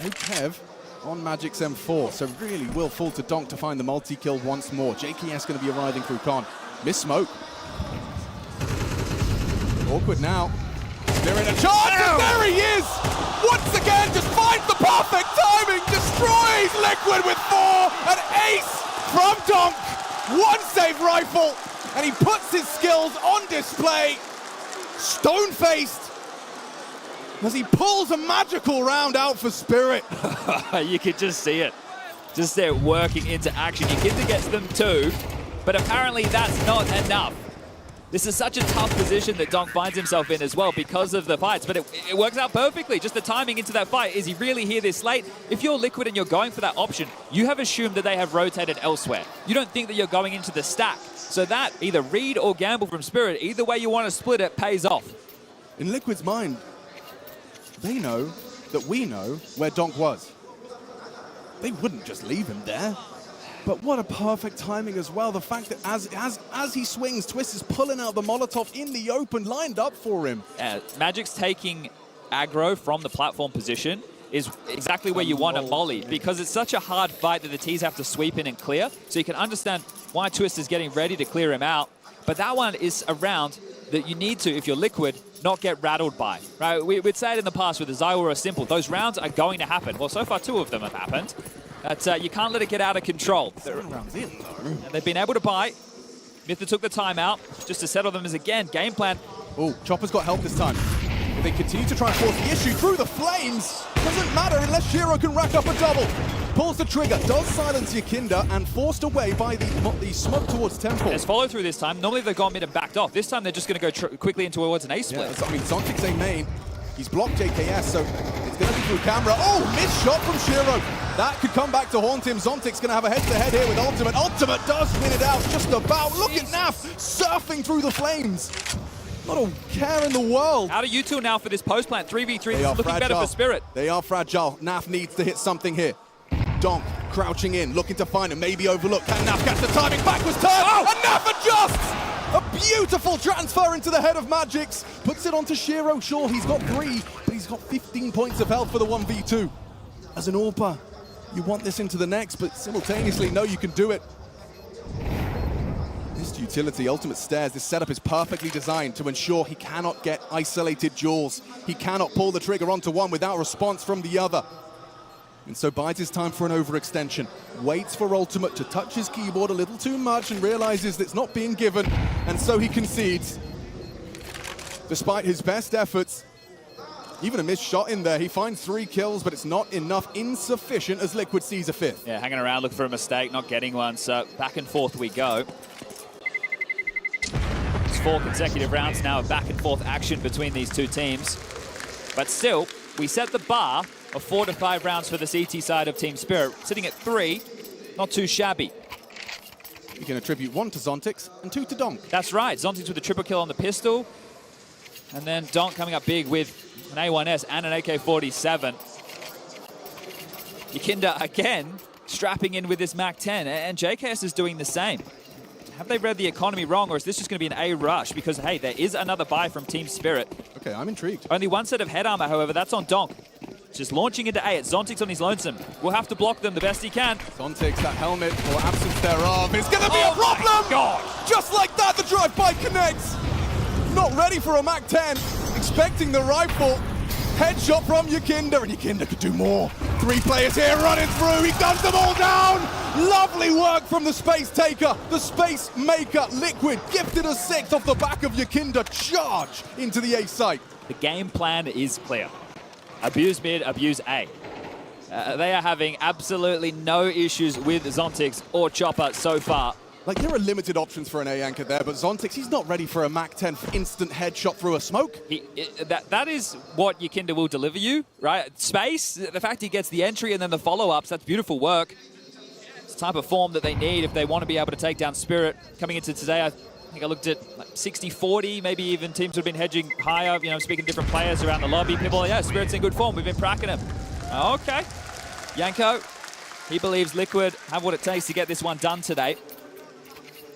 E: No Kev on Magic's M4, so really will fall to Donk to find the multi-kill once more. JKS going to be arriving through Con. Miss smoke. Awkward now. Spirit a charge, and there he is! Once again, just finds the perfect timing, destroys Liquid with 4, an ace from Donk. One save rifle, and he puts his skills on display. Stone-faced, as he pulls a magical round out for Spirit.
S: You could just see it. Just there working into action. Yukinda gets them too, but apparently that's not enough. This is such a tough position that Donk finds himself in as well because of the fights, but it works out perfectly. Just the timing into that fight. Is he really here this late? If you're Liquid and you're going for that option, you have assumed that they have rotated elsewhere. You don't think that you're going into the stack. So that, either read or gamble from Spirit, either way you want to split it, pays off.
E: In Liquid's mind, they know that we know where Donk was. They wouldn't just leave him there. But what a perfect timing as well. The fact that as he swings, Twist is pulling out the Molotov in the open, lined up for him.
S: Magic's taking aggro from the platform position is exactly where you want a molly, because it's such a hard fight that the T's have to sweep in and clear. So you can understand why Twist is getting ready to clear him out. But that one is a round that you need to, if you're Liquid, not get rattled by. Right? We'd say it in the past with the Zywar or Simple. Those rounds are going to happen. Well, so far 2 of them have happened. But you can't let it get out of control.
E: 7 rounds in, though.
S: And they've been able to buy. Mytha took the timeout just to settle them as, again, game plan.
E: Oh, Chopper's got help this time. If they continue to try and force the issue through the flames, doesn't matter unless Shiro can rack up a double. Pulls the trigger, does silence Yukinda, and forced away by the smoke towards Temple.
S: There's follow through this time. Normally they've gone mid and backed off. This time they're just going to go quickly in towards an A split.
E: Yeah, I mean, Zontic's A main. He's blocked JKS, so it's going to be through camera. Oh, missed shot from Shiro. That could come back to haunt him. Zontic's going to have a head-to-head here with Ultimate. Ultimate does win it out just about. Look at Naf surfing through the flames. Not a care in the world.
S: How do you two now for this post plant? 3v3, this is looking
E: fragile.
S: better for Spirit.
E: They are fragile. Naf needs to hit something here. Donk crouching in, looking to find him, maybe overlooked. Can Naf catch the timing? Backwards turn, and Naf adjusts! A beautiful transfer into the head of Magic's. Puts it onto Shiro. Sure, he's got 3, but he's got 15 points of health for the 1v2. As an AWPer, you want this into the next, but simultaneously, no, you can do it. This utility, Ultimate Stairs, this setup is perfectly designed to ensure he cannot get isolated duels. He cannot pull the trigger onto one without response from the other. And so bides his time for an overextension. Waits for Ultimate to touch his keyboard a little too much and realizes that it's not being given, and so he concedes. Despite his best efforts, even a missed shot in there, he finds 3 kills, but it's not enough, insufficient as Liquid sees a 5th.
S: Yeah, hanging around looking for a mistake, not getting one, so back and forth we go. It's 4 consecutive rounds now of back and forth action between these two teams. But still, we set the bar of 4 to 5 rounds for the CT side of Team Spirit, sitting at 3, not too shabby.
E: You can attribute 1 to Zontix and 2 to Donk.
S: That's right, Zontix with a triple kill on the pistol, and then Donk coming up big with an A1S and an AK-47. Yukinda again strapping in with this MAC-10, and JKS is doing the same. Have they read the economy wrong, or is this just going to be an A rush? Because, hey, there is another buy from Team Spirit.
E: Okay, I'm intrigued.
S: Only 1 set of head armor, however, that's on Donk. Just launching into A. It's Zontix on his lonesome. We'll have to block them the best he can.
E: Zontix, that helmet, or absence thereof, is going to be a problem!
S: My God.
E: Just like that, the drive-by connects! Not ready for a MAC-10, expecting the rifle. Headshot from Yukinda, and Yukinda could do more. 3 players here running through, he guns them all down! Lovely work from the Space Taker, the Space Maker. Liquid gifted a 6th off the back of Yukinda. Charge into the A site.
S: The game plan is clear. Abuse mid, abuse A. They are having absolutely no issues with Zontix or Chopper so far.
E: Like, there are limited options for an A anchor there, but Zontix, he's not ready for a Mach 10 instant headshot through a smoke.
S: That is what Yakinda will deliver you, right? Space, the fact he gets the entry and then the follow-ups, that's beautiful work. It's the type of form that they need if they want to be able to take down Spirit. Coming into today, I think I looked at like 60-40, maybe even teams would have been hedging higher, you know, speaking to different players around the lobby. People are, yeah, Spirit's in good form. We've been pracking him. Okay. Yanko, he believes Liquid have what it takes to get this one done today.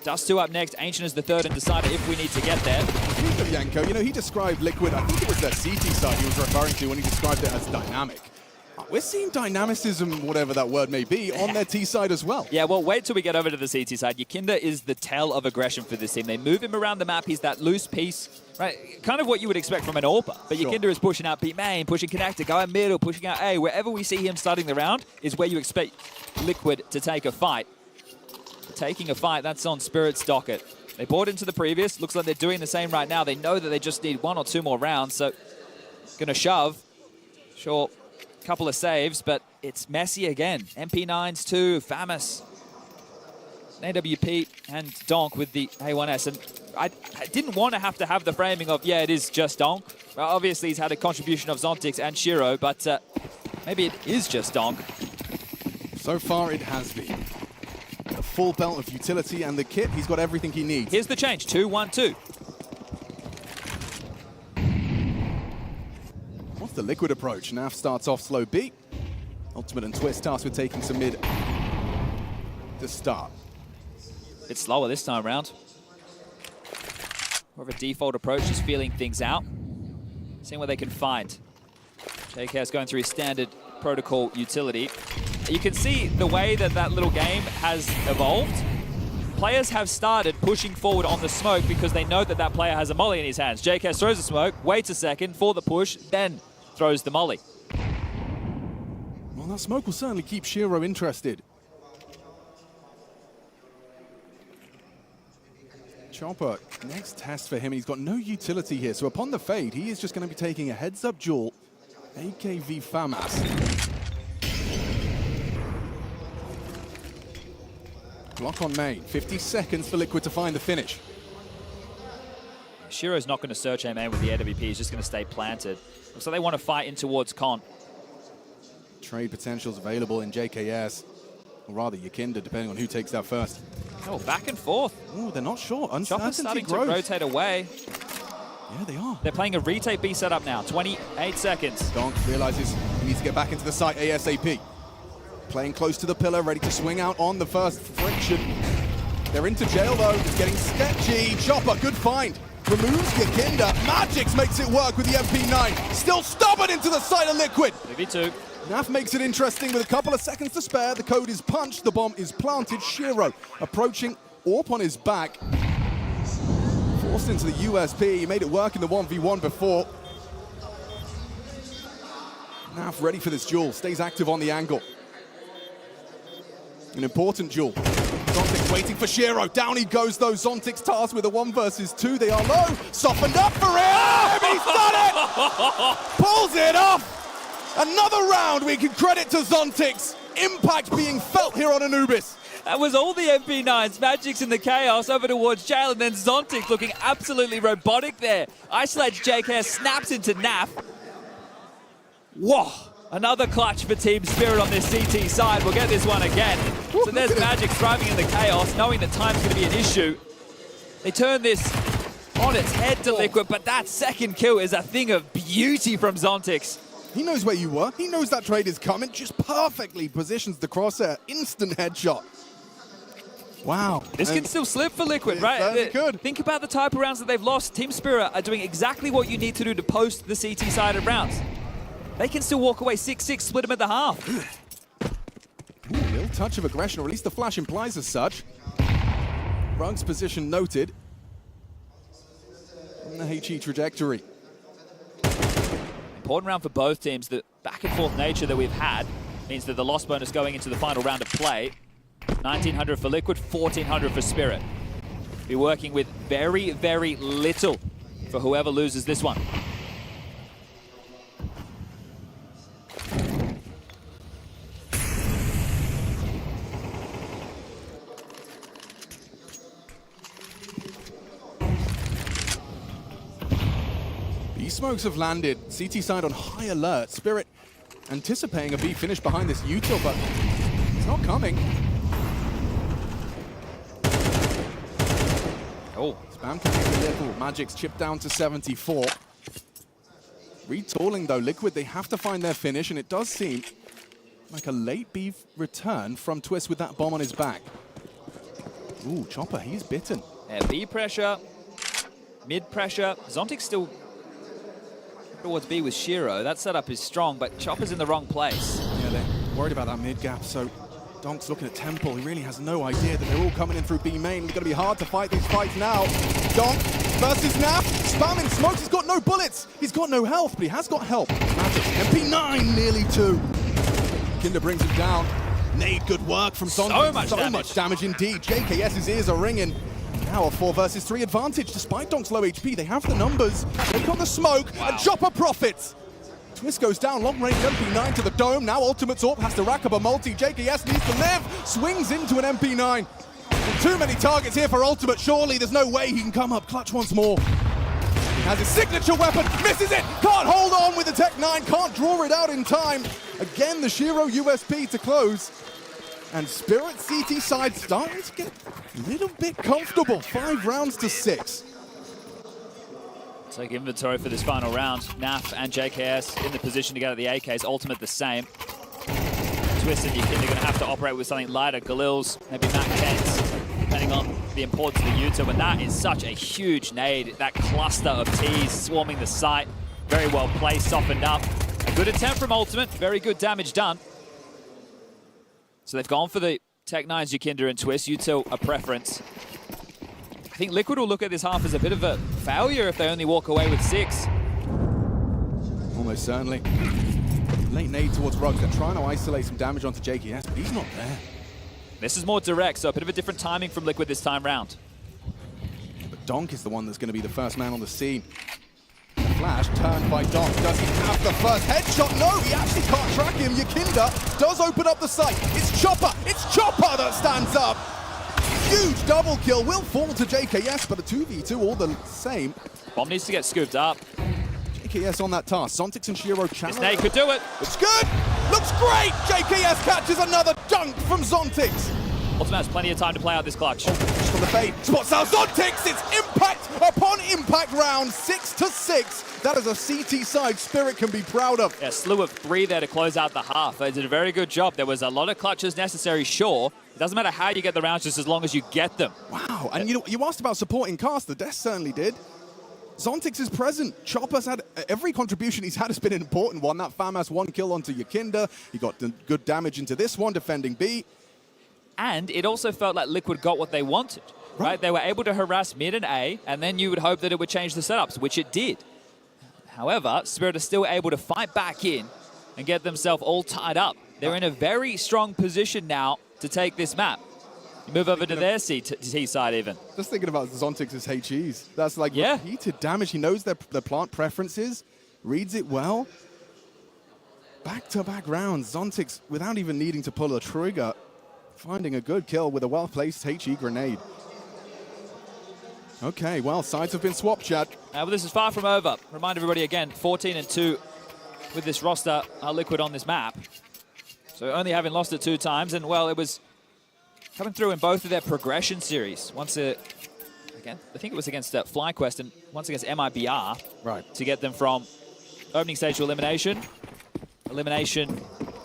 S: Dust 2 up next. Ancient is the third and Decider if we need to get there.
E: Speaking of Yanko, you know, he described Liquid, I think it was their CT side he was referring to when he described it as dynamic. We're seeing dynamicism, whatever that word may be, on their T side as well.
S: Yeah, well, wait till we get over to the CT side. Yakinda is the tell of aggression for this team. They move him around the map. He's that loose piece, right? Kind of what you would expect from an AWPer. But sure. Yakinda is pushing out B main, pushing connector, going middle, pushing out A. Wherever we see him starting the round is where you expect Liquid to take a fight. Taking a fight, that's on Spirit's docket. They bought into the previous. Looks like they're doing the same right now. They know that they just need 1 or 2 more rounds, so gonna shove. Sure, couple of saves, but it's messy again. MP9s too, Famous, AWP, and Donk with the A1S. And I didn't want to have the framing of, yeah, it is just Donk. Well, obviously, he's had a contribution of Zontix and Shiro, but maybe it is just Donk.
E: So far, it has been. The full belt of utility and the kit, he's got everything he needs.
S: Here's the change, 2-1-2.
E: What's the Liquid approach? Naf starts off slow B. Ultimate and Twist starts with taking some mid to start.
S: Bit slower this time around. More of a default approach, just feeling things out. Seeing what they can find. JK's going through his standard protocol utility. You can see the way that that little game has evolved. Players have started pushing forward on the smoke because they know that that player has a molly in his hands. JK throws the smoke, waits a second for the push, then throws the molly.
E: Well, that smoke will certainly keep Shiro interested. Chopper, next test for him. He's got no utility here, so upon the fade, he is just going to be taking a heads-up duel. AKV Famas. Block on main. 50 seconds for Liquid to find the finish.
S: Shiro's not going to search A main with the AWP. He's just going to stay planted. Looks like they want to fight in towards Con.
E: Trade potentials available in JKS. Or rather, Yakinda, depending on who takes that first.
S: Oh, back and forth.
E: Oh, they're not sure.
S: Chopper's
E: Uncertainty
S: starting
E: grows.
S: to rotate away.
E: Yeah, they are.
S: They're playing a retake B setup now. 28 seconds.
E: Donk realizes he needs to get back into the site ASAP. Playing close to the pillar, ready to swing out on the first friction. They're into jail, though. It's getting sketchy. Chopper, good find. Removes Yakinda. Magix makes it work with the MP9. Still stubborn into the side of Liquid.
S: 3v2.
E: Naf makes it interesting with a couple of seconds to spare. The code is punched. The bomb is planted. Shiro approaching. AWP on his back. Forced into the USP. He made it work in the 1v1 before. Naf ready for this duel. Stays active on the angle. An important duel. Zontix waiting for Shiro. Down he goes, though. Zontix tasked with a 1 versus 2. They are low. Softened up for him. He's done it. Pulls it off. Another round we can credit to Zontix. Impact being felt here on Anubis.
S: That was all the MP9s. Magic's in the chaos over towards Jail, and then Zontix looking absolutely robotic there. Isolates JK, snaps into Naf. Whoa. Another clutch for Team Spirit on this CT side. We'll get this one again. So there's Magic thriving in the chaos, knowing that time's going to be an issue. They turn this on its head to Liquid, but that second kill is a thing of beauty from Zontix.
E: He knows where you were. He knows that trade is coming. Just perfectly positions the crosshair. Instant headshot. Wow.
S: This can still slip for Liquid, right?
E: Could.
S: Think about the type of rounds that they've lost. Team Spirit are doing exactly what you need to do to post the CT side of rounds. They can still walk away 6-6, split them at the half.
E: Ooh, little touch of aggression, or at least the flash implies as such. Rug's position noted. On the HE trajectory.
S: Important round for both teams. The back and forth nature that we've had means that the loss bonus going into the final round of play. 1,900 for Liquid, 1,400 for Spirit. Be working with very, very little for whoever loses this one.
E: B smokes have landed. CT side on high alert. Spirit anticipating a B finish behind this util, but it's not coming.
S: Oh.
E: Spam can be little. Magic's chipped down to 74. Retooling though, Liquid, they have to find their finish, and it does seem like a late B return from Twist with that bomb on his back. Ooh, Chopper, he's bitten.
S: Yeah, B pressure, mid pressure. Zontic's still towards B with Shiro. That setup is strong, but Chopper's in the wrong place.
E: Yeah, they're worried about that mid gap, so Donk's looking at Temple. He really has no idea that they're all coming in through B main. It's going to be hard to fight these fights now. Donk versus Naf. Spamming smokes. He's got no bullets. He's got no health, but he has got help. Magic. MP9 nearly 2. Kinder brings him down. Nade, good work from Zontic.
S: So
E: much damage indeed. JKS's ears are ringing. Now a 4 versus 3 advantage. Despite Donk's low HP, they have the numbers. Take on the smoke, and Chopper profits. Twist goes down, long range MP9 to the dome. Now Ultimate's AWP has to rack up a multi. JKS needs to live. Swings into an MP9. Too many targets here for Ultimate. Surely there's no way he can come up clutch once more. He has his signature weapon, misses it. Can't hold on with the Tech 9, can't draw it out in time. Again, the Shiro USP to close. And Spirit CT side starting to get a little bit comfortable. 5 rounds to 6.
S: Take inventory for this final round. Naf and JKS in the position to get at the AKs. Ultimate the same. Twist and Yukin are going to have to operate with something lighter. Galil's, maybe Mac 10s, depending on the importance of the Yuta. But that is such a huge nade. That cluster of Ts swarming the site. Very well placed, softened up. A good attempt from Ultimate. Very good damage done. So they've gone for the Tech 9s, Yukinder and Twist. Util a preference. I think Liquid will look at this half as a bit of a failure if they only walk away with 6.
E: Almost certainly. Late nade towards Ruggs. They're trying to isolate some damage onto JKS, but he's not there.
S: This is more direct, so a bit of a different timing from Liquid this time round.
E: But Donk is the one that's going to be the first man on the scene. Flash turned by Donk. Does he have the first headshot? No, he actually can't track him. Yukinder does open up the sight. It's Chopper. It's Chopper that stands up. Huge double kill will fall to JKS, but a 2v2 all the same.
S: Bomb needs to get scooped up.
E: JKS on that task. Zontix and Shiro challenge.
S: This nade could do it.
E: It's good. Looks great. JKS catches another dunk from Zontix.
S: Ultimate has plenty of time to play out this clutch.
E: Just from the fade. Spots out Zontix. It's impact upon impact round. 6-6. That is a CT side Spirit can be proud of.
S: Yeah, slew of 3 there to close out the half. They did a very good job. There was a lot of clutches necessary, sure. It doesn't matter how you get the rounds, just as long as you get them.
E: Wow, and you asked about supporting cast. The Death certainly did. Zontix is present. Chopper's had every contribution he's had has been an important one. That FAMAS 1 kill onto Yukinder. He got good damage into this one, defending B.
S: And it also felt like Liquid got what they wanted, right? They were able to harass mid and A, and then you would hope that it would change the setups, which it did. However, Spirit is still able to fight back in and get themselves all tied up. They're in a very strong position now to take this map. You move over to their T side even.
E: Just thinking about Zontix's HEs. That's like repeated damage. He knows their plant preferences, reads it well. Back-to-back rounds. Zontix, without even needing to pull a trigger, finding a good kill with a well-placed HE grenade. Okay, well, sides have been swapped, Chad.
S: Well, this is far from over. Remind everybody again, 14-2 with this roster, Liquid on this map. So only having lost it 2 times, and well, it was coming through in both of their progression series. Once again, I think it was against FlyQuest and once against MIBR.
E: Right.
S: To get them from opening stage to elimination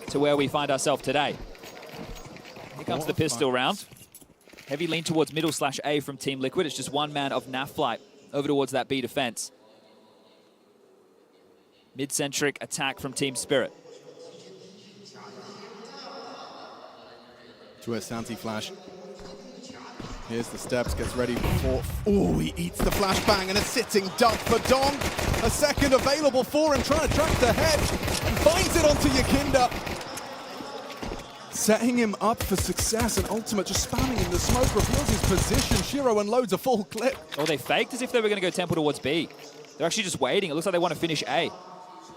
S: to where we find ourselves today. Here comes the pistol round. Heavy lean towards middle/A from Team Liquid. It's just one man of NAF flight over towards that B defense. Mid-centric attack from Team Spirit.
E: Twist, anti-flash. Here's the steps, gets ready for... Ooh, he eats the flashbang and a sitting dunk for Dong. A second available for him, trying to track the hedge. And finds it onto Yukinder. Setting him up for success, and Ultimate just spamming in the smoke, reveals his position. Shiro unloads a full clip.
S: Oh, they faked as if they were going to go temple towards B. They're actually just waiting. It looks like they want to finish A.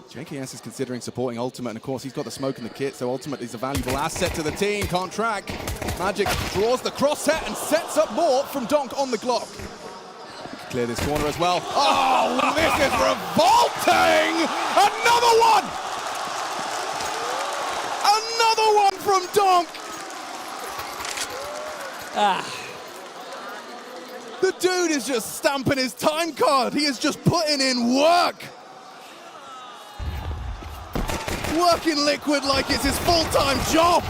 E: JKS is considering supporting Ultimate, and of course he's got the smoke in the kit, so Ultimate is a valuable asset to the team. Can't track. Magic draws the crosshair and sets up more from Donk on the Glock. Clear this corner as well. Oh, this is revolting! Another one! Another one from Donk! The dude is just stamping his time card. He is just putting in work. Working Liquid like it's his full-time job.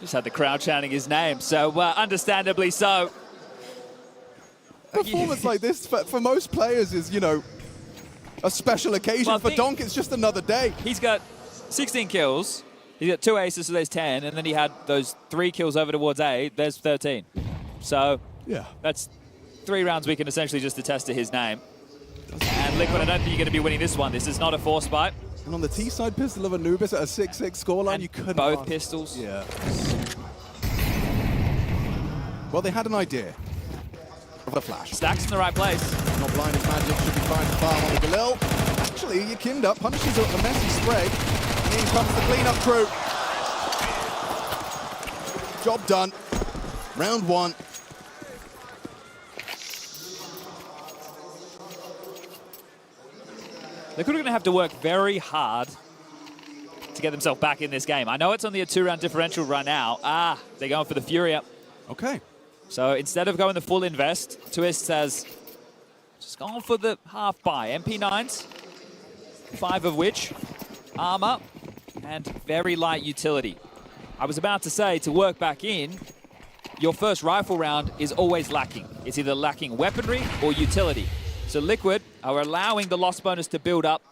S: Just had the crowd chanting his name, so understandably so.
E: Performance like this for most players is, you know, a special occasion.
S: Well,
E: for Donk, it's just another day.
S: He's got 16 kills. He's got 2 aces, so there's 10, and then he had those 3 kills over towards A. There's 13. So
E: yeah,
S: that's 3 rounds we can essentially just attest to his name. And Liquid, I don't think you're going to be winning this one. This is not a force fight.
E: And on the T-side pistol of Anubis at a 6-6 scoreline, you couldn't.
S: Both pistols.
E: Yeah. Well, they had an idea of a flash.
S: Stacks in the right place.
E: Not blind as Magic, should be fine to farm on the Galil. Actually, Yakinda punishes a messy spray. In comes the cleanup crew. Job done. Round 1.
S: Liquid are going to have to work very hard to get themselves back in this game. I know it's only a 2-round differential right now. They're going for the Fury.
E: Okay.
S: So instead of going the full invest, Twist has just gone for the half buy. MP9s, 5 of which armor and very light utility. I was about to say, to work back in, your first rifle round is always lacking. It's either lacking weaponry or utility. So Liquid are allowing the loss bonus to build up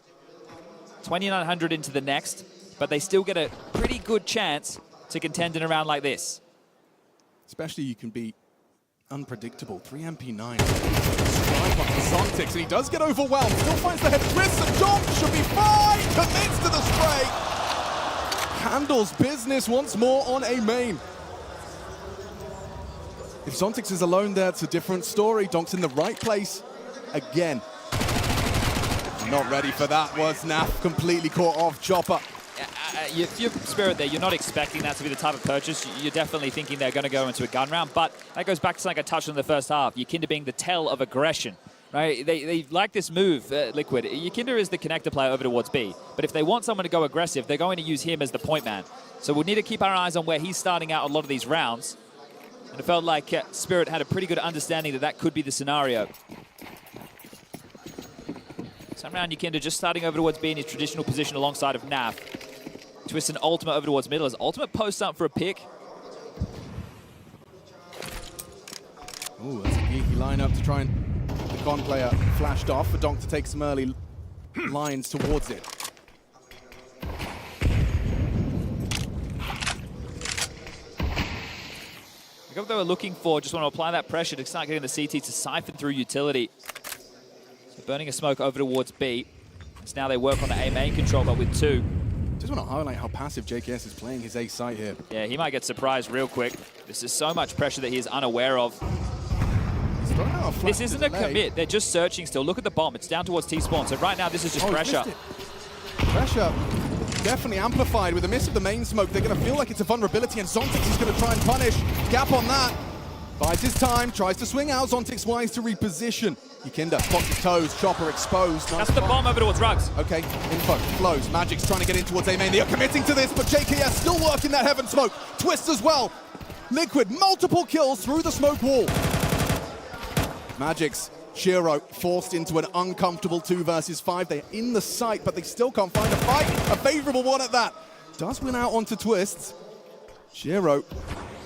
S: 2,900 into the next, but they still get a pretty good chance to contend in a round like this.
E: Especially you can be unpredictable. 3 MP9. Strike on Zontix, and he does get overwhelmed. Still finds the head twist, and Donk should be fine. Commits to the spray. Handles business once more on A main. If Zontix is alone there, it's a different story. Donk's in the right place again. Not ready for that was Naf, completely caught off Chopper.
S: Your Spirit there, you're not expecting that to be the type of purchase. You're definitely thinking they're going to go into a gun round, but that goes back to something I touched on in the first half. Yakinda being the tell of aggression, right? They like this move, Liquid. Yakinda is the connector player over towards B, but if they want someone to go aggressive, they're going to use him as the point man. So we'll need to keep our eyes on where he's starting out a lot of these rounds. And it felt like Spirit had a pretty good understanding that that could be the scenario. Some round Yakinda just starting over towards B in his traditional position alongside of Naf. Twist an ultimate over towards middle as ultimate posts up for a pick.
E: Ooh, that's a geeky lineup to try and get the con player flashed off for Donk to take some early lines towards it.
S: I think what they were looking for, just want to apply that pressure to start getting the CT to siphon through utility. So burning a smoke over towards B. So now they work on the A main control, but with 2.
E: Just want to highlight how passive JKS is playing his A site here.
S: Yeah, he might get surprised real quick. This is so much pressure that he is unaware of. This isn't a commit. They're just searching still. Look at the bomb. It's down towards T-spawn. So right now, this is just pressure.
E: Pressure definitely amplified with the miss of the main smoke. They're going to feel like it's a vulnerability, and Zontix is going to try and punish. Gap on that. Buys his time, tries to swing out. Zontix wise to reposition. Yakinda spots his toes, Chopper exposed. Nice.
S: That's the bomb over towards Rugs.
E: Okay, info flows. Magic's trying to get in towards A main. They are committing to this, but JKS still working that heaven smoke. Twist as well. Liquid, multiple kills through the smoke wall. Magic's Shiro forced into an uncomfortable 2 versus 5. They're in the site, but they still can't find a fight. A favorable one at that. Does win out onto Twists. Shiro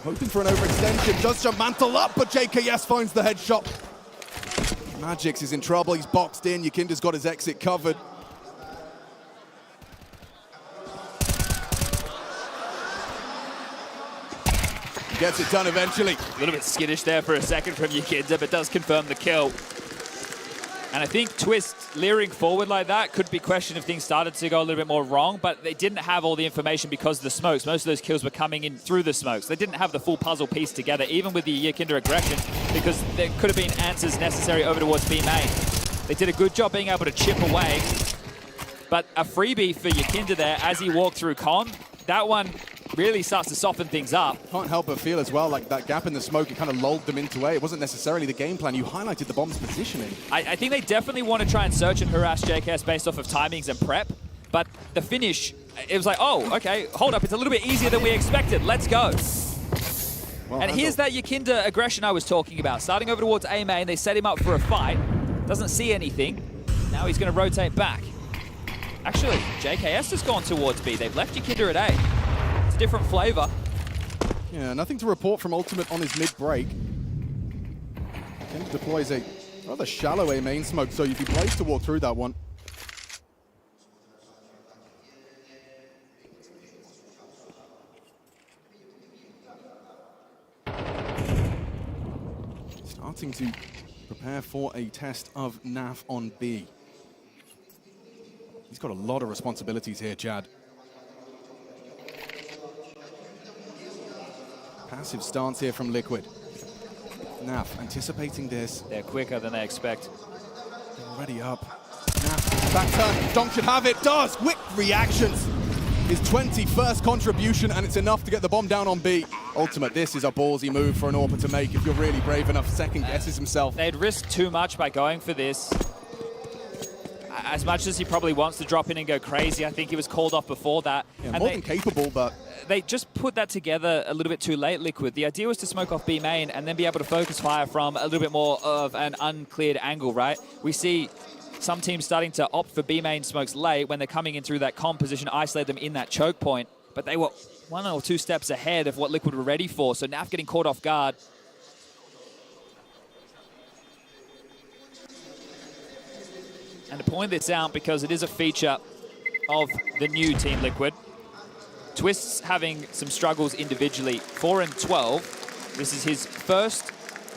E: hoping for an overextension. Does jump mantle up, but JKS finds the headshot. Magix is in trouble. He's boxed in. Yakinda's got his exit covered. Gets it done eventually.
S: A little bit skittish there for a second from Yakinda, but does confirm the kill. And I think Twist leering forward like that could be questioned if things started to go a little bit more wrong, but they didn't have all the information because of the smokes. Most of those kills were coming in through the smokes. They didn't have the full puzzle piece together, even with the Yakinda aggression, because there could have been answers necessary over towards B main. They did a good job being able to chip away, but a freebie for Yakinda there as he walked through con. that one really starts to soften things up.
E: Can't help but feel as well like that gap in the smoke, it kind of lulled them into A. It wasn't necessarily the game plan. You highlighted the bomb's positioning.
S: I think they definitely want to try and search and harass JKS based off of timings and prep, but the finish, it was like, oh, okay, hold up, it's a little bit easier than we expected. Let's go.
E: Well,
S: and here's that Yakinda aggression I was talking about. Starting over towards A main, they set him up for a fight. Doesn't see anything. Now he's going to rotate back. Actually, JKS has gone towards B. They've left Yakinda at A. It's a different flavor.
E: Yeah, nothing to report from Ultimate on his mid-break. Yakinda deploys a rather shallow A main smoke, so you'd be placed to walk through that one. Starting to prepare for a test of NAF on B. He's got a lot of responsibilities here, Chad. Passive stance here from Liquid. NAF anticipating this.
S: They're quicker than they expect.
E: They're already up. NAF, back turn. Donk should have it. Does. Quick reactions. His 21st contribution, and it's enough to get the bomb down on B. Ultimate, this is a ballsy move for an AWPer to make if you're really brave enough. Second guesses himself.
S: They'd risked too much by going for this. As much as he probably wants to drop in and go crazy, I think he was called off before that.
E: Yeah,
S: and
E: more than capable, but...
S: They just put that together a little bit too late, Liquid. The idea was to smoke off B main and then be able to focus fire from a little bit more of an uncleared angle, right? We see some teams starting to opt for B main smokes late when they're coming in through that comp position, isolate them in that choke point. But they were 1 or 2 steps ahead of what Liquid were ready for. So NAF getting caught off guard. And to point this out, because it is a feature of the new Team Liquid, Twist's having some struggles individually. 4 and 12. This is his first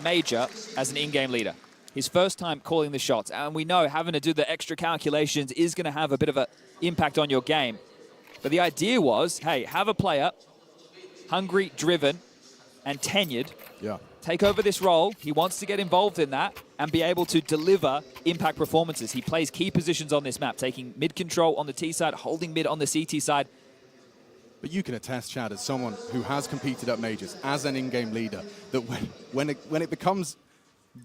S: major as an in-game leader. His first time calling the shots. And we know having to do the extra calculations is going to have a bit of an impact on your game. But the idea was, hey, have a player hungry, driven, and tenured.
E: Yeah.
S: Take over this role. He wants to get involved in that and be able to deliver impact performances. He plays key positions on this map, taking mid control on the T side, holding mid on the CT side.
E: But you can attest, Chad, as someone who has competed at majors, as an in-game leader, that when it becomes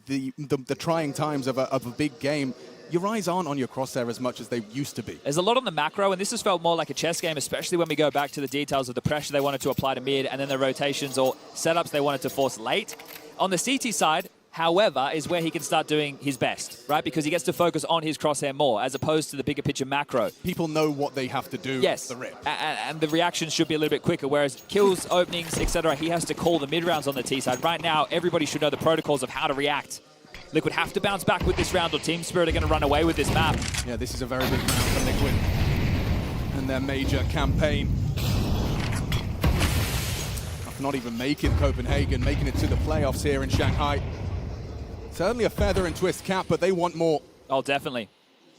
E: the trying times of a big game, your eyes aren't on your crosshair as much as they used to be.
S: There's a lot on the macro, and this has felt more like a chess game, especially when we go back to the details of the pressure they wanted to apply to mid, and then the rotations or setups they wanted to force late. On the CT side, however, is where he can start doing his best, right? Because he gets to focus on his crosshair more, as opposed to the bigger picture macro.
E: People know what they have to do.
S: Yes,
E: the rip.
S: And the reactions should be a little bit quicker, whereas kills, openings, etc., he has to call the mid rounds on the T side. Right now, everybody should know the protocols of how to react. Liquid have to bounce back with this round, or Team Spirit are going to run away with this map.
E: Yeah, this is a very big round for Liquid and their major campaign. Not even making Copenhagen, making it to the playoffs here in Shanghai. Certainly a feather in Twist cap, but they want more.
S: Oh, definitely.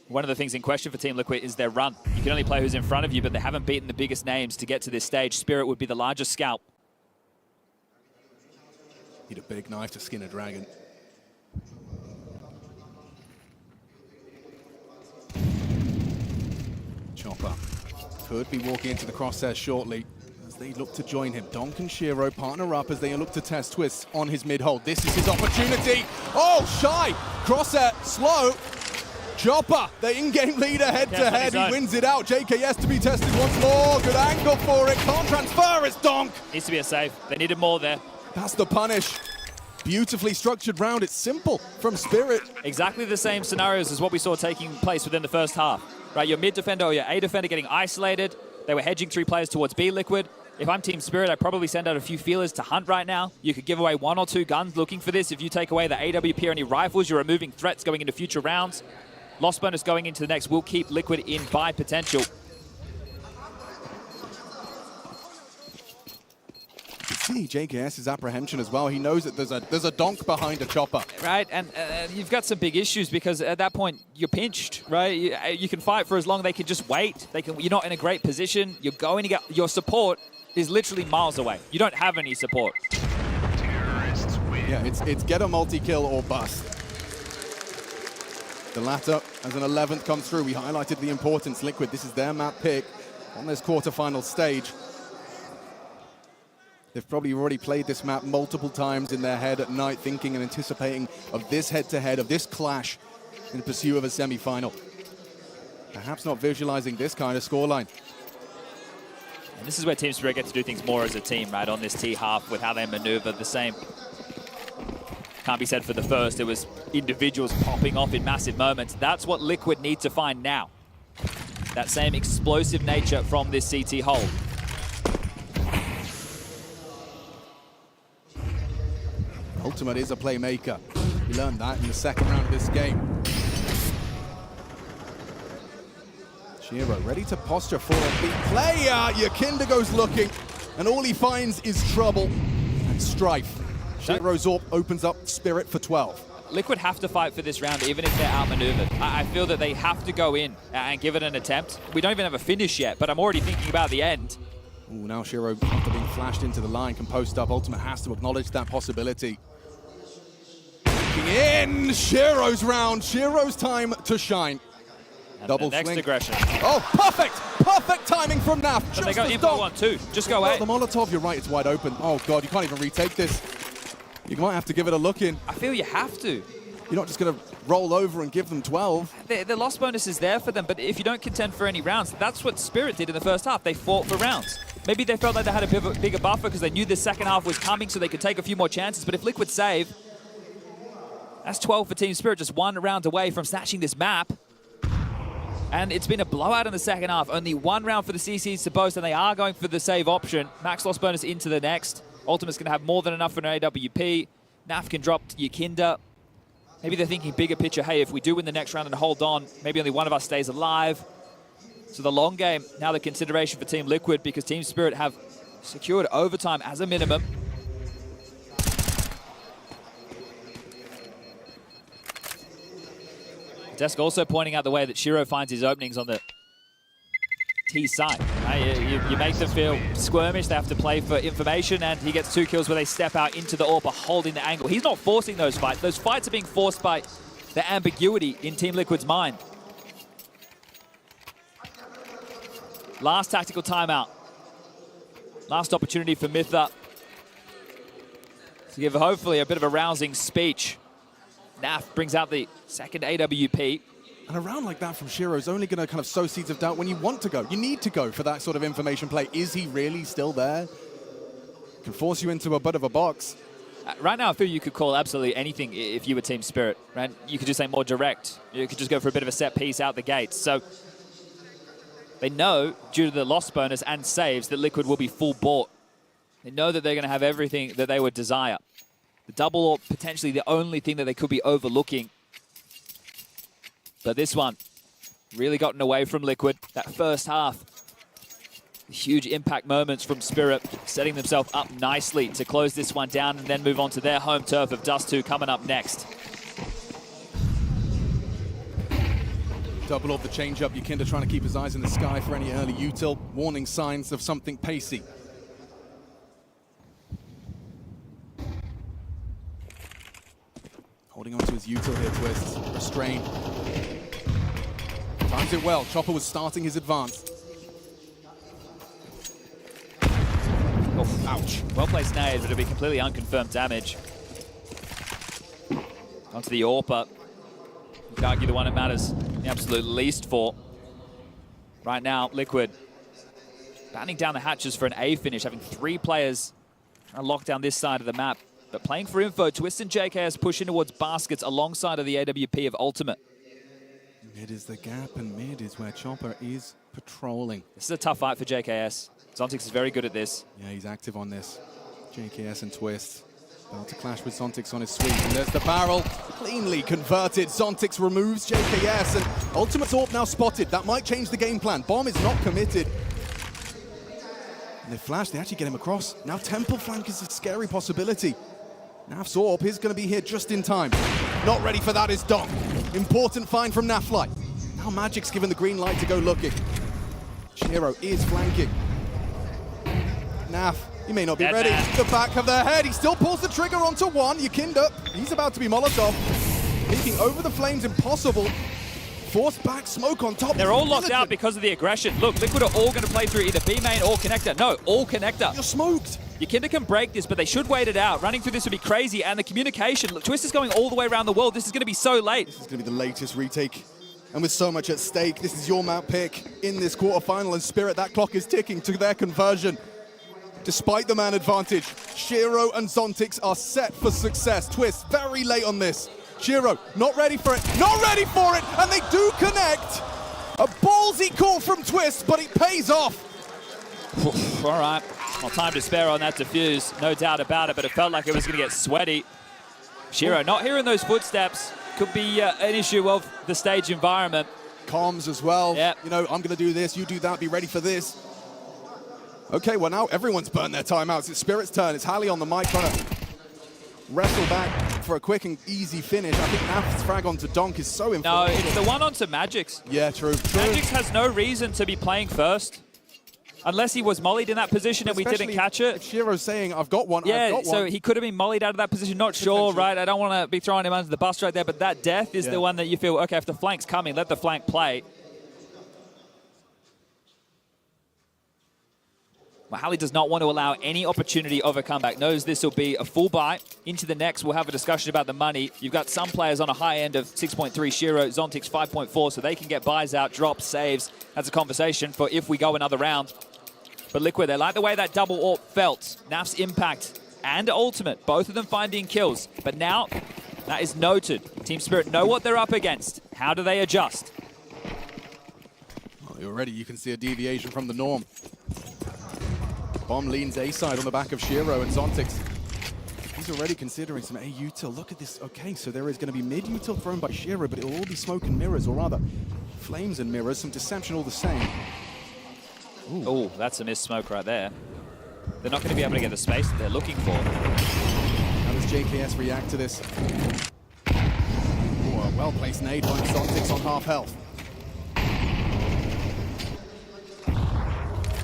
S: One of the things in question for Team Liquid is their run. You can only play who's in front of you, but they haven't beaten the biggest names to get to this stage. Spirit would be the largest scalp.
E: Need a big knife to skin a dragon. Chopper could be walking into the crosshairs shortly as they look to join him. Donk and Shiro partner up as they look to test Twist on his mid-hold. This is his opportunity. Oh, Shy! Crosshair, slow. Chopper, the in-game leader, head-to-head. He wins it out. JKS to be tested once more. Good angle for it. Can't transfer. It's Donk.
S: Needs to be a save. They needed more there.
E: That's the punish. Beautifully structured round. It's simple from Spirit.
S: Exactly the same scenarios as what we saw taking place within the first half. Right, your mid defender or your A defender getting isolated. They were hedging 3 players towards B Liquid. If I'm Team Spirit, I'd probably send out a few feelers to hunt right now. You could give away 1 or 2 guns looking for this. If you take away the AWP or any rifles, you're removing threats going into future rounds. Loss bonus going into the next will keep Liquid in buy potential.
E: See JKS's apprehension as well. He knows that there's a donk behind a Chopper.
S: Right, and you've got some big issues because at that point you're pinched, right? You can fight for as long. They can just wait. You're not in a great position. You're going to get your support is literally miles away. You don't have any support.
E: Yeah, it's get a multi-kill or bust. The latter, as an 11th comes through, we highlighted the importance. Liquid, this is their map pick on this quarterfinal stage. They've probably already played this map multiple times in their head at night, thinking and anticipating of this head-to-head, of this clash in pursuit of a semi-final. Perhaps not visualizing this kind of scoreline.
S: And this is where Team Spirit get to do things more as a team, right, on this T-half with how they maneuver. The same can't be said for the first. It was individuals popping off in massive moments. That's what Liquid need to find now. That same explosive nature from this CT hold.
E: Ultimate is a playmaker. You learned that in the second round of this game. Shiro ready to posture for a big play. Yakinda goes looking, and all he finds is trouble and strife. Shiro's AWP opens up Spirit for 12.
S: Liquid have to fight for this round, even if they're outmaneuvered. I feel that they have to go in and give it an attempt. We don't even have a finish yet, but I'm already thinking about the end.
E: Ooh, now Shiro, after being flashed into the line, can post up. Ultimate has to acknowledge that possibility. Looking in, Shiro's round. Shiro's time to shine.
S: And
E: Double
S: next
E: swing.
S: aggression.
E: Oh, perfect! Perfect timing from Naf.
S: But they go in for 1-2. Just go away.
E: The Molotov, you're right, it's wide open. Oh, God, you can't even retake this. You might have to give it a look in.
S: I feel you have to.
E: You're not just going to roll over and give them 12.
S: The loss bonus is there for them, but if you don't contend for any rounds, that's what Spirit did in the first half. They fought for rounds. Maybe they felt like they had a bigger buffer because they knew the second half was coming, so they could take a few more chances. But if Liquid save, that's 12 for Team Spirit, just one round away from snatching this map. And it's been a blowout in the second half. Only one round for the CCs to boast, and they are going for the save option. Max loss bonus into the next. Ultimate's going to have more than enough for an AWP. Naf can drop Yakinda. Maybe they're thinking bigger picture. Hey, if we do win the next round and hold on, maybe only one of us stays alive. So the long game, now the consideration for Team Liquid, because Team Spirit have secured overtime as a minimum. Desk also pointing out the way that Shiro finds his openings on the T side. You make them feel squirmish, they have to play for information, and he gets 2 kills where they step out into the AWP, holding the angle. He's not forcing those fights. Those fights are being forced by the ambiguity in Team Liquid's mind. Last tactical timeout. Last opportunity for Mytha to give hopefully a bit of a rousing speech. Naf brings out the second AWP.
E: And a round like that from Shiro is only going to kind of sow seeds of doubt when you want to go. You need to go for that sort of information play. Is he really still there? Can force you into a bit of a box.
S: Right now, I feel you could call absolutely anything if you were Team Spirit, right? You could just say more direct. You could just go for a bit of a set piece out the gates. So they know, due to the loss bonus and saves, that Liquid will be full bought. They know that they're going to have everything that they would desire. The double or potentially the only thing that they could be overlooking. But this one really gotten away from Liquid. That first half, huge impact moments from Spirit, setting themselves up nicely to close this one down and then move on to their home turf of Dust 2 coming up next.
E: Double off the change-up. Yakinda trying to keep his eyes in the sky for any early util. Warning signs of something pacey. Holding onto his util here, Twist. Restrained. Times it well. Chopper was starting his advance.
S: Oh, ouch. Well-placed nade, but it'll be completely unconfirmed damage. Onto the AWP. You could argue the one that matters the absolute least for. Right now, Liquid battening down the hatches for an A finish, having 3 players trying to lock down this side of the map. But playing for info, Twist and JKS pushing towards baskets alongside of the AWP of Ultimate.
E: Mid is the gap, and mid is where Chopper is patrolling.
S: This is a tough fight for JKS. Zontix is very good at this.
E: Yeah, he's active on this. JKS and Twist. About to clash with Zontix on his sweep, and there's the barrel. Cleanly converted. Zontix removes JKS, and Ultimate's AWP now spotted. That might change the game plan. Bomb is not committed. And they flash, they actually get him across. Now temple flank is a scary possibility. Naf's AWP is going to be here just in time. Not ready for that is Dom. Important find from Naflight. Now Magic's given the green light to go looking. Shiro is flanking. Naf, he may not be ready. The back of the head. He still pulls the trigger onto one. Yakinda, he's about to be Molotov. Peeking over the flames, impossible. Force back smoke on top.
S: They're all locked out because of the aggression. Look, Liquid are all going to play through either B main or connector. No, all connector.
E: You're smoked.
S: Yakinda can break this, but they should wait it out. Running through this would be crazy, and the communication. Look, Twist is going all the way around the world. This is going to be so late.
E: This is going to be the latest retake. And with so much at stake, this is your map pick in this quarterfinal, and Spirit, that clock is ticking to their conversion. Despite the man advantage, Shiro and Zontix are set for success. Twist, very late on this. Shiro, not ready for it, and they do connect. A ballsy call from Twist, but it pays off.
S: All right, well, time to spare on that defuse, no doubt about it, but it felt like it was going to get sweaty. Shiro not hearing those footsteps could be an issue of the stage environment.
E: Comms as well.
S: Yep.
E: You know, I'm going to do this, you do that, be ready for this. Okay, well now everyone's burned their timeouts. It's Spirit's turn. It's Hallie on the mic trying to wrestle back for a quick and easy finish. I think Naf's frag onto Donk is so
S: No,
E: influential.
S: it's the one onto Magix.
E: Yeah, true.
S: Magix has no reason to be playing first. Unless he was mollied in that position and we didn't catch it.
E: If Shiro's saying, I've got one,
S: yeah,
E: I've got one.
S: so he could have been mollied out of that position. Not sure, right? I don't want to be throwing him under the bus right there, but that death is the one that you feel, okay, if the flank's coming, let the flank play. Mahali does not want to allow any opportunity of a comeback. Knows this will be a full buy. Into the next, we'll have a discussion about the money. You've got some players on a high end of 6.3 Shiro, Zontix 5.4, so they can get buys out, drops, saves. That's a conversation for if we go another round. But Liquid, they like the way that double AWP felt. Naf's impact and ultimate, both of them finding kills. But now, that is noted. Team Spirit know what they're up against. How do they adjust?
E: Well, already you can see a deviation from the norm. Bomb leans A-side on the back of Shiro and Zontix. He's already considering some A-util. Look at this. Okay, so there is going to be mid-util thrown by Shiro, but it will all be smoke and mirrors, or rather, flames and mirrors. Some deception all the same.
S: Oh, that's a missed smoke right there. They're not going to be able to get the space that they're looking for.
E: How does JKS react to this? Oh, a well-placed nade by Zontix on half health.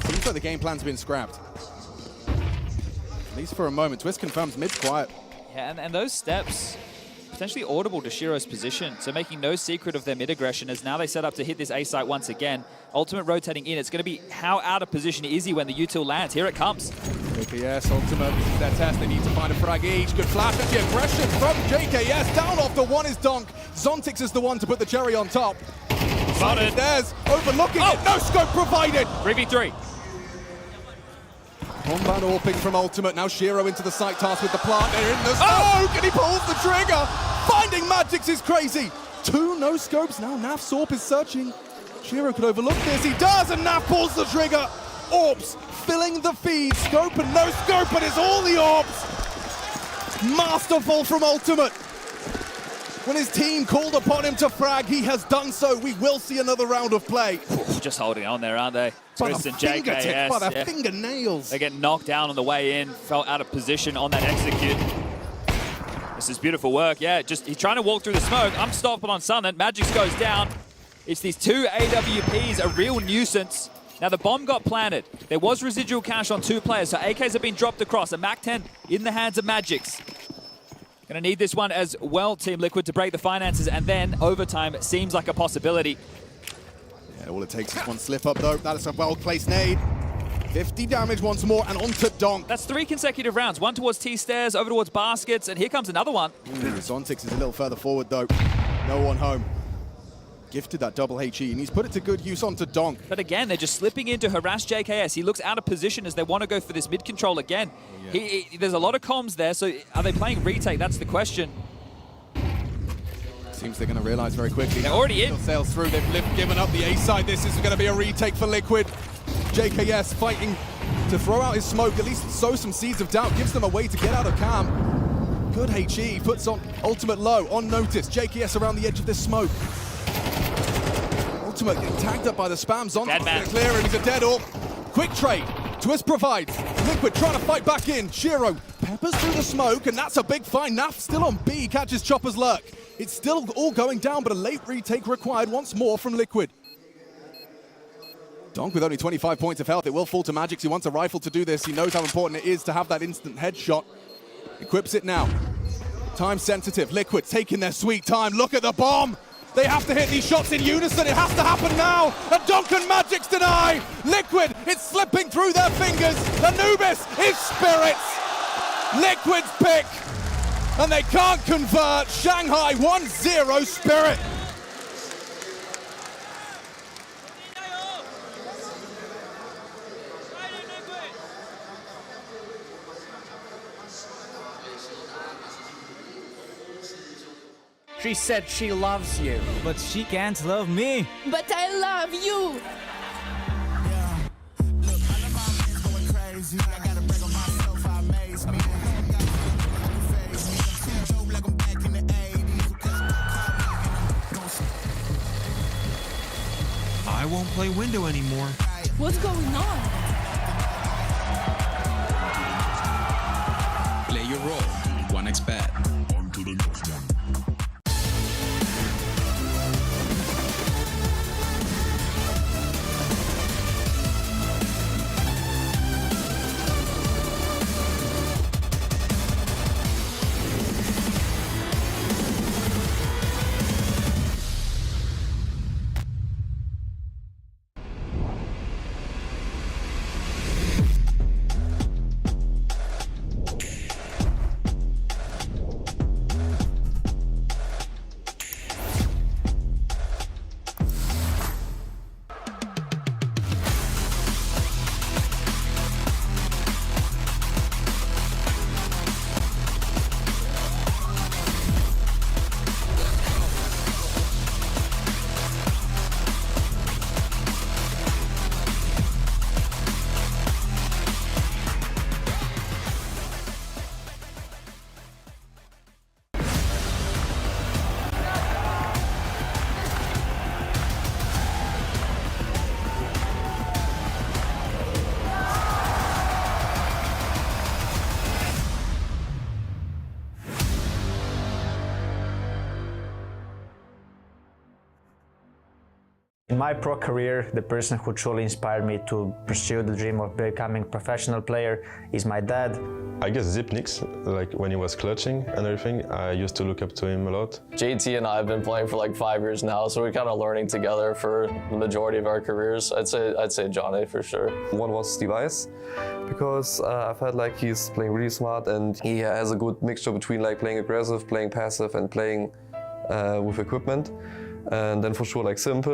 E: Seems like the game plan's been scrapped. At least for a moment. Twist confirms mid's quiet.
S: Yeah, and those steps, potentially audible to Shiro's position, so making no secret of their mid-aggression as now they set up to hit this A-site once again. Ultimate rotating in. It's going to be how out of position is he when the util lands. Here it comes.
E: JKS, Ultimate, this is their test. They need to find a frag each. Good flash at the aggression from JKS. Down off the one is Donk. Zontix is the one to put the cherry on top.
S: Spotted.
E: There's overlooking it. No scope provided.
S: 3v3.
E: Combat AWPing from Ultimate. Now Shiro into the site task with the plant. They're in the smoke and he pulls the trigger. Finding Magix is crazy. 2 no scopes. Now Naf Sorp is searching. Shiro could overlook this. He does, and Naf pulls the trigger. AWPs filling the feed. Scope and no scope, but it's all the AWPs. Masterful from Ultimate. When his team called upon him to frag, he has done so. We will see another round of play.
S: Just holding on there, aren't they? Twist and
E: JKS. By the
S: yeah.
E: fingernails.
S: They get knocked down on the way in. Felt out of position on that execute. This is beautiful work. Yeah, just he's trying to walk through the smoke. I'm stopping on something. Magix goes down. It's these 2 AWPs, a real nuisance. Now the bomb got planted. There was residual cash on 2 players, so AKs have been dropped across. A MAC-10 in the hands of Magix. Gonna need this one as well, Team Liquid, to break the finances, and then overtime seems like a possibility.
E: Yeah, all it takes is one slip up though. That is a well-placed nade. 50 damage once more, and onto Donk.
S: That's 3 consecutive rounds. One towards T-stairs, over towards baskets, and here comes another one.
E: Zontix is a little further forward though. No one home. Gifted that double HE, and he's put it to good use onto Donk.
S: But again, they're just slipping in to harass JKS. He looks out of position as they want to go for this mid-control again. Oh, yeah. There's a lot of comms there, so are they playing retake? That's the question.
E: Seems they're going to realize very quickly.
S: They're already in.
E: Sails through. They've given up the A side. This is going to be a retake for Liquid. JKS fighting to throw out his smoke, at least sow some seeds of doubt, gives them a way to get out of cam. Good HE, puts on Ultimate low, on notice. JKS around the edge of this smoke. Ultimate getting tagged up by the spam. Zontix going to clear him. He's a dead AWP. Quick trade. Twist provides. Liquid trying to fight back in. Shiro peppers through the smoke, and that's a big find. Naf still on B, catches Chopper's lurk. It's still all going down, but a late retake required once more from Liquid. Donk with only 25 points of health. It will fall to Magix. He wants a rifle to do this. He knows how important it is to have that instant headshot. Equips it now. Time sensitive. Liquid taking their sweet time. Look at the bomb. They have to hit these shots in unison. It has to happen now. And Duncan Magic's deny. Liquid, it's slipping through their fingers. Anubis is Spirits. Liquid's pick. And they can't convert. Shanghai 1-0 Spirit.
U: She said she loves you, but she can't love me.
V: But I love you.
I: I won't play window anymore.
V: What's going on?
W: Play your role. 1xBet. On to the next one.
G: In my pro career, the person who truly inspired me to pursue the dream of becoming a professional player is my dad.
H: I guess Zipnix, like when he was clutching and everything, I used to look up to him a lot.
T: JT and I have been playing for like 5 years now, so we're kind of learning together for the majority of our careers. I'd say Johnny for sure.
X: One was Device, because I felt like he's playing really smart and he has a good mixture between like playing aggressive, playing passive, and playing with equipment. And then for sure like Simple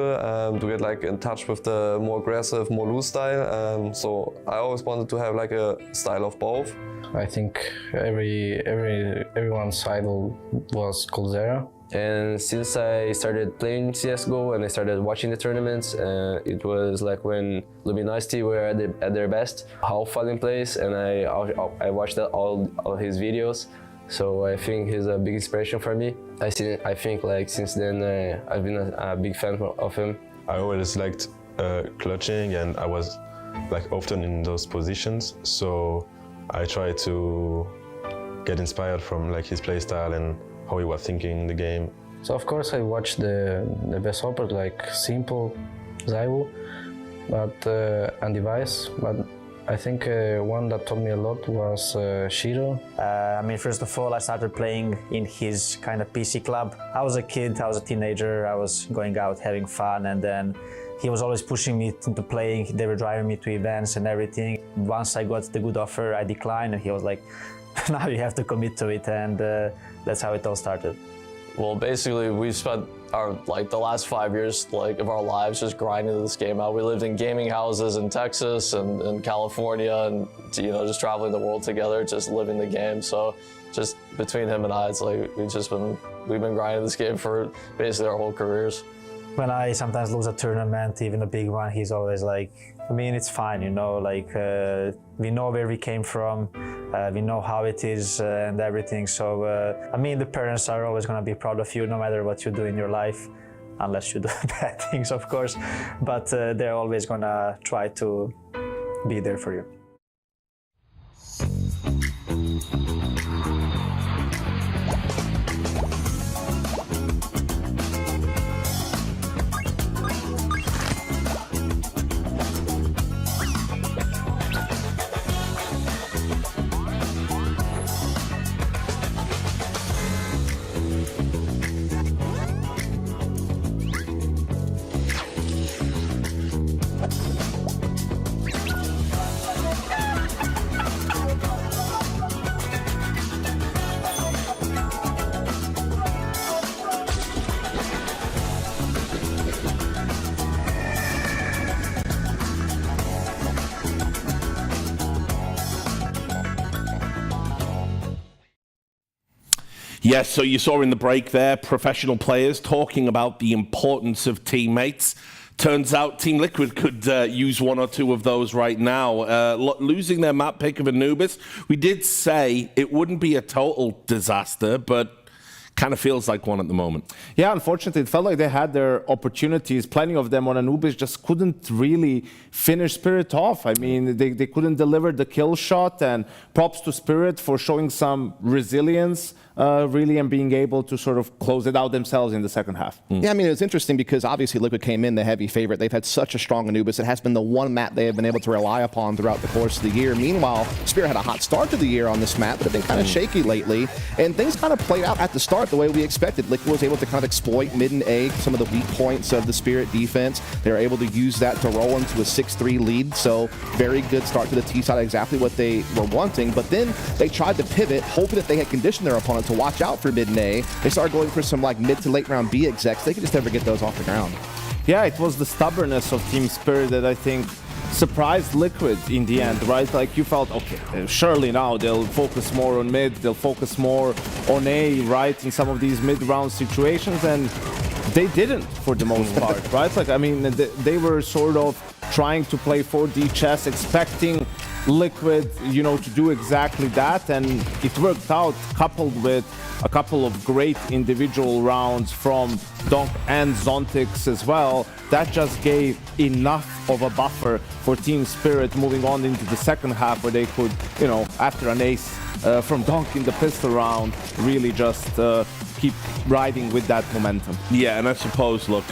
X: to get like in touch with the more aggressive, more loose style. So I always wanted to have like a style of both.
Y: I think everyone's idol was Coldzera.
T: And since I started playing CSGO and I started watching the tournaments, it was like when Luminosity were at their best, how Fallen plays, and I watched all his videos. So I think he's a big inspiration for me. I think like since then I've been a big fan of him.
H: I always liked clutching, and I was like often in those positions. So I try to get inspired from like his play style and how he was thinking the game.
Y: So of course I watched the best support like Simple, Zaiwu, and Device, but I think one that taught me a lot was Shiro.
G: I mean, first of all, I started playing in his kind of PC club. I was a kid, I was a teenager, I was going out having fun, and then he was always pushing me into playing. They were driving me to events and everything. Once I got the good offer, I declined, and he was like, now you have to commit to it, and that's how it all started.
T: Well, basically, we spent the last 5 years of our lives just grinding this game out. We lived in gaming houses in Texas and in California, and just traveling the world together, just living the game. So, just between him and I, it's like we've been grinding this game for basically our whole careers.
G: When I sometimes lose a tournament, even a big one, he's always like, I mean, it's fine, we know where we came from, we know how it is and everything. So, I mean, the parents are always going to be proud of you no matter what you do in your life, unless you do bad things, of course. But they're always going to try to be there for you.
M: Yes, so you saw in the break there, professional players talking about the importance of teammates. Turns out Team Liquid could use one or two of those right now. Losing their map pick of Anubis, we did say it wouldn't be a total disaster, but kind of feels like one at the moment.
O: Yeah, unfortunately, it felt like they had their opportunities. Plenty of them on Anubis just couldn't really finish Spirit off. I mean, they couldn't deliver the kill shot, and props to Spirit for showing some resilience, really, and being able to sort of close it out themselves in the second half.
Q: Yeah, I mean, it's interesting because obviously Liquid came in the heavy favorite. They've had such a strong Anubis. It has been the one map they have been able to rely upon throughout the course of the year. Meanwhile, Spirit had a hot start to the year on this map, but have been kind of shaky lately. And things kind of played out at the start the way we expected. Liquid was able to kind of exploit mid and A, some of the weak points of the Spirit defense. They were able to use that to roll into a 6-3 lead. So very good start to the T side, exactly what they were wanting. But then they tried to pivot, hoping that they had conditioned their opponent to watch out for mid and A. They started going for some like mid to late round B execs. They could just never get those off the ground.
O: Yeah, it was the stubbornness of Team Spirit that I think surprised Liquid in the end, right? Like you felt, okay, surely now they'll focus more on mid, they'll focus more on A, right, in some of these mid-round situations, and they didn't for the most part, right? Like, I mean, they were sort of trying to play 4D chess, expecting Liquid, you know, to do exactly that, and it worked out, coupled with a couple of great individual rounds from Donk and Zontix as well. That just gave enough of a buffer for Team Spirit moving on into the second half, where they could, you know, after an ace from Donk in the pistol round, really just keep riding with that momentum.
M: Yeah, and I suppose, look,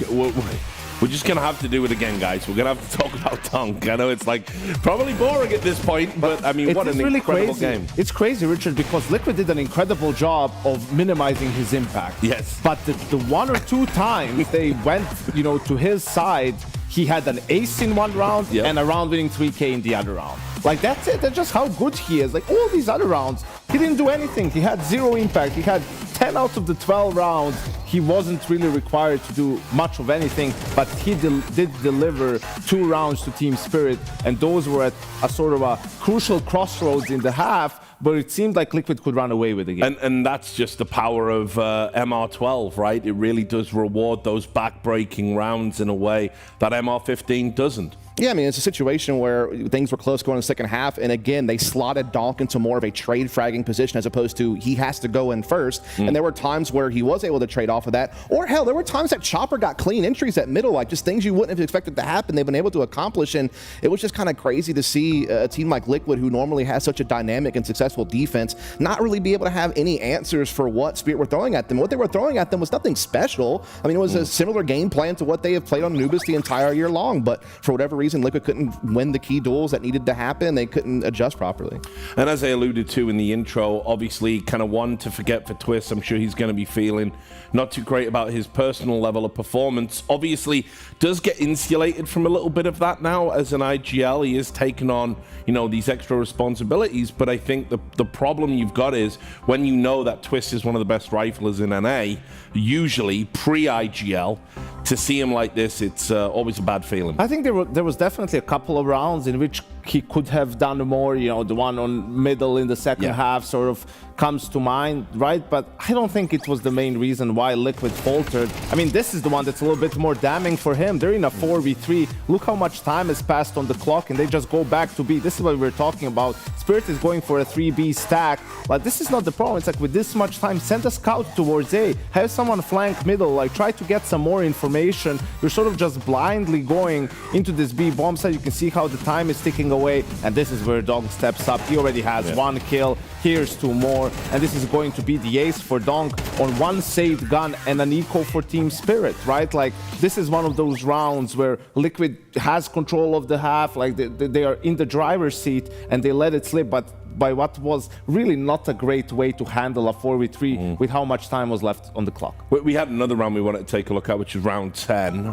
M: we're just going to have to do it again, guys. We're going to have to talk about Donk. I know it's like probably boring at this point, but I mean, what an
O: really
M: incredible
O: crazy
M: game.
O: It's crazy, Richard, because Liquid did an incredible job of minimizing his impact.
M: Yes.
O: But the one or two times they went, you know, to his side, he had an ace in one round and a round winning 3K in the other round. Like, that's it. That's just how good he is. Like, all these other rounds, he didn't do anything. He had zero impact. He had 10 out of the 12 rounds. He wasn't really required to do much of anything, but he did deliver 2 rounds to Team Spirit, and those were at a sort of a crucial crossroads in the half, but it seemed like Liquid could run away with the game.
M: And that's just the power of MR12, right? It really does reward those back-breaking rounds in a way that MR15 doesn't.
Q: Yeah, I mean, it's a situation where things were close going in the second half, and again, they slotted Donk into more of a trade fragging position as opposed to he has to go in first. And there were times where he was able to trade off of that. Or hell, there were times that Chopper got clean entries at middle, like just things you wouldn't have expected to happen, they've been able to accomplish. And it was just kind of crazy to see a team like Liquid, who normally has such a dynamic and successful defense, not really be able to have any answers for what Spirit were throwing at them. What they were throwing at them was nothing special. I mean, it was a similar game plan to what they have played on Anubis the entire year long, but for whatever reason, Liquid couldn't win the key duels that needed to happen. They couldn't adjust properly.
M: And as I alluded to in the intro, obviously kind of one to forget for Twist. I'm sure he's going to be feeling not too great about his personal level of performance. Obviously does get insulated from a little bit of that now as an IGL. He is taking on, you know, these extra responsibilities, but I think the problem you've got is when you know that Twist is one of the best riflers in NA, usually pre-IGL, to see him like this, it's always a bad feeling.
O: I think there was definitely a couple of rounds in which he could have done more. You know, the one on middle in the second half sort of comes to mind, right? But I don't think it was the main reason why Liquid faltered. I mean, this is the one that's a little bit more damning for him. They're in a 4v3. Look how much time has passed on the clock, and they just go back to B. This is what we're talking about. Spirit is going for a 3B stack. But this is not the problem. It's like, with this much time, send a scout towards A. Have someone flank middle. Like, try to get some more information. You're sort of just blindly going into this B bomb site. You can see how the time is ticking away, and this is where Donk steps up. He already has 1 kill. Here's 2 more, and this is going to be the ace for Donk on 1 saved gun and an eco for Team Spirit, right? Like, this is one of those rounds where Liquid has control of the half, like they are in the driver's seat and they let it slip, but by what was really not a great way to handle a 4v3 with how much time was left on the clock.
M: We had another round we wanted to take a look at, which is round 10.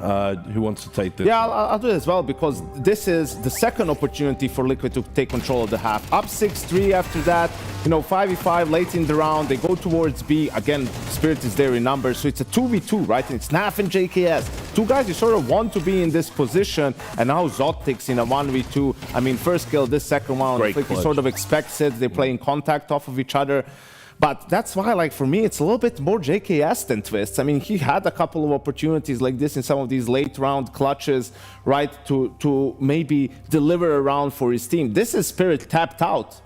M: Who wants to take this?
O: Yeah, I'll do it as well, because this is the second opportunity for Liquid to take control of the half. Up 6-3 after that, you know, 5v5 late in the round. They go towards B. Again, Spirit is there in numbers, so it's a 2v2, right? And it's Naf and JKS. 2 guys you sort of want to be in this position, and now Zontix in a 1v2. I mean, first kill, this second one, like he sort of expects it. They play in contact off of each other. But that's why, like, for me, it's a little bit more JKS than Twist. I mean, he had a couple of opportunities like this in some of these late round clutches, right, to maybe deliver a round for his team. This is Spirit tapped out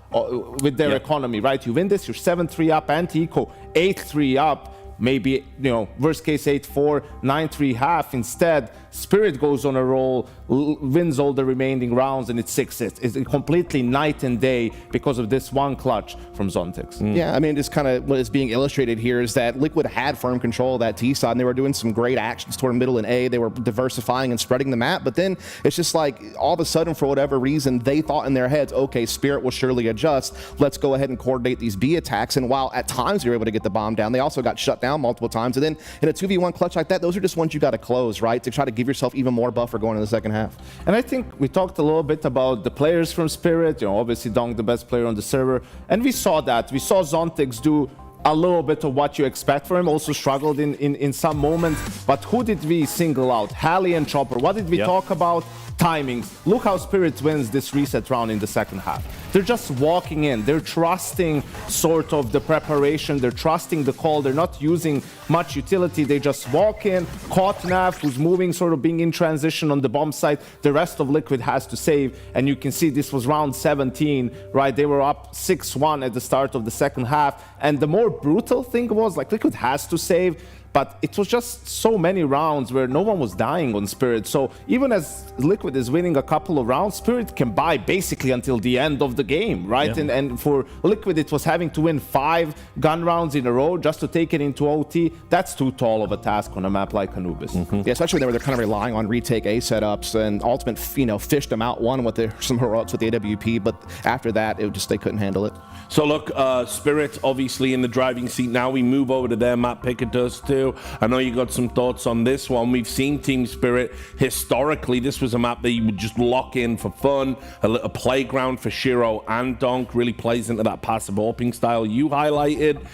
O: with their economy, right? You win this, you're 7-3 up, anti-eco 8-3 up. Maybe, you know, worst case 8-4, 9-3 half. Instead, Spirit goes on a roll, wins all the remaining rounds, and it's 6-6. It's completely night and day because of this one clutch from Zontix.
Q: Yeah, I mean, just kind of what is being illustrated here is that Liquid had firm control of that T side, and they were doing some great actions toward middle and A. They were diversifying and spreading the map, but then it's just like all of a sudden, for whatever reason, they thought in their heads, okay, Spirit will surely adjust. Let's go ahead and coordinate these B attacks. And while at times they were able to get the bomb down, they also got shut down multiple times. And then in a 2v1 clutch like that, those are just ones you got to close, right? To try to give yourself even more buffer going in the second half.
O: And I think we talked a little bit about the players from Spirit. You know, obviously Donk, the best player on the server. And we saw that. We saw Zontix do a little bit of what you expect from him, also struggled in some moments. But who did we single out? Halley and Chopper. What did we talk about? Timings. Look how Spirit wins this reset round in the second half. They're just walking in. They're trusting sort of the preparation. They're trusting the call. They're not using much utility. They just walk in, caught Nav, who's moving, sort of being in transition on the bomb site. The rest of Liquid has to save. And you can see this was round 17, right? They were up 6-1 at the start of the second half. And the more brutal thing was, like, Liquid has to save. But it was just so many rounds where no one was dying on Spirit. So even as Liquid is winning a couple of rounds, Spirit can buy basically until the end of the game, right?
C: Yeah.
O: And for Liquid, it was having to win 5 gun rounds in a row just to take it into OT. That's too tall of a task on a map like Anubis.
Q: Yeah, especially when they're kind of relying on retake A setups, and Ultimate, you know, fished them out one with some heroics with the AWP, but after that, they couldn't handle it.
M: So look, Spirit obviously in the driving seat now. We move over to their map, Picker does too. I know you got some thoughts on this one. We've seen Team Spirit historically. This was a map that you would just lock in for fun, a little playground for Shiro and Donk. Really plays into that passive AWPing style you highlighted.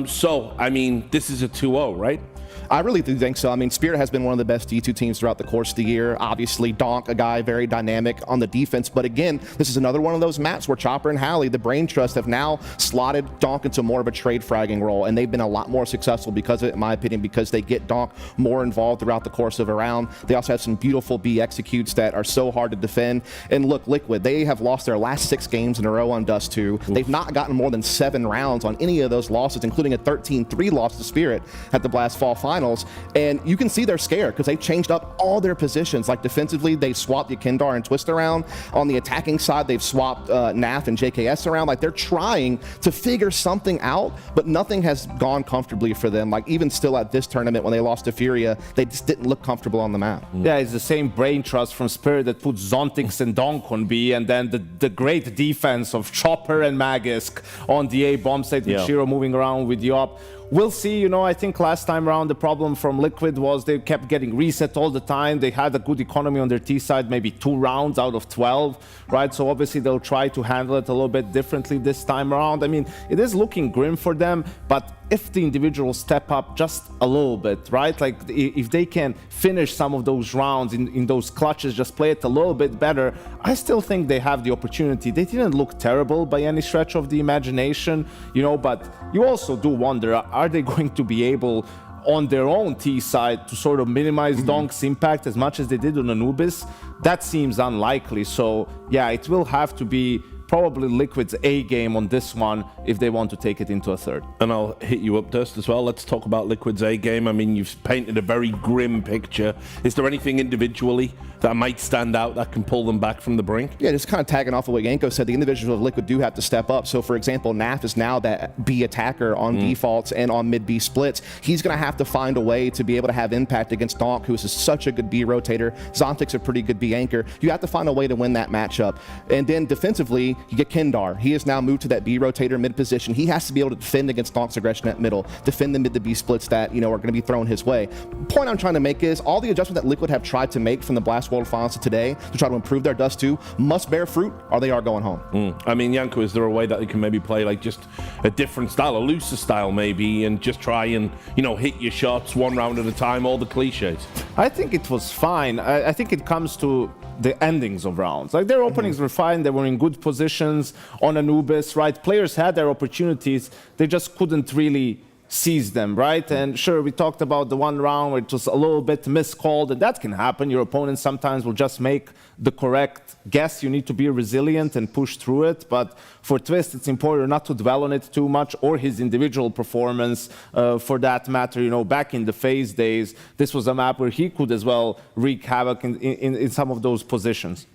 M: So, I mean, this is a 2-0, right?
Q: I really do think so. I mean, Spirit has been one of the best D2 teams throughout the course of the year. Obviously, Donk, a guy very dynamic on the defense. But again, this is another one of those maps where Chopper and Halley, the Brain Trust, have now slotted Donk into more of a trade fragging role. And they've been a lot more successful because of it, in my opinion, because they get Donk more involved throughout the course of a round. They also have some beautiful B executes that are so hard to defend. And look, Liquid, they have lost their last 6 games in a row on Dust 2. They've not gotten more than 7 rounds on any of those losses, including a 13-3 loss to Spirit at the Blast Fall Finals. And you can see they're scared because they've changed up all their positions. Like defensively, they swapped Yakindar and Twist around. On the attacking side, they've swapped NAF and JKS around. Like they're trying to figure something out, but nothing has gone comfortably for them. Like even still at this tournament when they lost to Furia, they just didn't look comfortable on the map.
O: Yeah, it's the same Brain Trust from Spirit that puts Zontix and Donk on B, and then the great defense of Chopper and Magisk on the A bomb site with Shiro moving around with Yop. We'll see, you know, I think last time around the problem from Liquid was they kept getting reset all the time. They had a good economy on their T side, maybe 2 rounds out of 12, right? So obviously they'll try to handle it a little bit differently this time around. I mean, it is looking grim for them, but if the individuals step up just a little bit, right? Like if they can finish some of those rounds in those clutches, just play it a little bit better, I still think they have the opportunity. They didn't look terrible by any stretch of the imagination, you know, but you also do wonder, are they going to be able on their own T side to sort of minimize Donk's impact as much as they did on Anubis? That seems unlikely. So yeah, it will have to be probably Liquid's A game on this one if they want to take it into a third.
M: And I'll hit you up, Dust, as well. Let's talk about Liquid's A game. I mean, you've painted a very grim picture. Is there anything individually that might stand out that can pull them back from the brink?
Q: Yeah, just kind of tagging off of what Yanko said, the individuals of Liquid do have to step up. So, for example, NAF is now that B attacker on defaults and on mid-B splits. He's going to have to find a way to be able to have impact against Donk, who is such a good B rotator. Zontic's a pretty good B anchor. You have to find a way to win that matchup. And then defensively, you get Kindar. He has now moved to that B rotator mid position. He has to be able to defend against Donk's aggression at middle, defend the mid to B splits that, you know, are going to be thrown his way. The point I'm trying to make is all the adjustments that Liquid have tried to make from the Blast World Finals to today to try to improve their Dust 2 must bear fruit or they are going home.
M: I mean, Yanko, is there a way that they can maybe play like just a different style, a looser style maybe, and just try and, you know, hit your shots one round at a time, all the cliches?
O: I think it was fine. I think it comes to the endings of rounds. Like their openings were fine. They were in good position. positions on Anubis, right? Players had their opportunities, they just couldn't really seize them, right? And sure, we talked about the one round where it was a little bit miscalled, and that can happen. Your opponent sometimes will just make the correct guess. You need to be resilient and push through it. But for Twist, it's important not to dwell on it too much, or his individual performance for that matter. You know, back in the FaZe days, this was a map where he could as well wreak havoc in some of those positions.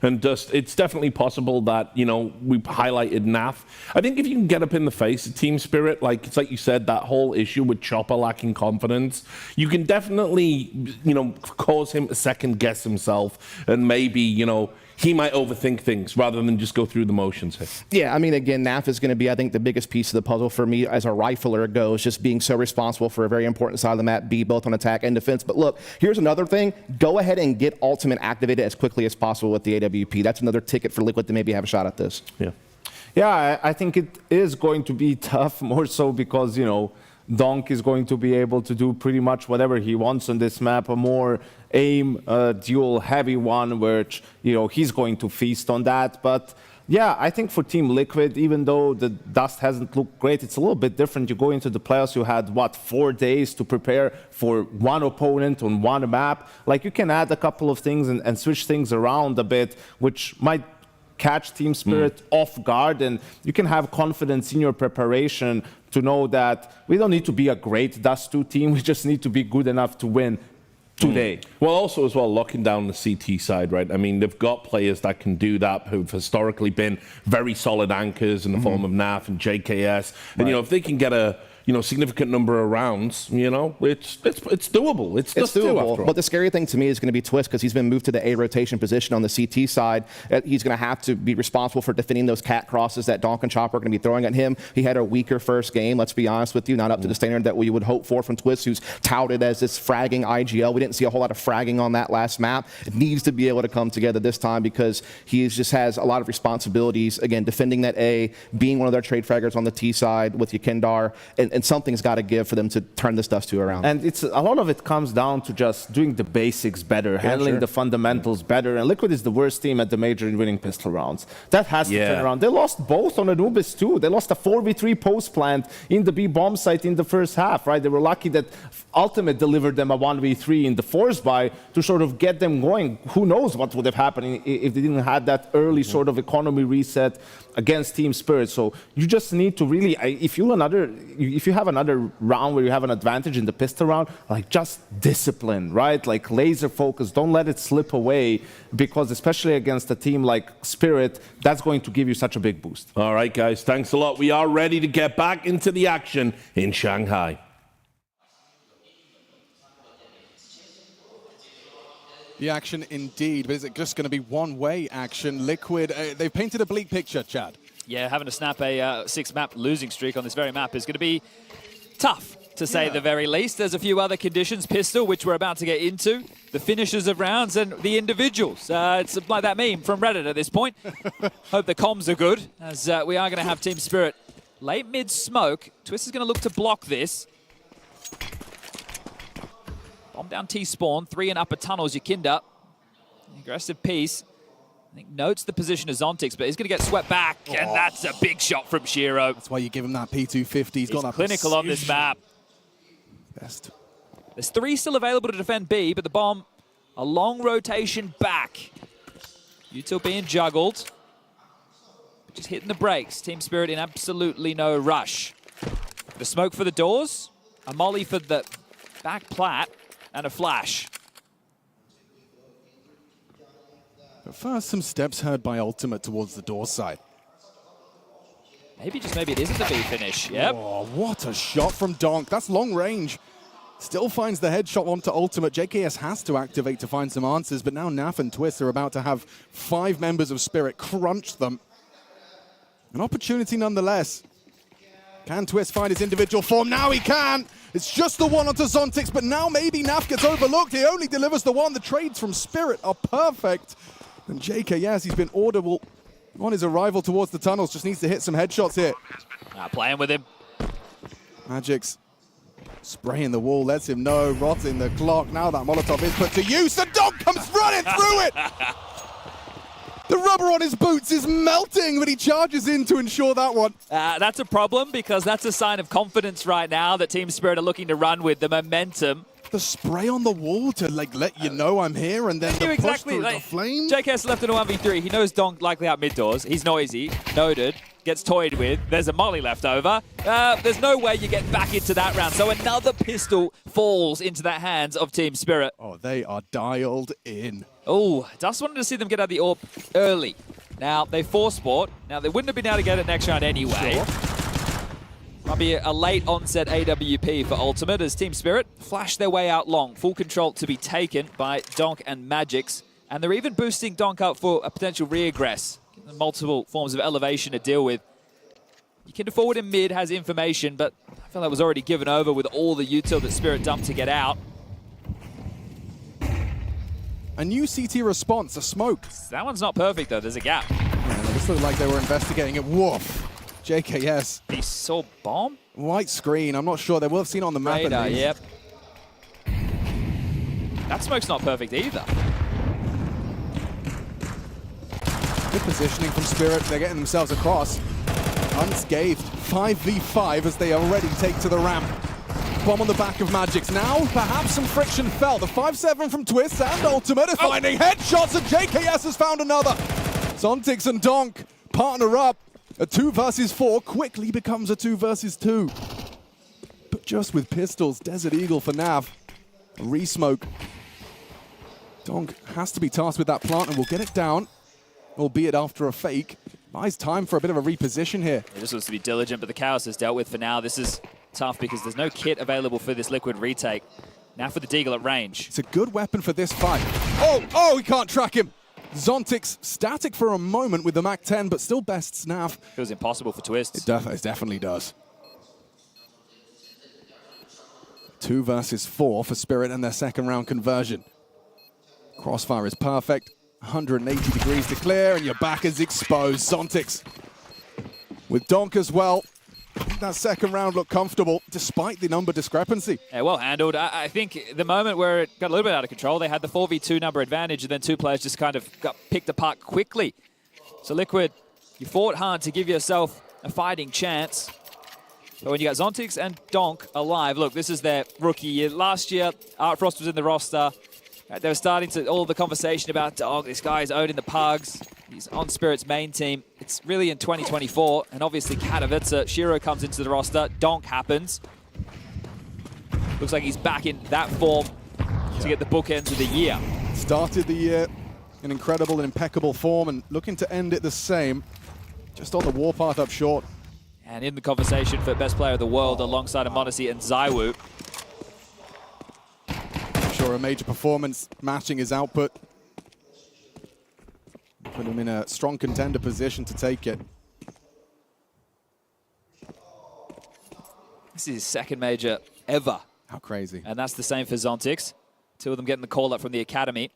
M: And just, it's definitely possible that, you know, we highlighted NAF. I think if you can get up in the face of team spirit, like it's like you said, that whole issue with Chopper lacking confidence, you can definitely, you know, cause him to second guess himself, and maybe, you know, he might overthink things rather than just go through the motions here.
Q: Yeah, I mean, again, NAF is going to be, I think, the biggest piece of the puzzle for me as a rifler goes, just being so responsible for a very important side of the map, be both on attack and defense. But look, here's another thing. Go ahead and get Ultimate activated as quickly as possible with the AWP. That's another ticket for Liquid to maybe have a shot at this.
O: Yeah, I think it is going to be tough, more so because, you know, Donk is going to be able to do pretty much whatever he wants on this map, a more aim, duel heavy one, which, you know, he's going to feast on that. But yeah, I think for Team Liquid, even though the dust hasn't looked great, it's a little bit different. You go into the playoffs, you had, what, 4 days to prepare for one opponent on one map. Like, you can add a couple of things and switch things around a bit, which might catch Team Spirit off guard, and you can have confidence in your preparation to know that we don't need to be a great Dust 2 team, we just need to be good enough to win today.
M: Well, also as well, locking down the CT side, right? I mean, they've got players that can do that, who've historically been very solid anchors in the form of NAF and JKS. And, you know, if they can get a, you know, significant number of rounds, you know, it's doable. It's doable.
Q: But the scary thing to me is going to be Twist, because he's been moved to the A rotation position on the CT side. He's going to have to be responsible for defending those cat crosses that Donk and Chopper are going to be throwing at him. He had a weaker first game, let's be honest with you, not up to the standard that we would hope for from Twist, who's touted as this fragging IGL. We didn't see a whole lot of fragging on that last map. It needs to be able to come together this time, because he just has a lot of responsibilities, again, defending that A, being one of their trade fraggers on the T side with Yakindar, and something's got to give for them to turn this Dust 2 around.
O: And it's a lot of it comes down to just doing the basics better, handling the fundamentals better. And Liquid is the worst team at the major in winning pistol rounds. That has to turn around. They lost both on Anubis too. They lost a 4v3 post plant in the B bomb site in the first half, right? They were lucky that Ultimate delivered them a 1v3 in the force buy to sort of get them going. Who knows what would have happened if they didn't have that early sort of economy reset against Team Spirit. So you just need to really, if you have another round where you have an advantage in the pistol round, like, just discipline, right? Like, laser focus, don't let it slip away, because especially against a team like Spirit, that's going to give you such a big boost.
M: All right, guys, thanks a lot. We are ready to get back into the action in Shanghai.
E: The action indeed, but is it just going to be one-way action? Liquid, they've painted a bleak picture, Chad.
S: Yeah, having to snap a 6-map losing streak on this very map is going to be tough, to say the very least. There's a few other conditions, pistol, which we're about to get into, the finishers of rounds, and the individuals. It's like that meme from Reddit at this point. Hope the comms are good, as we are going to have Team Spirit late mid-smoke. Twist is going to look to block this. Bomb down T-spawn, 3 in upper tunnels, Yakinda. Aggressive piece. I think notes the position of Zontix, but he's going to get swept back, and that's a big shot from Shiro.
E: That's why you give him that P250. He's got that
S: clinical on this map.
E: Best.
S: There's 3 still available to defend B, but the bomb, a long rotation back. Util being juggled. Just hitting the brakes. Team Spirit in absolutely no rush. The smoke for the doors, a molly for the back plat, and a flash.
E: But first, some steps heard by Ultimate towards the door side.
S: Maybe, just maybe it isn't the B finish. Yep.
E: Oh, what a shot from Donk. That's long range. Still finds the headshot onto Ultimate. JKS has to activate to find some answers, but now Naf and Twist are about to have 5 members of Spirit crunch them. An opportunity nonetheless. Can Twist find his individual form? Now he can! It's just the one onto Zontix, but now maybe Naf gets overlooked. He only delivers the one. The trades from Spirit are perfect. And JKS, he's been audible on his arrival towards the tunnels. Just needs to hit some headshots here.
S: Playing with him.
E: Magic's spraying the wall, lets him know, rotting the clock. Now that Molotov is put to use. The dog comes running through it! The rubber on his boots is melting, but he charges in to ensure that one.
S: That's a problem because that's a sign of confidence right now that Team Spirit are looking to run with, the momentum.
E: The spray on the wall to let you know I'm here, and then the push through the flame.
S: JKS left in a 1v3. He knows Donk likely out mid doors. He's noisy, noted, gets toyed with. There's a molly left over. There's no way you get back into that round. So another pistol falls into the hands of Team Spirit.
E: Oh, they are dialed in.
S: Oh, just wanted to see them get out of the AWP early. Now, they force sport. Now, they wouldn't have been able to get it next round anyway.
E: Sure.
S: Might be a late onset AWP for Ultimate as Team Spirit flash their way out long. Full control to be taken by Donk and Magix. And they're even boosting Donk out for a potential reaggress. Multiple forms of elevation to deal with. You can forward in mid, has information, but I feel that was already given over with all the util that Spirit dumped to get out.
E: A new CT response, a smoke.
S: That one's not perfect, though. There's a gap.
E: Yeah, this looked like they were investigating it. Woof. JKS.
S: He saw bomb?
E: White screen. I'm not sure. They will have seen it on the map.
S: Radar, yep. That smoke's not perfect either.
E: Good positioning from Spirit. They're getting themselves across. Unscathed. 5v5 as they already take to the ramp. Bomb on the back of Magix. Now, perhaps some friction fell. The 5-7 from Twist and Ultimate are finding headshots, and JKS has found another. Zontix and Donk partner up. A 2 versus 4 quickly becomes a 2 versus 2. But just with pistols, Desert Eagle for Nav. A re-smoke. Donk has to be tasked with that plant and will get it down, albeit after a fake. Buys time for a bit of a reposition here.
S: He just wants to be diligent, but the Chaos is dealt with for now. This is tough because there's no kit available for this Liquid retake. Now for the Deagle at range.
E: It's a good weapon for this fight. Oh, he can't track him. Zontix static for a moment with the MAC-10, but still bests Nav.
S: Feels impossible for Twist.
E: It definitely does. 2 versus 4 for Spirit and their second round conversion. Crossfire is perfect. 180 degrees to clear, and your back is exposed. Zontix with Donk as well. That second round looked comfortable, despite the number discrepancy.
S: Yeah, well handled. I think the moment where it got a little bit out of control, they had the 4v2 number advantage, and then two players just kind of got picked apart quickly. So Liquid, you fought hard to give yourself a fighting chance. But when you got Zontix and Donk alive, look, this is their rookie year. Last year, Art Frost was in the roster. They were starting to, all the conversation about, oh, this guy is owning the pugs. He's on Spirit's main team. It's really in 2024, and obviously Katowice. Shiro comes into the roster. Donk happens. Looks like he's back in that form to get the bookends of the year.
E: Started the year in incredible and impeccable form, and looking to end it the same. Just on the warpath up short.
S: And in the conversation for best player of the world alongside Amonisi and Zaiwu.
E: Sure, a major performance matching his output. Put him in a strong contender position to take it.
S: This is his second major ever.
E: How crazy.
S: And that's the same for Zontix. Two of them getting the call up from the academy.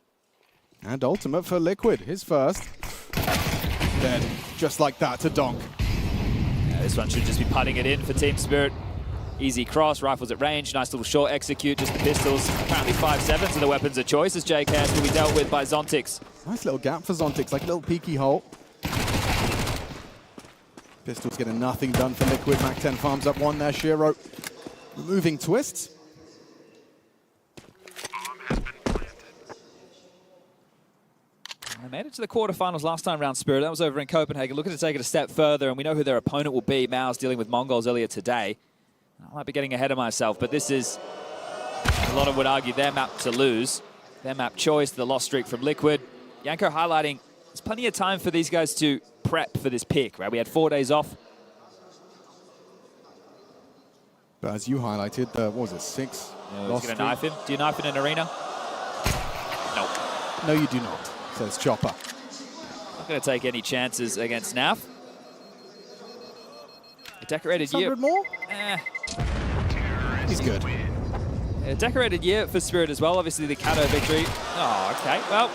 E: And Ultimate for Liquid, his first. Dead, just like that to Donk.
S: Yeah, this one should just be putting it in for Team Spirit. Easy cross, rifles at range, nice little short execute, just the pistols. Apparently 5-7s are the weapons of choice as JKS will be dealt with by Zontix.
E: Nice little gap for Zontix, like a little peeky hole. Pistols getting nothing done for Liquid. MAC-10 farms up one there, Shiro. Removing Twists.
S: They made it to the quarterfinals last time around, Spirit. That was over in Copenhagen. Looking to take it a step further, and we know who their opponent will be. MOUZ dealing with Mongols earlier today. I might be getting ahead of myself, but this is, a lot of would argue, their map to lose. Their map choice, the loss streak from Liquid. Yanko highlighting, there's plenty of time for these guys to prep for this pick, right? We had 4 days off.
E: But as you highlighted, what was it, 6?
S: Yeah, he's going to knife him. Do you knife in an arena? No.
E: No, you do not, says Chopper.
S: Not going to take any chances against Nav. A decorated year.
E: 100 more? He's good.
S: A decorated year for Spirit as well. Obviously the Kato victory. Oh, okay. Well,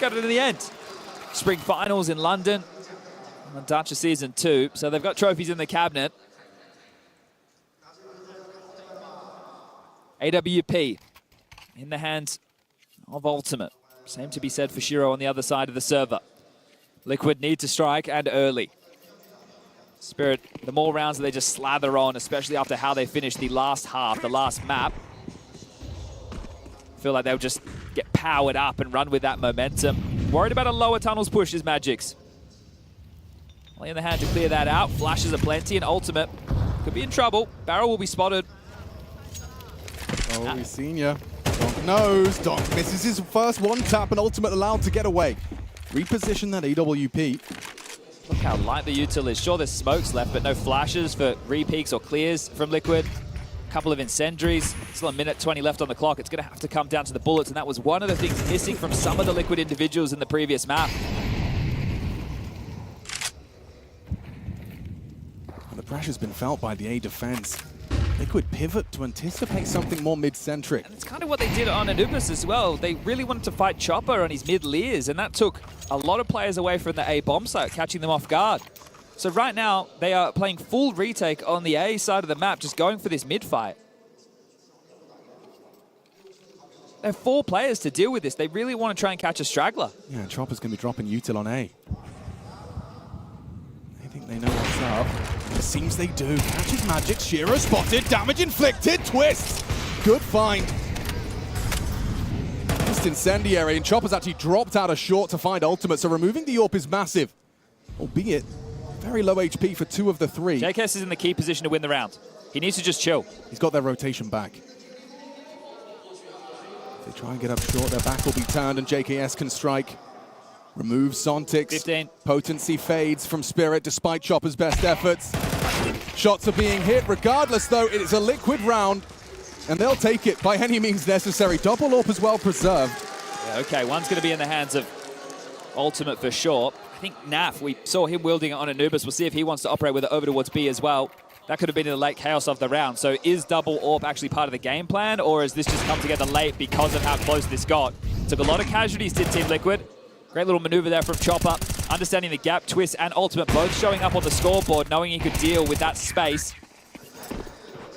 S: got it in the end. Spring finals in London. On Dacha Season 2. So they've got trophies in the cabinet. AWP in the hands of Ultimate. Same to be said for Shiro on the other side of the server. Liquid need to strike, and early. Spirit, the more rounds that they just slather on, especially after how they finished the last half, the last map, I feel like they'll just get powered up and run with that momentum. Worried about a lower tunnels push is Magic's. Only in the hand to clear that out. Flashes are plenty, and ultimate could be in trouble. Barrel will be spotted.
E: Oh, we've seen ya. Donk knows. Donk misses his first one tap, and ultimate allowed to get away. Reposition that AWP.
S: Look how light the util is. Sure, there's smokes left, but no flashes for re-peaks or clears from Liquid. A couple of incendiaries. Still a minute 20 left on the clock. It's going to have to come down to the bullets, and that was one of the things missing from some of the Liquid individuals in the previous map.
E: And the pressure's been felt by the A defense. Liquid pivot to anticipate something more mid-centric.
S: It's kind of what they did on Anubis as well. They really wanted to fight Chopper on his mid-leers, and that took a lot of players away from the A bomb site, catching them off guard. So right now, they are playing full retake on the A side of the map, just going for this mid-fight. They have 4 players to deal with this. They really want to try and catch a straggler.
E: Yeah, Chopper's going to be dropping util on A. They think they know what's up. It seems they do. Catches Magic. Shiro spotted. Damage inflicted. Twist. Good find. Just incendiary, and Chopper's actually dropped out a short to find ultimate, so removing the AWP is massive. Albeit very low HP for 2 of the 3.
S: JKS is in the key position to win the round. He needs to just chill.
E: He's got their rotation back. If they try and get up short, their back will be turned, and JKS can strike. Removes Sontix.
S: 15.
E: Potency fades from Spirit despite Chopper's best efforts. Shots are being hit. Regardless, though, it is a Liquid round, and they'll take it by any means necessary. Double AWP as well preserved.
S: Yeah, okay, one's going to be in the hands of ultimate for sure. I think Naf, we saw him wielding it on Anubis. We'll see if he wants to operate with it over towards B as well. That could have been in the late chaos of the round. So is double AWP actually part of the game plan, or has this just come together late because of how close this got? Took a lot of casualties, did Team Liquid. Great little maneuver there from Chopper. Understanding the gap, Twist and Ultimate both showing up on the scoreboard, knowing he could deal with that space.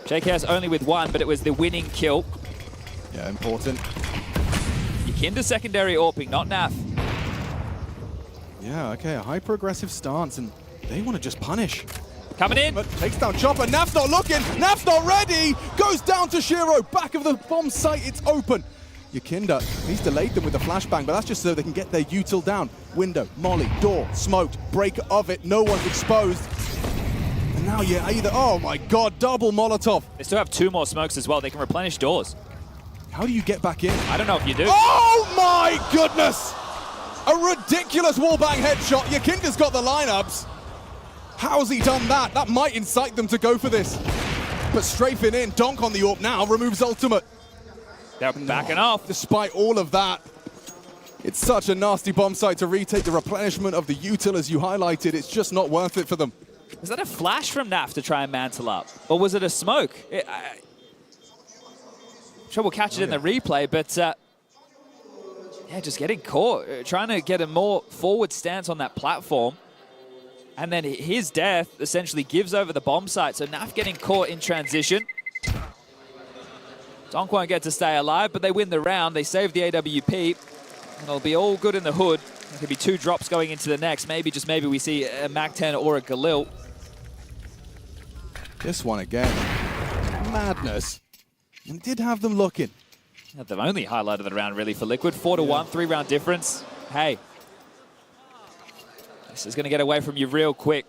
S: JKS only with 1, but it was the winning kill.
E: Yeah, important.
S: Yakinda secondary AWPing, not Naf.
E: Yeah, okay, a hyper-aggressive stance, and they want to just punish.
S: Coming in.
E: Takes down Chopper. Naf's not looking. Naf's not ready. Goes down to Shiro. Back of the bomb site. It's open. Yakinda, he's delayed them with the flashbang, but that's just so they can get their util down. Window, molly, door, smoked, break of it. No one's exposed. And now you're either, oh my God, double Molotov.
S: They still have 2 more smokes as well. They can replenish doors.
E: How do you get back in?
S: I don't know if you do.
E: Oh my goodness! A ridiculous wallbang headshot. Yakinda's got the lineups. How's he done that? That might incite them to go for this. But strafing in, Donk on the AWP now, removes ultimate.
S: They're backing off.
E: Despite all of that, it's such a nasty bomb site to retake the replenishment of the util as you highlighted. It's just not worth it for them.
S: Was that a flash from Naf to try and mantle up? Or was it a smoke? I'm sure we'll catch it in the replay, but yeah, just getting caught. Trying to get a more forward stance on that platform. And then his death essentially gives over the bomb site. So Naf getting caught in transition. Donk won't get to stay alive, but they win the round. They save the AWP, and it'll be all good in the hood. There could be 2 drops going into the next. Maybe, just maybe, we see a MAC-10 or a Galil.
E: This one again, madness. And did have them looking.
S: The only highlight of the round, really, for Liquid. 4-1, 3-round difference. Hey, this is going to get away from you real quick.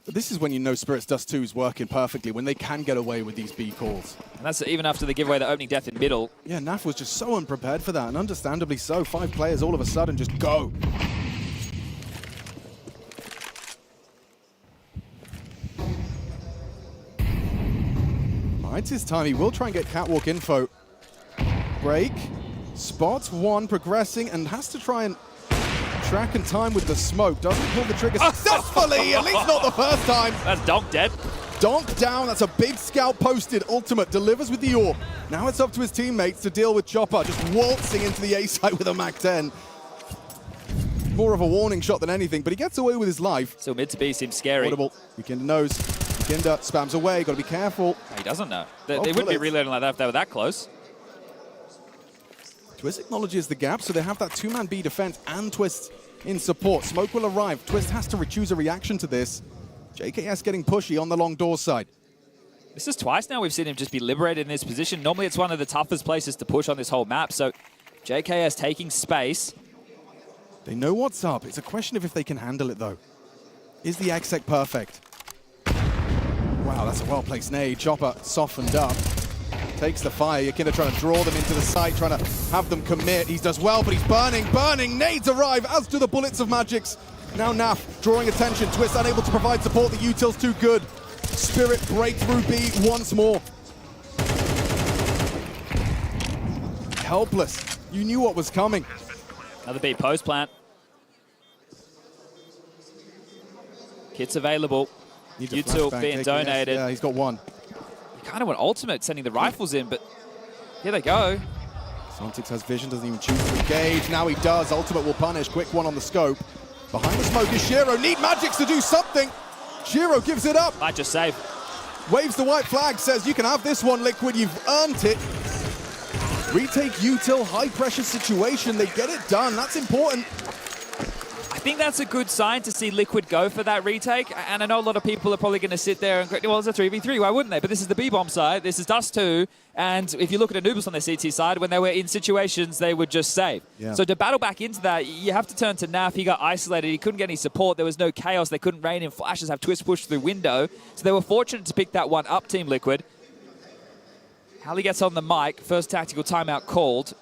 E: But this is when you know Spirit's Dust 2 is working perfectly, when they can get away with these B calls.
S: And that's even after they give away the opening death in middle.
E: Yeah, Naf was just so unprepared for that, and understandably so. 5 players all of a sudden just go. All right, it's his time. He will try and get catwalk info. Break. Spots 1 progressing and has to try and track and time with the smoke. Doesn't pull the trigger successfully, at least not the first time.
S: That's Donk dead.
E: Donk down, that's a big scout posted. Ultimate delivers with the AWP. Now it's up to his teammates to deal with Chopper, just waltzing into the A site with a MAC-10. More of a warning shot than anything, but he gets away with his life.
S: So mid to B seems scary.
E: Audible. Yakinda knows. Yakinda spams away, gotta be careful.
S: He doesn't know. They wouldn't be reloading like that if they were that close.
E: Twist acknowledges the gap, so they have that 2-man B defense, and Twist in support. Smoke will arrive. Twist has to choose a reaction to this. JKS getting pushy on the long door side.
S: This is twice now we've seen him just be liberated in this position. Normally it's one of the toughest places to push on this whole map, so JKS taking space.
E: They know what's up. It's a question of if they can handle it, though. Is the exec perfect? Wow, that's a well-placed nade. Chopper softened up. Takes the fire. Yakinda trying to draw them into the site, trying to have them commit. He does well, but he's burning. Nades arrive, as do the bullets of Magix. Now Naf drawing attention. Twist unable to provide support. The util's too good. Spirit breakthrough B once more. Helpless. You knew what was coming.
S: Another B post plant. Kits available. Util being donated.
E: Yeah, he's got one.
S: You kind of want ultimate sending the rifles in, but here they go.
E: Sontix has vision, doesn't even choose to engage. Now he does. Ultimate will punish. Quick one on the scope. Behind the smoke is Shiro. Need Magix to do something. Shiro gives it up.
S: Might just save.
E: Waves the white flag, says you can have this one, Liquid. You've earned it. Retake util, high pressure situation. They get it done. That's important.
S: I think that's a good sign to see Liquid go for that retake. And I know a lot of people are probably going to sit there and go, well, it's a 3v3. Why wouldn't they? But this is the B-bomb side. This is Dust 2. And if you look at Anubis on their CT side, when they were in situations, they would just save.
E: Yeah.
S: So to battle back into that, you have to turn to Naf. He got isolated. He couldn't get any support. There was no chaos. They couldn't rain in flashes, have Twist push through window. So they were fortunate to pick that one up, Team Liquid. Hallie gets on the mic. First tactical timeout called.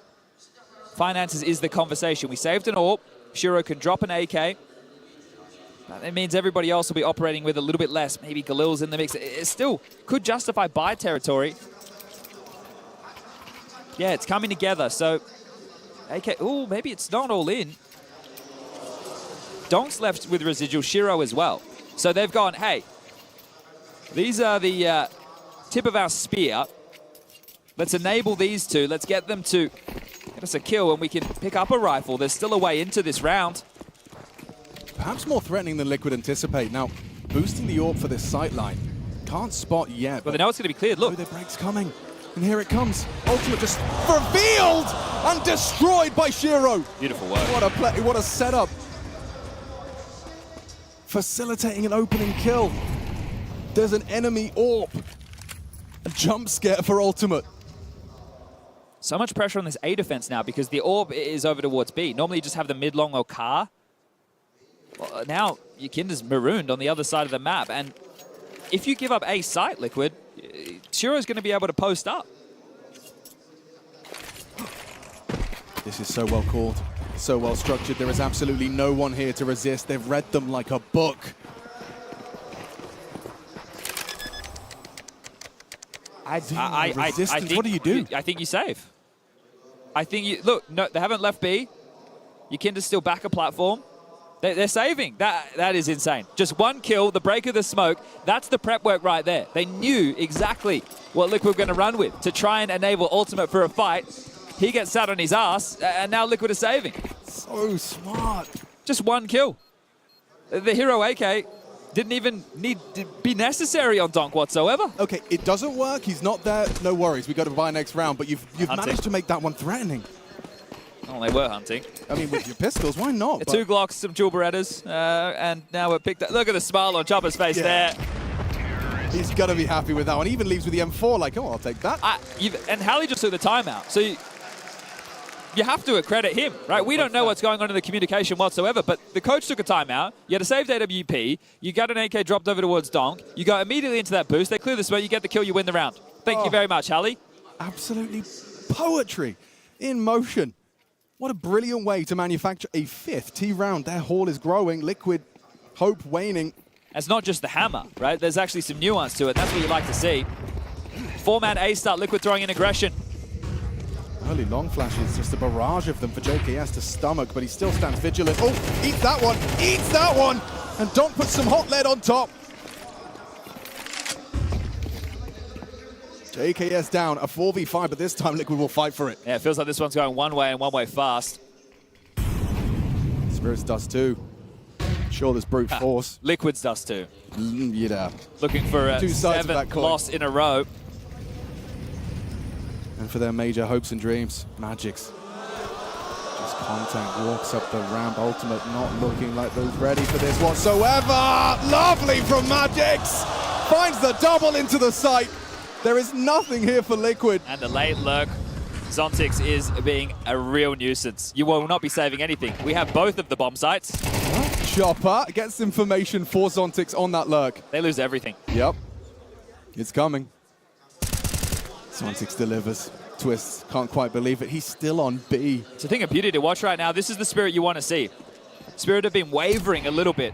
S: Finances is the conversation. We saved an AWP. Shiro can drop an AK. That means everybody else will be operating with a little bit less. Maybe Galil's in the mix. It still could justify buy territory. Yeah, it's coming together. So, AK, ooh, maybe it's not all in. Donk's left with residual, Shiro as well. So they've gone, hey, these are the tip of our spear. Let's enable these two. Let's get them to get us a kill and we can pick up a rifle. There's still a way into this round.
E: Perhaps more threatening than Liquid anticipate. Now, boosting the AWP for this sight line. Can't spot yet.
S: But they know it's going to be cleared. Look.
E: Oh, their break's coming. And here it comes. Ultimate just revealed and destroyed by Shiro.
S: Beautiful work.
E: What a play, what a setup. Facilitating an opening kill. There's an enemy AWP. A jump scare for Ultimate.
S: So much pressure on this A defense now because the AWP is over towards B. Normally you just have the mid-long or car. Well, now Yakinda's marooned on the other side of the map. And if you give up A site, Liquid, Shiro's going to be able to post up.
E: This is so well called, so well structured. There is absolutely no one here to resist. They've read them like a book.
S: I think,
E: what do you do?
S: I think you save. I think you look. No, they haven't left B. Yakinda's still back a platform. They're saving. That is insane. Just one kill, the break of the smoke. That's the prep work right there. They knew exactly what Liquid were going to run with to try and enable Ultimate for a fight. He gets sat on his ass, and now Liquid is saving.
E: So smart.
S: Just one kill. The hero AK didn't even need to be necessary on Donk whatsoever.
E: Okay, it doesn't work. He's not there. No worries. We got to buy next round. But you've managed to make that one threatening.
S: Oh, they were hunting.
E: I mean, with your pistols, why not?
S: Two Glocks, some dual Berettas, and now we're picked up. Look at the smile on Chopper's face there.
E: He's got to be happy with that one. He even leaves with the M4 like, oh, I'll take that.
S: And Hallie just took the timeout. So you have to accredit him, right? We don't know what's going on in the communication whatsoever, but the coach took a timeout. You had a saved AWP. You got an AK dropped over towards Donk. You go immediately into that boost. They clear the smoke. You get the kill. You win the round. Thank you very much, Hallie.
E: Absolutely poetry in motion. What a brilliant way to manufacture a fifth T round. Their haul is growing. Liquid hope waning.
S: It's not just the hammer, right? There's actually some nuance to it. That's what you like to see. Four-man A start, Liquid throwing in aggression.
E: Early long flashes, just a barrage of them for JKS to stomach, but he still stands vigilant. Oh, eats that one, eats that one! And Donk puts some hot lead on top. JKS down, a 4v5, but this time Liquid will fight for it.
S: Yeah, it feels like this one's going one way and one way fast.
E: Spirits Dust 2. Sure, there's brute force.
S: Liquid's Dust 2.
E: Yeah.
S: Looking for a
E: Two sides of that
S: seventh
E: coin.
S: loss in a row.
E: And for their major hopes and dreams, Magix just Contact walks up the ramp. Ultimate not looking like they're ready for this whatsoever. Lovely from Magix. Finds the double into the site. There is nothing here for Liquid.
S: And the late lurk. Zontix is being a real nuisance. You will not be saving anything. We have both of the bomb sites.
E: Chopper gets information for Zontix on that lurk.
S: They lose everything.
E: Yep. It's coming. Zontix delivers. Twist can't quite believe it. He's still on B.
S: It's a thing of beauty to watch right now. This is the Spirit you want to see. Spirit have been wavering a little bit.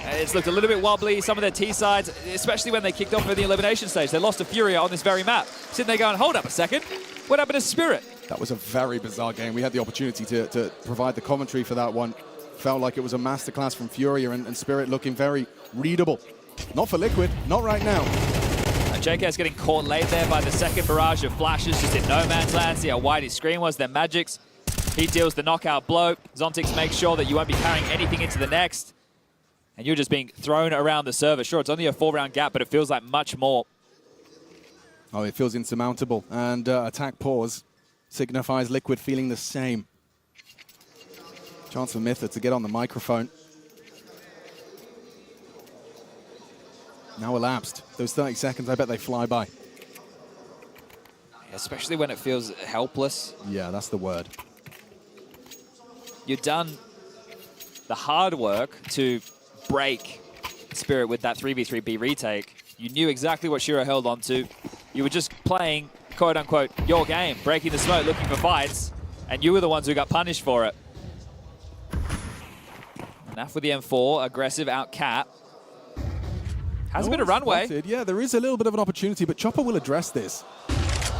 S: It's looked a little bit wobbly. Some of their T sides, especially when they kicked off in the elimination stage. They lost to Furia on this very map. Sitting there going, hold up a second. What happened to Spirit?
E: That was a very bizarre game. We had the opportunity to provide the commentary for that one. Felt like it was a masterclass from Furia and Spirit looking very readable. Not for Liquid, not right now.
S: And JK's getting caught late there by the second barrage of flashes just in no man's land. See how wide his screen was. Then Magix, he deals the knockout blow. Zontix makes sure that you won't be carrying anything into the next. And you're just being thrown around the server. Sure, it's only a 4-round gap, but it feels like much more.
E: Oh, it feels insurmountable. And attack pause signifies Liquid feeling the same. Chance for Mytha to get on the microphone. Now elapsed. Those 30 seconds, I bet they fly by.
S: Especially when it feels helpless.
E: Yeah, that's the word.
S: You've done the hard work to break Spirit with that 3v3B retake. You knew exactly what Shiro held on to. You were just playing, quote-unquote, your game, breaking the smoke, looking for fights, and you were the ones who got punished for it. Naf with the M4, aggressive out cap. Has a bit of runway.
E: Spotted. Yeah, there is a little bit of an opportunity, but Chopper will address this.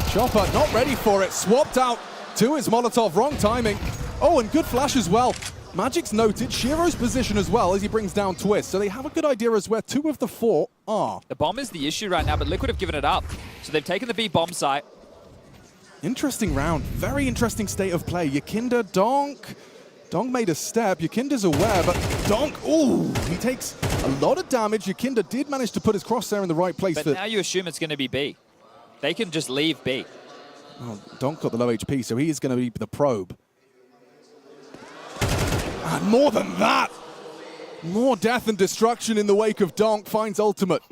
E: Chopper not ready for it. Swapped out to his Molotov. Wrong timing. Oh, and good flash as well. Magic's noted Shiro's position as well as he brings down Twist. So they have a good idea as where 2 of the 4 are.
S: The bomb is the issue right now, but Liquid have given it up. So they've taken the B bomb site.
E: Interesting round. Very interesting state of play. Yakinda, Donk. Donk made a step. Yakinda's aware, but Donk, ooh, he takes a lot of damage. Yakinda did manage to put his crosshair in the right place.
S: But now you assume it's going to be B. They can just leave B.
E: Oh, Donk got the low HP, so he is going to be the probe. And more than that, more death and destruction in the wake of Donk finds ultimate.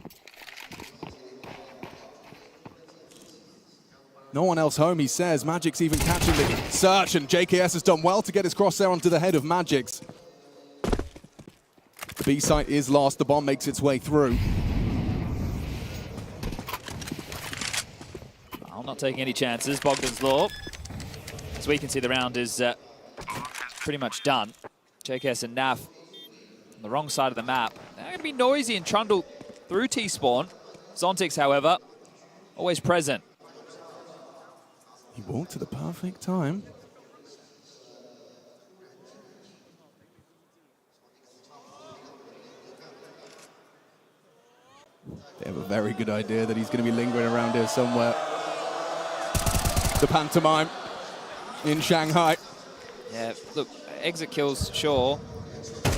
E: No one else home, he says. Magic's even catching the search, and JKS has done well to get his crosshair onto the head of Magix. The B site is lost. The bomb makes its way through.
S: I'm not taking any chances. Bogdan's Law. As we can see, the round is pretty much done. JKS and Naf on the wrong side of the map. They're going to be noisy and trundle through T-spawn. Zontix, however, always present.
E: He walked at the perfect time. They have a very good idea that he's going to be lingering around here somewhere. The pantomime in Shanghai.
S: Yeah, look, exit kills, sure.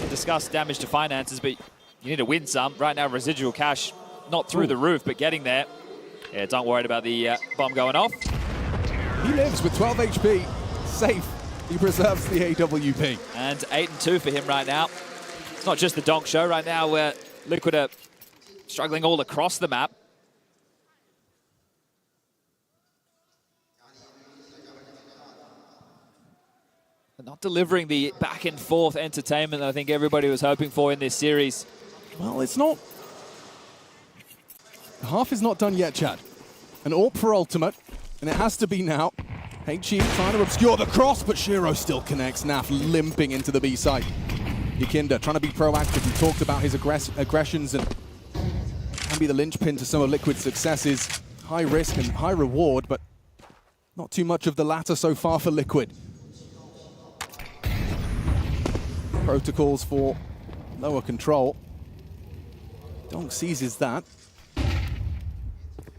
S: We discussed damage to finances, but you need to win some. Right now, residual cash, not through the roof, but getting there. Yeah, don't worry about the bomb going off.
E: He lives with 12 HP, safe. He preserves the AWP.
S: And 8-2 for him right now. It's not just the Donk show right now where Liquid are struggling all across the map. But not delivering the back and forth entertainment that I think everybody was hoping for in this series.
E: Well, it's not. The half is not done yet, Chad. An AWP for ultimate. And it has to be now. HE trying to obscure the cross, but Shiro still connects. Naf limping into the B site. Yakinda trying to be proactive. He talked about his aggressions and can be the linchpin to some of Liquid's successes. High risk and high reward, but not too much of the latter so far for Liquid. Protocols for lower control. Donk seizes that.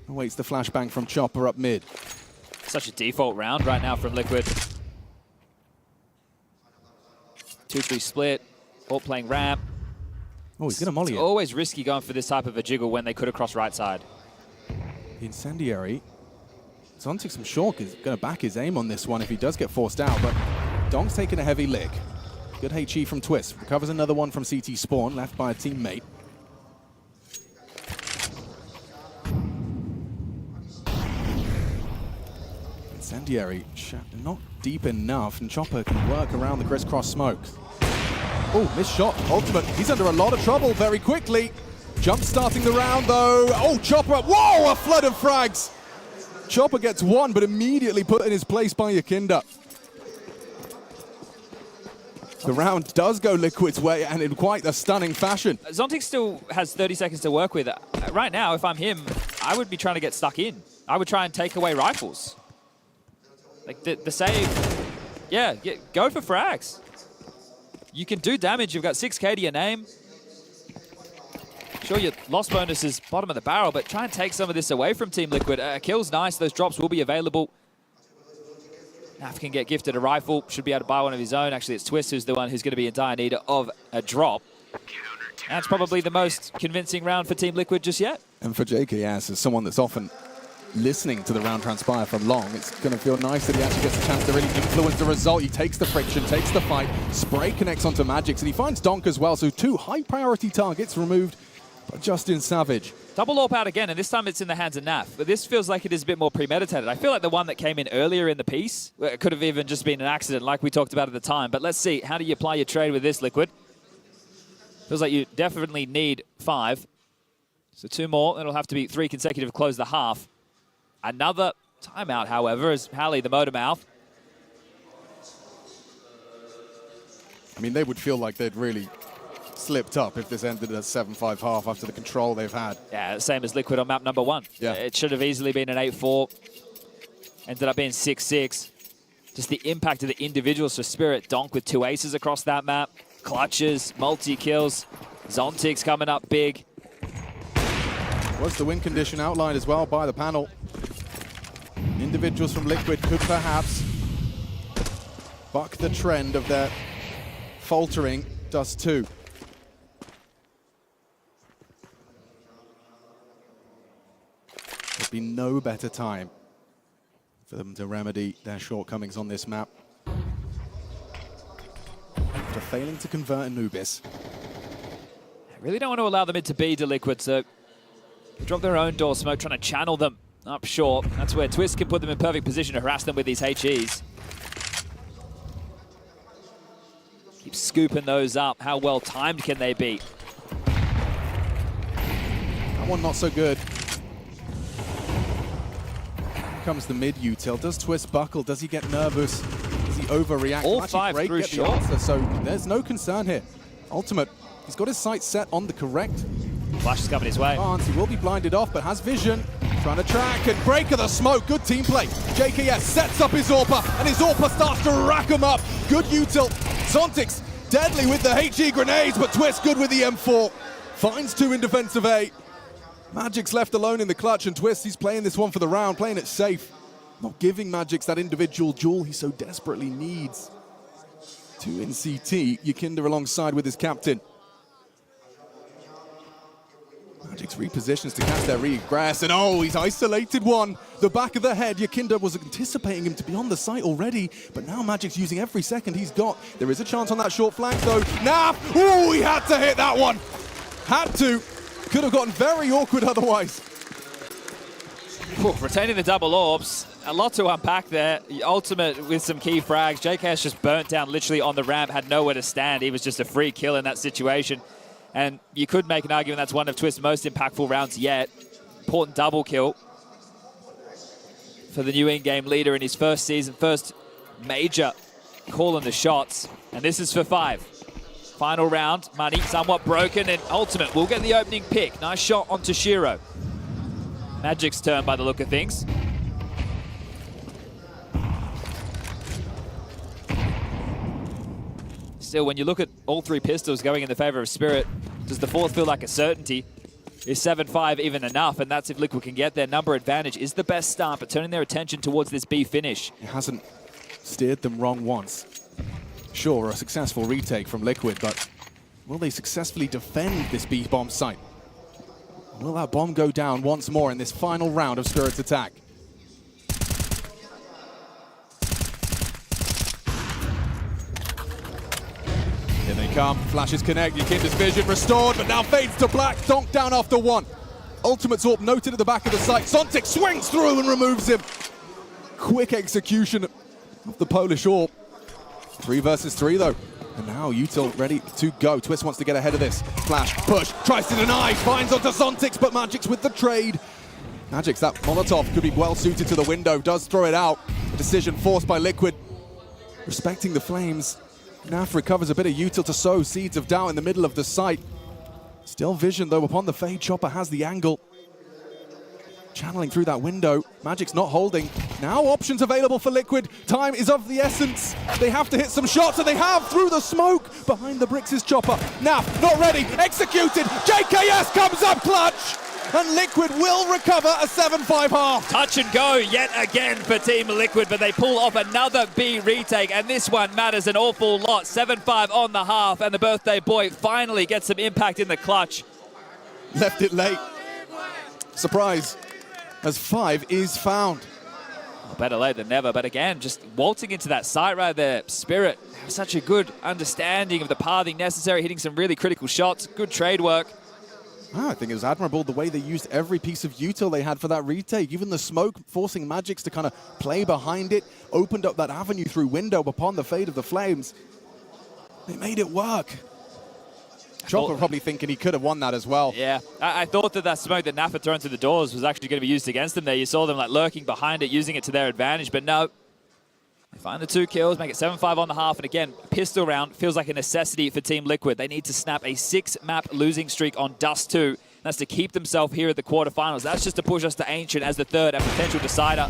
E: Awaits the flashbang from Chopper up mid.
S: Such a default round right now from Liquid. 2-3 split, all playing ramp.
E: Oh, he's going to molly
S: It's
E: it.
S: always risky going for this type of a jiggle when they could have crossed right side.
E: The incendiary. Zontix, I'm sure, is going to back his aim on this one if he does get forced out, but Donk's taking a heavy lick. Good HE from Twist. Recovers another one from CT Spawn, left by a teammate. Incendiary not deep enough, and Chopper can work around the crisscross smoke. Oh, missed shot. Ultimate. He's under a lot of trouble very quickly. Jump starting the round though. Oh, Chopper. Whoa, a flood of frags. Chopper gets one, but immediately put in his place by Yakinda. The round does go Liquid's way, and in quite a stunning fashion.
S: Zontic still has 30 seconds to work with. Right now, if I'm him, I would be trying to get stuck in. I would try and take away rifles. Like the save, yeah, go for frags. You can do damage. You've got 6k to your name. Sure, your loss bonus is bottom of the barrel, but try and take some of this away from Team Liquid. Kill's nice. Those drops will be available. Naf can get gifted a rifle. Should be able to buy one of his own. Actually, it's Twist who's the one who's going to be in dire need of a drop. That's probably the most convincing round for Team Liquid just yet.
E: And for JKS, as someone that's often listening to the round transpire for long, it's going to feel nice that he actually gets a chance to really influence the result. He takes the friction, takes the fight. Spray connects onto Magix, and he finds Donk as well. So 2 high-priority targets removed by Justin Savage.
S: Double AWP out again, and this time it's in the hands of Naf. But this feels like it is a bit more premeditated. I feel like the one that came in earlier in the piece, it could have even just been an accident like we talked about at the time. But let's see, how do you apply your trade with this, Liquid? Feels like you definitely need 5. So 2 more, it'll have to be 3 consecutive to close the half. Another timeout, however, as Hallie, the motor mouth.
E: I mean, they would feel like they'd really slipped up if this ended at 7-5 half after the control they've had.
S: Yeah, same as Liquid on map number 1.
E: Yeah.
S: It should have easily been an 8-4. Ended up being 6-6. Just the impact of the individuals for Spirit. Donk with 2 aces across that map. Clutches, multi-kills. Zontic's coming up big.
E: Was the win condition outlined as well by the panel. Individuals from Liquid could perhaps buck the trend of their faltering. Does too. There'd be no better time for them to remedy their shortcomings on this map. After failing to convert Anubis.
S: I really don't want to allow them into B to Liquid, so they drop their own door smoke, trying to channel them up short. That's where Twist can put them in perfect position to harass them with these HEs. Keep scooping those up. How well timed can they be?
E: That one not so good. Comes the mid util. Does Twist buckle? Does he get nervous? Does he overreact?
S: All 5 through short.
E: So there's no concern here. Ultimate, he's got his sights set on the correct.
S: Flash is coming his way.
E: He will be blinded off, but has vision. Trying to track and break of the smoke. Good team play. JKS sets up his AWPer, and his AWPer starts to rack him up. Good util. Zontic's deadly with the HE grenades, but Twist good with the M4. Finds 2 in defensive A. Magic's left alone in the clutch, and Twist, he's playing this one for the round, playing it safe. Not giving Magix that individual jewel he so desperately needs. 2 in CT, Yakinda alongside with his captain. Magic's repositions to catch their regress, and oh, he's isolated one. The back of the head, Yakinda was anticipating him to be on the site already, but now Magic's using every second he's got. There is a chance on that short flank though. Naf, oh, he had to hit that one. Had to. Could have gotten very awkward otherwise.
S: Ooh, retaining the double AWPs. A lot to unpack there. Ultimate with some key frags. JKS just burnt down literally on the ramp, had nowhere to stand. He was just a free kill in that situation. And you could make an argument that's one of Twist's most impactful rounds yet. Important double kill for the new in-game leader in his first season, first major call on the shots. And this is for 5. Final round, Money somewhat broken, and Ultimate will get the opening pick. Nice shot onto Shiro. Magic's turn by the look of things. Still, when you look at all 3 pistols going in the favor of Spirit, does the 4th feel like a certainty? Is 7-5 even enough? And that's if Liquid can get their number advantage. Is the best start, but turning their attention towards this B finish.
E: It hasn't steered them wrong once. Sure, a successful retake from Liquid, but will they successfully defend this B bomb site? Will that bomb go down once more in this final round of Spirit's attack? come. Flashes connect. Yukinda's vision restored, but now fades to black. Donk down after one. Ultimate Orb noted at the back of the site. Zontic swings through and removes him. Quick execution of the Polish Orb. 3 versus 3 though. And now Util ready to go. Twist wants to get ahead of this. Flash, push, tries to deny, finds onto Zontix, but Magic's with the trade. Magic's that Molotov could be well suited to the window, does throw it out. A decision forced by Liquid. Respecting the flames. Naf recovers a bit of Util to sow seeds of doubt in the middle of the site. Still vision though upon the fade. Chopper has the angle. Channeling through that window. Magic's not holding. Now options available for Liquid. Time is of the essence. They have to hit some shots, and they have through the smoke. Behind the bricks is Chopper. Naf not ready. Executed. JKS comes up clutch. And Liquid will recover a 7-5 half.
S: Touch and go yet again for Team Liquid, but they pull off another B retake, and this one matters an awful lot. 7-5 on the half, and the birthday boy finally gets some impact in the clutch.
E: Left it late. Surprise, as 5 is found.
S: Well, better late than never, but again, just waltzing into that site right there. Spirit, such a good understanding of the pathing necessary, hitting some really critical shots. Good trade work.
E: I think it was admirable the way they used every piece of util they had for that retake. Even the smoke, forcing Magix to kind of play behind it, opened up that avenue through window upon the fade of the flames. They made it work. Chopper probably thinking he could have won that as well.
S: Yeah, I thought that smoke that Naf had thrown through the doors was actually going to be used against them there. You saw them like lurking behind it, using it to their advantage, but no. They find the 2 kills, make it 7-5 on the half, and again, pistol round feels like a necessity for Team Liquid. They need to snap a 6-map losing streak on Dust 2. That's to keep themselves here at the quarterfinals. That's just to push us to Ancient as the third and potential decider.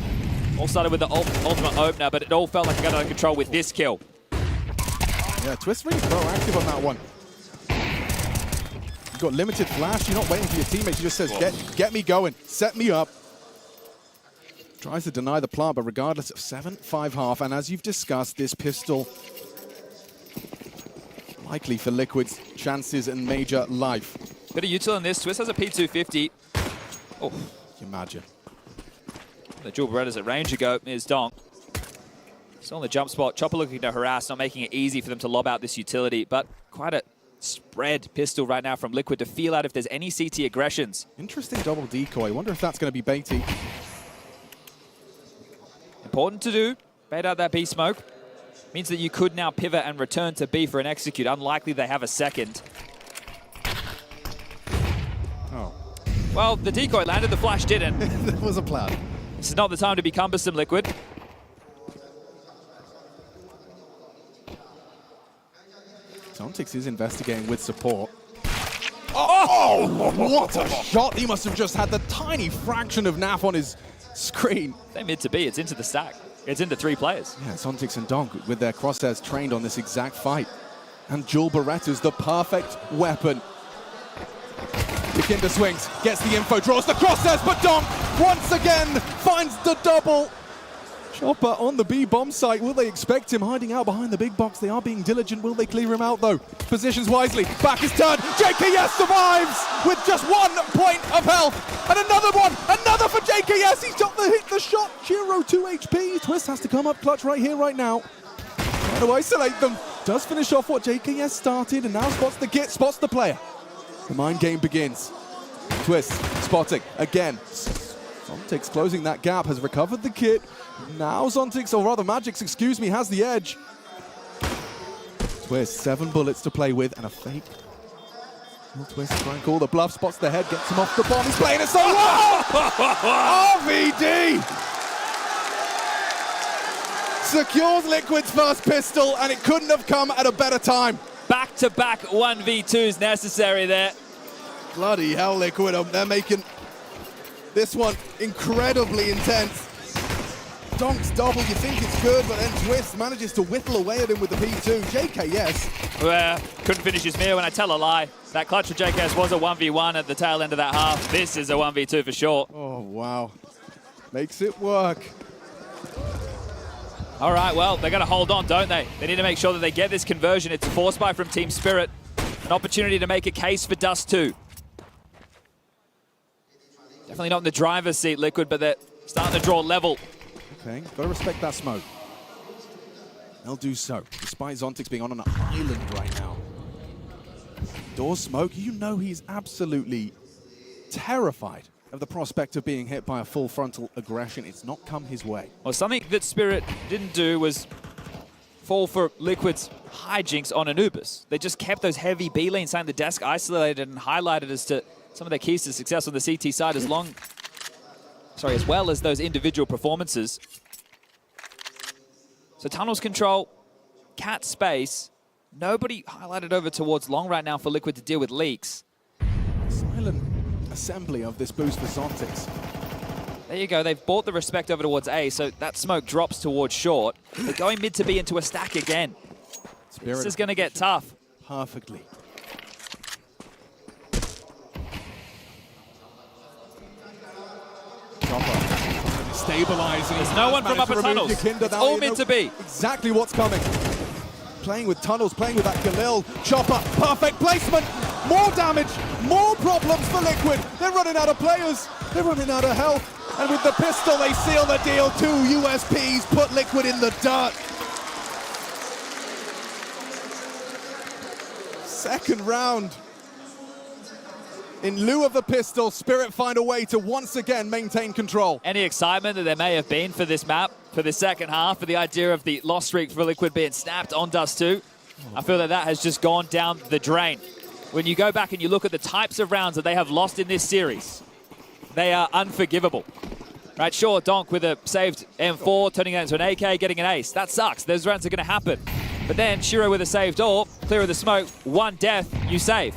S: All started with the ultimate opener, but it all felt like it got under control with this kill.
E: Yeah, Twist really proactive on that one. You've got limited flash, you're not waiting for your teammates, he just says, get me going, set me up. Tries to deny the plant, but regardless of 7-5 half, and as you've discussed, this pistol likely for Liquid's chances and major life.
S: Bit of util in this. Twist has a P250. Oh,
E: can you imagine?
S: The dual Berettas at range ago is Donk. Still on the jump spot. Chopper looking to harass, not making it easy for them to lob out this utility, but quite a spread pistol right now from Liquid to feel out if there's any CT aggressions.
E: Interesting double decoy. Wonder if that's going to be baity.
S: Important to do. Bait out that B smoke. Means that you could now pivot and return to B for an execute. Unlikely they have a second.
E: Oh.
S: Well, the decoy landed, the flash didn't.
E: There was a plan.
S: This is not the time to be cumbersome, Liquid.
E: Zontix is investigating with support. Oh, what a shot! He must have just had the tiny fraction of Naf on his screen.
S: They mid to B, it's into the stack. It's into 3 players.
E: Yeah, Zontix and Donk with their crosshairs trained on this exact fight. And Dual Beretta's the perfect weapon. Yukinda swings, gets the info, draws the crosshairs, but Donk once again finds the double. Chopper on the B bomb site. Will they expect him hiding out behind the big box? They are being diligent. Will they clear him out though? Positions wisely. Back is turned. JKS survives with just 1 point of health. And another one. Another for JKS. He's got the shot. Chiro 2 HP. Twist has to come up clutch right here, right now. Trying to isolate them. Does finish off what JKS started and now spots the git, spots the player. The mind game begins. Twist spotting again. Zontix closing that gap, has recovered the kit. Now Zontix, or rather Magix, excuse me, has the edge. Twist, 7 bullets to play with and a fake. Will Twist try and call the bluff, spots the head, gets him off the bomb. He's playing it so well! RVD! Secures Liquid's first pistol, and it couldn't have come at a better time.
S: Back-to-back 1v2s necessary there.
E: Bloody hell, Liquid, they're making this one incredibly intense. Donk's double, you think it's good, but then Twist manages to whittle away at him with the P2. JKS.
S: Well, couldn't finish his meal when I tell a lie. That clutch for JKS was a 1v1 at the tail end of that half. This is a 1v2 for sure.
E: Oh, wow. Makes it work.
S: All right, well, they're going to hold on, don't they? They need to make sure that they get this conversion. It's a force buy from Team Spirit. An opportunity to make a case for Dust 2. Definitely not in the driver's seat, Liquid, but they're starting to draw level.
E: Okay, gotta respect that smoke. They'll do so, despite Zontix being on an island right now. door smoke, you know he's absolutely terrified of the prospect of being hit by a full frontal aggression. It's not come his way.
S: Well, something that Spirit didn't do was fall for Liquid's hijinks on Anubis. They just kept those heavy B lanes behind the desk isolated and highlighted as to some of their keys to success on the CT side as well as those individual performances. So tunnels control, cat space, nobody highlighted over towards long right now for Liquid to deal with leaks.
E: Silent assembly of this boost for Zontics.
S: There you go, they've brought the respect over towards A, so that smoke drops towards short. They're going mid to B into a stack again. This is going to get tough.
E: Perfectly. Stabilizing.
S: There's no one from upper tunnels. It's all mid to B.
E: Exactly what's coming. Playing with tunnels, playing with that Galil. Chopper, perfect placement. More damage, more problems for Liquid. They're running out of players. They're running out of health. And with the pistol, they seal the deal. 2 USPs put Liquid in the dirt. Second round. In lieu of the pistol, Spirit find a way to once again maintain control.
S: Any excitement that there may have been for this map, for the second half, for the idea of the loss streak for Liquid being snapped on Dust 2, I feel that has just gone down the drain. When you go back and you look at the types of rounds that they have lost in this series, they are unforgivable. Right, sure, Donk with a saved M4, turning that into an AK, getting an ace. That sucks. Those rounds are going to happen. But then Shiro with a saved AWP, clear of the smoke, 1 death, you save.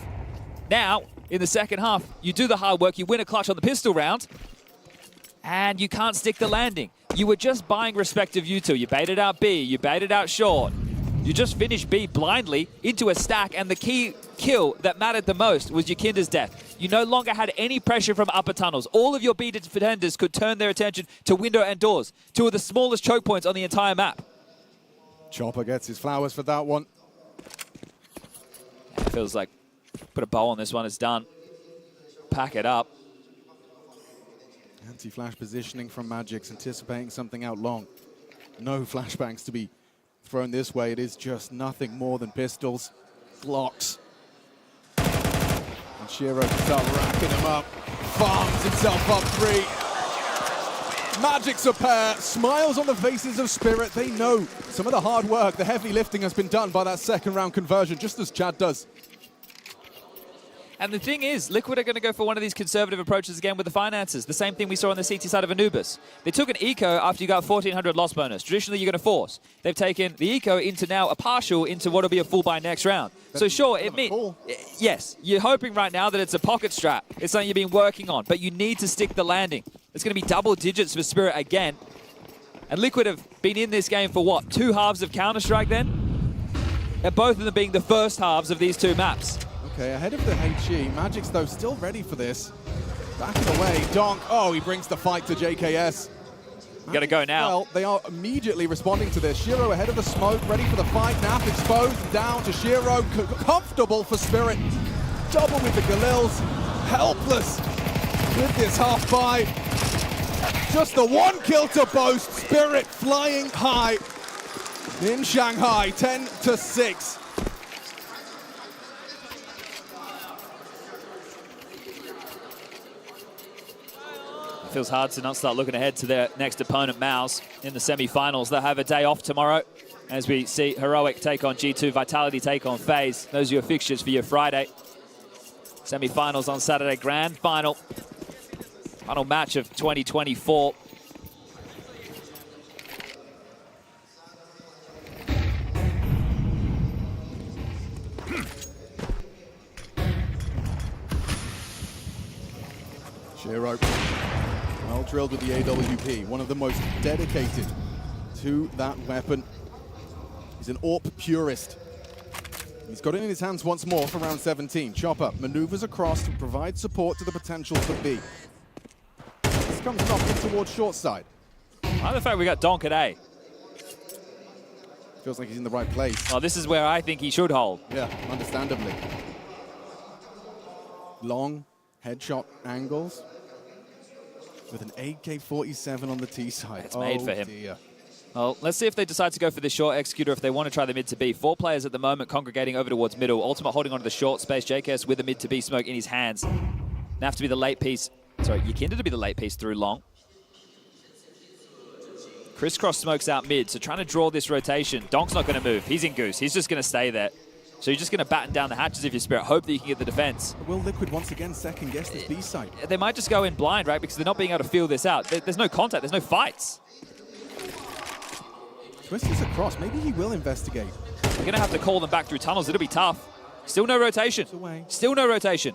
S: Now, in the second half, you do the hard work, you win a clutch on the pistol round, and you can't stick the landing. You were just buying respect of you two. You baited out B, you baited out short. You just finished B blindly into a stack, and the key kill that mattered the most was Yakinda's death. You no longer had any pressure from upper tunnels. All of your B defenders could turn their attention to window and doors, 2 of the smallest choke points on the entire map.
E: Chopper gets his flowers for that one.
S: It feels like put a bow on this one, it's done. Pack it up.
E: Anti-flash positioning from Magic's, anticipating something out long. No flashbangs to be thrown this way. It is just nothing more than pistols, Glocks. And Shiro can start racking them up. Farms himself up 3. Magic's a pair. Smiles on the faces of Spirit. They know some of the hard work, the heavy lifting has been done by that second round conversion, just as Chad does.
S: And the thing is, Liquid are going to go for one of these conservative approaches again with the finances. The same thing we saw on the CT side of Anubis. They took an eco after you got 1,400 loss bonus. Traditionally, you're going to force. They've taken the eco into now a partial into what will be a full buy next round. So sure, it means, yes, you're hoping right now that it's a pocket strat. It's something you've been working on, but you need to stick the landing. It's going to be double digits for Spirit again. And Liquid have been in this game for what, 2 halves of Counter-Strike then? And both of them being the first halves of these 2 maps.
E: Okay, ahead of the HE. Magic's, though, still ready for this. Backing away. Donk. Oh, he brings the fight to JKS.
S: Got to go now.
E: Well, they are immediately responding to this. Shiro ahead of the smoke, ready for the fight. Naf exposed, down to Shiro. Comfortable for Spirit. Double with the Galils. Helpless with this half buy. Just the 1 kill to boast. Spirit flying high in Shanghai, 10-6.
S: Feels hard to not start looking ahead to their next opponent, MOUZ, in the semi-finals. They'll have a day off tomorrow as we see Heroic take on G2, Vitality take on FaZe. Those are your fixtures for your Friday. Semi-finals on Saturday, grand final. Final match of 2024.
E: Shiro. Well drilled with the AWP, one of the most dedicated to that weapon. He's an AWP purist. He's got it in his hands once more for round 17. Chopper maneuvers across to provide support to the potential for B. This comes knocking towards short side.
S: I like the fact we got Donk at A.
E: Feels like he's in the right place.
S: Well, this is where I think he should hold.
E: Yeah, understandably. Long headshot angles with an AK-47 on the T side.
S: It's made for him.
E: Dear.
S: Well, let's see if they decide to go for the short executor, if they want to try the mid to B. 4 players at the moment congregating over towards middle. Ultimate holding onto the short space. JKS with the mid to B smoke in his hands. Naf to be the late piece. Sorry, Yakinda to be the late piece through long. Crisscross smokes out mid, so trying to draw this rotation. Donk's not going to move. He's in Goose. He's just going to stay there. So you're just going to batten down the hatches if you're Spirit. Hope that you can get the defense.
E: Will Liquid once again second guess this B side?
S: They might just go in blind, right? Because they're not being able to feel this out. There's no contact. There's no fights.
E: Twist is across. Maybe he will investigate.
S: We're going to have to call them back through tunnels. It'll be tough. Still no rotation. Still no rotation.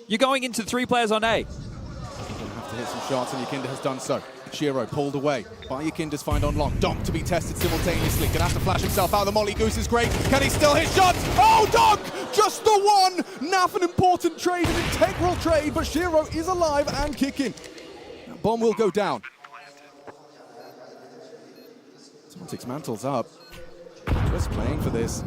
S: You're going into 3 players on A.
E: Going to have to hit some shots, and Yakinda has done so. Shiro pulled away by Yakinda's find on lock. Donk to be tested simultaneously. Gonna have to flash himself out. The Molly Goose is great. Can he still hit shots? Oh, Donk! Just the one! Naf, an important trade, an integral trade, but Shiro is alive and kicking. That bomb will go down. Zontic's mantle's up. Just playing for this.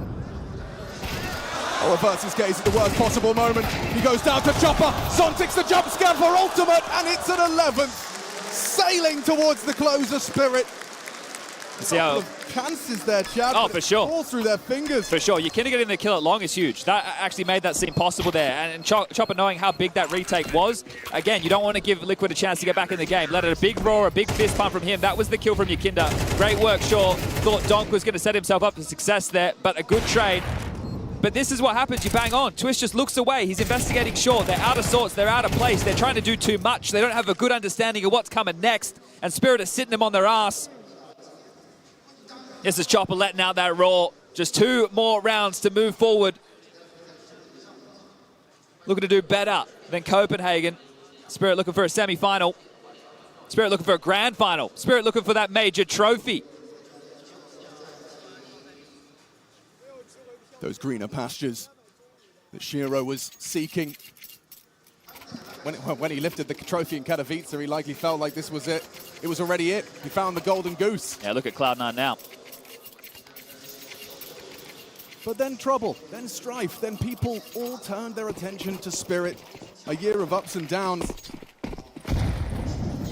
E: Oh, reverse his gaze at the worst possible moment. He goes down to Chopper. Zontic's the jump scare for ultimate, and it's an 11th. Sailing towards the closer, Spirit.
S: See how
E: chances there, Chad.
S: Oh, for sure.
E: All through their fingers.
S: For sure. Yakinda getting the kill at long is huge. That actually made that seem possible there. And Chopper knowing how big that retake was. Again, you don't want to give Liquid a chance to get back in the game. Let it a big roar, a big fist pump from him. That was the kill from Yakinda. Great work, Shaw. Thought Donk was going to set himself up for success there, but a good trade. But this is what happens. You bang on. Twist just looks away. He's investigating short. They're out of sorts. They're out of place. They're trying to do too much. They don't have a good understanding of what's coming next. And Spirit is sitting them on their ass. This is Chopper letting out that roar. Just 2 more rounds to move forward. Looking to do better than Copenhagen. Spirit looking for a semi-final. Spirit looking for a grand final. Spirit looking for that major trophy.
E: Those greener pastures that Shiro was seeking. When he lifted the trophy in Katowice, he likely felt like this was it. It was already it. He found the golden goose.
S: Yeah, look at Cloud9 now.
E: But then trouble, then strife, then people all turned their attention to Spirit. A year of ups and downs.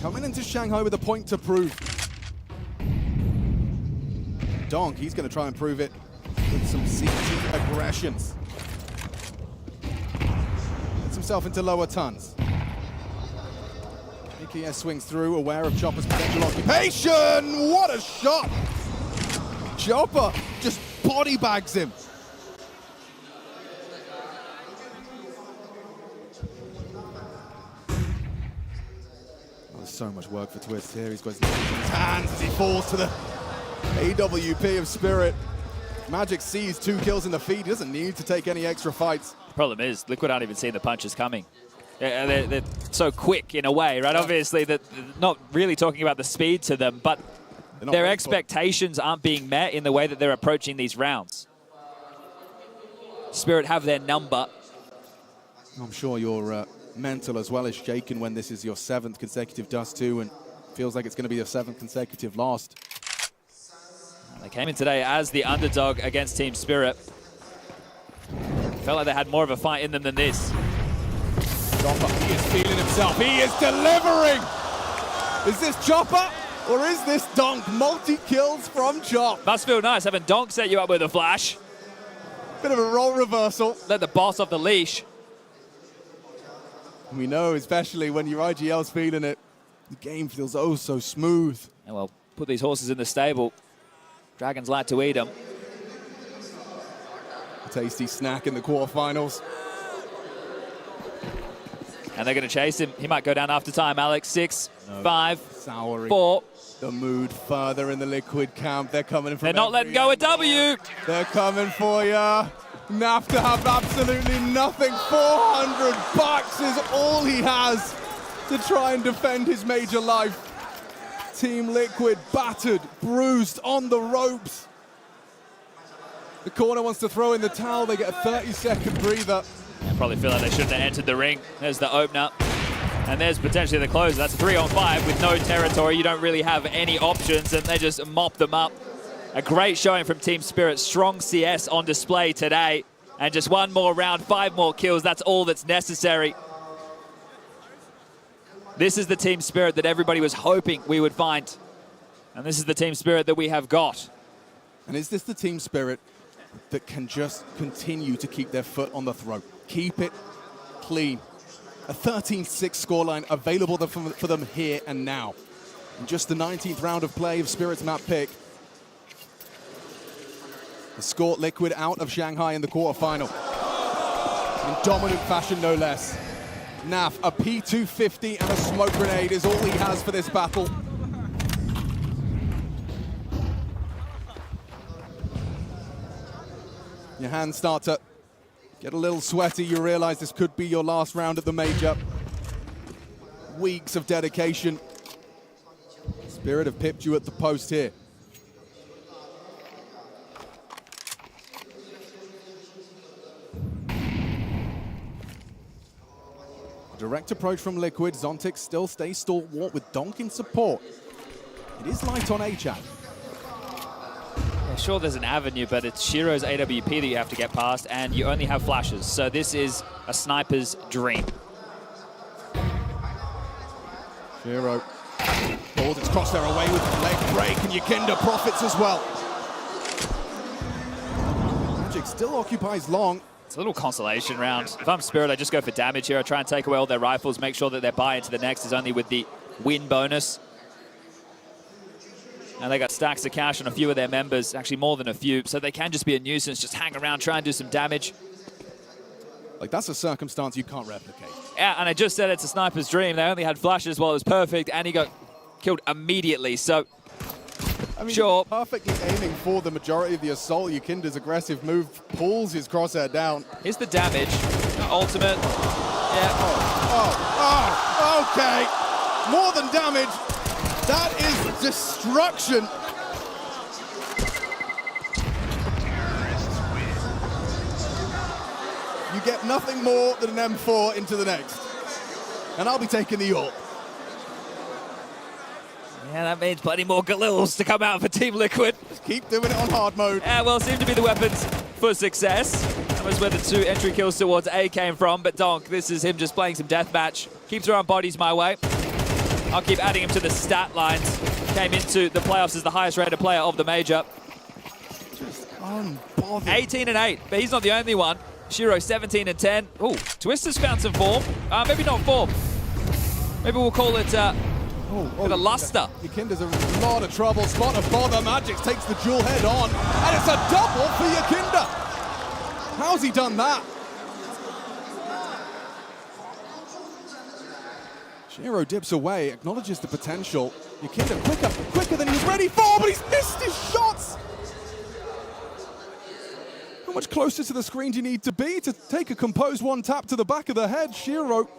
E: Coming into Shanghai with a point to prove. Donk, he's going to try and prove it with some CT aggressions. Gets himself into lower tons. AKS swings through, aware of Chopper's potential occupation. What a shot! Chopper just body bags him. There's so much work for Twist here. He's got his hands as he falls to the AWP of Spirit. Magic sees 2 kills in the feed. He doesn't need to take any extra fights.
S: Problem is, Liquid aren't even seeing the punches coming. They're so quick in a way, right? Obviously, that not really talking about the speed to them, but their expectations aren't being met in the way that they're approaching these rounds. Spirit have their number.
E: I'm sure your mental as well is shaken when this is your 7th consecutive Dust 2 and feels like it's going to be your 7th consecutive lost.
S: They came in today as the underdog against Team Spirit. Felt like they had more of a fight in them than this.
E: Chopper, he is feeling himself. He is delivering! Is this Chopper or is this Donk? Multi-kills from Chop.
S: Must feel nice having Donk set you up with a flash.
E: Bit of a role reversal.
S: Let the boss off the leash.
E: We know, especially when your IGL's feeling it, the game feels oh so smooth.
S: And well, put these horses in the stable. Dragons like to eat them.
E: A tasty snack in the quarterfinals.
S: And they're going to chase him. He might go down after time, Alex. 6, 5,
E: Souring
S: 4.
E: The mood further in the Liquid camp. They're coming in from
S: They're not letting go of W.
E: They're coming for ya. Naf to have absolutely nothing. 400 bucks is all he has to try and defend his major life. Team Liquid battered, bruised, on the ropes. The corner wants to throw in the towel. They get a 30-second breather.
S: I probably feel like they shouldn't have entered the ring. There's the opener. And there's potentially the closer. That's 3-on-5 with no territory. You don't really have any options, and they just mop them up. A great showing from Team Spirit. Strong CS on display today. And just 1 more round, 5 more kills. That's all that's necessary. This is the Team Spirit that everybody was hoping we would find. And this is the team spirit that we have got.
E: And is this the team spirit that can just continue to keep their foot on the throat? Keep it clean. A 13-6 scoreline available for them here and now. In just the 19th round of play of Spirit's map pick, escort Liquid out of Shanghai in the quarterfinal. In dominant fashion, no less. Naf, a P250 and a smoke grenade is all he has for this battle. Your hands start to get a little sweaty. You realize this could be your last round at the major. Weeks of dedication. Spirit have pipped you at the post here. Direct approach from Liquid. Zontic still stays stalwart with Donk in support. It is light on A-Chat.
S: Yeah, sure, there's an avenue, but it's Shiro's AWP that you have to get past, and you only have flashes. So this is a sniper's dream.
E: Shiro pulls its crosshair away with the leg break, and Yakinda profits as well. Magic still occupies long.
S: It's a little consolation round. If I'm Spirit, I just go for damage here. I try and take away all their rifles, make sure that their buy into the next is only with the win bonus. And they got stacks of cash on a few of their members, actually more than a few, so they can just be a nuisance, just hang around, try and do some damage.
E: Like, that's a circumstance you can't replicate.
S: Yeah, and I just said it's a sniper's dream. They only had flashes while it was perfect, and he got killed immediately, so
E: I mean,
S: sure.
E: Perfectly aiming for the majority of the assault. Yakinda's aggressive move pulls his crosshair down.
S: Here's the damage. Ultimate. Yeah.
E: Okay. More than damage. That is destruction. You get nothing more than an M4 into the next. And I'll be taking the AWP.
S: Yeah, that means plenty more Galils to come out for Team Liquid.
E: Just keep doing it on hard mode.
S: Yeah, well, seem to be the weapons for success. That was where the 2 entry kills towards A came from, but Donk, this is him just playing some deathmatch. Keep throwing bodies my way. I'll keep adding him to the stat lines. Came into the playoffs as the highest rated player of the major.
E: Just unbothered.
S: 18 and 8, but he's not the only one. Shiro 17 and 10. Ooh, Twister's found some form. Maybe not form. Maybe we'll call it a luster.
E: Yakinda's in a lot of trouble. Spot of bother. Magic takes the dual head on. And it's a double for Yakinda. How's he done that? Shiro dips away, acknowledges the potential. Yakinda quicker than he was ready for, but he's missed his shots. How much closer to the screen do you need to be to take a composed one tap to the back of the head? Shiro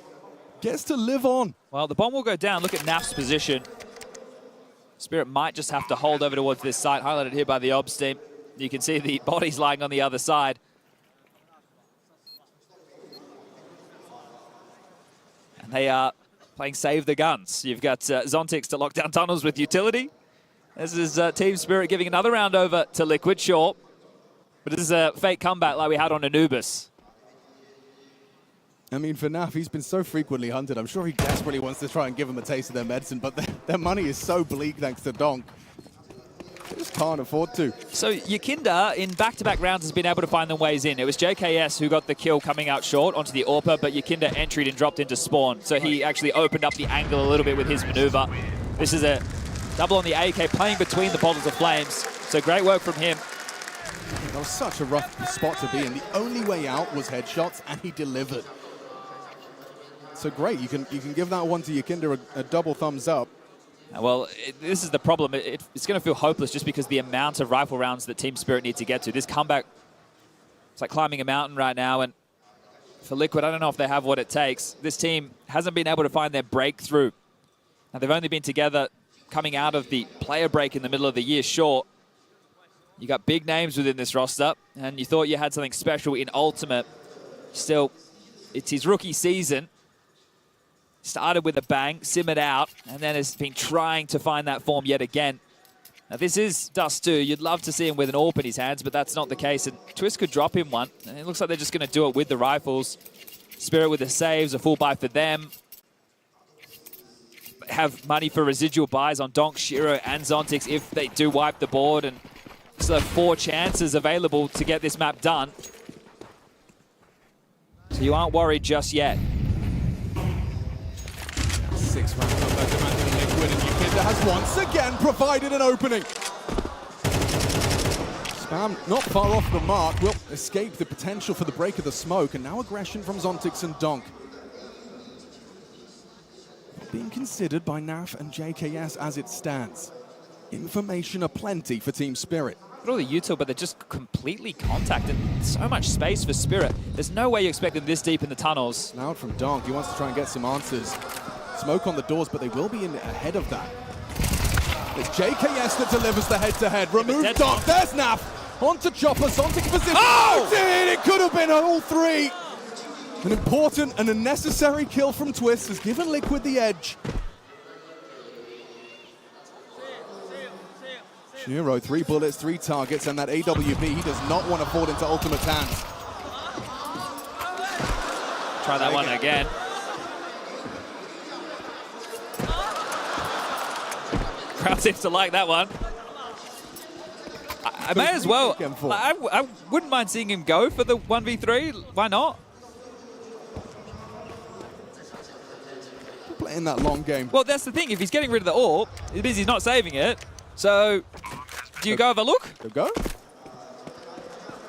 E: gets to live on.
S: Well, the bomb will go down. Look at Naf's position. Spirit might just have to hold over towards this side, highlighted here by the Obs team. You can see the bodies lying on the other side. And they are playing Save the Guns. You've got Zontix to lock down tunnels with utility. This is Team Spirit giving another round over to Liquid, sure. But this is a fake comeback like we had on Anubis.
E: I mean, for Naf, he's been so frequently hunted. I'm sure he desperately wants to try and give them a taste of their medicine, but their money is so bleak thanks to Donk. They just can't afford to.
S: So Yakinda, in back-to-back rounds, has been able to find them ways in. It was JKS who got the kill coming out short onto the AWPer, but Yakinda entered and dropped into spawn. So he actually opened up the angle a little bit with his maneuver. This is a double on the AK, playing between the bottles of flames. So great work from him.
E: That was such a rough spot to be in. The only way out was headshots, and he delivered. So great, you can give that one to Yakinda a double thumbs up.
S: Well, this is the problem. It's going to feel hopeless just because the amount of rifle rounds that Team Spirit need to get to. This comeback, it's like climbing a mountain right now. And for Liquid, I don't know if they have what it takes. This team hasn't been able to find their breakthrough. Now, they've only been together coming out of the player break in the middle of the year, sure. You got big names within this roster, and you thought you had something special in Ultimate. Still, it's his rookie season. Started with a bang, simmered out, and then has been trying to find that form yet again. Now, this is Dust 2. You'd love to see him with an AWP in his hands, but that's not the case. And Twist could drop him one, and it looks like they're just going to do it with the rifles. Spirit with the saves, a full buy for them. have money for residual buys on Donk, Shiro, and Zontix if they do wipe the board, and so 4 chances available to get this map done. So you aren't worried just yet.
E: 6 rounds up there demanding Liquid, and Yukinda has once again provided an opening. Spam not far off the mark, will escape the potential for the break of the smoke, and now aggression from Zontix and Donk. Being considered by NAF and JKS as it stands. Information aplenty for Team Spirit.
S: Look at all the util, but they're just completely contacted. So much space for Spirit. There's no way you expect them this deep in the tunnels.
E: Now from Donk, he wants to try and get some answers. Smoke on the doors, but they will be in ahead of that. It's JKS that delivers the head-to-head. Remove Donk, there's Naf. Onto Chopper, Zontix position. Oh! It could have been all 3. An important and a necessary kill from Twist has given Liquid the edge. Shiro, 3 bullets, 3 targets, and that AWP he does not want to fall into Ultimate's hands.
S: Try that one again. Crowd seems to like that one. I may as well. I wouldn't mind seeing him go for the 1v3. Why not?
E: Playing that long game.
S: Well, that's the thing. If he's getting rid of the AWP, it means he's not saving it. So, do you go have a look?
E: Go.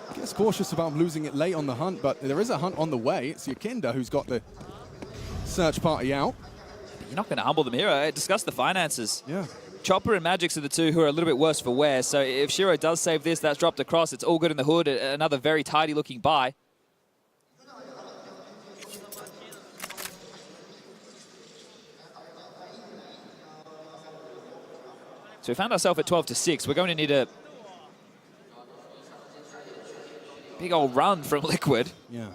E: I guess cautious about losing it late on the hunt, but there is a hunt on the way. It's Yukinda who's got the search party out.
S: You're not going to humble them here. Discuss the finances.
E: Yeah.
S: Chopper and Magix are the 2 who are a little bit worse for wear. So if Shiro does save this, that's dropped across. It's all good in the hood. Another very tidy looking buy. So we found ourselves at 12-6. We're going to need a big old run from Liquid.
E: Yeah.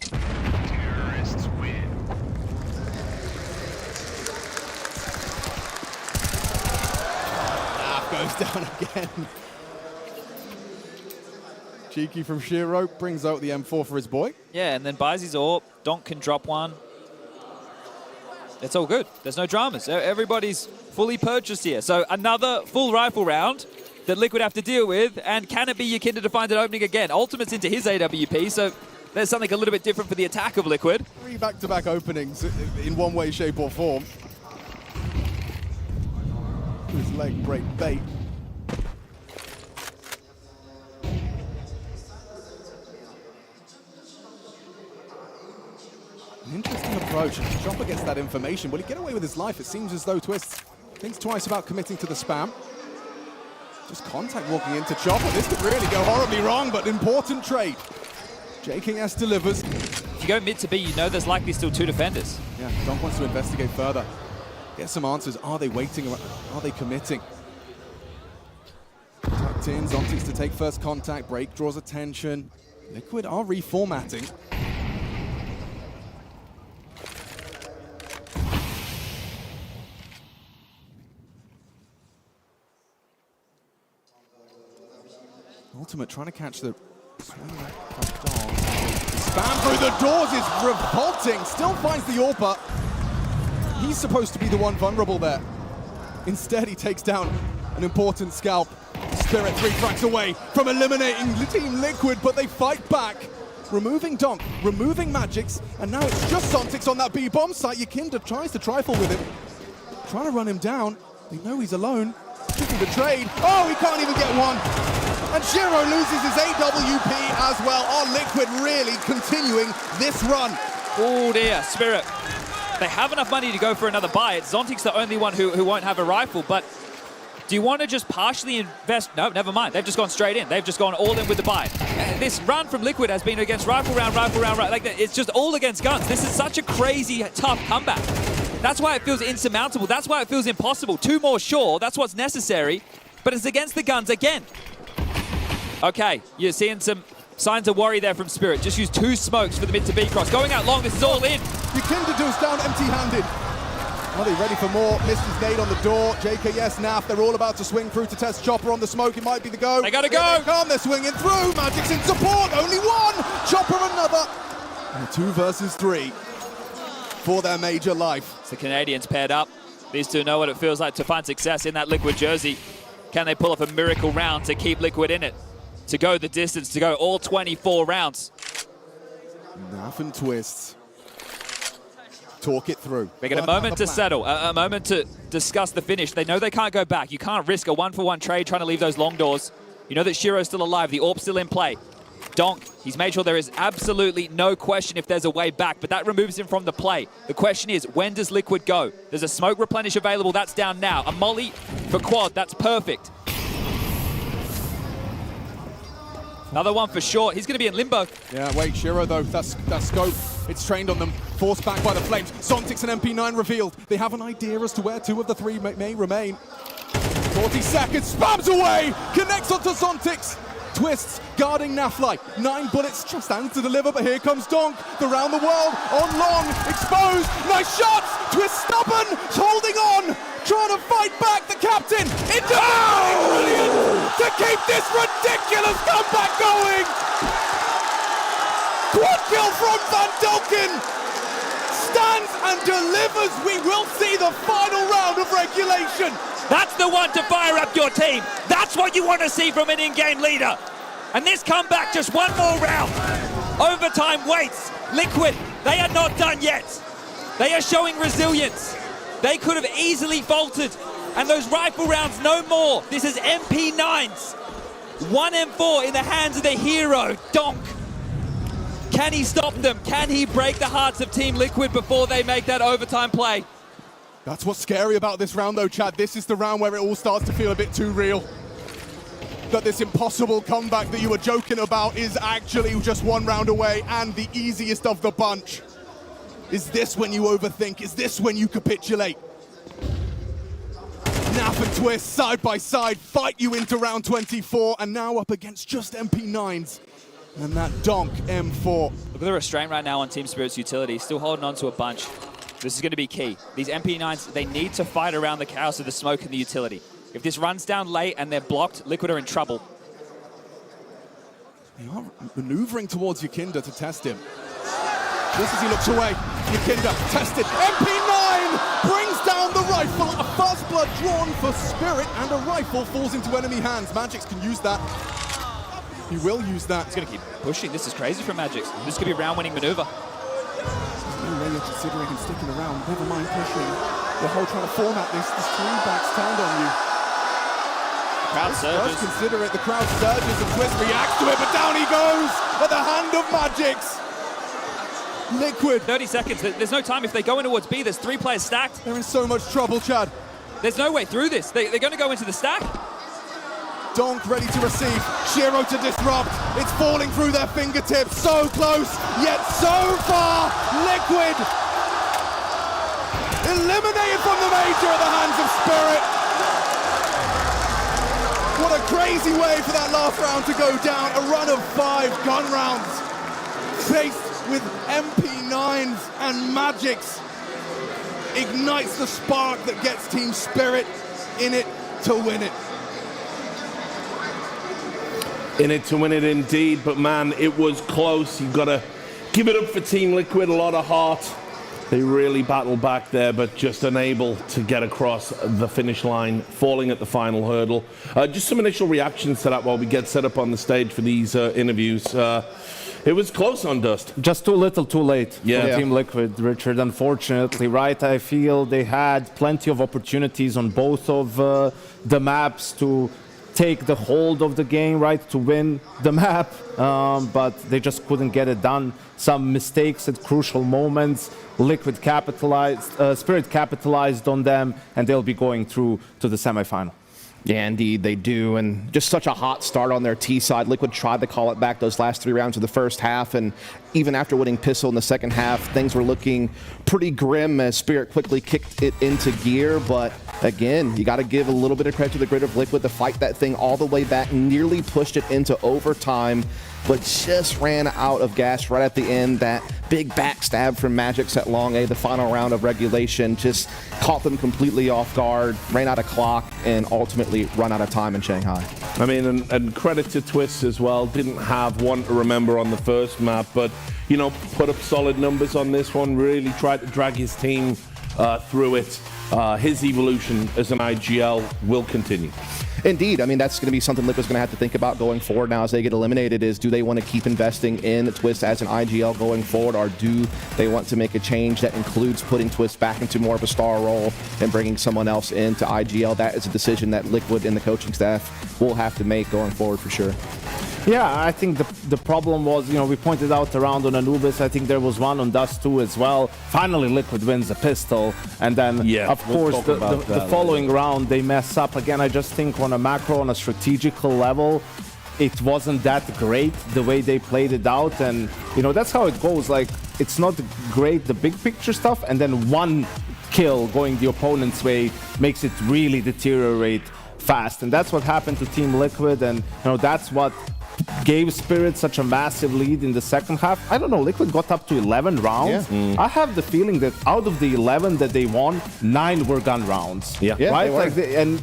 A: Terrorists win.
E: Goes down again. Cheeky from Shiro brings out the M4 for his boy.
S: Yeah, and then buys his AWP. Donk can drop one. It's all good. There's no dramas. Everybody's fully purchased here. So another full rifle round that Liquid have to deal with. And can it be Yukinda to find an opening again? Ultimate's into his AWP, so there's something a little bit different for the attack of Liquid.
E: 3 back-to-back openings in one way, shape, or form. His leg break bait. An interesting approach, and Chopper gets that information. Will he get away with his life? It seems as though Twist thinks twice about committing to the spam. Just contact walking into Chopper. This could really go horribly wrong, but important trade. JKS delivers.
S: If you go mid to B, you know there's likely still 2 defenders.
E: Yeah, Donk wants to investigate further. Get some answers. Are they waiting? Are they committing? Tucked in, Zontix to take first contact. Break draws attention. Liquid are reformatting. Ultimate trying to catch the swing back from Donk. Spam through the doors is revolting. Still finds the AWP. He's supposed to be the one vulnerable there. Instead, he takes down an important scalp. Spirit 3 frags away from eliminating Team Liquid, but they fight back. Removing Donk, removing Magix, and now it's just Zontix on that B-bomb site. Yukinda tries to trifle with him. Trying to run him down. They know he's alone. Looking to trade. Oh, he can't even get one. And Shiro loses his AWP as well. Are Liquid really continuing this run?
S: Oh dear, Spirit. They have enough money to go for another buy. It's Zontic's the only one who won't have a rifle, but do you want to just partially invest? No, never mind. They've just gone straight in. They've just gone all in with the buy. This run from Liquid has been against rifle round, like that. It's just all against guns. This is such a crazy, tough comeback. That's why it feels insurmountable. That's why it feels impossible. 2 more, sure, that's what's necessary, but it's against the guns again. Okay, you're seeing some signs of worry there from Spirit. Just use 2 smokes for the mid to B cross. Going out long, this is all in.
E: Yukinda goes down empty-handed. Are they ready for more? Missed his nade on the door. JKS, NAF, they're all about to swing through to test Chopper on the smoke. It might be the go.
S: They gotta go.
E: Here they come, they're swinging through. Magic's in support, only one. Chopper another. And 2 versus 3 for their major life.
S: It's the Canadians paired up. These two know what it feels like to find success in that Liquid jersey. Can they pull off a miracle round to keep Liquid in it? To go the distance, to go all 24 rounds.
E: Naf and Twists talk it through.
S: They get a moment to settle, a moment to discuss the finish. They know they can't go back. You can't risk a 1-for-1 trade trying to leave those long doors. You know that Shiro's still alive, the AWP's still in play. Donk, he's made sure there is absolutely no question if there's a way back, but that removes him from the play. The question is, when does Liquid go? There's a smoke replenish available, that's down now. A molly for quad, that's perfect. Another one for short. He's going to be in limbo.
E: Yeah, wait, Shiro, though, that scope, it's trained on them. Forced back by the flames. Sontics and MP9 revealed. They have an idea as to where 2 of the 3 may remain. 40 seconds, spams away, connects onto Sontics. Twists, guarding Nafly. 9 bullets, just stands to deliver, but here comes Donk. The round the world, on long, exposed. Nice shots, Twist stubborn, holding on. Trying to fight back, the captain. Into brilliant to keep this ridiculous comeback going. Quad kill from Van Delken. Stands and delivers. We will see the final round of regulation.
S: That's the one to fire up your team. That's what you want to see from an in-game leader. And this comeback, just one more round. Overtime waits. Liquid, they are not done yet. They are showing resilience. They could have easily faltered. And those rifle rounds, no more. This is MP9s. 1 M4 in the hands of the hero, Donk. Can he stop them? Can he break the hearts of Team Liquid before they make that overtime play?
E: That's what's scary about this round, though, Chad. This is the round where it all starts to feel a bit too real. That this impossible comeback that you were joking about is actually just 1 round away and the easiest of the bunch. Is this when you overthink? Is this when you capitulate? Naf and Twist, side by side, fight you into round 24, and now up against just MP9s. And that Donk M4.
S: Look at the restraint right now on Team Spirit's utility, still holding on to a bunch. This is going to be key. These MP9s, they need to fight around the chaos of the smoke and the utility. If this runs down late and they're blocked, Liquid are in trouble.
E: They are maneuvering towards Yakinda to test him. Just as he looks away, Yakinda tested. MP9 brings down the rifle. A first blood drawn for Spirit, and a rifle falls into enemy hands. Magix can use that. He will use that.
S: He's going to keep pushing. This is crazy for Magix. This could be a round-winning maneuver.
E: No way you're considering him sticking around. Never mind pushing. The whole trying to format this. This 3 backs turned on you.
S: The crowd surges.
E: Does consider it. The crowd surges and Twist reacts to it, but down he goes at the hand of Magix. Liquid.
S: 30 seconds. There's no time. If they go in towards B, there's 3 players stacked.
E: They're in so much trouble, Chad.
S: There's no way through this. They're going to go into the stack.
E: Donk ready to receive. Shiro to disrupt. It's falling through their fingertips. So close, yet so far. Liquid eliminated from the major at the hands of Spirit. What a crazy way for that last round to go down. A run of 5 gun rounds faced with MP9s, and Magix ignites the spark that gets Team Spirit in it to win it.
M: In it to win it indeed, but man, it was close. You've got to give it up for Team Liquid, a lot of heart. They really battled back there, but just unable to get across the finish line, falling at the final hurdle. Just some initial reactions to that while we get set up on the stage for these interviews. It was close on Dust.
O: Just too little, too late for
M: Yeah.
O: Team Liquid, Richard, unfortunately, right? I feel they had plenty of opportunities on both of the maps to take the hold of the game, right, to win the map, but they just couldn't get it done. Some mistakes at crucial moments. Liquid capitalized, Spirit capitalized on them, and they'll be going through to the semifinal.
Q: Yeah, indeed, they do. And just such a hot start on their T side. Liquid tried to call it back those last 3 rounds of the first half. And even after winning Pistol in the second half, things were looking pretty grim as Spirit quickly kicked it into gear. But again, you got to give a little bit of credit to the grit of Liquid to fight that thing all the way back, nearly pushed it into overtime, but just ran out of gas right at the end. That big backstab from Magix at Long A, the final round of regulation, just caught them completely off guard, ran out of clock, and ultimately run out of time in Shanghai.
M: I mean, and credit to Twist as well. Didn't have one to remember on the first map, but, you know, put up solid numbers on this one. Really tried to drag his team through it. His evolution as an IGL will continue.
Q: Indeed. I mean, that's going to be something Liquid's going to have to think about going forward now as they get eliminated is, do they want to keep investing in Twist as an IGL going forward, or do they want to make a change that includes putting Twist back into more of a star role and bringing someone else into IGL? That is a decision that Liquid and the coaching staff will have to make going forward for sure.
O: Yeah, I think the problem was, you know, we pointed out around on Anubis. I think there was one on Dust 2 as well. Finally, Liquid wins a pistol. And then, of course, the following round, they mess up. Again, I just think on a macro, on a strategical level, it wasn't that great the way they played it out. And, you know, that's how it goes. Like, it's not great, the big picture stuff. And then one kill going the opponent's way makes it really deteriorate fast. And that's what happened to Team Liquid. And, you know, that's what gave Spirit such a massive lead in the second half. I don't know, Liquid got up to 11 rounds. I have the feeling that out of the 11 that they won, 9 were gun rounds. Right? Like and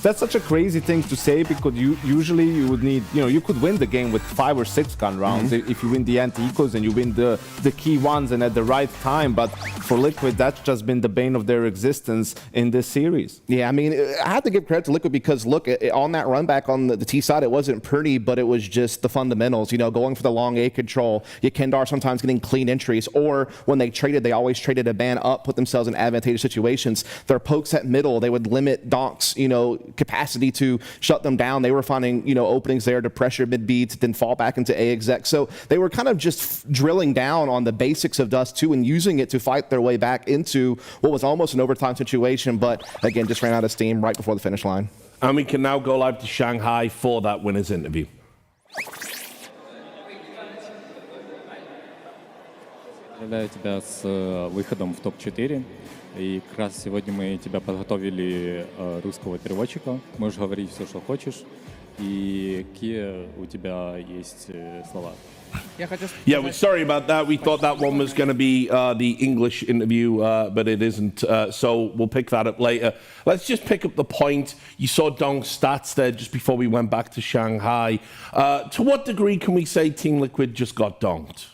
O: that's such a crazy thing to say, because usually you would need, you know, you could win the game with 5 or 6 gun rounds if you win the anti-ecos and you win the key ones and at the right time. But for Liquid, that's just been the bane of their existence in this series.
Q: Yeah, I mean, I have to give credit to Liquid because, look, on that run back on the T side, it wasn't pretty, but it was just the fundamentals, you know, going for the long A control. Yekindar sometimes getting clean entries, or when they traded, they always traded a ban up, put themselves in advantageous situations. Their pokes at middle, they would limit Donk's, you know, capacity to shut them down. They were finding, you know, openings there to pressure mid B to then fall back into A exec. So they were kind of just drilling down on the basics of Dust 2 and using it to fight their way back into what was almost an overtime situation, but again, just ran out of steam right before the finish line.
M: And we can now go live to Shanghai for that winners interview.
A: Поздравляю тебя с выходом в топ-4. И как раз сегодня мы тебя подготовили русского переводчика. Можешь говорить все, что хочешь. И какие у тебя есть слова?
M: Yeah, we're sorry about that. We thought that one was going to be the English interview, but it isn't. So we'll pick that up later. Let's just pick up the point. You saw Donk's stats there just before we went back to Shanghai. To what degree can we say Team Liquid just got donked?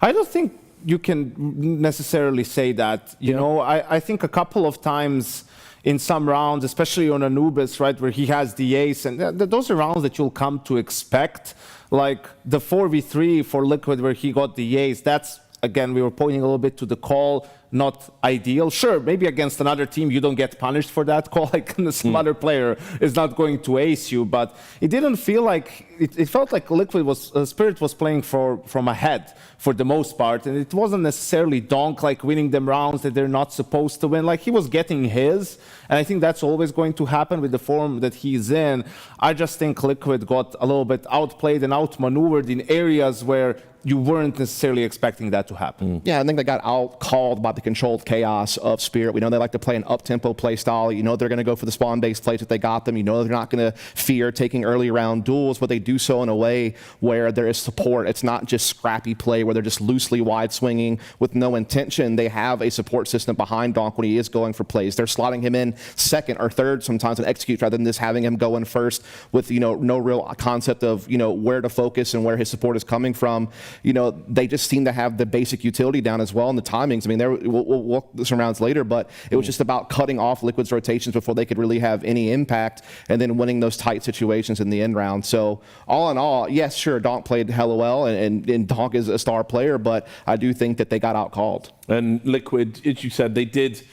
O: I don't think you can necessarily say that. You know, I think a couple of times in some rounds, especially on Anubis, right, where he has the ace, and those are rounds that you'll come to expect. Like the 4v3 for Liquid where he got the ace, that's, again, we were pointing a little bit to the call, not ideal. Sure, maybe against another team you don't get punished for that call, like some other player is not going to ace you, but it didn't feel like, it felt like Liquid was, Spirit was playing from ahead for the most part, and it wasn't necessarily Donk like winning them rounds that they're not supposed to win. Like he was getting his, and I think that's always going to happen with the form that he's in. I just think Liquid got a little bit outplayed and outmaneuvered in areas where you weren't necessarily expecting that to happen.
Q: Yeah, I think they got out-called by the controlled chaos of Spirit. We know they like to play an up-tempo play style. You know they're going to go for the spawn-based plays if they got them. You know they're not going to fear taking early round duels, but they do so in a way where there is support. It's not just scrappy play where they're just loosely wide swinging with no intention. They have a support system behind Donk when he is going for plays. They're slotting him in second or third sometimes and execute rather than just having him go in first with, you know, no real concept of, you know, where to focus and where his support is coming from. You know, they just seem to have the basic utility down as well, and the timings. I mean, we'll walk some rounds later, but it was just about cutting off Liquid's rotations before they could really have any impact, and then winning those tight situations in the end round. So all in all, yes, sure, Donk played hella well, and Donk is a star player, but I do think that they got out-called.
M: And Liquid, as you said, they did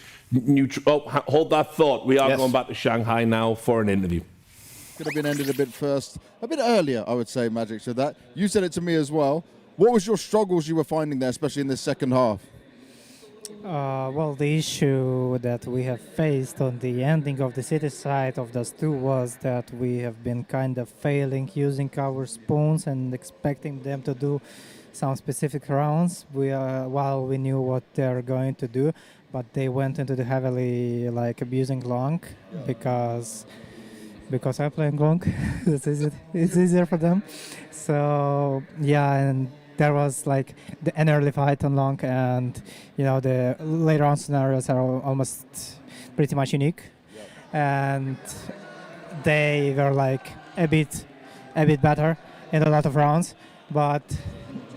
M: hold that thought. We are going back to Shanghai now for an interview.
K: Could have been ended a bit earlier, I would say, Magic said that. You said it to me as well. What was your struggles you were finding there, especially in this second half?
B: Well, the issue that we have faced on the ending of the city side of Dust 2 was that we have been kind of failing using our spoons and expecting them to do some specific rounds while we knew what they're going to do, but they went into the heavily like abusing long because I'm playing long. It's easier for them. So yeah, and there was like an early fight on long, and you know the later on scenarios are almost pretty much unique, and they were like a bit better in a lot of rounds, but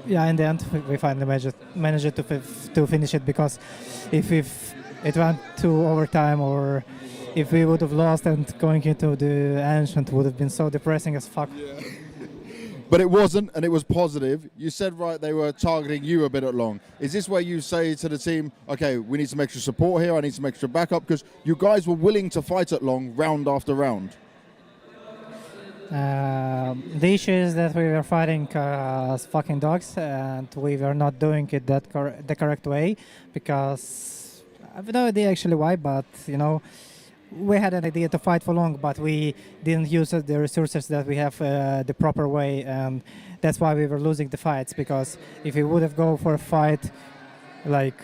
B: yeah, in the end we finally managed to finish it, because if it went to overtime, or if we would have lost and going into the Ancient, would have been so depressing as fuck.
D: Yeah. But it wasn't, and it was positive. You said, right, they were targeting you a bit at long. Is this where you say to the team, okay, we need some extra support here, I need some extra backup? Because you guys were willing to fight at long, round after round.
B: The issue is that we were fighting as fucking dogs, and we were not doing it the correct way, because I have no idea actually why, but you know, we had an idea to fight for long, but we didn't use the resources that we have the proper way, and that's why we were losing the fights. Because if we would have gone for a fight like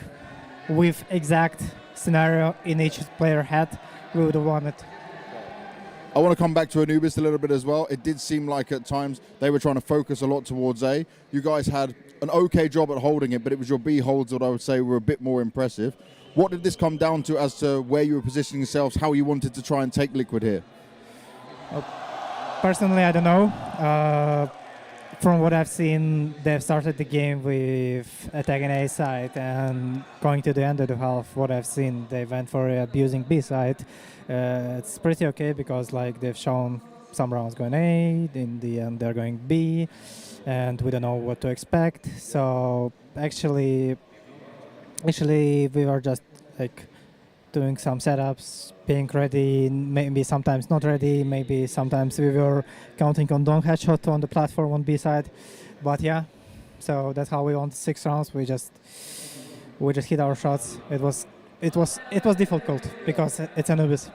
B: with exact scenario in each player had, we would have won it.
D: I want to come back to Anubis a little bit as well. It did seem like at times they were trying to focus a lot towards A. You guys had an okay job at holding it, but it was your B holds that I would say were a bit more impressive. What did this come down to as to where you were positioning yourselves, how you wanted to try and take Liquid here?
B: Personally, I don't know. From what I've seen, they've started the game with attacking A side, and going to the end of the half, what I've seen, they went for abusing B side. It's pretty okay, because like they've shown some rounds going A, in the end they're going B, and we don't know what to expect. So actually we were just like doing some setups, being ready, maybe sometimes not ready, maybe sometimes we were counting on Dong headshot on the platform on B side. But yeah, so that's how we won the 6 rounds. We just hit our shots. It was difficult because it's Anubis.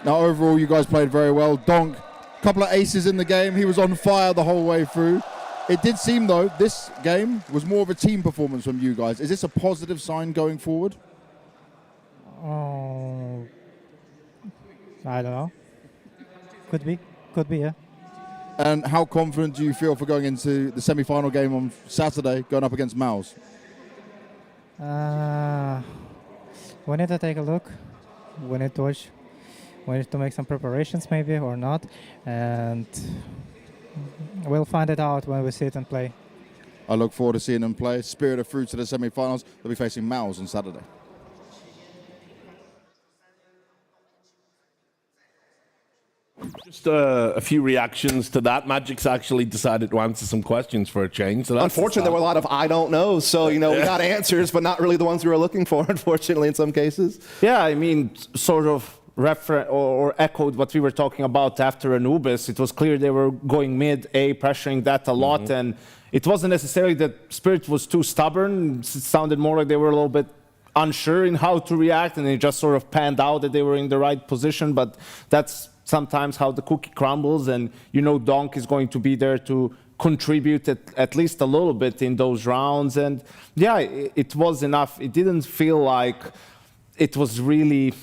D: Now overall you guys played very well. Donk, couple of aces in the game, he was on fire the whole way through. It did seem, though, this game was more of a team performance from you guys. Is this a positive sign going forward?
B: I don't know. Could be, yeah.
D: And how confident do you feel for going into the semi-final game on Saturday, going up against MOUZ?
B: We need to take a look. We need to watch. We need to make some preparations, maybe, or not. And we'll find it out when we see it and play.
D: I look forward to seeing them play. Spirit are through to the semi-finals. They'll be facing MOUZ on Saturday.
M: Just a few reactions to that. Magic's actually decided to answer some questions for a change. So
Q: unfortunately, there were a lot of I don't know. So, you know, we got answers, but not really the ones we were looking for, unfortunately, in some cases.
O: Yeah, I mean, sort of or echoed what we were talking about after Anubis. It was clear they were going mid-A, pressuring that a lot. And it wasn't necessarily that Spirit was too stubborn. It sounded more like they were a little bit unsure in how to react, and it just sort of panned out that they were in the right position. But that's sometimes how the cookie crumbles, and you know Donk is going to be there to contribute at least a little bit in those rounds. And yeah, it was enough. It didn't feel like it was really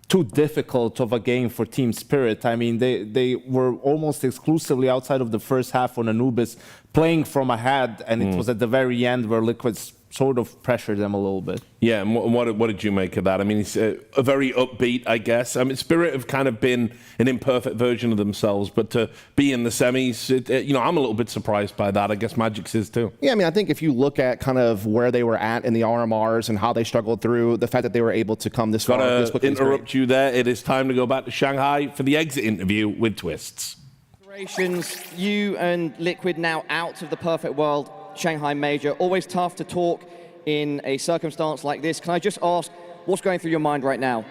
O: too difficult of a game for Team Spirit. I mean, they were almost exclusively outside of the first half on Anubis playing from ahead, and it was at the very end where Liquid's sort of pressured them a little bit.
M: Yeah, and what did you make of that? I mean, it's a very upbeat, I guess. I mean, Spirit have kind of been an imperfect version of themselves, but to be in the semis, you know, I'm a little bit surprised by that. I guess Magic's is too.
Q: Yeah, I mean, I think if you look at kind of where they were at in the RMRs and how they struggled through, the fact that they were able to come this far.
M: Gotta interrupt you there. It is time to go back to Shanghai for the exit interview with Twists.
F: Congratulations, you and Liquid now out of the Perfect World Shanghai Major. Always tough to talk in a circumstance like this. Can I just ask, what's going through your mind right now?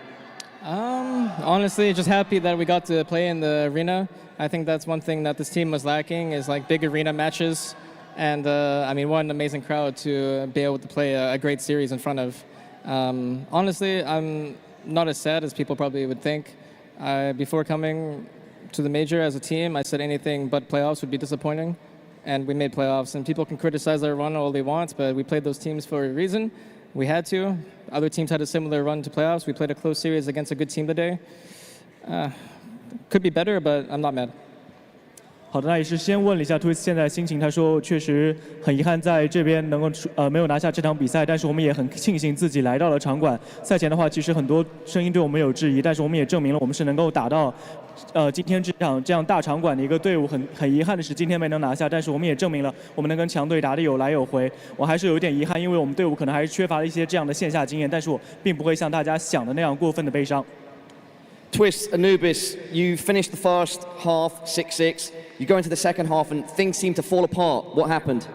R: Honestly, just happy that we got to play in the arena. I think that's one thing that this team was lacking, is like big arena matches. And I mean, what an amazing crowd to be able to play a great series in front of. Honestly, I'm not as sad as people probably would think. Before coming to the major as a team, I said anything but playoffs would be disappointing. And we made playoffs, and people can criticize our run all they want, but we played those teams for a reason. We had to. Other teams had a similar run to playoffs. We played a close series against a good team today. Could be better, but I'm not mad.
J: 好的，那也是先问了一下 Twist 现在心情，他说确实很遗憾在这边能够没有拿下这场比赛，但是我们也很庆幸自己来到了场馆。赛前的话，其实很多声音对我们有质疑，但是我们也证明了我们是能够打到今天这样大场馆的一个队伍。很遗憾的是今天没能拿下，但是我们也证明了我们能跟强队打得有来有回。我还是有一点遗憾，因为我们队伍可能还是缺乏了一些这样的线下经验，但是我并不会像大家想的那样过分的悲伤。
F: Twist, Anubis, you finished the first half 6-6. You go into the second half and things seem to fall apart. What happened?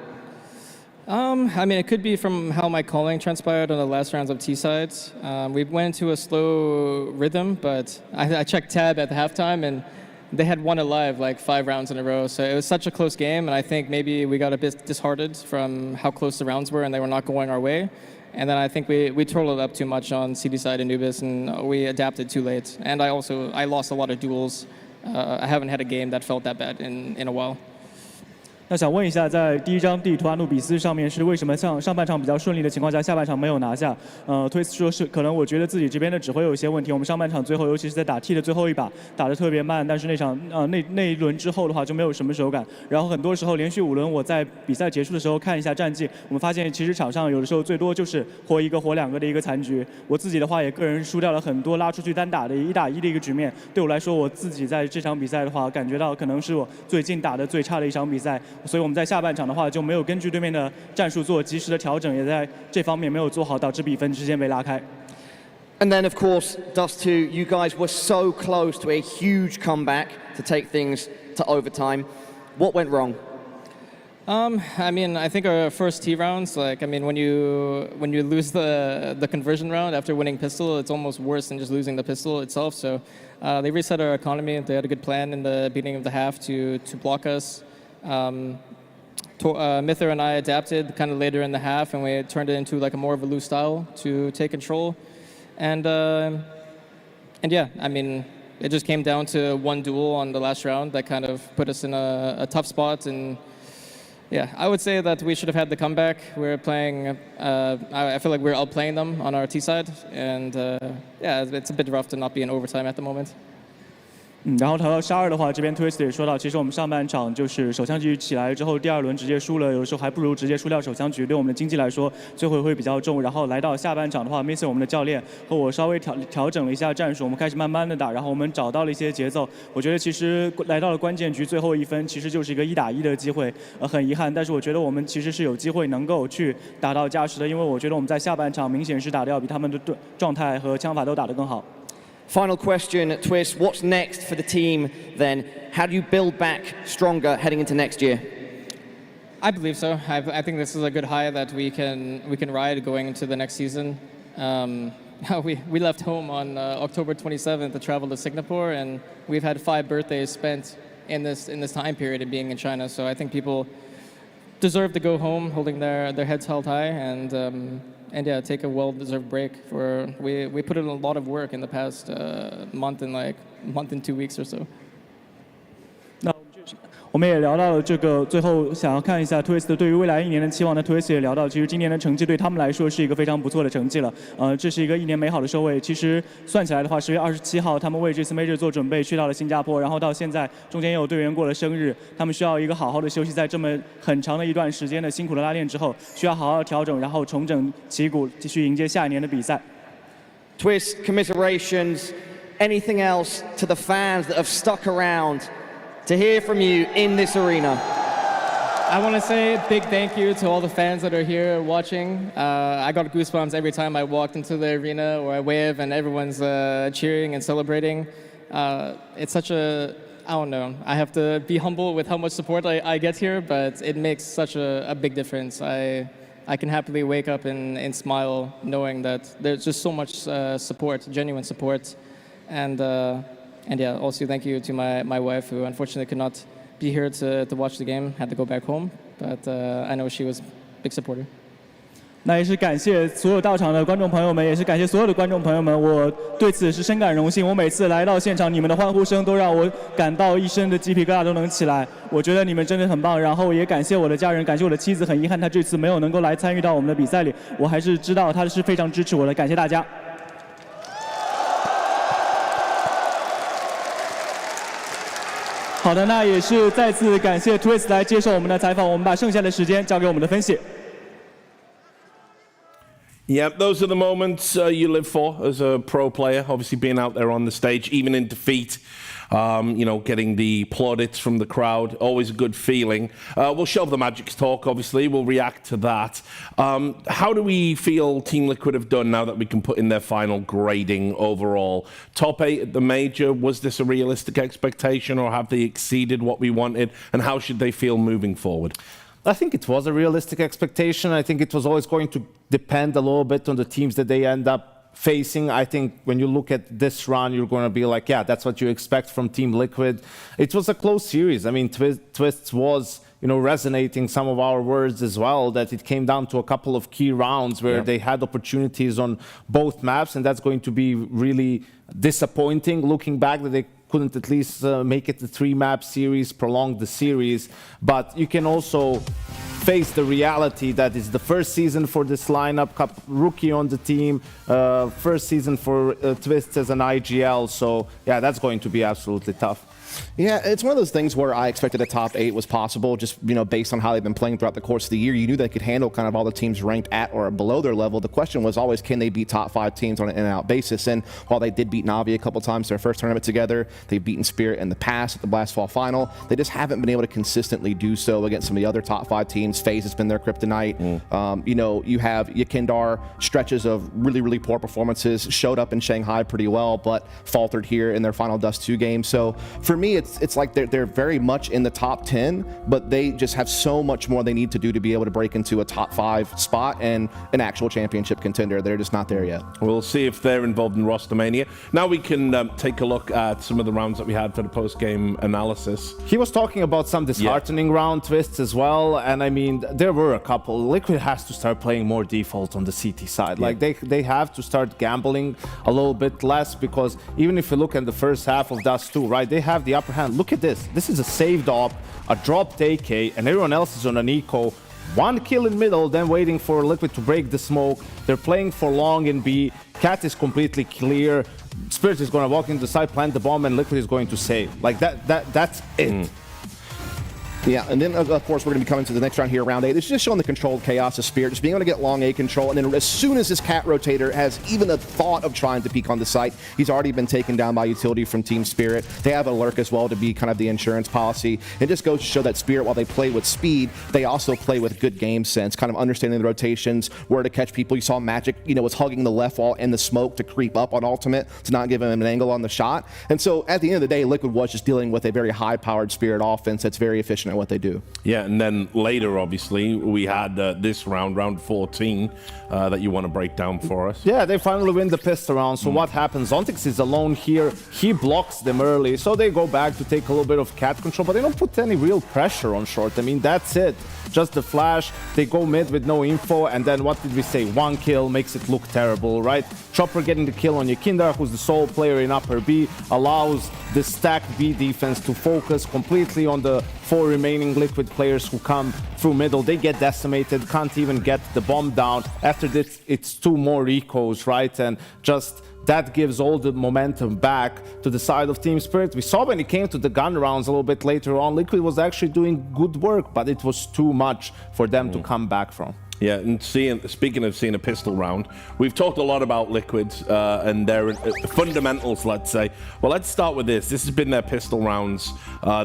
R: I mean, it could be from how my calling transpired on the last rounds of T-sides. We went into a slow rhythm, but I checked tab at the halftime, and they had won alive like 5 rounds in a row. So it was such a close game, and I think maybe we got a bit disheartened from how close the rounds were, and they were not going our way. And then I think we totaled up too much on CD side Anubis, and we adapted too late. And I lost a lot of duels. I haven't had a game that felt that bad in a while.
J: 那想问一下，在第一张地图阿努比斯上面是为什么像上半场比较顺利的情况下，下半场没有拿下？Twist 说是可能我觉得自己这边的指挥有一些问题。我们上半场最后，尤其是在打 T 的最后一把，打得特别慢，但是那一轮之后的话就没有什么手感。然后很多时候连续5轮，我在比赛结束的时候看一下战绩，我们发现其实场上有的时候最多就是活1个活2个的一个残局。我自己的话也个人输掉了很多拉出去单打的1打1的一个局面。对我来说，我自己在这场比赛的话，感觉到可能是我最近打的最差的一场比赛。所以我们在下半场的话就没有根据对面的战术做及时的调整，也在这方面没有做好，导致比分之间被拉开。
F: And then, of course, Dust 2, you guys were so close to a huge comeback to take things to overtime. What went wrong?
R: I mean, I think our first T rounds, like, I mean, when you lose the conversion round after winning pistol, it's almost worse than just losing the pistol itself. So they reset our economy. They had a good plan in the beginning of the half to block us. Mither and I adapted kind of later in the half, and we turned it into like a more of a loose style to take control. And yeah, I mean, it just came down to one duel on the last round that kind of put us in a tough spot. And yeah, I would say that we should have had the comeback. We're playing, I feel like we're outplaying them on our T side. And yeah, it's a bit rough to not be in overtime at the moment.
J: 然后谈到12的话，这边 Twist 也说到，其实我们上半场就是手枪局起来之后，第2轮直接输了，有的时候还不如直接输掉手枪局，对我们的经济来说最后会比较重。然后来到下半场的话 ，Mr 我们的教练和我稍微调整了一下战术，我们开始慢慢的打，然后我们找到了一些节奏。我觉得其实来到了关键局最后1分，其实就是一个1打1的机会，很遗憾，但是我觉得我们其实是有机会能够去打到加时的，因为我觉得我们在下半场明显是打得要比他们的状态和枪法都打得更好。
F: Final question, Twist. What's next for the team then? How do you build back stronger heading into next year?
R: I believe so. I think this is a good high that we can ride going into the next season. We left home on October 27th to travel to Singapore, and we've had 5 birthdays spent in this time period of being in China. So I think people deserve to go home holding their heads held high, and yeah, take a well-deserved break. We put in a lot of work in the past month and 2 weeks or so.
J: 我们也聊到了这个，最后想要看一下 Twist 对于未来1年的期望呢 Twist 也聊到，其实今年的成绩对他们来说是一个非常不错的成绩了。这是一个1年美好的收尾。其实算起来的话，10月27号他们为这次 Major 做准备，去到了新加坡，然后到现在中间也有队员过了生日，他们需要一个好好的休息，在这么很长的一段时间的辛苦的拉练之后，需要好好调整，然后重整旗鼓，继续迎接下1年的比赛。
F: Twist, commiserations. Anything else to the fans that have stuck around to hear from you in this arena?
R: I want to say a big thank you to all the fans that are here watching. I got goosebumps every time I walked into the arena or I wave and everyone's cheering and celebrating. It's such a, I don't know, I have to be humble with how much support I get here, but it makes such a big difference. I can happily wake up and smile knowing that there's just so much support, genuine support. And yeah, also thank you to my wife, who unfortunately could not be here to watch the game, had to go back home. But I know she was a big supporter.
J: 那也是感谢所有到场的观众朋友们，也是感谢所有的观众朋友们，我对此是深感荣幸。我每次来到现场，你们的欢呼声都让我感到一身的鸡皮疙瘩都能起来。我觉得你们真的很棒，然后也感谢我的家人，感谢我的妻子。很遗憾她这次没有能够来参与到我们的比赛里，我还是知道她是非常支持我的，感谢大家。好。好的，那也是再次感谢 Twist 来接受我们的采访，我们把剩下的时间交给我们的分析。
M: Yeah, those are the moments you live for as a pro player, obviously being out there on the stage, even in defeat, you know, getting the plaudits from the crowd, always a good feeling. We'll shelve the Magic's talk, obviously, we'll react to that. How do we feel Team Liquid have done now that we can put in their final grading overall? Top 8 at the major, was this a realistic expectation or have they exceeded what we wanted? And how should they feel moving forward?
O: I think it was a realistic expectation. I think it was always going to depend a little bit on the teams that they end up facing. I think when you look at this run, you're going to be like, yeah, that's what you expect from Team Liquid. It was a close series. I mean, Twists was, you know, resonating some of our words as well, that it came down to a couple of key rounds where they had opportunities on both maps, and that's going to be really disappointing looking back that they couldn't at least make it the 3-map series, prolong the series. But you can also face the reality that it's the first season for this lineup, rookie on the team, first season for Twists as an IGL. So yeah, that's going to be absolutely tough.
Q: Yeah, it's one of those things where I expected a top 8 was possible, just, you know, based on how they've been playing throughout the course of the year. You knew they could handle kind of all the teams ranked at or below their level. The question was always, can they beat top 5 teams on an in-and-out basis? And while they did beat Na'Vi a couple times their first tournament together, they've beaten Spirit in the past at the Blast Fall final. They just haven't been able to consistently do so against some of the other top 5 teams. FaZe has been their kryptonite. You know, you have Yakindar, stretches of really, really poor performances, showed up in Shanghai pretty well, but faltered here in their final Dust 2 game. So for me, it's like they're very much in the top 10, but they just have so much more they need to do to be able to break into a top 5 spot and an actual championship contender. They're just not there yet.
M: We'll see if they're involved in Roster Mania. Now we can take a look at some of the rounds that we had for the post-game analysis.
O: He was talking about some disheartening round twists as well, and I mean, there were a couple. Liquid has to start playing more default on the CT side. Like they have to start gambling a little bit less, because even if you look at the first half of Dust 2, right, they have the upper hand. Look at this. This is a saved op, a dropped AK, and everyone else is on an eco. One kill in middle, then waiting for Liquid to break the smoke. They're playing for long in B. Cat is completely clear. Spirit is going to walk into the side, plant the bomb, and Liquid is going to save. Like that's it.
Q: Yeah, and then, of course, we're going to be coming to the next round here, round 8. It's just showing the controlled chaos of Spirit, just being able to get long A control, and then as soon as this cat rotator has even a thought of trying to peek on the site, he's already been taken down by utility from Team Spirit. They have a lurk as well to be kind of the insurance policy. It just goes to show that Spirit, while they play with speed, they also play with good game sense, kind of understanding the rotations, where to catch people. You saw Magic, you know, was hugging the left wall in the smoke to creep up on ultimate, to not give him an angle on the shot. And so, at the end of the day, Liquid was just dealing with a very high-powered Spirit offense that's very efficient at what they do.
M: Yeah, and then later, obviously, we had this round 14, that you want to break down for us.
O: Yeah, they finally win the pistol round. So what happens? Zontix is alone here. He blocks them early, so they go back to take a little bit of cat control, but they don't put any real pressure on short. I mean, that's it. Just the flash. They go mid with no info, and then what did we say? One kill makes it look terrible, right? Chopper getting the kill on Yakindar, who's the sole player in upper B, allows the stacked B defense to focus completely on the 4 remaining Liquid players who come through middle. They get decimated, can't even get the bomb down. After this, it's 2 more ecos, right? And just that gives all the momentum back to the side of Team Spirit. We saw when it came to the gun rounds a little bit later on, Liquid was actually doing good work, but it was too much for them to come back from.
M: Yeah, and speaking of seeing a pistol round, we've talked a lot about Liquids and their fundamentals, let's say. Well, let's start with this. This has been their pistol rounds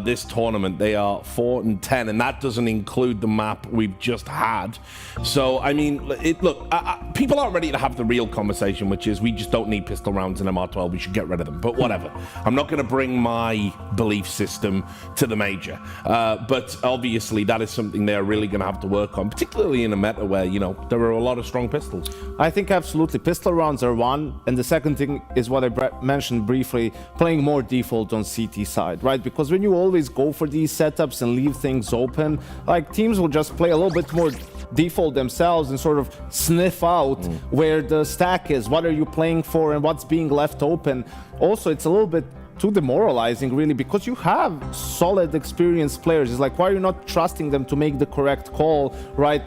M: this tournament. They are 4-10, and that doesn't include the map we've just had. So, I mean, look, people aren't ready to have the real conversation, which is we just don't need pistol rounds in MR12. We should get rid of them. But whatever. I'm not going to bring my belief system to the major. But obviously, that is something they're really going to have to work on, particularly in a meta where, you know, there are a lot of strong pistols.
O: I think absolutely pistol rounds are one, and the second thing is what I mentioned briefly, playing more default on CT side, right? Because when you always go for these setups and leave things open, like teams will just play a little bit more default themselves and sort of sniff out where the stack is, what are you playing for, and what's being left open. Also, it's a little bit too demoralizing, really, because you have solid, experienced players. It's like, why are you not trusting them to make the correct call, right?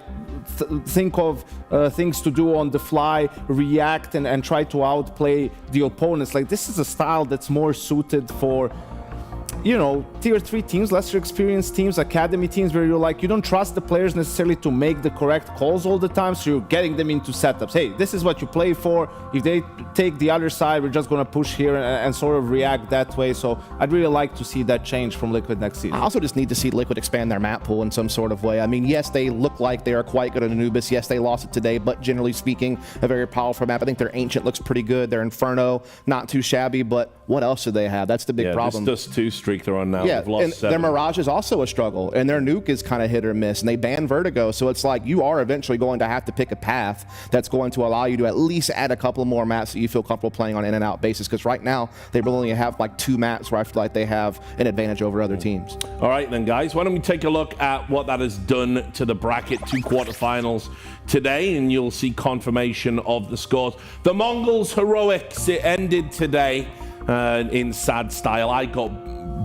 O: Think of things to do on the fly, react and try to outplay the opponents. Like, this is a style that's more suited for you know, tier 3 teams, lesser experienced teams, academy teams, where you're like, you don't trust the players necessarily to make the correct calls all the time, so you're getting them into setups. Hey, this is what you play for. If they take the other side, we're just going to push here and sort of react that way. So I'd really like to see that change from Liquid next season.
Q: I also just need to see Liquid expand their map pool in some sort of way. I mean, yes, they look like they are quite good at Anubis. Yes, they lost it today, but generally speaking, a very powerful map. I think their Ancient looks pretty good. Their Inferno, not too shabby, but what else do they have? That's the big problem.
M: This Dust 2 streak they're on now.
Q: Yeah,
M: They've lost
Q: and
M: 7.
Q: their Mirage is also a struggle, and their Nuke is kind of hit or miss, and they banned Vertigo, so it's like you are eventually going to have to pick a path that's going to allow you to at least add a couple more maps that you feel comfortable playing on an in-and-out basis, because right now they really only have like 2 maps where I feel like they have an advantage over other teams.
M: All right then, guys, why don't we take a look at what that has done to the bracket, 2 quarterfinals today, and you'll see confirmation of the scores. The Mongols Heroics, it ended today in sad style. I got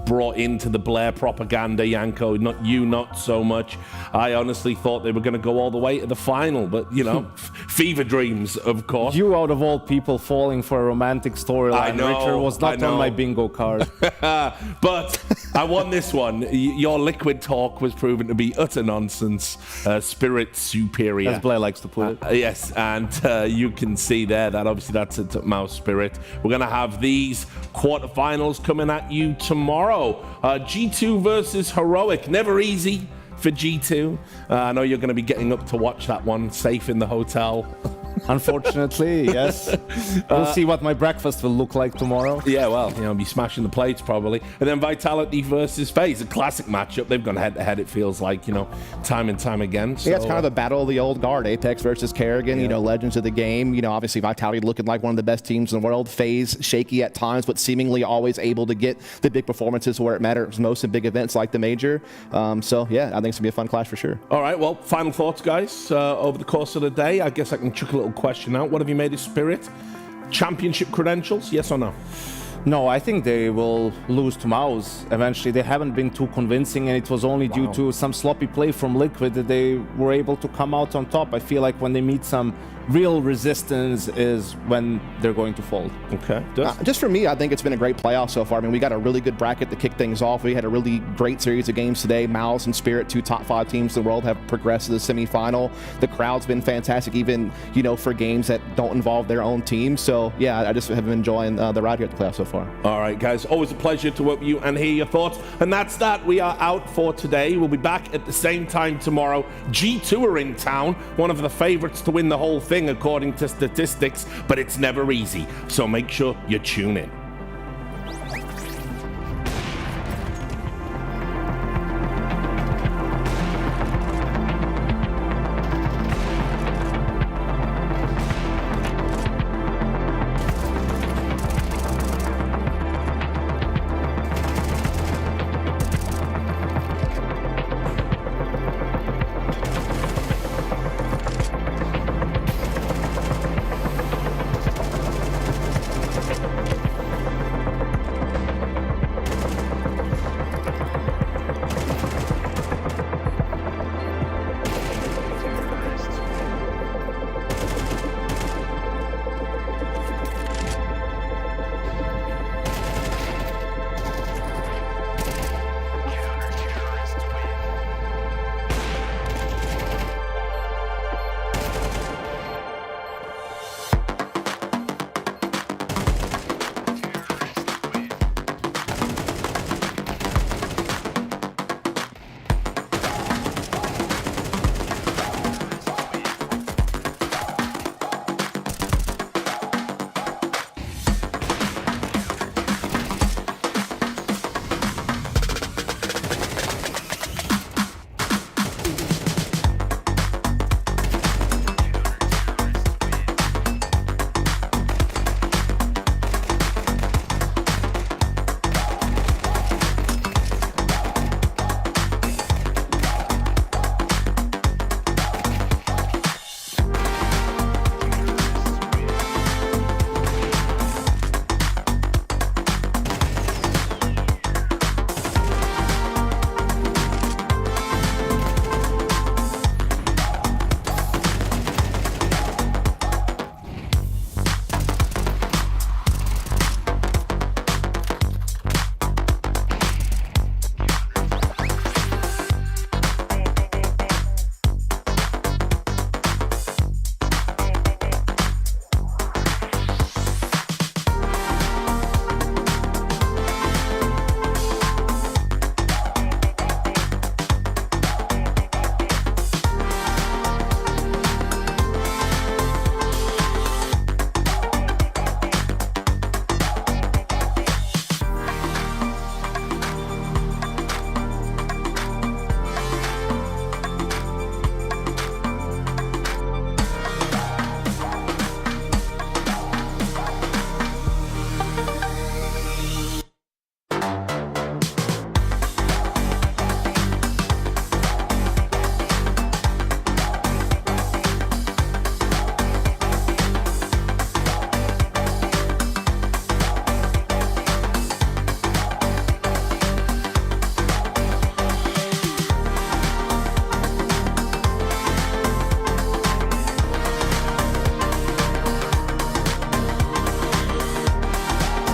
M: brought into the Blair propaganda, Yanko, not so much. I honestly thought they were going to go all the way to the final, but you know, fever dreams, of course.
O: You out of all people falling for a romantic storyline, Richard, was not on my bingo card.
M: But I won this one. Your Liquid talk was proven to be utter nonsense. Spirit superior,
O: as Blair likes to put it.
M: Yes, and you can see there that obviously that's a MOUZ Spirit. We're going to have these quarterfinals coming at you tomorrow. G2 versus Heroic. Never easy for G2. I know you're going to be getting up to watch that one safe in the hotel.
O: Unfortunately, yes. We'll see what my breakfast will look like tomorrow.
M: Yeah, well, you know, be smashing the plates probably. And then Vitality versus FaZe, a classic matchup. They've gone head-to-head, it feels like, you know, time and time again. So,
Q: yeah, it's kind of a battle of the old guard. Apex versus Kerrigan, you know, legends of the game. You know, obviously Vitality looking like one of the best teams in the world. FaZe shaky at times, but seemingly always able to get the big performances where it matters most in big events like the Major. So, yeah, I think it's going to be a fun clash for sure.
M: All right, well, final thoughts, guys, over the course of the day. I guess I can chuck a little question out. What have you made of Spirit? Championship credentials, yes or no?
O: No, I think they will lose to MOUZ eventually. They haven't been too convincing, and it was only due to some sloppy play from Liquid that they were able to come out on top. I feel like when they meet some real resistance is when they're going to fold.
M: Okay.
Q: Just for me, I think it's been a great playoff so far. I mean, we got a really good bracket to kick things off. We had a really great series of games today. MOUZ and Spirit, 2 top 5 teams in the world, have progressed to the semifinal. The crowd's been fantastic, even, you know, for games that don't involve their own team. So, yeah, I just have been enjoying the ride here at the playoffs so far.
M: All right, guys, always a pleasure to work with you and hear your thoughts. And that's that. We are out for today. We'll be back at the same time tomorrow. G2 are in town, one of the favorites to win the whole thing according to statistics, but it's never easy. So make sure you tune in.